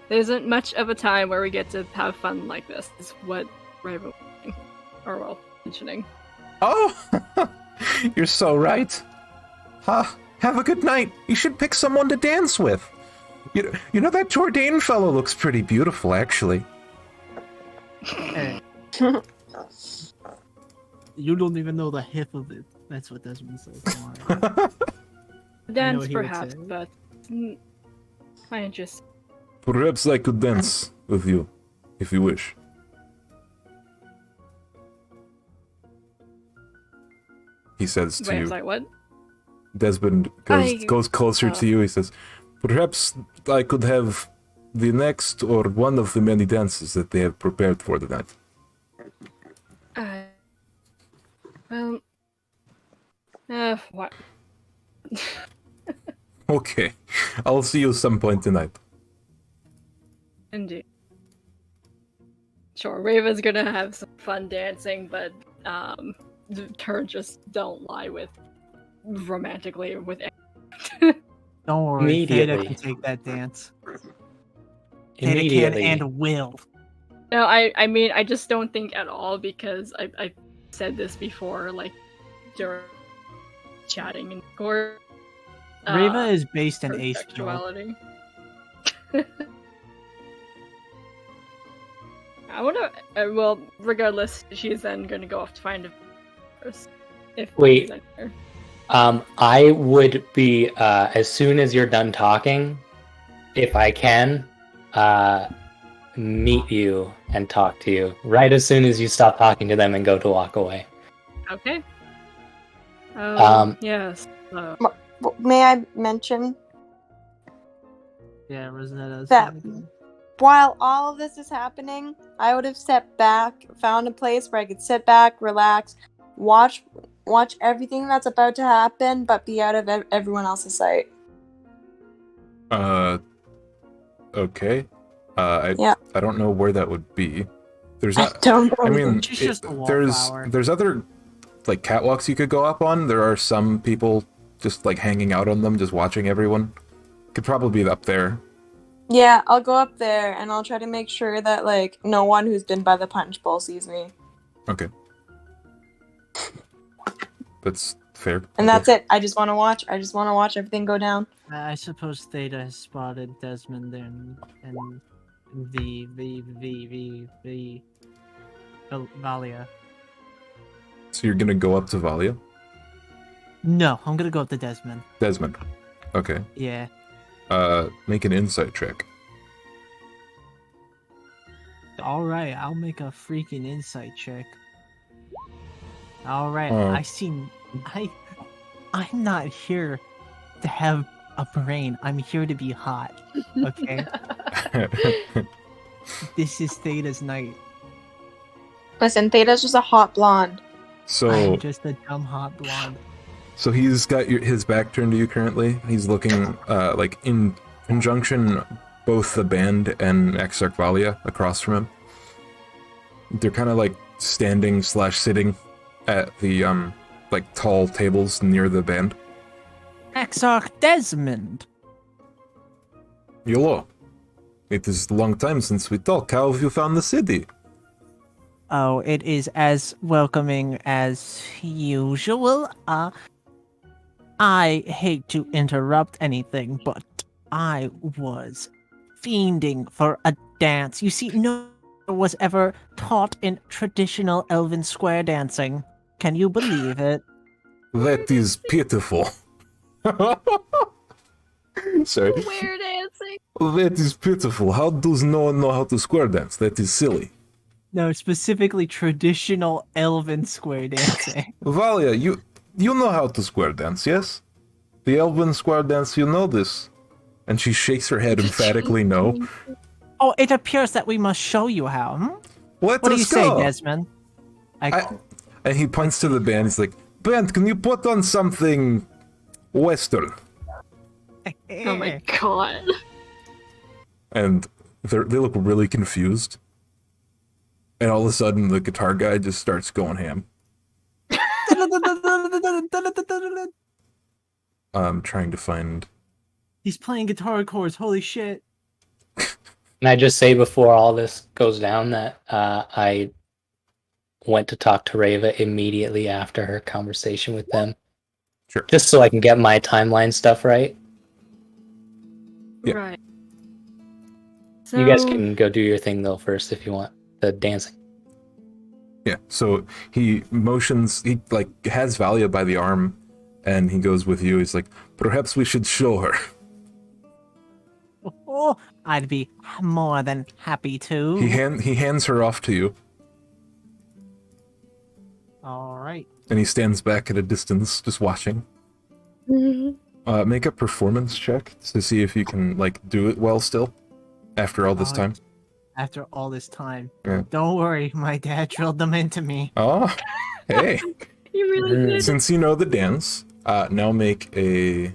there isn't much of a time where we get to have fun like this, is what Raven was mentioning. Oh! You're so right. Have a good night. You should pick someone to dance with. You know that Jourdain fellow looks pretty beautiful, actually. Hey. You don't even know the hip of it. That's what Desmond says. Dance, perhaps, but I just. Perhaps I could dance with you, if you wish. He says to Wait, you. I'm sorry, what? Desmond goes closer to you. He says, "Perhaps I could have the next or one of the many dances that they have prepared for the night." What? Okay, I'll see you some point tonight. Indeed. Sure, Raven's gonna have some fun dancing, but her just don't lie with romantically with. Don't worry, Theta Immediately. can take that dance. Theta can Immediately. and will. No, I mean, I just don't think at all because I said this before, like, during chatting in Discord. Reva is based in her Ace. sexuality. I wonder. Well, regardless, she's then going to go off to find a first. If Wait. she's there. I would be as soon as you're done talking, if I can, meet you and talk to you. Right as soon as you stop talking to them and go to walk away. Okay. Yes. May I mention Yeah, Rosetta's that gonna go. while all of this is happening, I would have stepped back, found a place where I could sit back, relax, watch everything that's about to happen, but be out of everyone else's sight. Okay. Yeah. I don't know where that would be. There's I not. don't know. I mean, She's just a there's wallflower. other like catwalks you could go up on. There are some people just like hanging out on them, just watching everyone. Could probably be up there. Yeah, I'll go up there and I'll try to make sure that like no one who's been by the punch bowl sees me. Okay. That's fair. And that's it. I just want to watch. I just want to watch everything go down. I suppose Theta has spotted Desmond and Valia. So you're gonna go up to Valia? No, I'm gonna go up to Desmond. Desmond. Okay. Yeah. Make an insight check. All right, I'll make a freaking insight check. All right, I'm not here to have a brain. I'm here to be hot. Okay. This is Theta's night. Listen, Theta's just a hot blonde. So I'm just a dumb hot blonde. So he's got his back turned to you currently. He's looking like in conjunction both the band and Exarch Valia across from him. They're kind of like standing / sitting at the like tall tables near the band. Exarch Desmond. Hello. It is a long time since we talked. How have you found the city? Oh, it is as welcoming as usual. I hate to interrupt anything, but I was fiending for a dance. You see, no one was ever taught in traditional elven square dancing. Can you believe it? That is pitiful. Sorry. Square dancing. That is pitiful. How does no one know how to square dance? That is silly. No, specifically traditional elven square dancing. Valia, you know how to square dance, yes? The elven square dance, you know this. And she shakes her head emphatically no. Oh, it appears that we must show you how. What do you say, go. Desmond? And he points to the band. He's like, "Band, can you put on something Western?" Oh my god. And they look really confused. And all of a sudden, the guitar guy just starts going ham. I'm trying to find... He's playing guitar chords, holy shit. Can I just say before all this goes down that I went to talk to Reva immediately after her conversation with them. Sure. Just so I can get my timeline stuff right. Yeah. Right. You guys So- can go do your thing though first if you want the dancing. Yeah, so he motions, he like has Valia by the arm, and he goes with you. He's like, "Perhaps we should show her." Oh, I'd be more than happy to. He hands her off to you, All right. and he stands back at a distance, just watching. Make a performance check to see if you can like do it well still, after all this time. After all this time. Yeah. Don't worry, my dad drilled them into me. Oh, hey! You really did. Since you know the dance, now make a.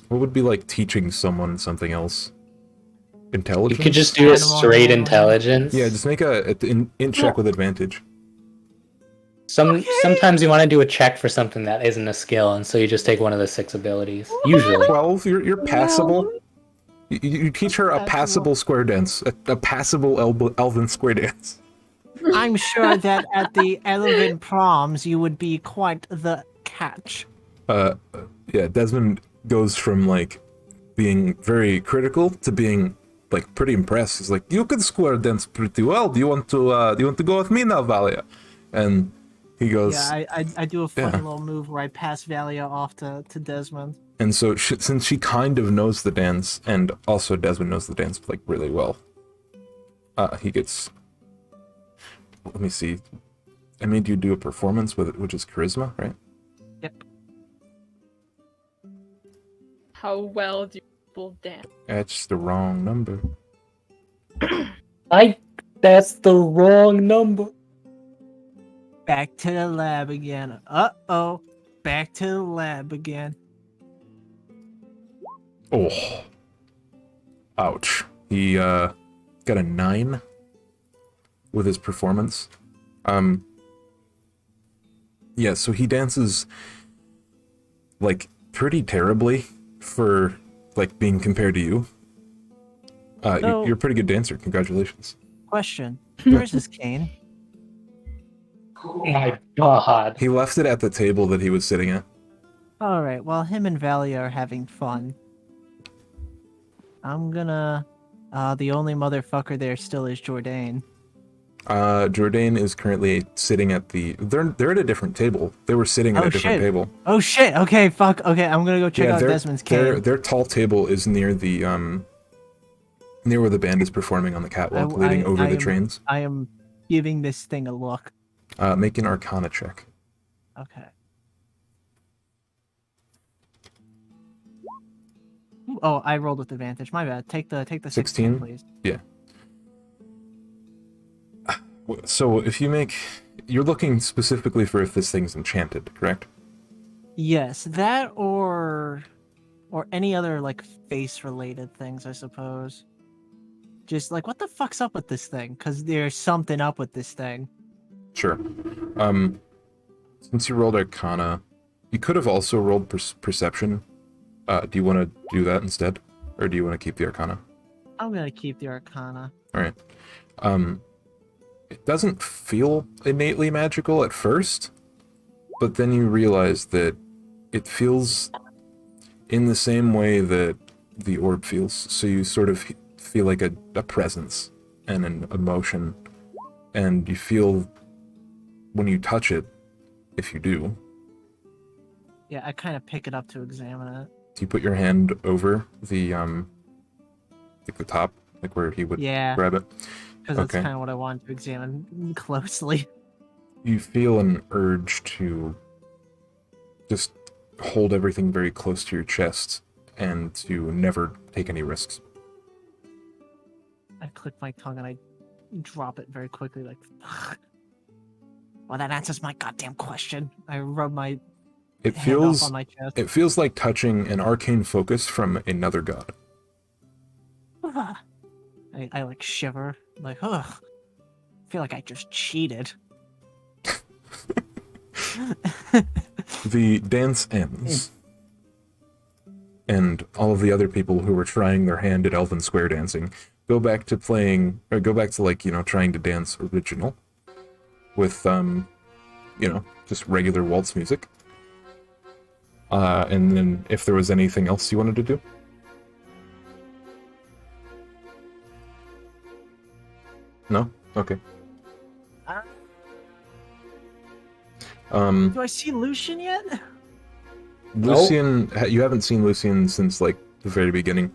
What would be like teaching someone something else? Intelligence. You could just do a straight intelligence. Yeah, just make a in check with advantage. Sometimes you want to do a check for something that isn't a skill, and so you just take one of the 6 abilities. Usually. 12. You're passable. You teach her a passable square dance, a passable elven square dance. I'm sure that at the Elven proms, you would be quite the catch. Yeah, Desmond goes from like being very critical to being like pretty impressed. He's like, "You can square dance pretty well. Do you want to go with me now, Valia?" And he goes, Yeah, I do a funny Yeah. little move where I pass Valia off to Desmond. And so since she kind of knows the dance, and also Desmond knows the dance like really well, he gets. Let me see. I made you do a performance with it, which is charisma, right? Yep. How well do people dance? That's the wrong number. That's the wrong number. Back to the lab again. Uh-oh. Back to the lab again. Oh. Ouch. He got a 9 with his performance. Yeah, so he dances like pretty terribly for like being compared to you. So- You're a pretty good dancer. Congratulations. Question. Where's this cane? Oh my god. He left it at the table that he was sitting at. Alright, while him and Valia are having fun, I'm gonna... the only motherfucker there still is Jourdain. Jourdain is currently sitting at the... They're at a different table. They were sitting at Oh, a different shit. table. Oh shit, okay, fuck. Okay, I'm gonna go check out Desmond's cane. Their tall table is near the near where the band is performing on the catwalk, leading over the trains. I am giving this thing a look. Make an Arcana check. Okay. Ooh, oh, I rolled with advantage. My bad. Take the 16, 16? please. Yeah. So if you make... You're looking specifically for if this thing's enchanted, correct? Yes, that or any other like face related things, I suppose. Just like what the fuck's up with this thing? Cuz there's something up with this thing. Sure. Since you rolled Arcana, you could have also rolled Perception. Do you want to do that instead? Or do you want to keep the Arcana? I'm going to keep the Arcana. Alright. It doesn't feel innately magical at first, but then you realize that it feels in the same way that the orb feels. So you sort of feel like a presence and an emotion, and you feel when you touch it, if you do, Yeah, I kind of pick it up to examine it. you put your hand over the like the top, like where he would Yeah. grab it. Because that's Okay. kind of what I wanted to examine closely. You feel an urge to just hold everything very close to your chest and to never take any risks. I click my tongue and I drop it very quickly, like, fuck. Well, that answers my goddamn question. I rub my It hand off feels on my chest. it feels like touching an arcane focus from another god. I like shiver, like, ugh. I feel like I just cheated. The dance ends. And all of the other people who were trying their hand at Elven Square dancing go back to playing, or go back to like, trying to dance original with, just regular waltz music. And then if there was anything else you wanted to do? No? Okay. Do I see Lucian yet? Lucian, you haven't seen Lucian since like the very beginning.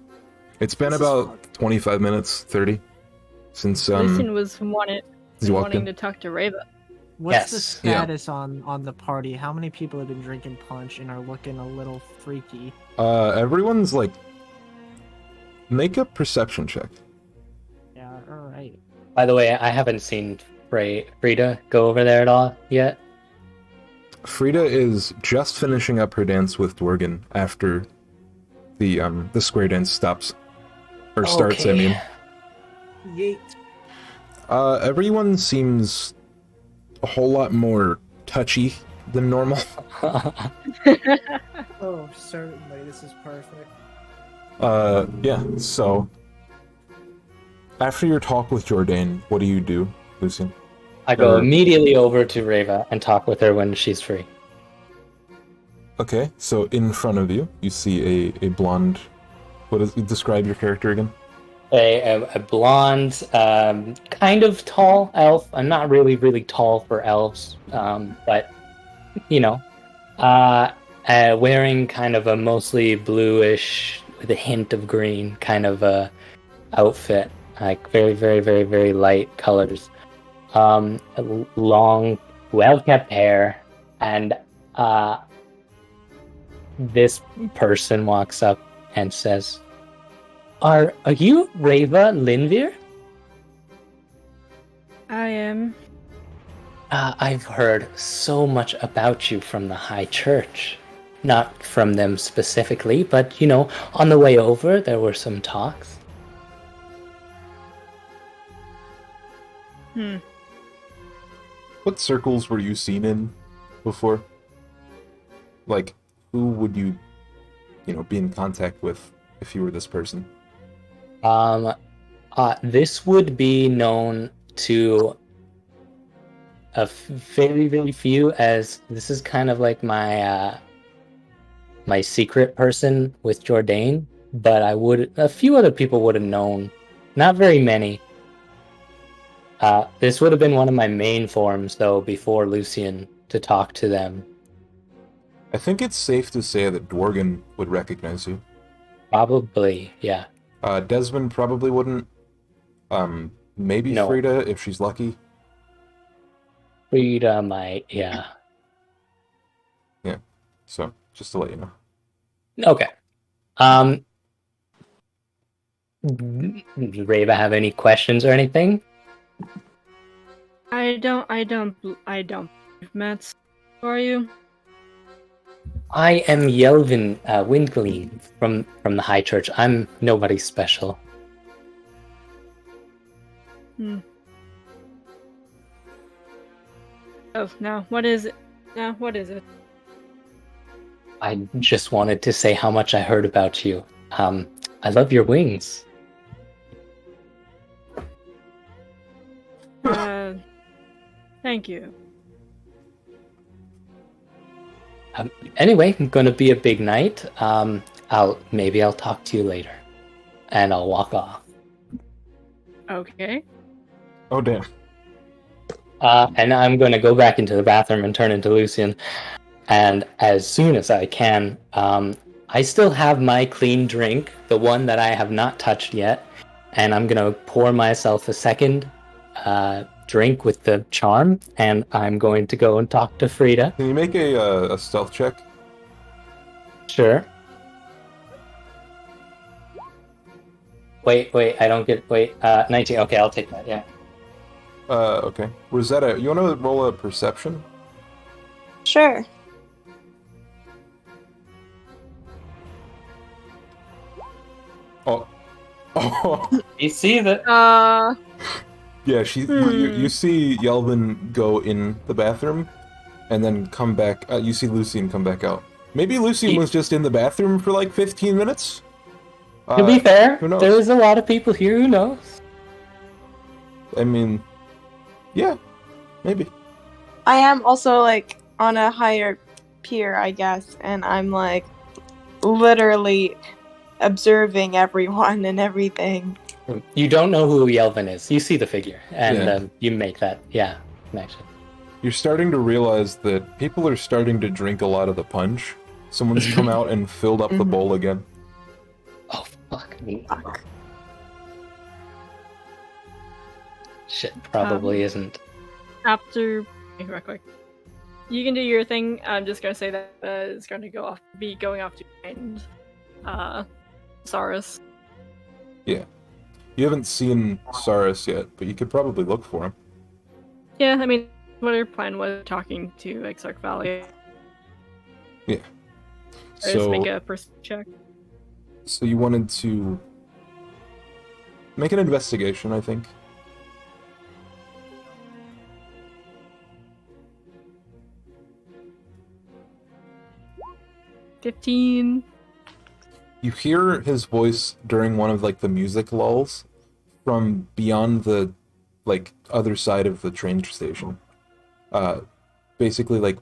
It's been This is about 25 minutes, 30 since Lucian was wanting he walked in. to talk to Reva. What's the Yes. Yeah. status on the party? How many people have been drinking punch and are looking a little freaky? Everyone's like, make a perception check. Yeah, alright. By the way, I haven't seen Frida go over there at all yet. Frida is just finishing up her dance with Dworgen after the square dance stops. Or starts, I Okay. mean. Yeet. Everyone seems a whole lot more touchy than normal. Oh, certainly, this is perfect. Yeah, so after your talk with Jordan, what do you do, Lucian? I go Or- immediately over to Reva and talk with her when she's free. Okay, so in front of you, you see a blonde. What is? Describe your character again. A blonde, kind of tall elf. I'm not really tall for elves, but you know, uh, wearing kind of a mostly bluish with a hint of green kind of outfit, like very light colors. Long, well-kept hair, and uh, this person walks up and says, "Are you Reva Linvir? I am. I've heard so much about you from the High Church. Not from them specifically, but on the way over, there were some talks." What circles were you seen in before? Like, who would you, be in contact with if you were this person? This would be known to a very few, as this is kind of like my secret person with Jordan, but a few other people would have known. Not very many. This would have been one of my main forms, though, before Lucian, to talk to them. I think it's safe to say that Dworgen would recognize you. Probably, yeah. Desmond probably wouldn't. Maybe No. Frida if she's lucky. Frida might, yeah. Yeah. So just to let you know. Okay. Does Reva have any questions or anything? I don't believe Mets. Who are you? I am Yelvin Windgleam from the High Church. I'm nobody special. Oh, now what is it? Now what is it? I just wanted to say how much I heard about you. I love your wings. Thank you. Anyway, gonna be a big night. I'll talk to you later, and I'll walk off. Okay. Oh, damn. And I'm gonna go back into the bathroom and turn into Lucian. And as soon as I can, I still have my clean drink, the one that I have not touched yet, and I'm gonna pour myself a second drink with the charm, and I'm going to go and talk to Frida. Can you make a stealth check? Sure. Wait, I don't get, 19, okay, I'll take that, yeah. Okay. Rosetta, you want to roll a perception? Sure. Oh. Oh. You see that? Yeah, you see Yelvin go in the bathroom, and then come back. You see Lucian come back out. Maybe Lucian was just in the bathroom for like 15 minutes? To be fair, who knows? there's a lot of people here, who knows? I mean, yeah, maybe. I am also like on a higher pier, I guess, and I'm like literally observing everyone and everything. You don't know who Yelvin is. You see the figure, and Yeah. You make that, connection. You're starting to realize that people are starting to drink a lot of the punch. Someone's come out and filled up the bowl again. Oh, fuck me. Fuck. Shit, probably isn't. After, real quick, you can do your thing. I'm just gonna say that it's going to be going off to find Saurus. Yeah. You haven't seen Saurus yet, but you could probably look for him. Yeah, I mean, what our plan was talking to Exarch Valley. Yeah. Just make a perception check. So you wanted to make an investigation, I think. $15. You hear his voice during one of like the music lulls from beyond the like other side of the train station. Basically like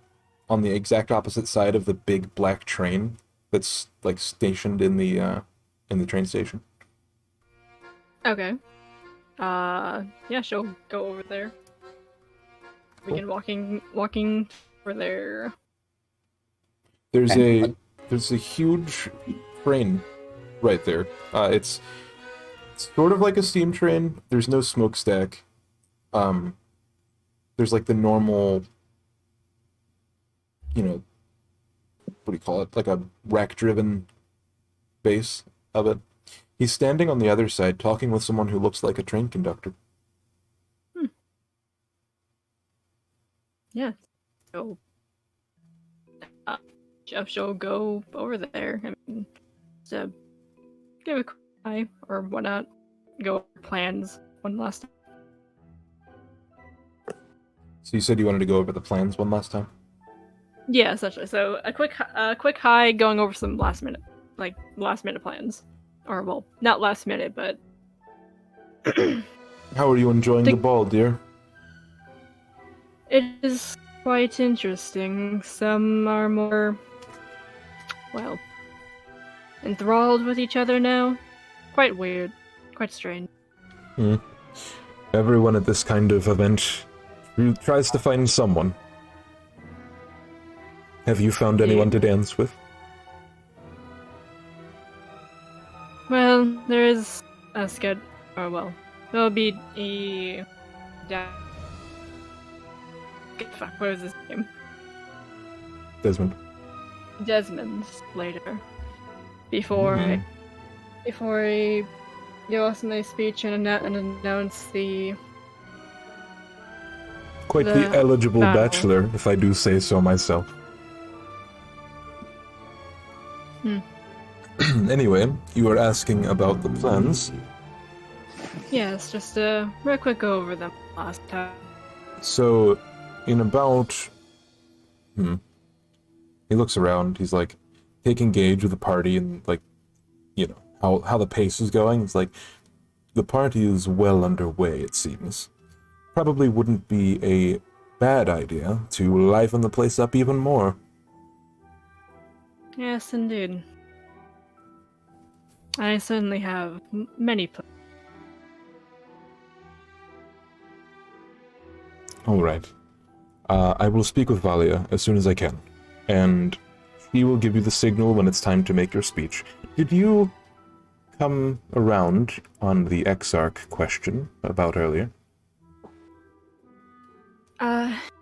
on the exact opposite side of the big black train that's like stationed in the train station. Okay. Yeah, she'll go over there. Cool. Begin walking over there. There's Okay. there's a huge train right there. It's sort of like a steam train. There's no smokestack. There's like the normal, what do you call it? Like a rack-driven base of it. He's standing on the other side talking with someone who looks like a train conductor. Yeah. So, she'll go over there. I mean, to give a quick eye or whatnot. Go over plans one last time. So you said you wanted to go over the plans one last time? Yeah, essentially. So a quick hi, going over some last minute plans, or well, not last minute, but How are you enjoying the ball, dear? it is quite interesting. Some are more, well, enthralled with each other now. Quite weird, quite strange. Everyone at this kind of event tries to find someone. Have you found anyone to dance with? Well, there is a sked. Or well, there'll be a. Fuck, what was his name? Desmond later. Before I give us my speech and announce the. Quite the eligible battle. bachelor, if I do say so myself. Anyway, you were asking about the plans. Yes, just real quick go over them last time. So, in about... He looks around, he's like, taking gauge of the party and like, how the pace is going. It's like, the party is well underway, it seems. Probably wouldn't be a bad idea to liven the place up even more. Yes, indeed. I certainly have many plans. Alright. I will speak with Valia as soon as I can, and he will give you the signal when it's time to make your speech. Did you come around on the Exarch question about earlier?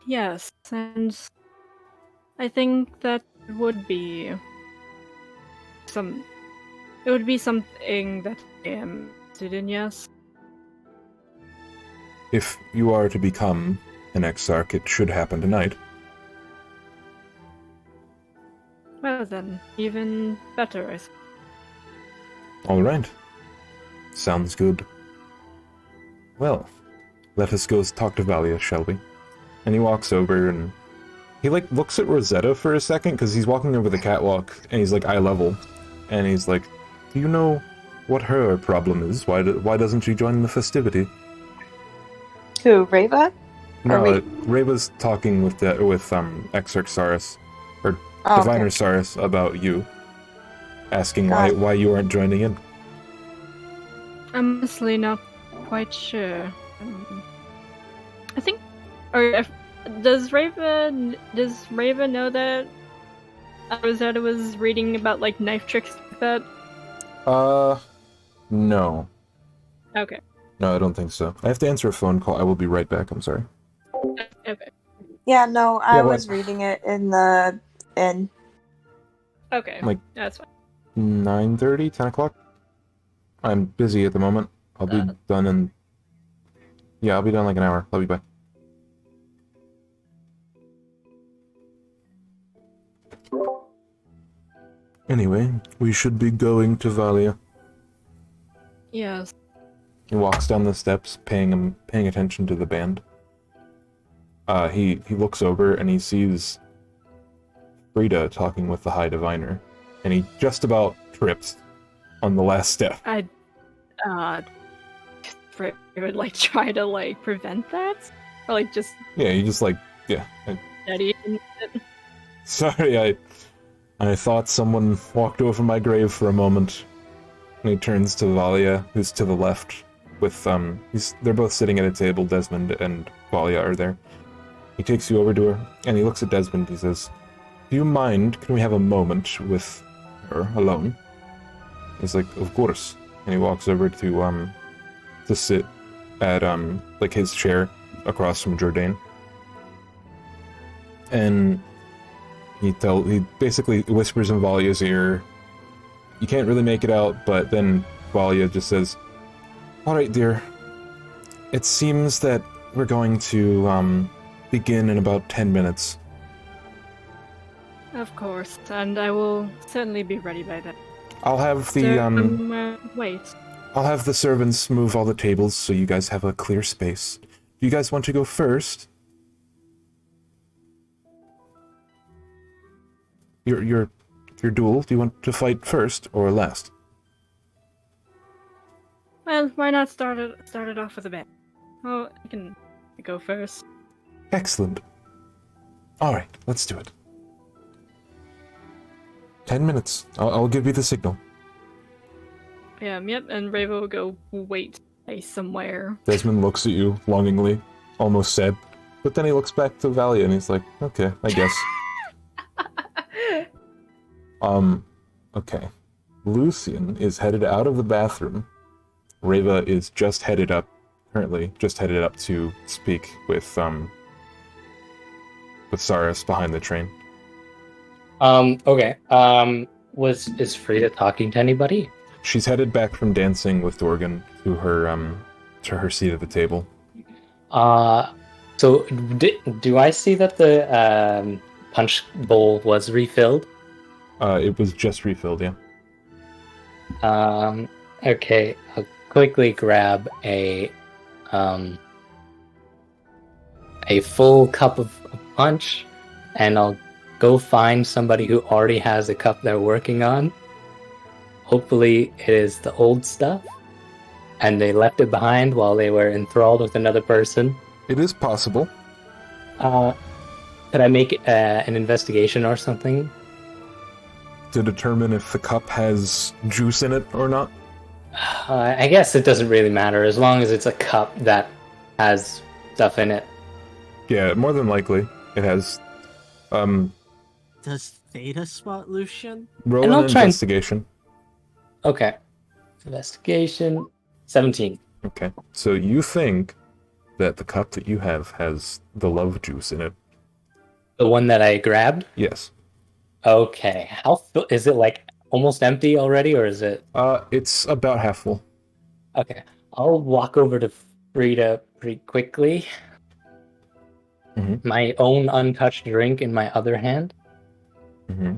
Yes, and I think that would be it would be something that I am interested in, yes. If you are to become an Exarch, it should happen tonight. Well then, even better, I suppose. Alright. Sounds good. Well, let us go talk to Valia, shall we? And he walks over and he like looks at Rosetta for a second because he's walking over the catwalk and he's like eye level, and he's like, "Do you know what her problem is? Why doesn't she join the festivity?" Who, Reva? No, Reva's talking with Exarch Saris, or Diviner Saris, about you, asking why you aren't joining in. I'm honestly not quite sure. I think, or does Reva know that Rosetta was reading about like knife tricks like that? No. Okay. No, I don't think so. I have to answer a phone call. I will be right back. I'm sorry. Okay. Yeah, no, I Yeah, was reading it in the inn. Okay. Like That's fine. 9:30, 10 o'clock. I'm busy at the moment. I'll be done in... Yeah, I'll be done in like an hour. Love you, bye. Anyway, we should be going to Valia. Yes. He walks down the steps, paying attention to the band. He looks over and he sees Frida talking with the High Diviner, and he just about trips on the last step. I would like try to like prevent that, or like just Yeah, you just like, yeah. steady. Sorry, I thought someone walked over my grave for a moment. And he turns to Valia, who's to the left, with, they're both sitting at a table, Desmond and Valia are there. He takes you over to her, and he looks at Desmond, he says, "Do you mind, can we have a moment with her, alone?" He's like, "Of course." And he walks over to sit at, like, his chair across from Jourdain. And he basically whispers in Valia's ear. You can't really make it out, but then Valia just says, "All right, dear. It seems that we're going to begin in about 10 minutes. Of course, and I will certainly be ready by then. I'll have So, wait. I'll have the servants move all the tables so you guys have a clear space. Do you guys want to go first? Your duel, do you want to fight first or last?" Well, why not start it off with a bang? Oh, I can go first. Excellent. All right, let's do it. 10 minutes. I'll give you the signal. Yep, and Rava will go wait somewhere. Desmond looks at you longingly, almost sad, but then he looks back to Valia and he's like, "Okay, I guess." Okay. Lucian is headed out of the bathroom. Rava is currently just headed up to speak with Saris behind the train. Okay. Is Frida talking to anybody? She's headed back from dancing with Dorgan to her seat at the table. So do I see that the punch bowl was refilled? It was just refilled, yeah. Okay. I'll quickly grab a full cup of punch, and I'll go find somebody who already has a cup they're working on. Hopefully it is the old stuff, and they left it behind while they were enthralled with another person. It is possible. Could I make an investigation or something? To determine if the cup has juice in it or not? I guess it doesn't really matter, as long as it's a cup that has stuff in it. Yeah, more than likely. It has, Does Theta spot Lucian? roll And an I'll try and- investigation. Okay. Investigation 17. Okay. So you think that the cup that you have has the love juice in it? The one that I grabbed? Yes. Okay. Is it like almost empty already, or is it? It's about half full. Okay. I'll walk over to Frida pretty quickly. Mhm. My own untouched drink in my other hand. Mm-hmm.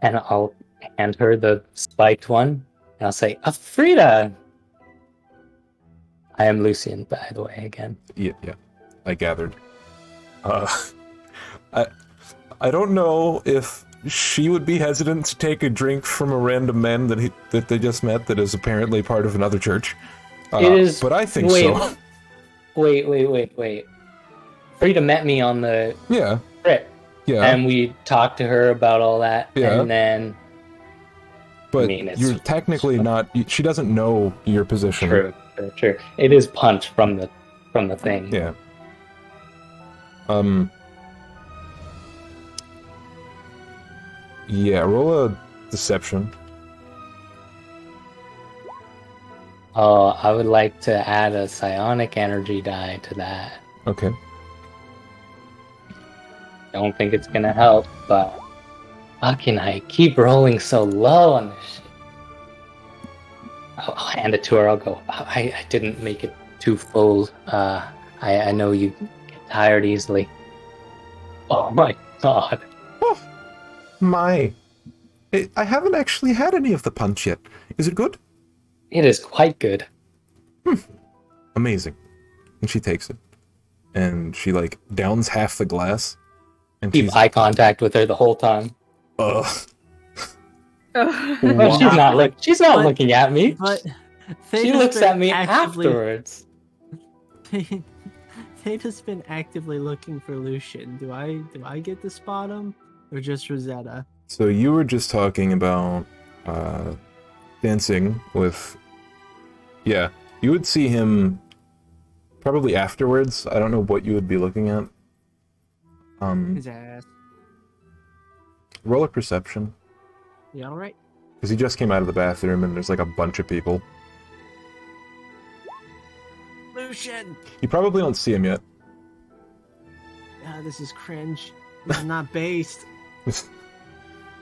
And I'll hand her the spiked one. And I'll say, Frida! I am Lucian, by the way, again. Yeah. I gathered. I don't know if she would be hesitant to take a drink from a random man that they just met that is apparently part of another church. It is. But I think wait, so. Wait. Frida met me on the Yeah. trip. Yeah. And we talked to her about all that. Yeah. And then. But I mean, it's you're technically not. She doesn't know your position. True. It is punch from the thing. Yeah. Yeah. Roll a deception. Oh, I would like to add a psionic energy die to that. Okay. Don't think it's gonna help, but fucking I keep rolling so low on this shit. I'll hand it to her. I'll go. I didn't make it too full. I know you get tired easily. Oh my god. Oh, my. I haven't actually had any of the punch yet. Is it good? It is quite good. Amazing. And she takes it. And she, like, downs half the glass. And Keep eye contact with her the whole time. Well, Wow. she's not But- looking at me. But She Theta's looks been at me actively, afterwards. Theta's been actively looking for Lucian. Do I get to spot him, or just Rosetta? So you were just talking about dancing with... Yeah, you would see him probably afterwards. I don't know what you would be looking at. His ass. Roll a perception. You all right? Because he just came out of the bathroom and there's like a bunch of people. Lucian. You probably don't see him yet. This is cringe. This is not based.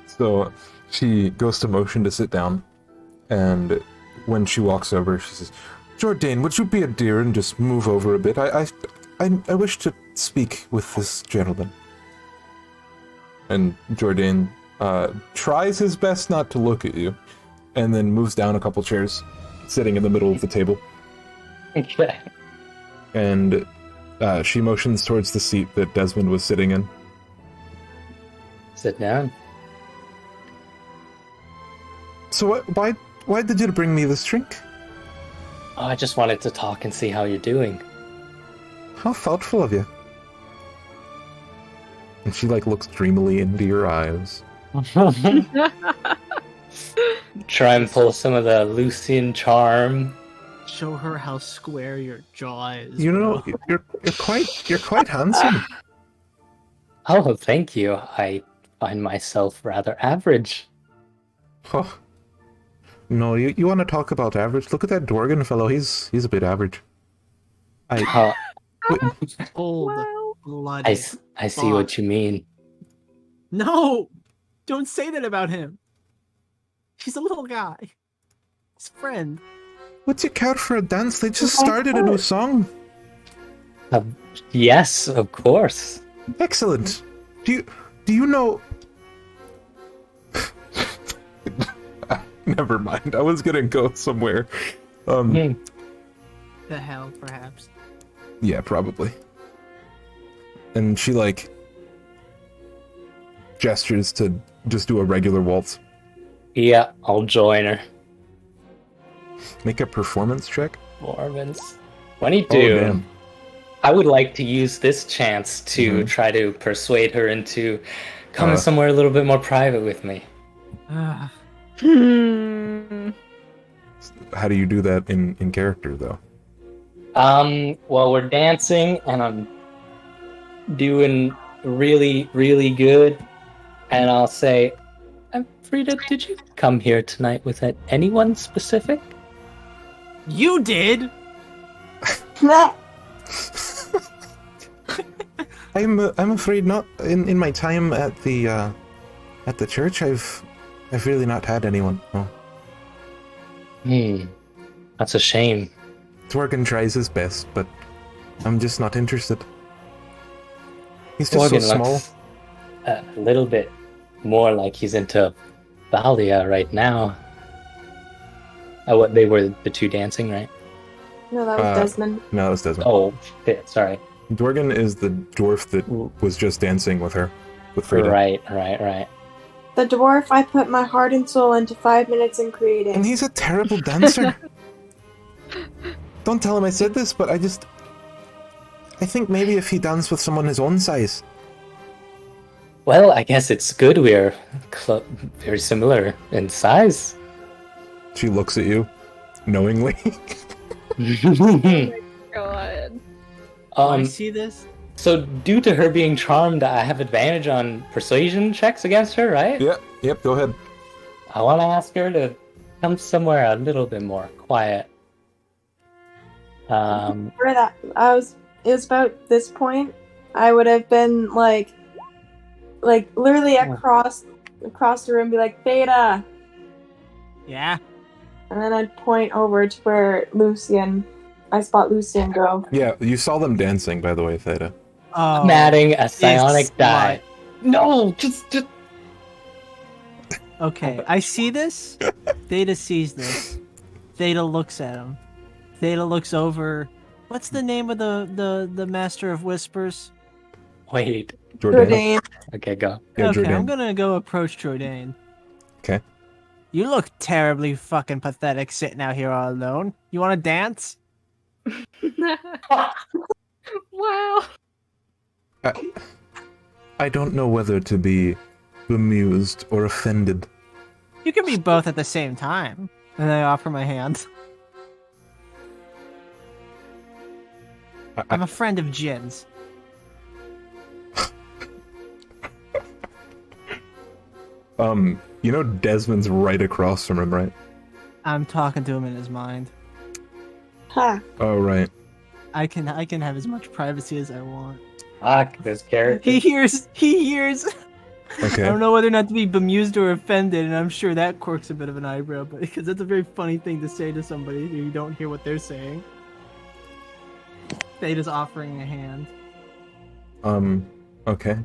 So she goes to motion to sit down, and when she walks over, she says, "Jordan, would you be a dear and just move over a bit? I wish to speak with this gentleman." And Jordan tries his best not to look at you, and then moves down a couple chairs, sitting in the middle of the table. Okay. And she motions towards the seat that Desmond was sitting in. Sit down. So why did you bring me this drink? Oh, I just wanted to talk and see how you're doing. How thoughtful of you. And she looks dreamily into your eyes. Try and pull some of the Lucian charm. Show her how square your jaw is. You know, bro. you're quite handsome. Oh, thank you. I find myself rather average. Oh. No, you want to talk about average? Look at that Dorgan fellow. He's a bit average. Old, Wow. bloody. I see what you mean. No! Don't say that about him. He's a little guy. His friend. What's your care for a dance? They just started a new song. Yes, of course. Excellent. Do you know? Never mind. I was gonna go somewhere. The hell, perhaps. Yeah, probably. And she gestures to just do a regular waltz. Yeah, I'll join her. Make a performance check. Performance. 22. Oh, damn. I would like to use this chance to try to persuade her into coming somewhere a little bit more private with me. How do you do that in character, though? Well, we're dancing, and I'm doing really, really good. And I'll say, Frida, did you come here tonight with anyone specific? You did! I'm afraid not. In my time at the church, I've really not had anyone. No. That's a shame. Dworgen tries his best, but I'm just not interested. He's just so small. Looks a little bit more like he's into Valia right now. What, they were the two dancing, right? No, that was Desmond. No, that was Desmond. Oh, shit, sorry. Dworgen is the dwarf that was just dancing with her, with Frida. Right. The dwarf I put my heart and soul into 5 minutes in creating. And he's a terrible dancer. Don't tell him I said this, but I think maybe if he danced with someone his own size. Well, I guess it's good we're very similar in size. She looks at you, knowingly. God. I see this? So, due to her being charmed, I have advantage on persuasion checks against her, right? Yep, go ahead. I want to ask her to come somewhere a little bit more quiet. For that, it was about this point. I would have been like literally across the room, be like, Theta! Yeah? And then I'd point over to where I spot Lucian go. Yeah, you saw them dancing, by the way, Theta. Oh, I'm adding a psionic slut. die. No, just. Okay, I see this. Theta sees this. Theta looks at him. Theta looks over. What's the name of the Master of Whispers? Wait. Jordan. Jordan. Okay, go. Yeah, Okay, Jordan. I'm gonna go approach Jordan. Okay. You look terribly fucking pathetic sitting out here all alone. You want to dance? Wow. I don't know whether to be bemused or offended. You can be both at the same time. And I offer my hand. I'm a friend of Jin's. You know Desmond's right across from him, right? I'm talking to him in his mind. Huh. Oh, right. I can have as much privacy as I want. Fuck this character. He hears. I Okay. don't know whether or not to be bemused or offended, and I'm sure that quirks a bit of an eyebrow, but because that's a very funny thing to say to somebody who you don't hear what they're saying. They just offering a hand. Okay.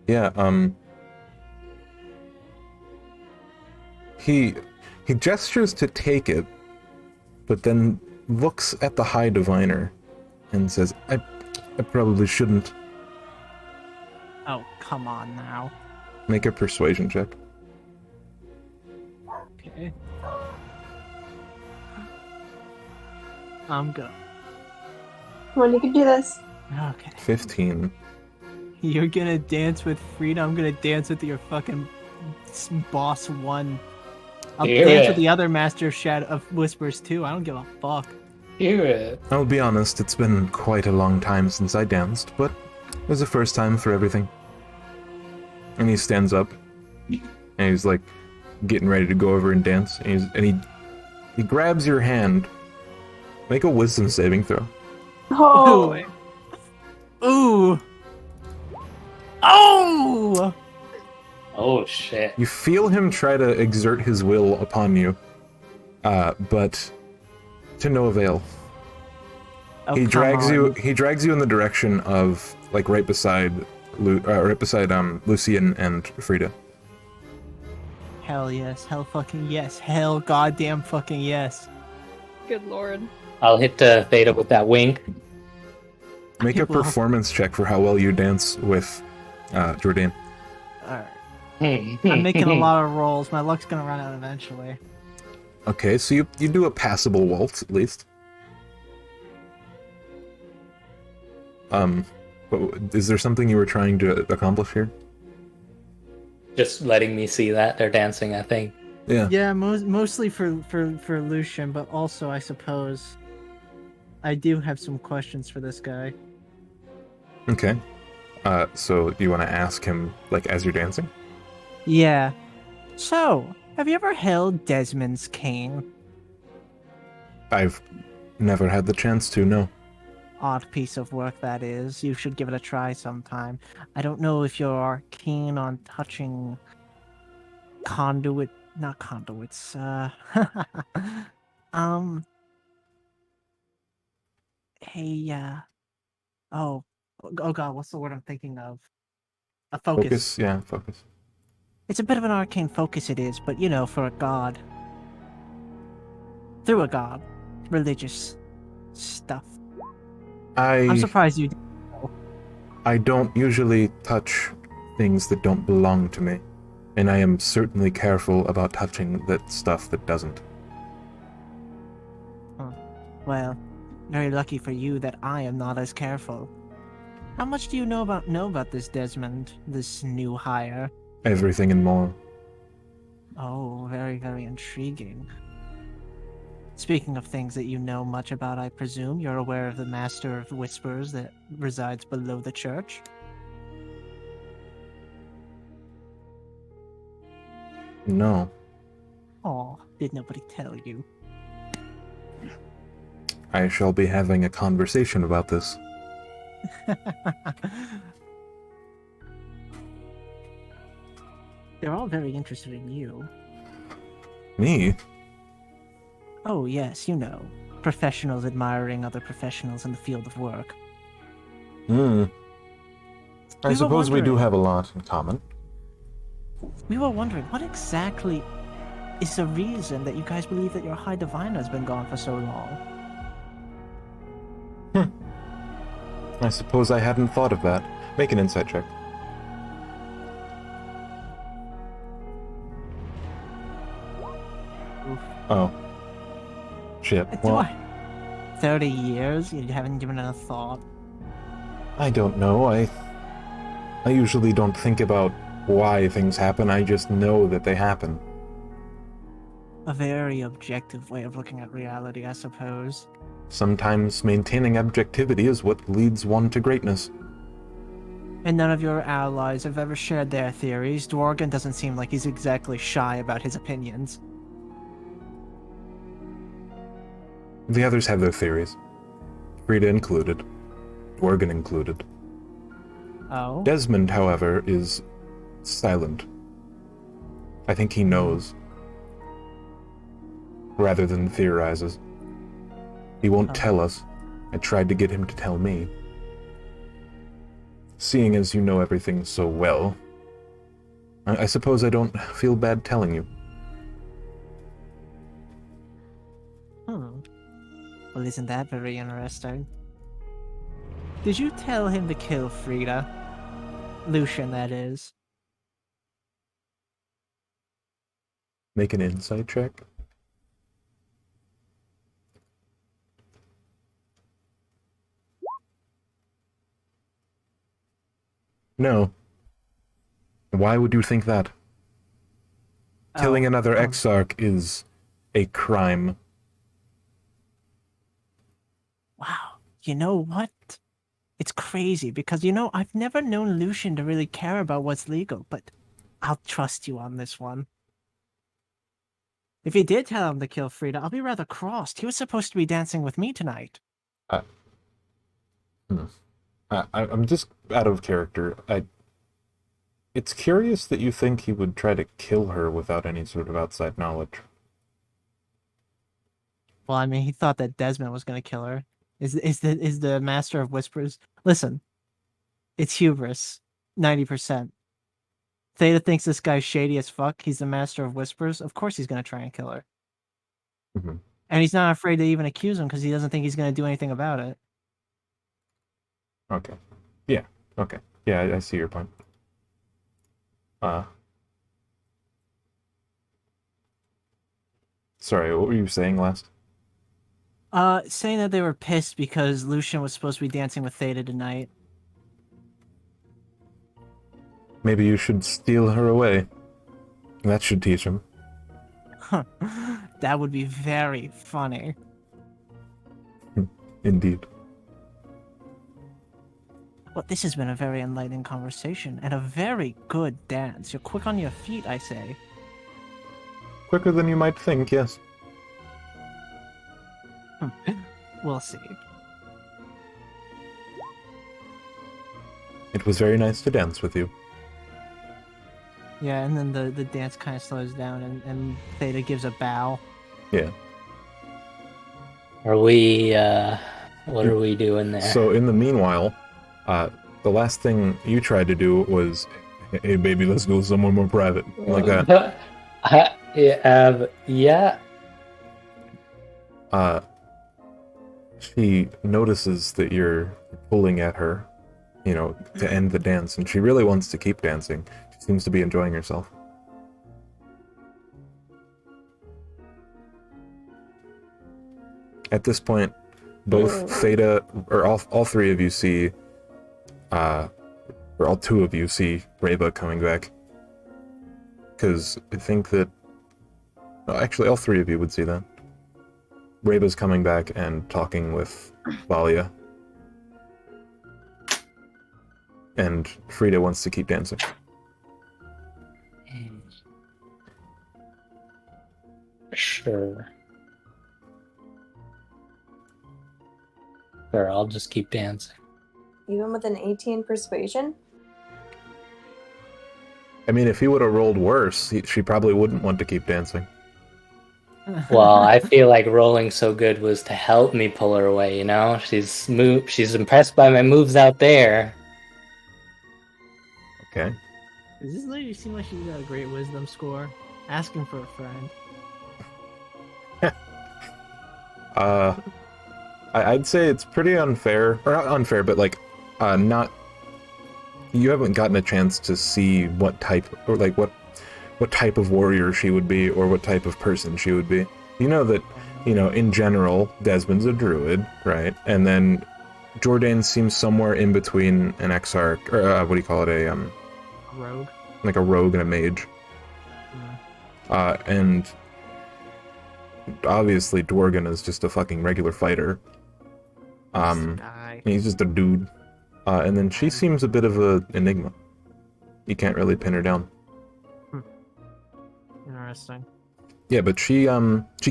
Yeah, He gestures to take it, but then looks at the High Diviner and says, I probably shouldn't. Oh, come on now. Make a persuasion check. Okay. I'm good. Come on, you can do this. Okay. 15. You're gonna dance with Frida, I'm gonna dance with your fucking boss one. I'll Hear dance it. with the other master of Whispers too. I don't give a fuck. Hear it. I'll be honest, it's been quite a long time since I danced, but it was the first time for everything. And he stands up, and he's like getting ready to go over and dance, and he grabs your hand. Make a wisdom saving throw. Oh. Ooh. Oh! Oh shit. You feel him try to exert his will upon you, but to no avail. Oh, He come drags on. you in the direction of like right beside Lucy and Frida. Hell yes. Hell fucking yes. Hell goddamn fucking yes. Good lord. I'll hit Theta with that wink. Make a Well. performance check for how well you dance with Jordan. Alright. I'm I'm making a lot of rolls. My luck's gonna run out eventually. Okay, so you do a passable waltz at least. But is there something you were trying to accomplish here? Just letting me see that they're dancing, I think. Yeah. Yeah, mostly for Lucian, but also I suppose I do have some questions for this guy. Okay. So you want to ask him like as you're dancing? Yeah. So, have you ever held Desmond's cane? I've never had the chance to, no. Odd piece of work that is. You should give it a try sometime. I don't know if you're keen on touching not conduits, oh god, what's the word I'm thinking of? A focus. Yeah, focus. It's a bit of an arcane focus it is, but you know, for a god. Through a god. Religious stuff. I'm surprised you I don't usually touch things that don't belong to me, and I am certainly careful about touching that stuff that doesn't. Well, very lucky for you that I am not as careful. How much do you know about this Desmond, this new hire? Everything and more. Oh, very, very intriguing. Speaking of things that you know much about, I presume you're aware of the Master of Whispers that resides below the church? No. Oh, did nobody tell you? I shall be having a conversation about this. They're all very interested in you. Me? Oh, yes, you know. Professionals admiring other professionals in the field of work. I were suppose we do wondering- have a lot in common. We were wondering, what exactly is the reason that you guys believe that your High Diviner has been gone for so long? I suppose I hadn't thought of that. Make an insight check. Oh. Shit. Do Well, I? 30 years? You haven't given it a thought? I don't know. I usually don't think about why things happen. I just know that they happen. A very objective way of looking at reality, I suppose. Sometimes maintaining objectivity is what leads one to greatness. And none of your allies have ever shared their theories. Dworgen doesn't seem like he's exactly shy about his opinions. The others have their theories. Frida included. Dworgen included. Oh? Desmond, however, is silent. I think he knows, rather than theorizes. He won't tell us. I tried to get him to tell me. Seeing as you know everything so well, I suppose I don't feel bad telling you. Well, isn't that very interesting? Did you tell him to kill Frida? Lucian, that is. Make an insight check. No. Why would you think that? Killing another Exarch is a crime. Wow. You know what? It's crazy because, I've never known Lucian to really care about what's legal, but I'll trust you on this one. If he did tell him to kill Frida, I'll be rather crossed. He was supposed to be dancing with me tonight. I'm just out of character. It's curious that you think he would try to kill her without any sort of outside knowledge. Well, I mean, he thought that Desmond was going to kill her. Is the Master of Whispers? Listen, it's hubris, 90%. Theta thinks this guy's shady as fuck. He's the Master of Whispers. Of course he's going to try and kill her. Mm-hmm. And he's not afraid to even accuse him because he doesn't think he's going to do anything about it. Okay. Yeah. Okay. Yeah, I see your point. Sorry, what were you saying last? Saying that they were pissed because Lucian was supposed to be dancing with Theta tonight. Maybe you should steal her away. That should teach him. That would be very funny. Indeed. Well, this has been a very enlightening conversation and a very good dance. You're quick on your feet, I say. Quicker than you might think, yes. We'll see. It was very nice to dance with you. Yeah, and then the dance kind of slows down and Theta gives a bow. Yeah. Are we, what are we doing there? So in the meanwhile, the last thing you tried to do was, hey baby, let's go somewhere more private. Like that. Yeah. She notices that you're pulling at her, to end the dance, and she really wants to keep dancing. She seems to be enjoying herself. At this point, both Theta, or all three of you see, or all two of you see Reba coming back. Because I think that, actually all three of you would see that. Reba's coming back and talking with Valia. And Frida wants to keep dancing. Sure. Sure, I'll just keep dancing. Even with an 18 persuasion? I mean, if he would have rolled worse, she probably wouldn't want to keep dancing. Well, I feel like rolling so good was to help me pull her away, She's impressed by my moves out there. Okay. Does this lady seem like she's got a great wisdom score? Asking for a friend. I'd say it's pretty unfair, or not unfair, but not. You haven't gotten a chance to see what type, or what type of warrior she would be, or what type of person she would be. You know that, in general, Desmond's a druid, right? And then Jordan seems somewhere in between an exarch, or what do you call it, a Rogue. like a rogue and a mage. And obviously Dworgen is just a fucking regular fighter. Guy. He's just a dude. And then she seems a bit of an enigma. You can't really pin her down. Interesting. Yeah, but she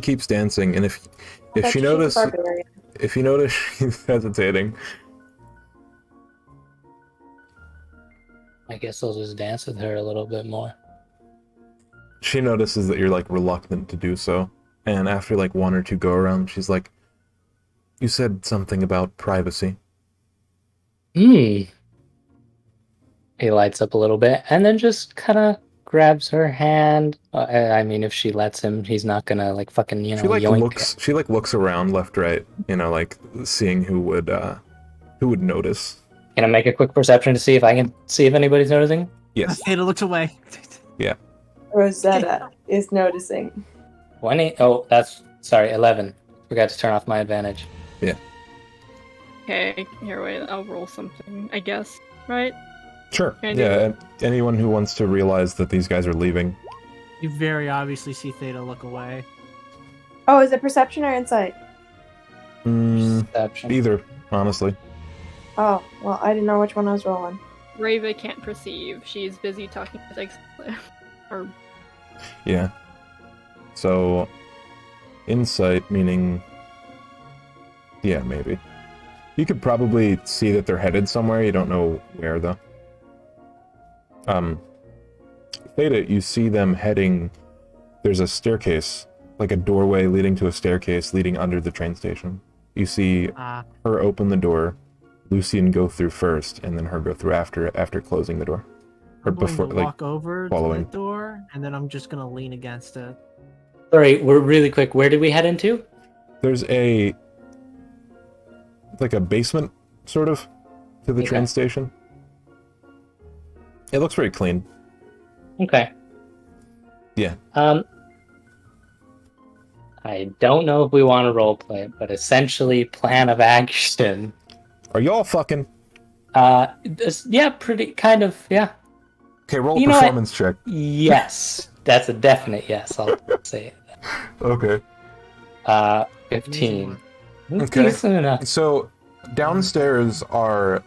keeps dancing, and if That's she she's a notice barbarian. if you notice she's hesitating, I guess I'll just dance with her a little bit more. she notices that you're like reluctant to do so, and after like one or two go around, she's like, "You said something about privacy." Hmm. He lights up a little bit and then just kind of grabs her hand. I mean, if she lets him, he's not gonna like fucking She like yoink. she like looks around left, right, like seeing who would notice. Can I make a quick perception to see if I can see if anybody's noticing? Yes. Theta looks away. Yeah. Rosetta is noticing. 20. Oh, that's sorry. 11. Forgot to turn off my advantage. Yeah. Okay, here, wait, I'll roll something, I guess, right? Sure. Can I do Yeah. that? And anyone who wants to realize that these guys are leaving. You very obviously see Theta look away. Oh, is it perception or insight? Perception. Either, honestly. Oh, well, I didn't know which one I was rolling. Rava can't perceive. She's busy talking to Exile. Or Yeah. So, insight meaning, yeah, maybe. You could probably see that they're headed somewhere. You don't know where though. Theta, you see them heading. There's a staircase, like a doorway leading to a staircase leading under the train station. You see her open the door, Lucian go through first, and then her go through after closing the door, or I'm going before, to like walk over following. to the door, and then I'm just gonna lean against it. Sorry, we're really quick. Where did we head into? There's like a basement, sort of, to the Okay. train station. It looks very clean. Okay. Yeah. I don't know if we want to roleplay it, but essentially, plan of action. Are y'all fucking? Yeah, pretty kind of, yeah. Okay, roll a You know what? performance check. Yes, that's a definite yes. I'll say it. Okay. 15. Okay. Decent enough. So, downstairs are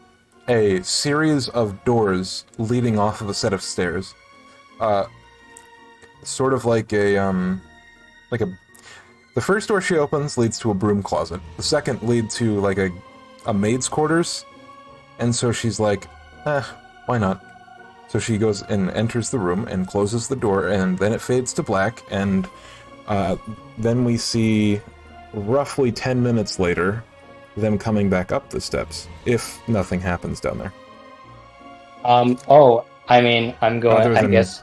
a series of doors leading off of a set of stairs. Sort of like the first door she opens leads to a broom closet. The second leads to like a maid's quarters. And so she's like, why not? So she goes and enters the room and closes the door, and then it fades to black, and then we see roughly 10 minutes later them coming back up the steps, if nothing happens down there. I mean, I'm going, Other I than, guess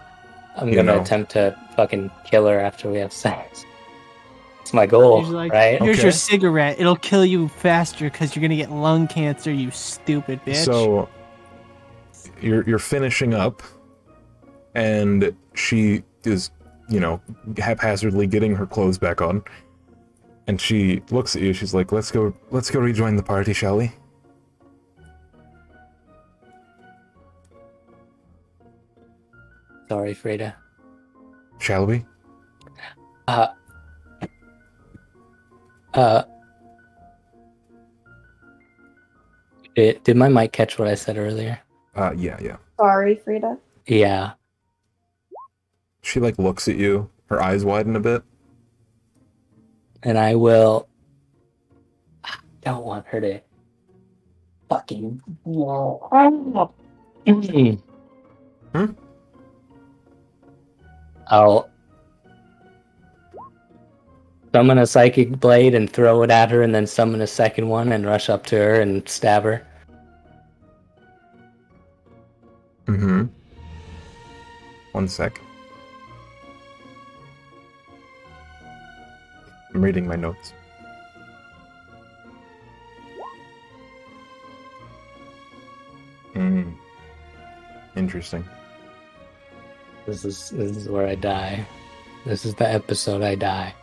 I'm you gonna know. attempt to fucking kill her after we have sex. It's my goal, He's like, right? here's Okay. your cigarette. It'll kill you faster because you're gonna get lung cancer, you stupid bitch. So you're finishing up, and she is, haphazardly getting her clothes back on, and she looks at you. She's like, "Let's go rejoin the party, shall we?" Sorry, Freda. Shall we? Did my mic catch what I said earlier? Yeah. Sorry, Frida. Yeah. She like looks at you. Her eyes widen a bit. And I will. I don't want her to fucking. I'll summon a psychic blade and throw it at her, and then summon a second one and rush up to her and stab her. Mm-hmm. One sec. I'm reading my notes. Interesting. This is where I die. This is the episode I die.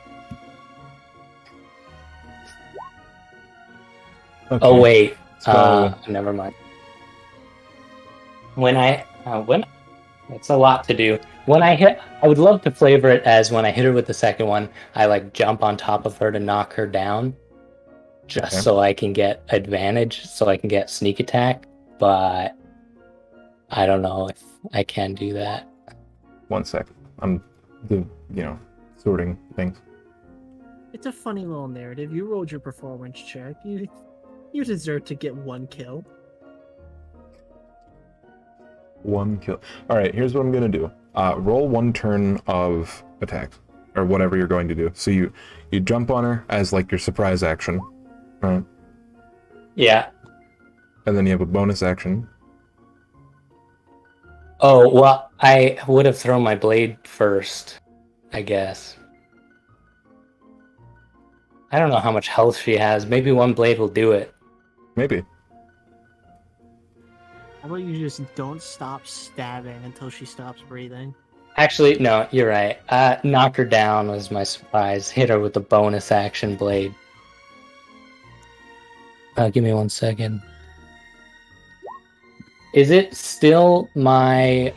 Okay. Oh wait, So never mind. When it's a lot to do. When I hit, I would love to flavor it as when I hit her with the second one, I like jump on top of her to knock her down, just Okay. so I can get advantage, so I can get sneak attack. But I don't know if I can do that. 1 sec. I'm sorting things. It's a funny little narrative. You rolled your performance check. You deserve to get 1 kill. 1 kill. All right, here's what I'm gonna do. Roll 1 turn of attack, or whatever you're going to do. So you jump on her as like your surprise action, right? Yeah. And then you have a bonus action. Oh, well, I would have thrown my blade first, I guess. I don't know how much health she has. Maybe 1 blade will do it. Maybe. How about you just don't stop stabbing until she stops breathing? Actually, no, you're right. Knock her down was my surprise. Hit her with the bonus action blade. Give me 1 second. Is it still my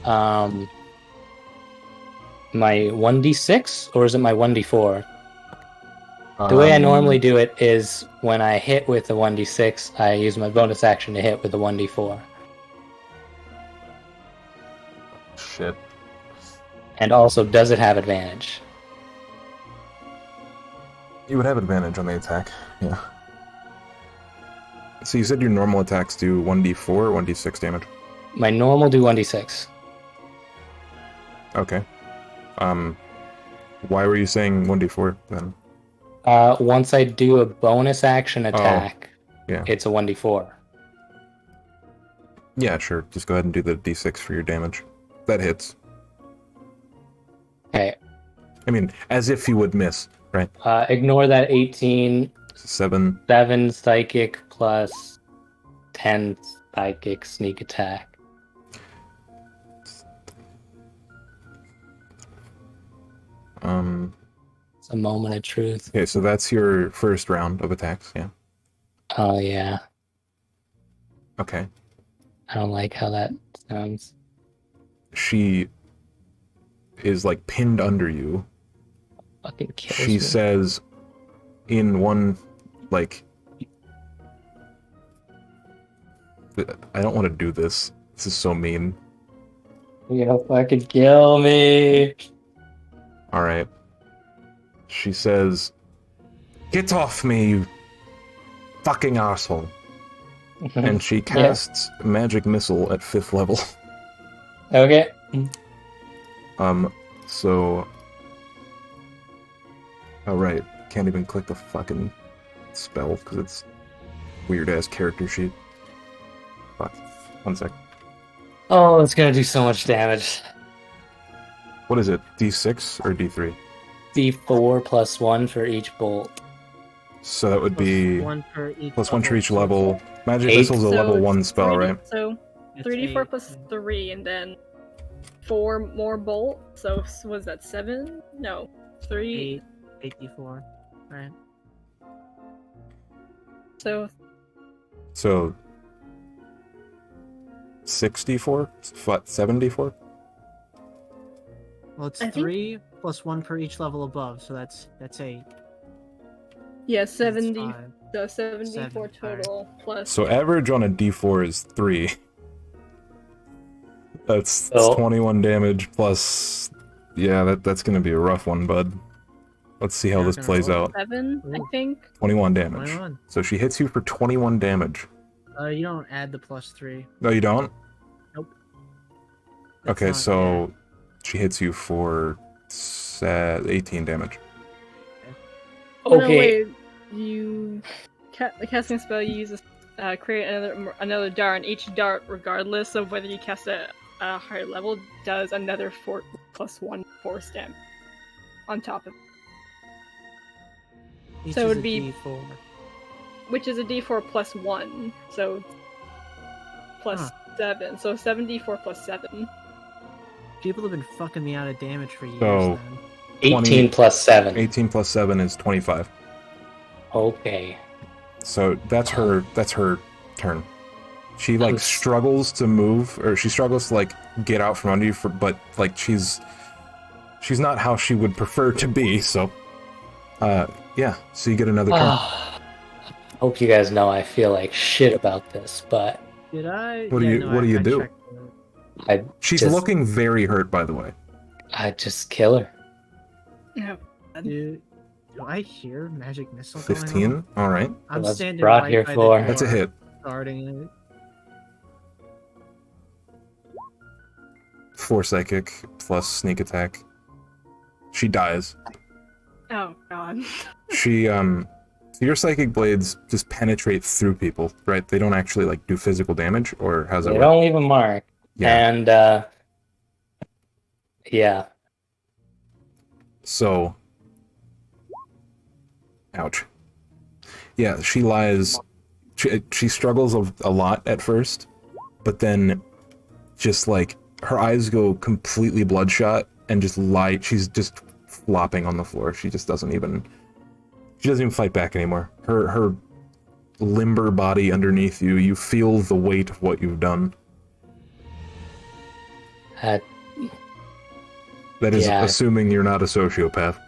my 1d6 or is it my 1d4? The way I normally do it is when I hit with the 1d6, I use my bonus action to hit with the 1d4. Shit. And also, does it have advantage? You would have advantage on the attack. Yeah. So you said your normal attacks do 1d4 or 1d6 damage? My normal do 1d6. Okay. Why were you saying 1d4 then? Once I do a bonus action attack, yeah. It's a 1d4. Yeah, sure. Just go ahead and do the d6 for your damage. That hits. Okay. I mean, as if you would miss, right? Ignore that 18. 7. 7 psychic plus 10 psychic sneak attack. It's a moment of truth. Okay, so that's your first round of attacks, yeah. Oh, yeah. Okay. I don't like how that sounds. She is like pinned under you. Fucking kills She me. says in one, like, I don't want to do this. This is so mean. You're gonna fucking kill me. All right. She says, "Get off me, you fucking asshole!" And she casts magic missile at 5th level. Okay. So, oh right, can't even click the fucking spell because it's weird ass character sheet. Fuck. 1 sec. Oh, it's gonna do so much damage. What is it? D6 or D3? D4 plus 1 for each bolt. So that would be +1 per each plus 1 for each so level. Magic 8. missile's a level it's 1 spell, 3D right? So it's 3d4 8. plus 3, and then 4 more bolt. So was that 7? No, 3. 8d4, right? So So 64? 74? Well, it's I think- 3 plus 1 per each level above, so that's 8. yeah, That's 70. 5. So 74 7, alright. total plus. So average on a D4 is 3. That's Oh. 21 damage plus. Yeah, that's gonna be a rough one, bud. Let's see how You're this gonna plays roll out. 7, I Ooh. think. 21 damage. 21. So she hits you for 21 damage. You don't add the +3. No, you don't? That's Okay, not- so she hits you for 18 damage. Oh, no, Okay. wait. You the casting spell you use is create another dart, and each dart, regardless of whether you cast a higher level, does another 4 plus 1 force damage on top of it, Each so it is would a be- D4. which is a d4 plus 1, so plus 7, so 7d4 plus 7. People have been fucking me out of damage for years. So- Then 18 plus 7. 18 plus 7 is 25. Okay. So that's her turn. She like struggles to move, or she struggles to like get out from under you, but like she's not how she would prefer to be. So, yeah. So you get another turn. Hope you guys know I feel like shit about this, but Did I? What do you do? She's just, looking very hurt, by the way. I just kill her. No. Do I hear magic missile? 15. All right. I'm That's standing brought right here by for. the door, That's a hit. Guarding it. 4 psychic plus sneak attack. She dies. Oh god. She so your psychic blades just penetrate through people, right? They don't actually like do physical damage, or how's it They work? don't leave a mark. Yeah. And yeah. So, ouch. Yeah, she lies. She struggles a lot at first, but then just like her eyes go completely bloodshot and just lie. She's just flopping on the floor. She doesn't even fight back anymore. Her limber body underneath you. You feel the weight of what you've done. That is assuming you're not a sociopath,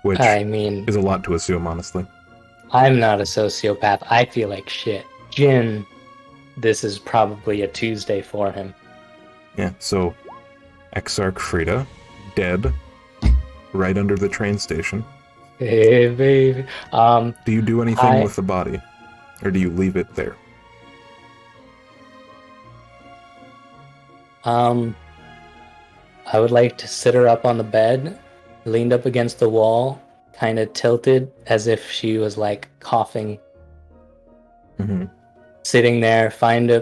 which I mean, is a lot to assume, honestly. I'm not a sociopath. I feel like shit. Jin, this is probably a Tuesday for him. Yeah, so Exarch Frida, dead, right under the train station. Hey, baby. Do you do anything with the body? Or do you leave it there? I would like to sit her up on the bed, leaned up against the wall, kind of tilted as if she was like coughing. Mm-hmm. Sitting there, found a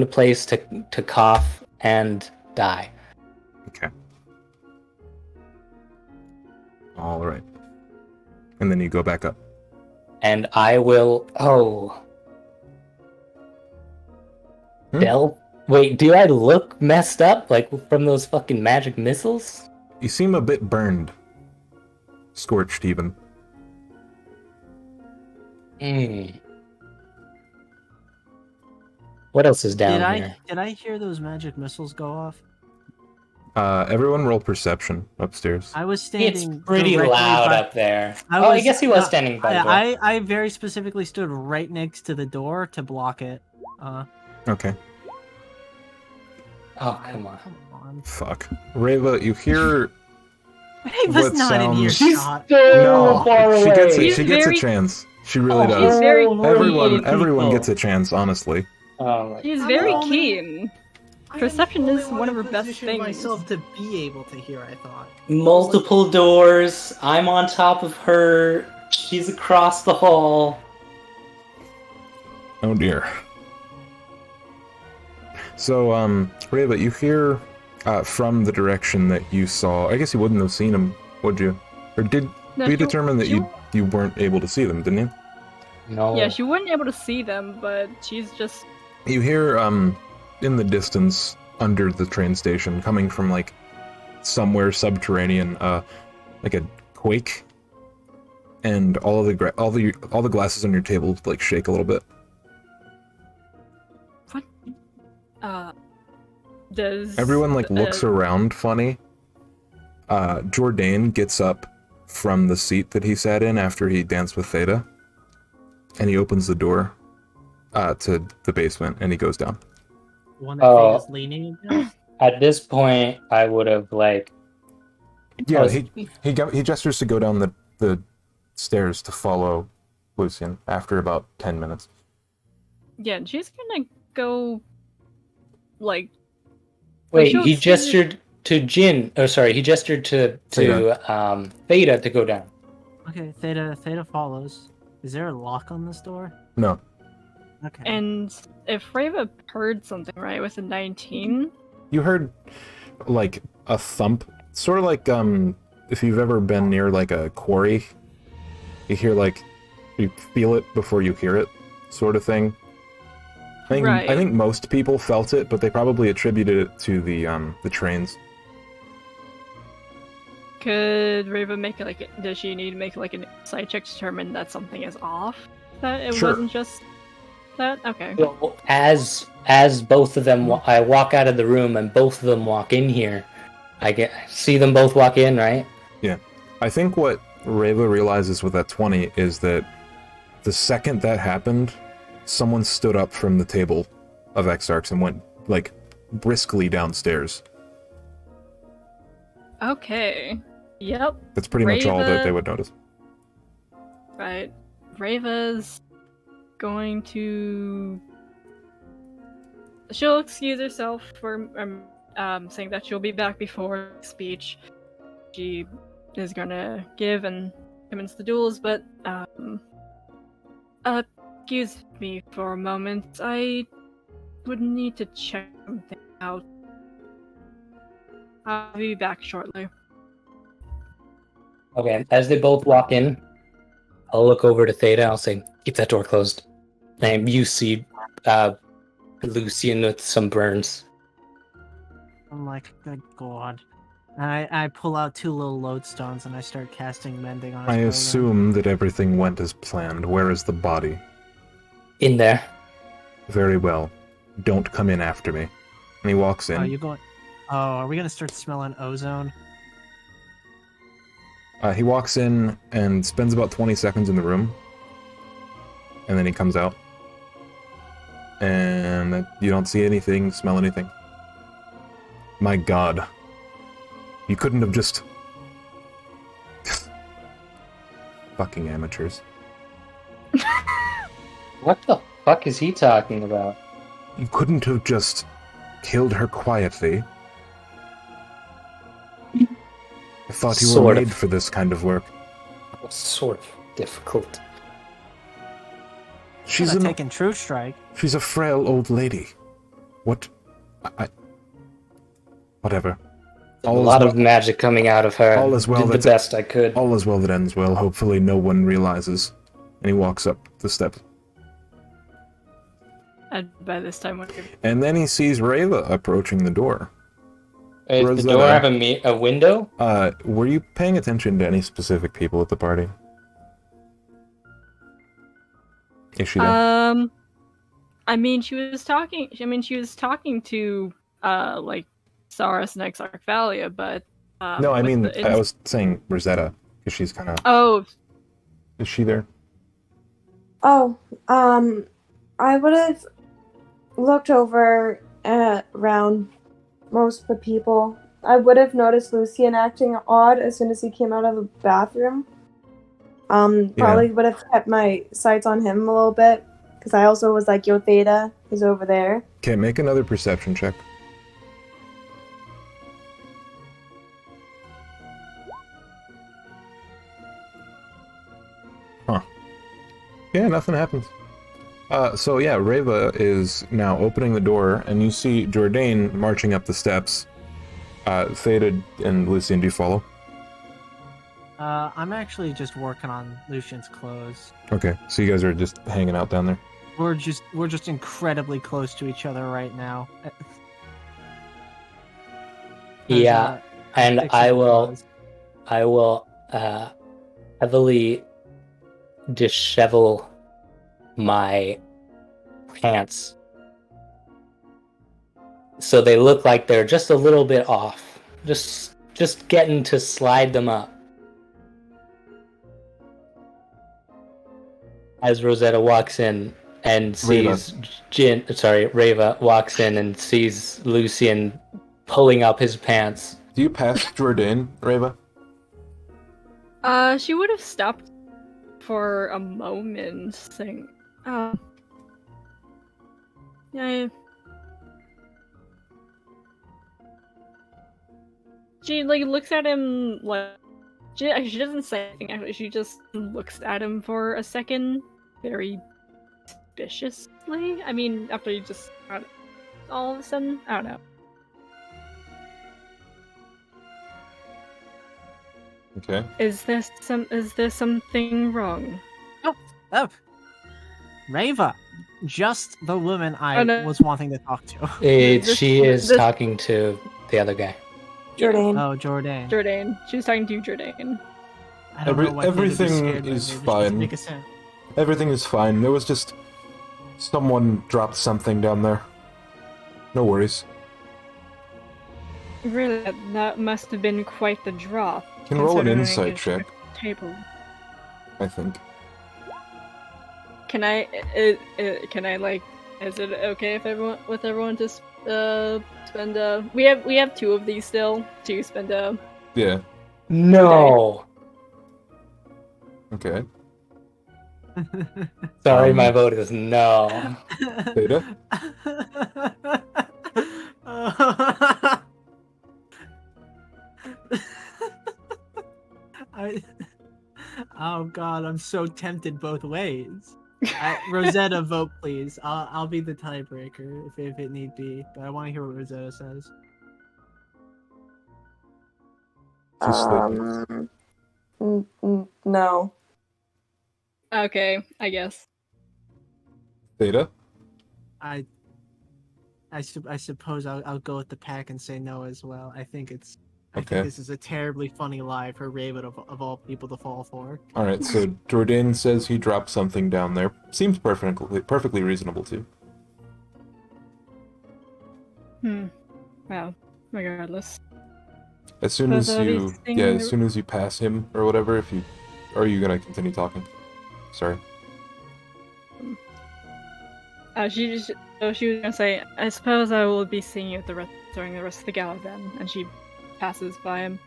place to cough and die. Okay. All right. And then you go back up. And I will. Delve. Wait, do I look messed up, like from those fucking magic missiles? You seem a bit burned. Scorched, even. What else is down here? Did I hear those magic missiles go off? Everyone roll perception upstairs. I was standing. It's pretty loud up there. I guess he was standing by the door. I very specifically stood right next to the door to block it. Okay. Oh, come on. Come on. Fuck. Reva, you hear... Reva's not in here. She's shot. so far away. She gets a chance. She really does. She's very Everyone gets a chance, honestly. She's very keen. Perception is one of her best positioned things. myself to be able to hear, I thought. Multiple doors. I'm on top of her. She's across the hall. Oh dear. So, Reva, you hear from the direction that you saw. I guess you wouldn't have seen them, would you? Or did we determine that you weren't able to see them, didn't you? No. Yeah, she wasn't able to see them, but she's just... You hear, in the distance, under the train station, coming from, like, somewhere subterranean, like a quake, and all the glasses on your table, like, shake a little bit. What? Does... Everyone, like, looks around funny. Jourdain gets up from the seat that he sat in after he danced with Theta, and he opens the door to the basement, and he goes down. One that is leaning against? At this point, I would have, like... Yeah, he gestures to go down the stairs to follow Lucian after about 10 minutes. Yeah, she's gonna go... Like... Wait, he gestured to Jin. Oh, sorry, he gestured to Theta to go down. Okay, Theta follows. Is there a lock on this door? No. Okay. And if Reva heard something, right, with a 19... You heard, like, a thump. Sort of like, if you've ever been near, like, a quarry. You hear, like, you feel it before you hear it, sort of thing. I think most people felt it, but they probably attributed it to the trains. Could Reva make, like, does she need to make, like, an insight check to determine that something is off That it Sure. wasn't just that? Okay. So as both of them, I walk out of the room and both of them walk in here. See them both walk in, right? Yeah. I think what Reva realizes with that 20 is that the second that happened, someone stood up from the table of Exarchs and went, like, briskly downstairs. Okay. Yep. That's pretty much all that Reva- they would notice. Right. Reva's going to. She'll excuse herself for saying that she'll be back before the speech. She is gonna give and commence the duels, but excuse me for a moment. I would need to check something out. I'll be back shortly. Okay. As they both walk in, I'll look over to Theta. I'll say, "Keep that door closed." And you see Lucian with some burns. I'm like, good god. I pull out 2 little lodestones and I start casting mending on his I clothing. assume that everything went as planned. Where is the body? In there. Very well. Don't come in after me. And he walks in. Oh, you going? Oh, are we gonna start smelling ozone? He walks in and spends about 20 seconds in the room. And then he comes out. And you don't see anything, smell anything. My god. You couldn't have just... Fucking amateurs. What the fuck is he talking about? You couldn't have just killed her quietly. I thought you were Sort made of. for this kind of work. Sort of difficult. She's Not an, taking True Strike. she's a frail old lady. What? Whatever. A lot of magic coming out of her. All is well Did the that's- best I could. All is well that ends well. Hopefully no one realizes. And he walks up the steps. And by this time, And then he sees Reva approaching the door. Does the Rosetta. door have a window? Were you paying attention to any specific people at the party? Is she there? I mean, she was talking to, like, Saurus and Exarchvalia, but, No, I with mean, the I was saying Rosetta, because she's kind of... Oh, Is she there? Oh, I would have looked over around most of the people. I would have noticed Lucian acting odd as soon as he came out of the bathroom. Probably would have kept my sights on him a little bit, because I also was like, yo, Theta is over there. Okay, make another perception check. Huh. Yeah, nothing happens. So yeah, Reva is now opening the door, and you see Jourdain marching up the steps. Theta and Lucian, do you follow? I'm actually just working on Lucian's clothes. Okay, so you guys are just hanging out down there? We're just incredibly close to each other right now. Yeah, and fixing I clothes. will heavily dishevel my pants so they look like they're just a little bit off. Just getting to slide them up. As Rosetta walks in and sees Reva walks in and sees Lucian pulling up his pants. Do you pass Jourdain, Reva? she would have stopped for a moment, saying, "Oh, yeah." She looks at him like she doesn't say anything. Actually, she just looks at him for a second, very suspiciously. I mean, after you just all of a sudden, I don't know. Okay. Is there something wrong? Oh, Reva, just the woman I Oh, no. was wanting to talk to. She is talking to the other guy. Jourdain. Oh, Jourdain. Jourdain. She was talking to you, Jourdain. I don't know why Theta just everything scared me. is Maybe she fine. doesn't make a sound. Everything is fine. There was just someone dropped something down there. No worries. Really, that must have been quite the drop. Can roll an considering insight it's check, a table. I think. Can I? Like? Is it okay if everyone to spend We have 2 of these still to spend Yeah. No. Okay. Sorry, my vote is no. Theta? Oh god, I'm so tempted both ways. Rosetta, vote please. I'll be the tiebreaker if it need be, but I want to hear what Rosetta says. Just like No. Okay, I guess. Theta? I suppose I'll go with the pack and say no as well. I think Okay. this is a terribly funny lie for Raven of all people to fall for. Alright, so Jordan says he dropped something down there. Seems perfectly reasonable, too. Well, regardless. As soon as But you... these Yeah, as things- soon as you pass him, or whatever, if you... Or are you gonna continue talking? Sorry. She was gonna say, I suppose I will be seeing you during the rest of the gala then, and she passes by him.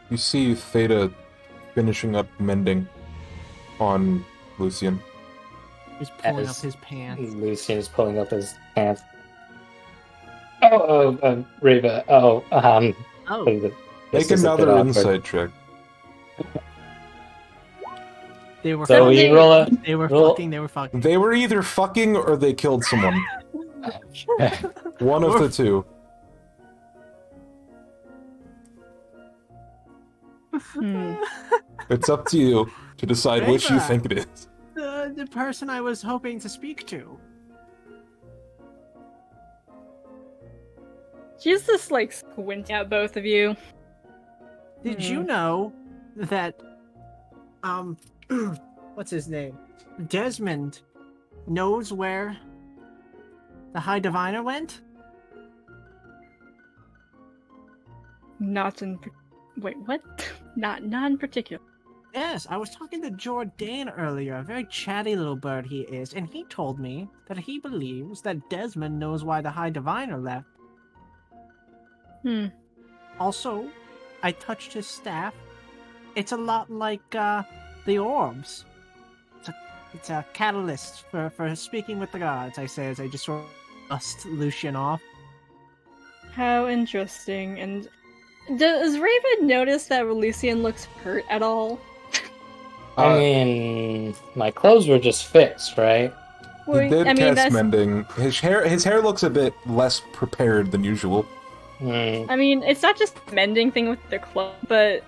You see Theta finishing up mending on Lucian. He's pulling As up his pants. Lucian is pulling up his pants. Reva. Oh, Make this is a bit another awkward. insight check. they were So fucking. you roll a They were roll- fucking. They were fucking. They were either fucking or they killed someone. One of the two. It's up to you to decide which you Reva. think it is. The person I was hoping to speak to. She's just like squinting at both of you. Did you know that what's his name? Desmond knows where the High Diviner went? Not in. Wait, what? Not in particular. Yes, I was talking to Jordan earlier, a very chatty little bird he is, and he told me that he believes that Desmond knows why the High Diviner left. Also, I touched his staff. It's a lot like the orbs. It's a catalyst for speaking with the gods, I say as I just sort of dust Lucian off. How interesting. And does Raven notice that Lucian looks hurt at all? I mean, my clothes were just fixed, right? He did cast that's. mending. His hair looks a bit less prepared than usual. I mean, it's not just mending thing with the clothes, but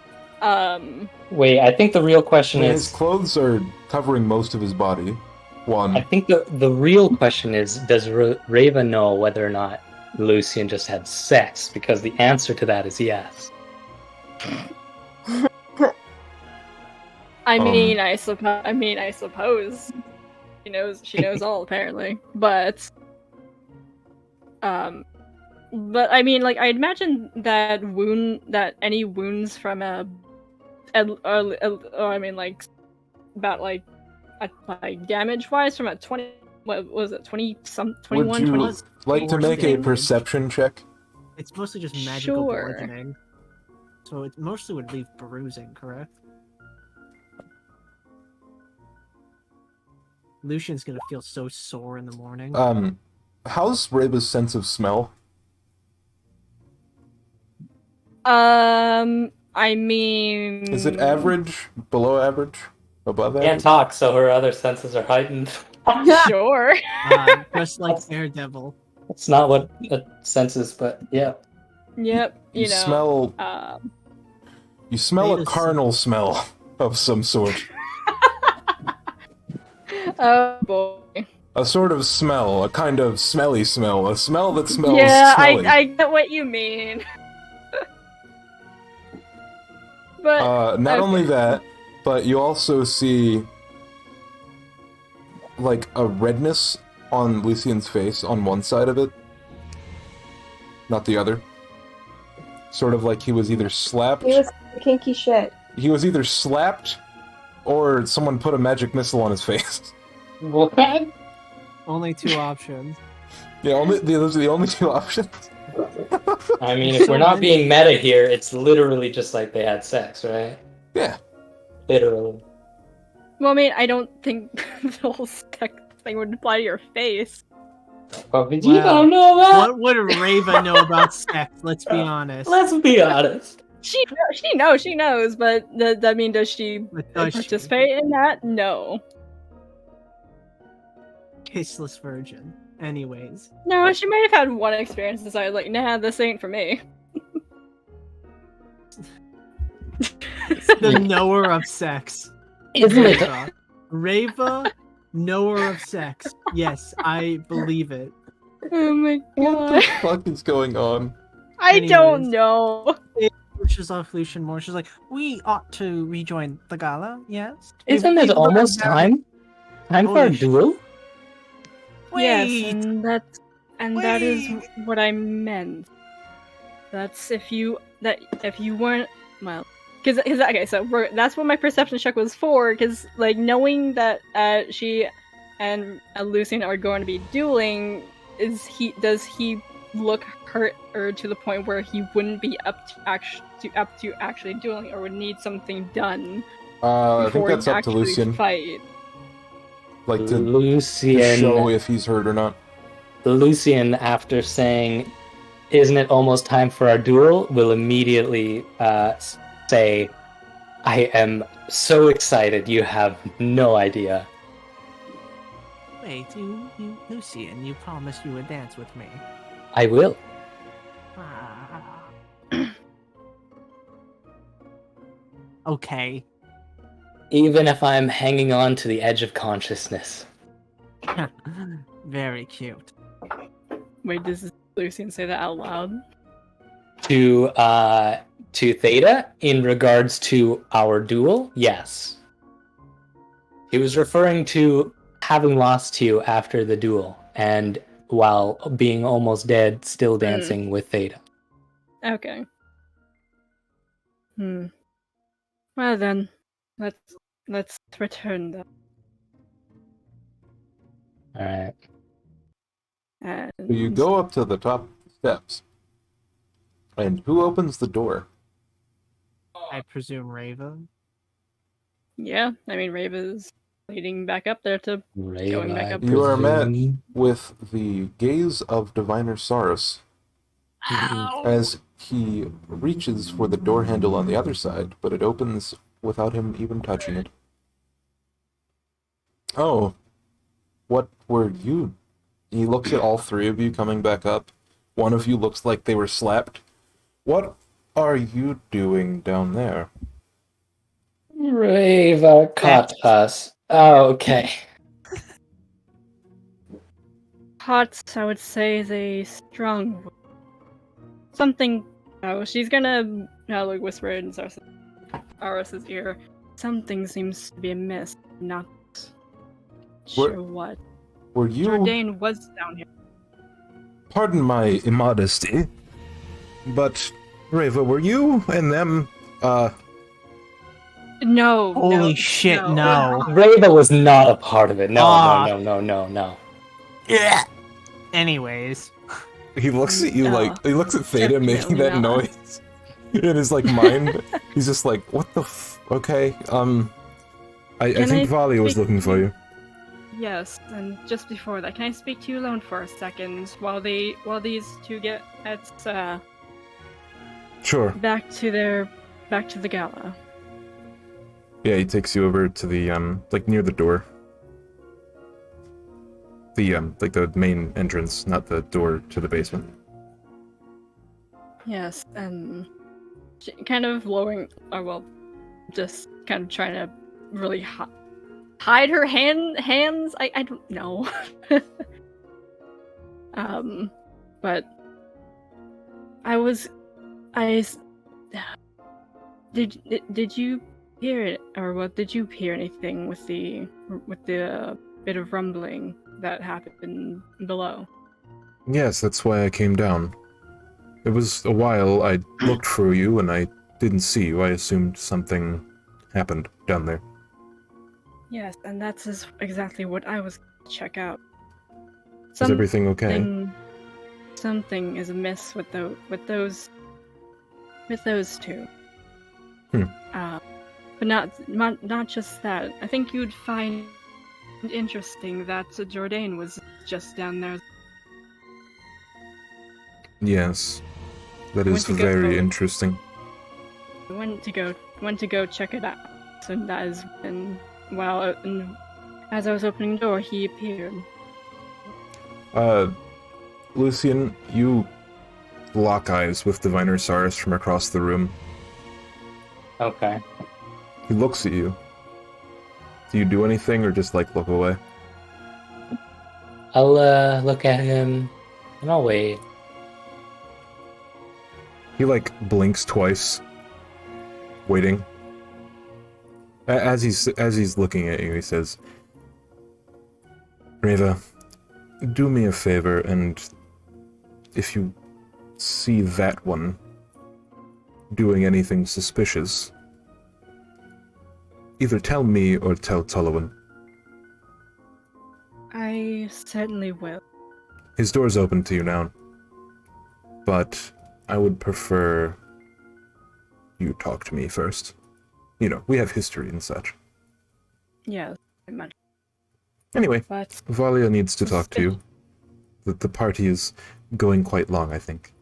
Wait, I think the real question His is. clothes are covering most of his body. One. I think the real question is: does Reva know whether or not Lucian just had sex? Because the answer to that is yes. I mean, I suppose she knows all apparently, but I mean, like, I imagine that any wounds from I mean, like, about like damage wise from a 20, what was it, 21, Would you 20? like to make a damage. perception check? It's mostly just magical Sure. bludgeoning. So it mostly would leave bruising, correct? Lucian's gonna feel so sore in the morning. How's Reba's sense of smell? I mean, Is it average, below average, above Can't average? talk, so her other senses are heightened. Sure. Just like Daredevil. It's not what it senses, but yeah. Yep. You You know. smell. You smell a Beta carnal smell of some sort. Oh boy. A sort of smell, a kind of smelly smell, a smell that smells Yeah, smelly. I get what you mean. But Not okay. only that, but you also see like a redness on Lucian's face on one side of it, not the other. Sort of like he was either slapped. He was kinky shit. He was either slapped, or someone put a magic missile on his face. What? Only two options. Yeah, those are the only two options. I mean, if we're not being meta here, it's literally just like they had sex, right? Yeah. Literally. Well, I mean, I don't think the whole sex thing would apply to your face. But you Well, don't know that. What would Rava know about sex? Let's be honest. Let's be honest. She knows, but I mean, does she But does she? participate in that? No. Kissless virgin. Anyways. No, she might have had one experience and decided, like, nah, this ain't for me. The knower of sex. Isn't it? Rava, knower of sex. Yes, I believe it. Oh my What the god. fuck is going on? I don't Anyways. know. Pushes off Lucian more. She's like, we ought to rejoin the gala, yes? Isn't it almost time? Time for a Holy duel? Yes, Wait! and that is Wait. what I meant. That's if you weren't, well, because okay, so that's what my perception check was for, because like knowing that she and Lucian are going to be dueling, does he look hurt or to the point where he wouldn't be up to actually dueling, or would need something done I think before that's he up to actually Lucian. fight? Like to Lucian. show if he's hurt or not. Lucian, after saying, "Isn't it almost time for our duel?" will immediately say, "I am so excited. You have no idea." Wait, Lucian, you promised you would dance with me. I will. Ah. Okay. Even if I'm hanging on to the edge of consciousness. Very cute. Wait, does Lucian say that out loud? To Theta, in regards to our duel, yes. He was referring to having lost to you after the duel, and while being almost dead, still dancing with Theta. Okay. Well then, let's return that. Alright. And So you go up to the top steps. And who opens the door? I presume Raven. yeah, I mean Raven's leading back up there to going back up. You are met with the gaze of Diviner Saurus as he reaches for the door handle on the other side, but it opens without him even touching it. Oh, what were you? He looks at all three of you coming back up. One of you looks like they were slapped. What are you doing down there? Rava caught us. Oh, okay. Hot, I would say, is a strong word. Something. Oh, she's gonna like whisper it in Aros's ear. Something seems to be amiss. Not sure what. Were you... Jordan was down here. Pardon my immodesty, but Rava, were you and them, No. Holy shit, no. Rava was not a part of it. No, Ah. no. Yeah. Anyways. he looks at you No. like, he looks at Theta making that Definitely noise in his, like, mind. He's just like, what the okay, I Can think I Vali was speak looking to for you. Yes, and just before that, can I speak to you alone for a second while these two get Sure. back to the gala? Yeah, he takes you over to the, like, near the door. The, like, the main entrance, not the door to the basement. Yes, and she kind of lowering, or well, just kind of trying to really hide her hands. I don't know. But did you hear it, or what? Did you hear anything with the bit of rumbling that happened below. Yes, that's why I came down. It was a while. I looked for you and I didn't see you. I assumed something happened down there. Yes, and that's exactly what I was going to check out. Is everything okay? Something is amiss with those two. But not just that. I think you'd find interesting that Jourdain was just down there. Yes, that is very interesting. I went to go check it out. So that is when, as I was opening the door, he appeared. Lucian, you lock eyes with Diviner Saurus from across the room. Okay. He looks at you. Do you do anything or just, look away? I'll look at him and I'll wait. He, blinks twice, waiting. As he's looking at you, he says, Reva, do me a favor, and if you see that one doing anything suspicious, either tell me or tell Tolowin. I certainly will. His door's open to you now, but I would prefer you talk to me first. You know, we have history and such. Yes, very much. Anyway, But Valia needs to talk to you. The party is going quite long, I think.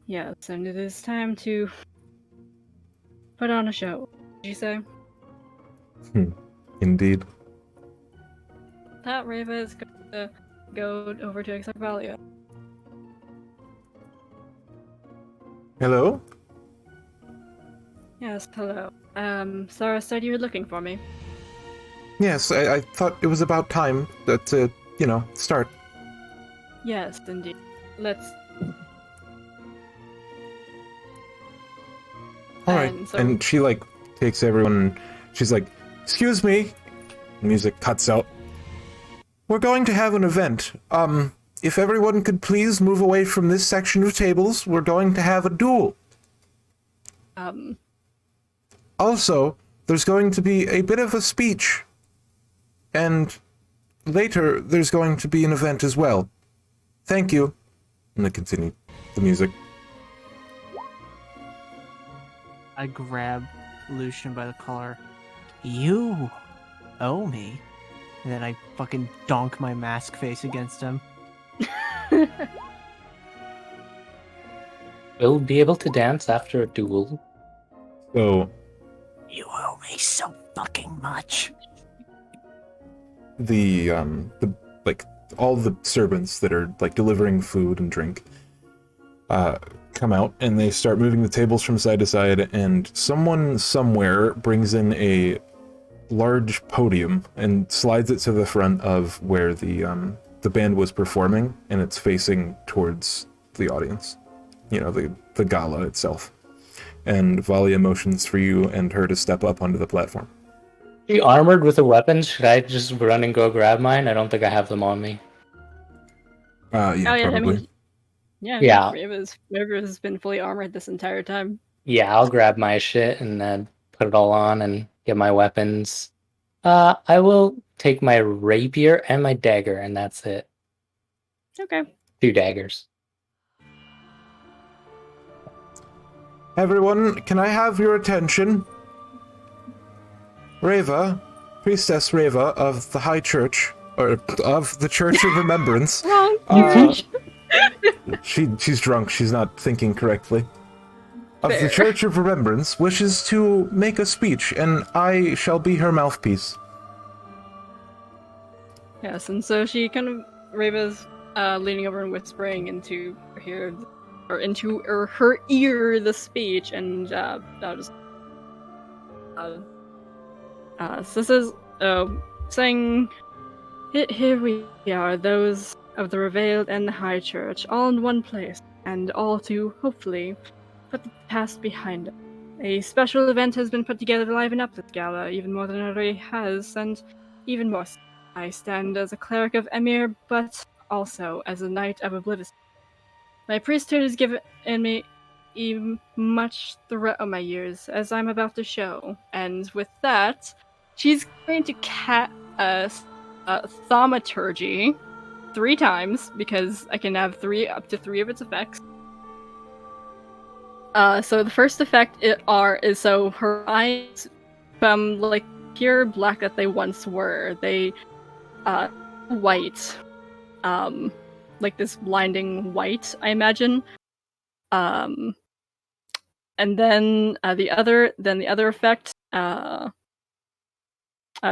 yes, and it is time to put on a show. Did you say? Indeed. That Reva is going to go over to Exarvalia. Hello? Yes, hello. Sarah said you were looking for me. Yes, I thought it was about time to, start. Yes, indeed. Let's. Alright, and she, takes everyone, she's like, excuse me. Music cuts out. We're going to have an event. If everyone could please move away from this section of tables, we're going to have a duel. Also, there's going to be a bit of a speech. And later, there's going to be an event as well. Thank you. And they continue the music. I grab Lucian by the collar. You owe me. And then I fucking donk my mask face against him. We'll be able to dance after a duel. So, You owe me so fucking much. all the servants that are delivering food and drink come out and they start moving the tables from side to side, and someone somewhere brings in a large podium and slides it to the front of where the band was performing, and it's facing towards the audience, the gala itself. And Valia motions for you and her to step up onto the platform. She armored with a weapon. Should I just run and go grab mine? I don't think I have them on me. Yeah, probably. Yeah. Reva's been fully armored this entire time. Yeah, I'll grab my shit and then put it all on and get my weapons. I will take my rapier and my dagger, and that's it. Okay. 2 daggers. Everyone, can I have your attention? Reva, Priestess Reva of the High Church, or of the Church of Remembrance. Wrong. She's drunk, she's not thinking correctly. Of the Church of Remembrance wishes to make a speech, and I shall be her mouthpiece. Yes, and so Reva's leaning over and whispering into her ear the speech, and I'll just so this is saying, here we are, those of the Revealed and the High Church, all in one place, and all to hopefully put the past behind us. A special event has been put together to liven up this gala, even more than it already has, and even more. I stand as a cleric of Emir, but also as a knight of Oblivion. My priesthood has given me much throughout my years, as I'm about to show. And with that, she's going to cast thaumaturgy 3 times, because I can have up to 3 of its effects. So the first effect is so her eyes, from like pure black that they once were, they white, like this blinding white, I imagine. And then the other effect,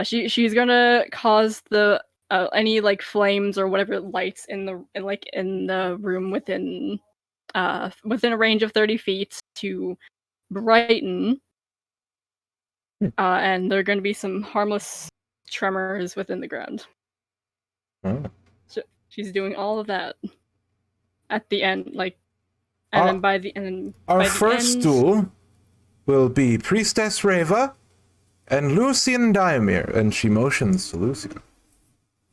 she's gonna cause the any like flames or whatever lights in the room within a range of 30 feet to brighten, and there are going to be some harmless tremors within the ground. Oh. So she's doing all of that at the end, like, and then by the end. Our first duel will be Priestess Reva and Lucian Diamir, and she motions to Lucian.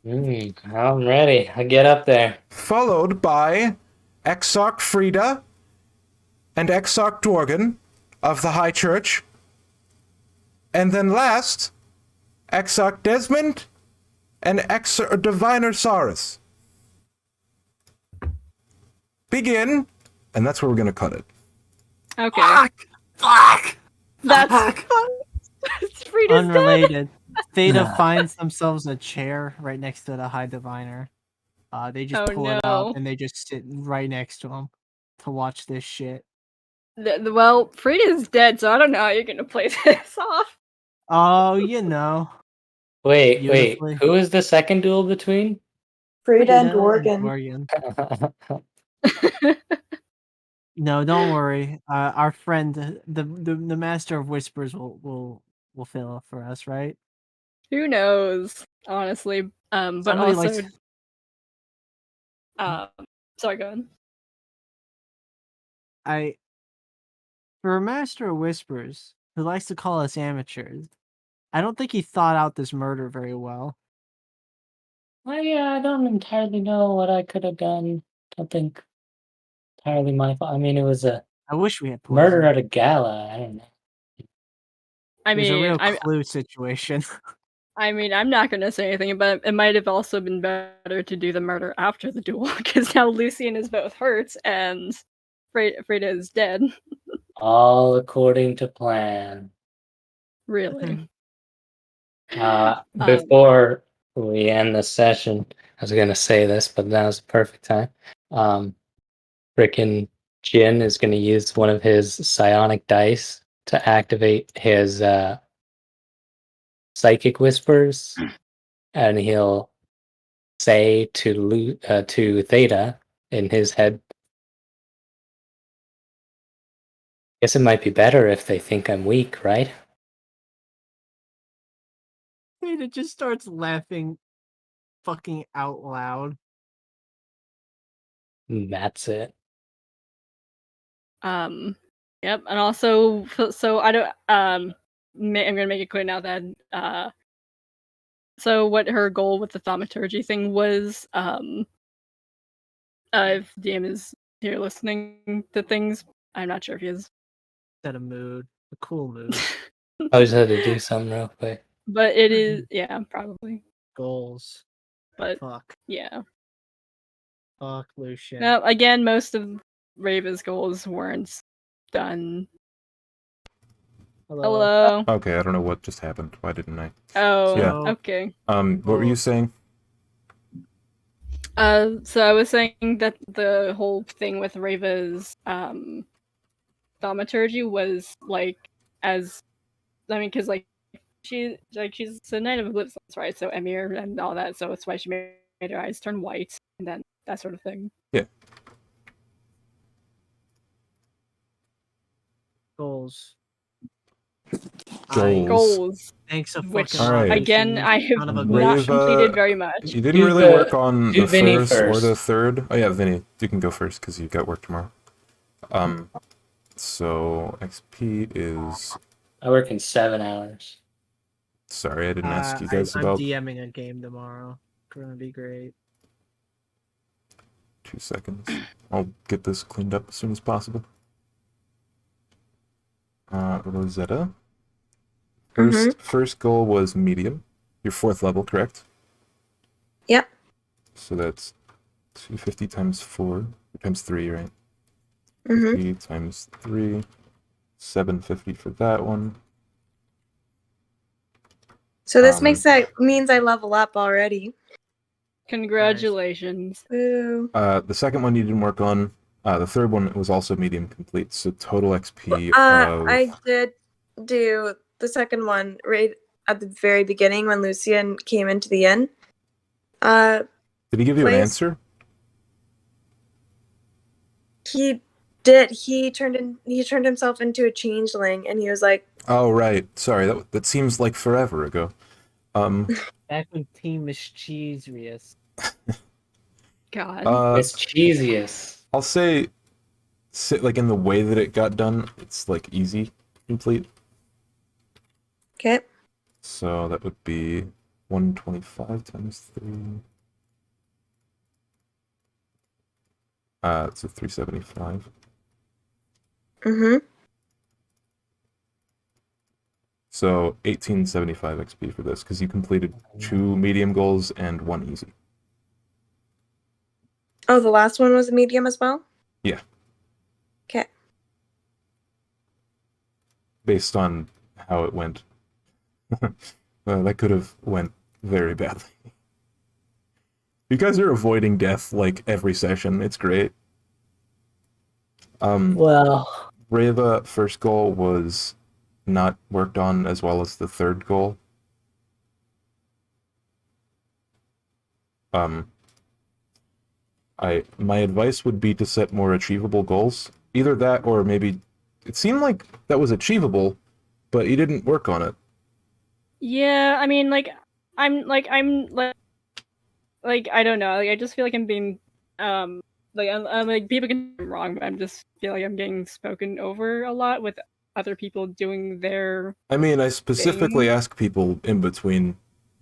I'm ready. I get up there. Followed by Exarch Frida and Exarch Dworgen of the High Church. And then last, Exarch Desmond and Exarch Diviner Saurus. Begin, and that's where we're gonna cut it. Okay. Fuck! That's Frida's Unrelated. Theta Nah. finds themselves a chair right next to the High Diviner. They just Oh, pull it no. out and they just sit right next to him to watch this shit. Well, Frida's dead, so I don't know how you're gonna play this off. Oh, you know. Wait. Beautifully. Who is the second duel between? Frida and Frida Dworgen. Dworgen. No, don't worry. Our friend, the Master of Whispers, will fill for us, right? Who knows, honestly. But Somebody also, likes- sorry, go ahead. For a Master of Whispers who likes to call us amateurs, I don't think he thought out this murder very well. Well, yeah, I don't entirely know what I could have done. Don't think entirely my fault. I mean, it was a I wish we had poison. murder at a gala. I don't know. I It was a mean, real clue situation. I'm not gonna say anything, but it might have also been better to do the murder after the duel, because now Lucian is both hurt and Frida is dead. All according to plan. Really. Before we end the session, I was gonna say this, but now's the perfect time. Frickin' Jin is gonna use one of his psionic dice to activate his psychic whispers, and he'll say to Theta in his head, guess it might be better if they think I'm weak, right? And it just starts laughing fucking out loud. That's it. Yep, and also, so I don't, I'm gonna make it clear now that, so what her goal with the thaumaturgy thing was, if DM is here listening to things, I'm not sure if he is. Set a mood. A cool mood. I just had to do something real quick. But it is, yeah, probably. Goals. But, Fuck. yeah. Fuck, Lucian. Now, again, most of Raven's goals weren't done. Hello. Okay, I don't know what just happened. Why didn't I? Oh, Yeah. okay. What were you saying? So I was saying that the whole thing with Reva's thaumaturgy was like, because like she's a knight of Oblivion, right? So Emir and all that, so that's why she made her eyes turn white and then that sort of thing. Yeah. Goals. Goals. Thanks a Which, fucking lot. again, I have Son of a not Reva- completed very much. You didn't Do really the- work on do the Vinny first or first. the third. Oh yeah, Vinny, you can go first because you got work tomorrow. So XP is I work in 7 hours. Sorry, I didn't ask you guys I'm about DMing a game tomorrow. It's gonna be great. 2 seconds. I'll get this cleaned up as soon as possible. Rosetta. First goal was medium. Your 4th level, correct? Yep. So that's 250 times 4 times 3, right? Mm-hmm. 50 times 3, 750 for that one. So this means I level up already. Congratulations. Woo. The second one you didn't work on. The third one was also medium complete, so total XP of... I did do the second one right at the very beginning when Lucian came into the inn. Did he give you an place. answer? He did. He turned himself into a changeling, and he was like, Oh, right. Sorry, that seems like forever ago. Back when Team Mischievous. God. Mischievous. I'll say, like, in the way that it got done, it's, like, easy complete. okay. So that would be 125 times 3. It's a 375. Mm-hmm. So 1875 XP for this, because you completed 2 medium goals and 1 easy. Oh, the last one was a medium as well? Yeah. Okay. Based on how it went. That could have went very badly. You guys are avoiding death, like, every session. It's great. Well, Reva, first goal was not worked on as well as the third goal. My advice would be to set more achievable goals. Either that or maybe it seemed like that was achievable, but you didn't work on it. Yeah, I mean, I'm I don't know. Like, I just feel like I'm being, I'm like, people can be wrong, but I just feel like I'm getting spoken over a lot with other people doing their. I mean, I specifically thing. ask people in between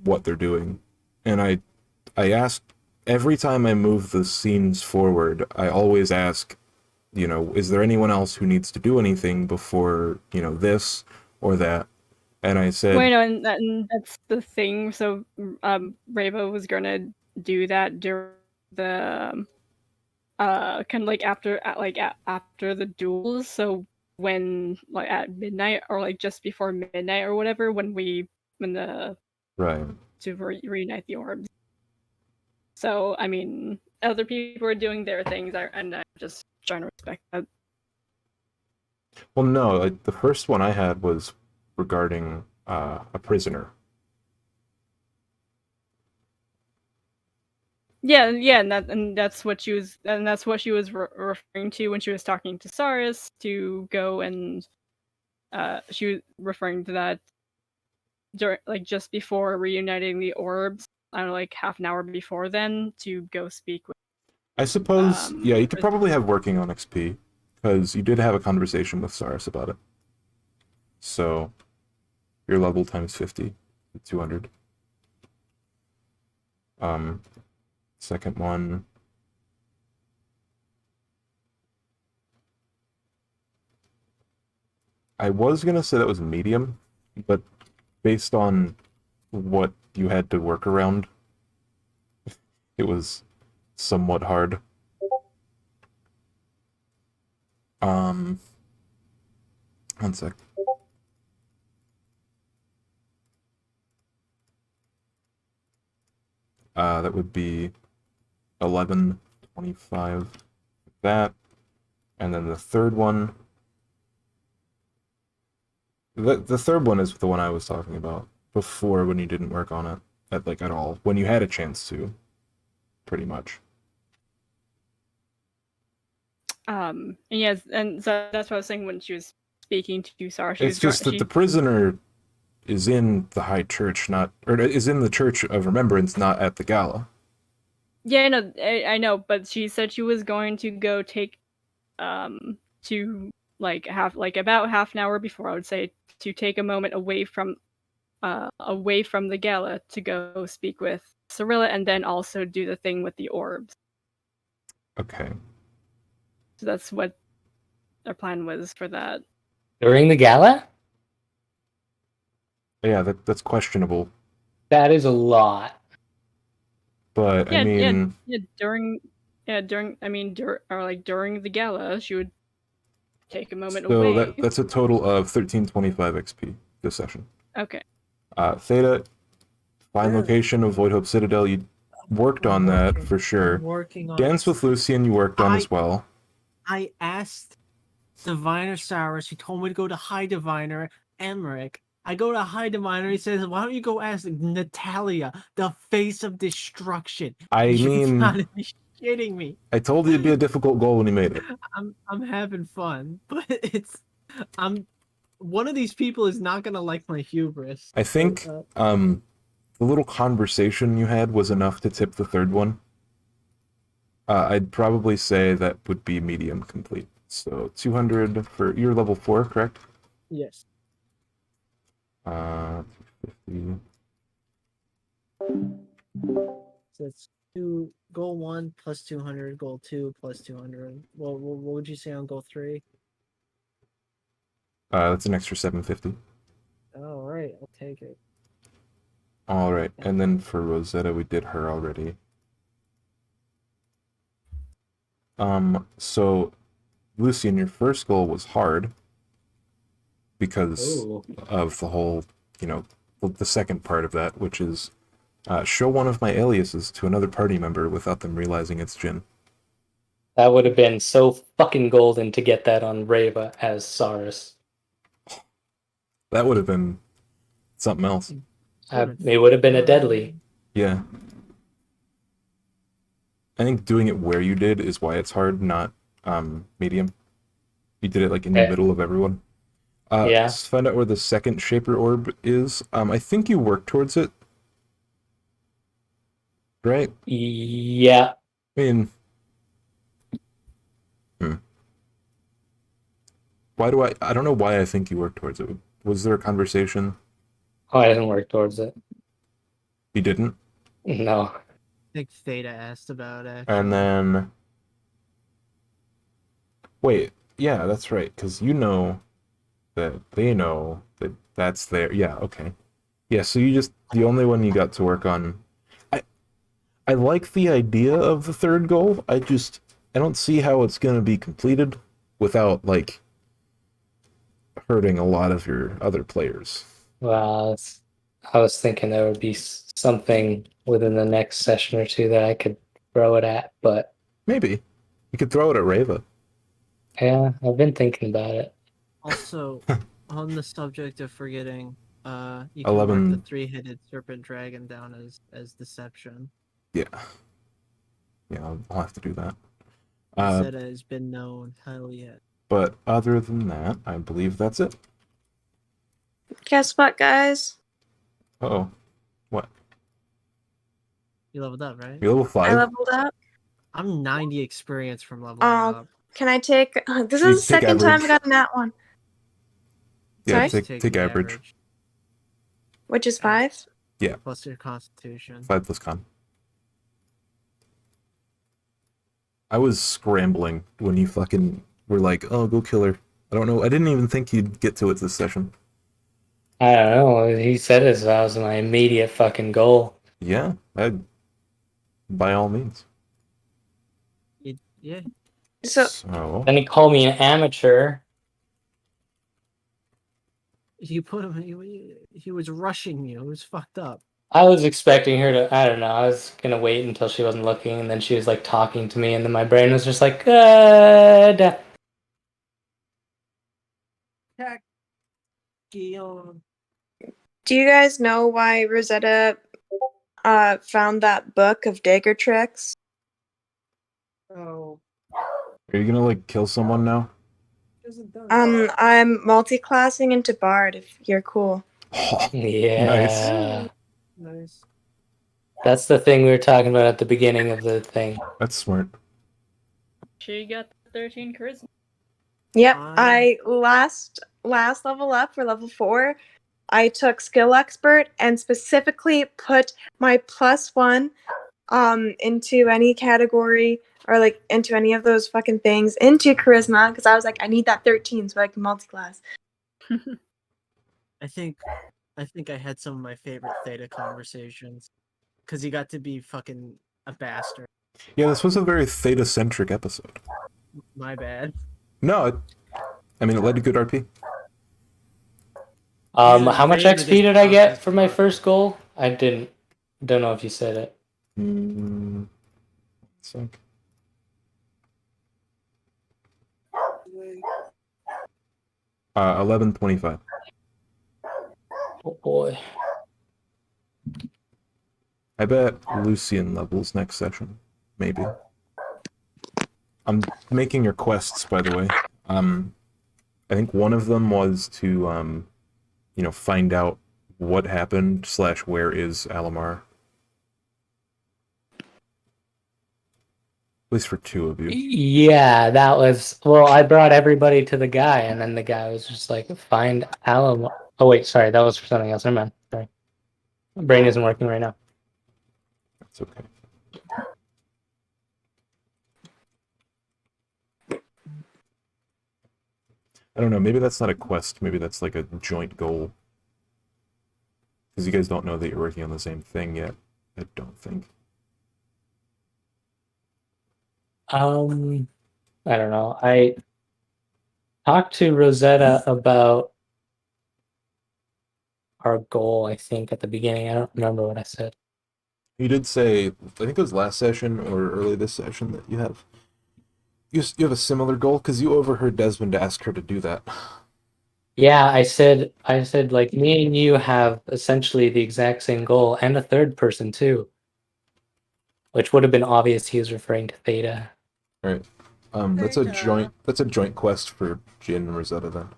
what they're doing, and I ask every time I move the scenes forward. I always ask, is there anyone else who needs to do anything before this or that? And I said, Wait, no, and that's the thing. So, Reva was gonna do that during the kind of like after after the duels. So when like at midnight or like just before midnight or whatever, when the right. to reunite the orbs. So I mean, other people are doing their things, and I'm just trying to respect that. Well, no, like, the first one I had was regarding a prisoner. Yeah, and that's what she was referring to when she was talking to Saris to go and she was referring to that during like just before reuniting the orbs. I don't know, like half an hour before then to go speak with. I suppose, yeah, you could probably have working on XP, because you did have a conversation with Saris about it. So, your level times 50, 200. Second one. I was gonna say that was medium, but based on what you had to work around, it was somewhat hard. One sec. That would be 1125. That, and then the third one. The third one is the one I was talking about before, when you didn't work on it at all, when you had a chance to, pretty much. And yes, and so that's what I was saying when she was speaking to Sarah. It's just that the prisoner is in the High Church, or is in the Church of Remembrance, not at the Gala. Yeah, no, I know, but she said she was going to go take, to like about half an hour before, I would say, to take a moment away from away from the gala to go speak with Cirilla, and then also do the thing with the orbs. Okay. So that's what our plan was for that. During the gala? Yeah, that's questionable. That is a lot. But I mean, during the gala, she would take a moment so away. that's a total of 1325 XP this session. Okay. Theta, find Yeah. location of Void Hope Citadel. You worked on that for sure. I'm working on Dance with Lucian, you worked on as well. I asked Diviner Cyrus, who told me to go to High Diviner Emmerich. I go to High Diviner, he says, why don't you go ask Natalia, the face of destruction? I mean, gotta be shitting me. I told you it'd be a difficult goal when you made it. I'm having fun, but one of these people is not gonna like my hubris. I think the little conversation you had was enough to tip the third one. I'd probably say that would be medium complete. So 200 for you're level 4, correct? Yes. 250. So it's goal 1 plus 200, goal 2 plus 200. Well, what would you say on goal 3? That's an extra 750. All right, I'll take it. All right, and then for Rosetta, we did her already. So Lucian, your first goal was hard because of the whole, the second part of that, which is show one of my aliases to another party member without them realizing it's Jin. That would have been so fucking golden to get that on Reva as Saurus. That would have been something else. It would have been a deadly. Yeah. I think doing it where you did is why it's hard, not medium. You did it like in the middle of everyone. Yeah. Let's find out where the second Shaper Orb is. I think you work towards it. Right? Yeah. I mean... Why I don't know why I think you work towards it. Was there a conversation? Oh, I didn't work towards it. You didn't? No. I think Theta asked about it. And then... Wait, yeah, that's right, because you know that they know that that's there. Yeah, okay. Yeah, so the only one you got to work on... I like the idea of the third goal, I don't see how it's going to be completed without, hurting a lot of your other players. Well, I was thinking there would be something within the next session or two that I could throw it at, but... Maybe. You could throw it at Reva. Yeah, I've been thinking about it. Also, on the subject of forgetting, you can 11... mark the 3-headed serpent dragon down as deception. Yeah. Yeah, I'll have to do that. Zeta has been known. Hell yeah. But other than that, I believe that's it. Guess what, guys? Uh-oh. What? You leveled up, right? You're level 5? I leveled up. I'm 90 experience from leveling up. Can I take... this is the second time I got in that one. Yeah, Sorry? take average. Which is 5? Yeah. Plus your constitution. 5 plus con. I was scrambling when you fucking were like, oh, go kill her. I don't know. I didn't even think you'd get to it this session. I don't know. He said it was my immediate fucking goal. Yeah, by all means. Yeah. So Then he called me an amateur. You put him. He was rushing you. It was fucked up. I was expecting her to, I don't know, I was going to wait until she wasn't looking, and then she was, talking to me, and then my brain was just like, good. do you guys know why Rosetta found that book of dagger tricks? Oh. Are you gonna, kill someone now? I'm multi-classing into Bard, if you're cool. Yeah. Nice. That's the thing we were talking about at the beginning of the thing. That's smart. She got 13 charisma. Yep, I last level up for level 4. I took skill expert and specifically put my +1 into any category or like into any of those fucking things into charisma because I was like, I need that 13 so I can multi-class. I think I had some of my favorite Theta conversations because he got to be fucking a bastard. Yeah, this was a very Theta-centric episode. My bad. No, it led to good RP. How much Raven XP did I is get for my first goal? I don't know if you said it. Sec. Uh, 1125. Oh boy. I bet Lucian levels next session. Maybe. I'm making your quests, by the way. I think one of them was to, find out what happened / where is Alamar. At least for 2 of you. Yeah, that was. Well, I brought everybody to the guy, and then the guy was just like, "Find Alamar." Oh wait, sorry, that was for something else. Never mind. Sorry, my brain isn't working right now. That's okay. I don't know, maybe that's not a quest, maybe that's like a joint goal. Because you guys don't know that you're working on the same thing yet, I don't think. I don't know. I talked to Rosetta about our goal, I think, at the beginning. I don't remember what I said. You did say, I think it was last session or early this session that you have a similar goal, because you overheard Desmond ask her to do that. Yeah, I said like me and you have essentially the exact same goal, and a third person too. Which would have been obvious he was referring to Theta. Right. That's a joint quest for Jin and Rosetta then.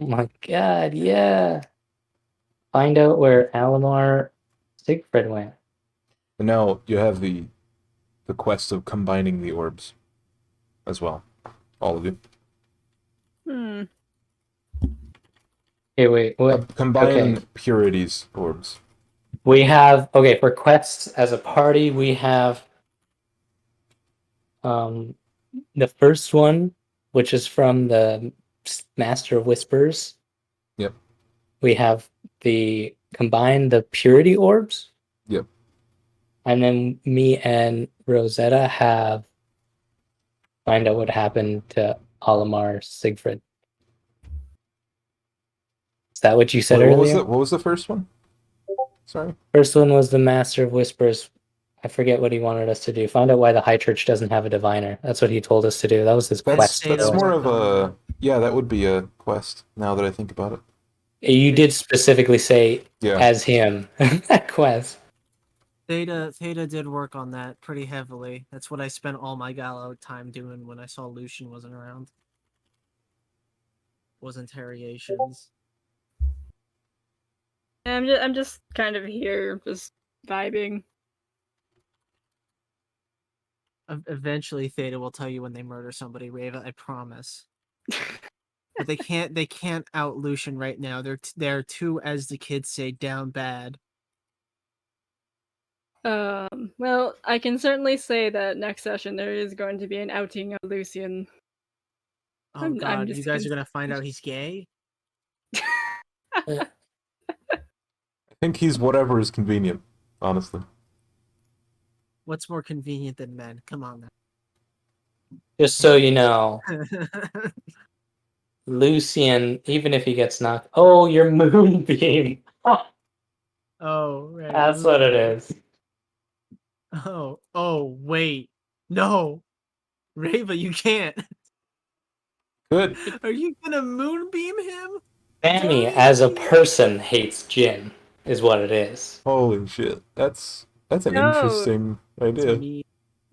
Oh my god, yeah. Find out where Alamar Siegfried went. And now you have the quest of combining the orbs as well. All of you. Hey, wait, what? Combine Okay. Purity's orbs. We have, okay, for quests as a party, we have the first one, which is from the Master of Whispers. Yep. We have the combine the purity orbs. Yep. And then me and Rosetta have find out what happened to Alamar Siegfried. Is that what you said earlier? What was the first one? Sorry. First one was the Master of Whispers. I forget what he wanted us to do. Find out why the High Church doesn't have a diviner. That's what he told us to do. That was his quest. That's more of a... Yeah, that would be a quest, now that I think about it. You did specifically say, yeah, as him, that quest. Theta did work on that pretty heavily. That's what I spent all my Gala time doing when I saw Lucian wasn't around. Was interrogations. I'm just kind of here, just vibing. Eventually, Theta will tell you when they murder somebody, Rava. I promise. But they can't out Lucian right now. They're too, as the kids say, down bad. Well, I can certainly say that next session there is going to be an outing of Lucian. Oh god, you guys are gonna find out he's gay? I think he's whatever is convenient, honestly. What's more convenient than men? Come on now. Just so you know, Lucian, even if he gets knocked... Oh, your moonbeam! Oh, right. That's what it is. Oh, wait. No. Rava, you can't. Good. Are you gonna moonbeam him? Sammy, as a person, hates Jin, is what it is. Holy shit. That's an interesting idea.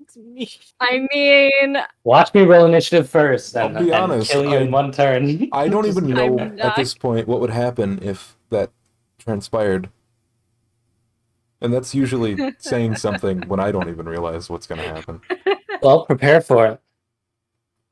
It's me. I mean... Watch me roll initiative first, I'll be honest, kill you in one turn. I don't even know I'm at this point what would happen if that transpired. And that's usually saying something when I don't even realize what's going to happen. Well, prepare for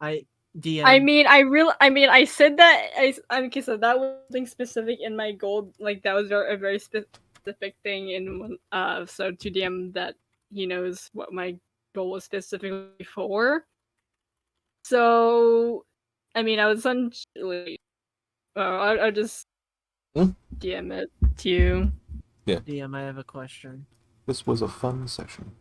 it. DM. I said that. Okay, so that was something specific in my goal. Like that was a very specific thing in so to DM that he knows what my goal was specifically for. So, I was essentially. I'll just DM it to you. Yeah. DM, I have a question. This was a fun session.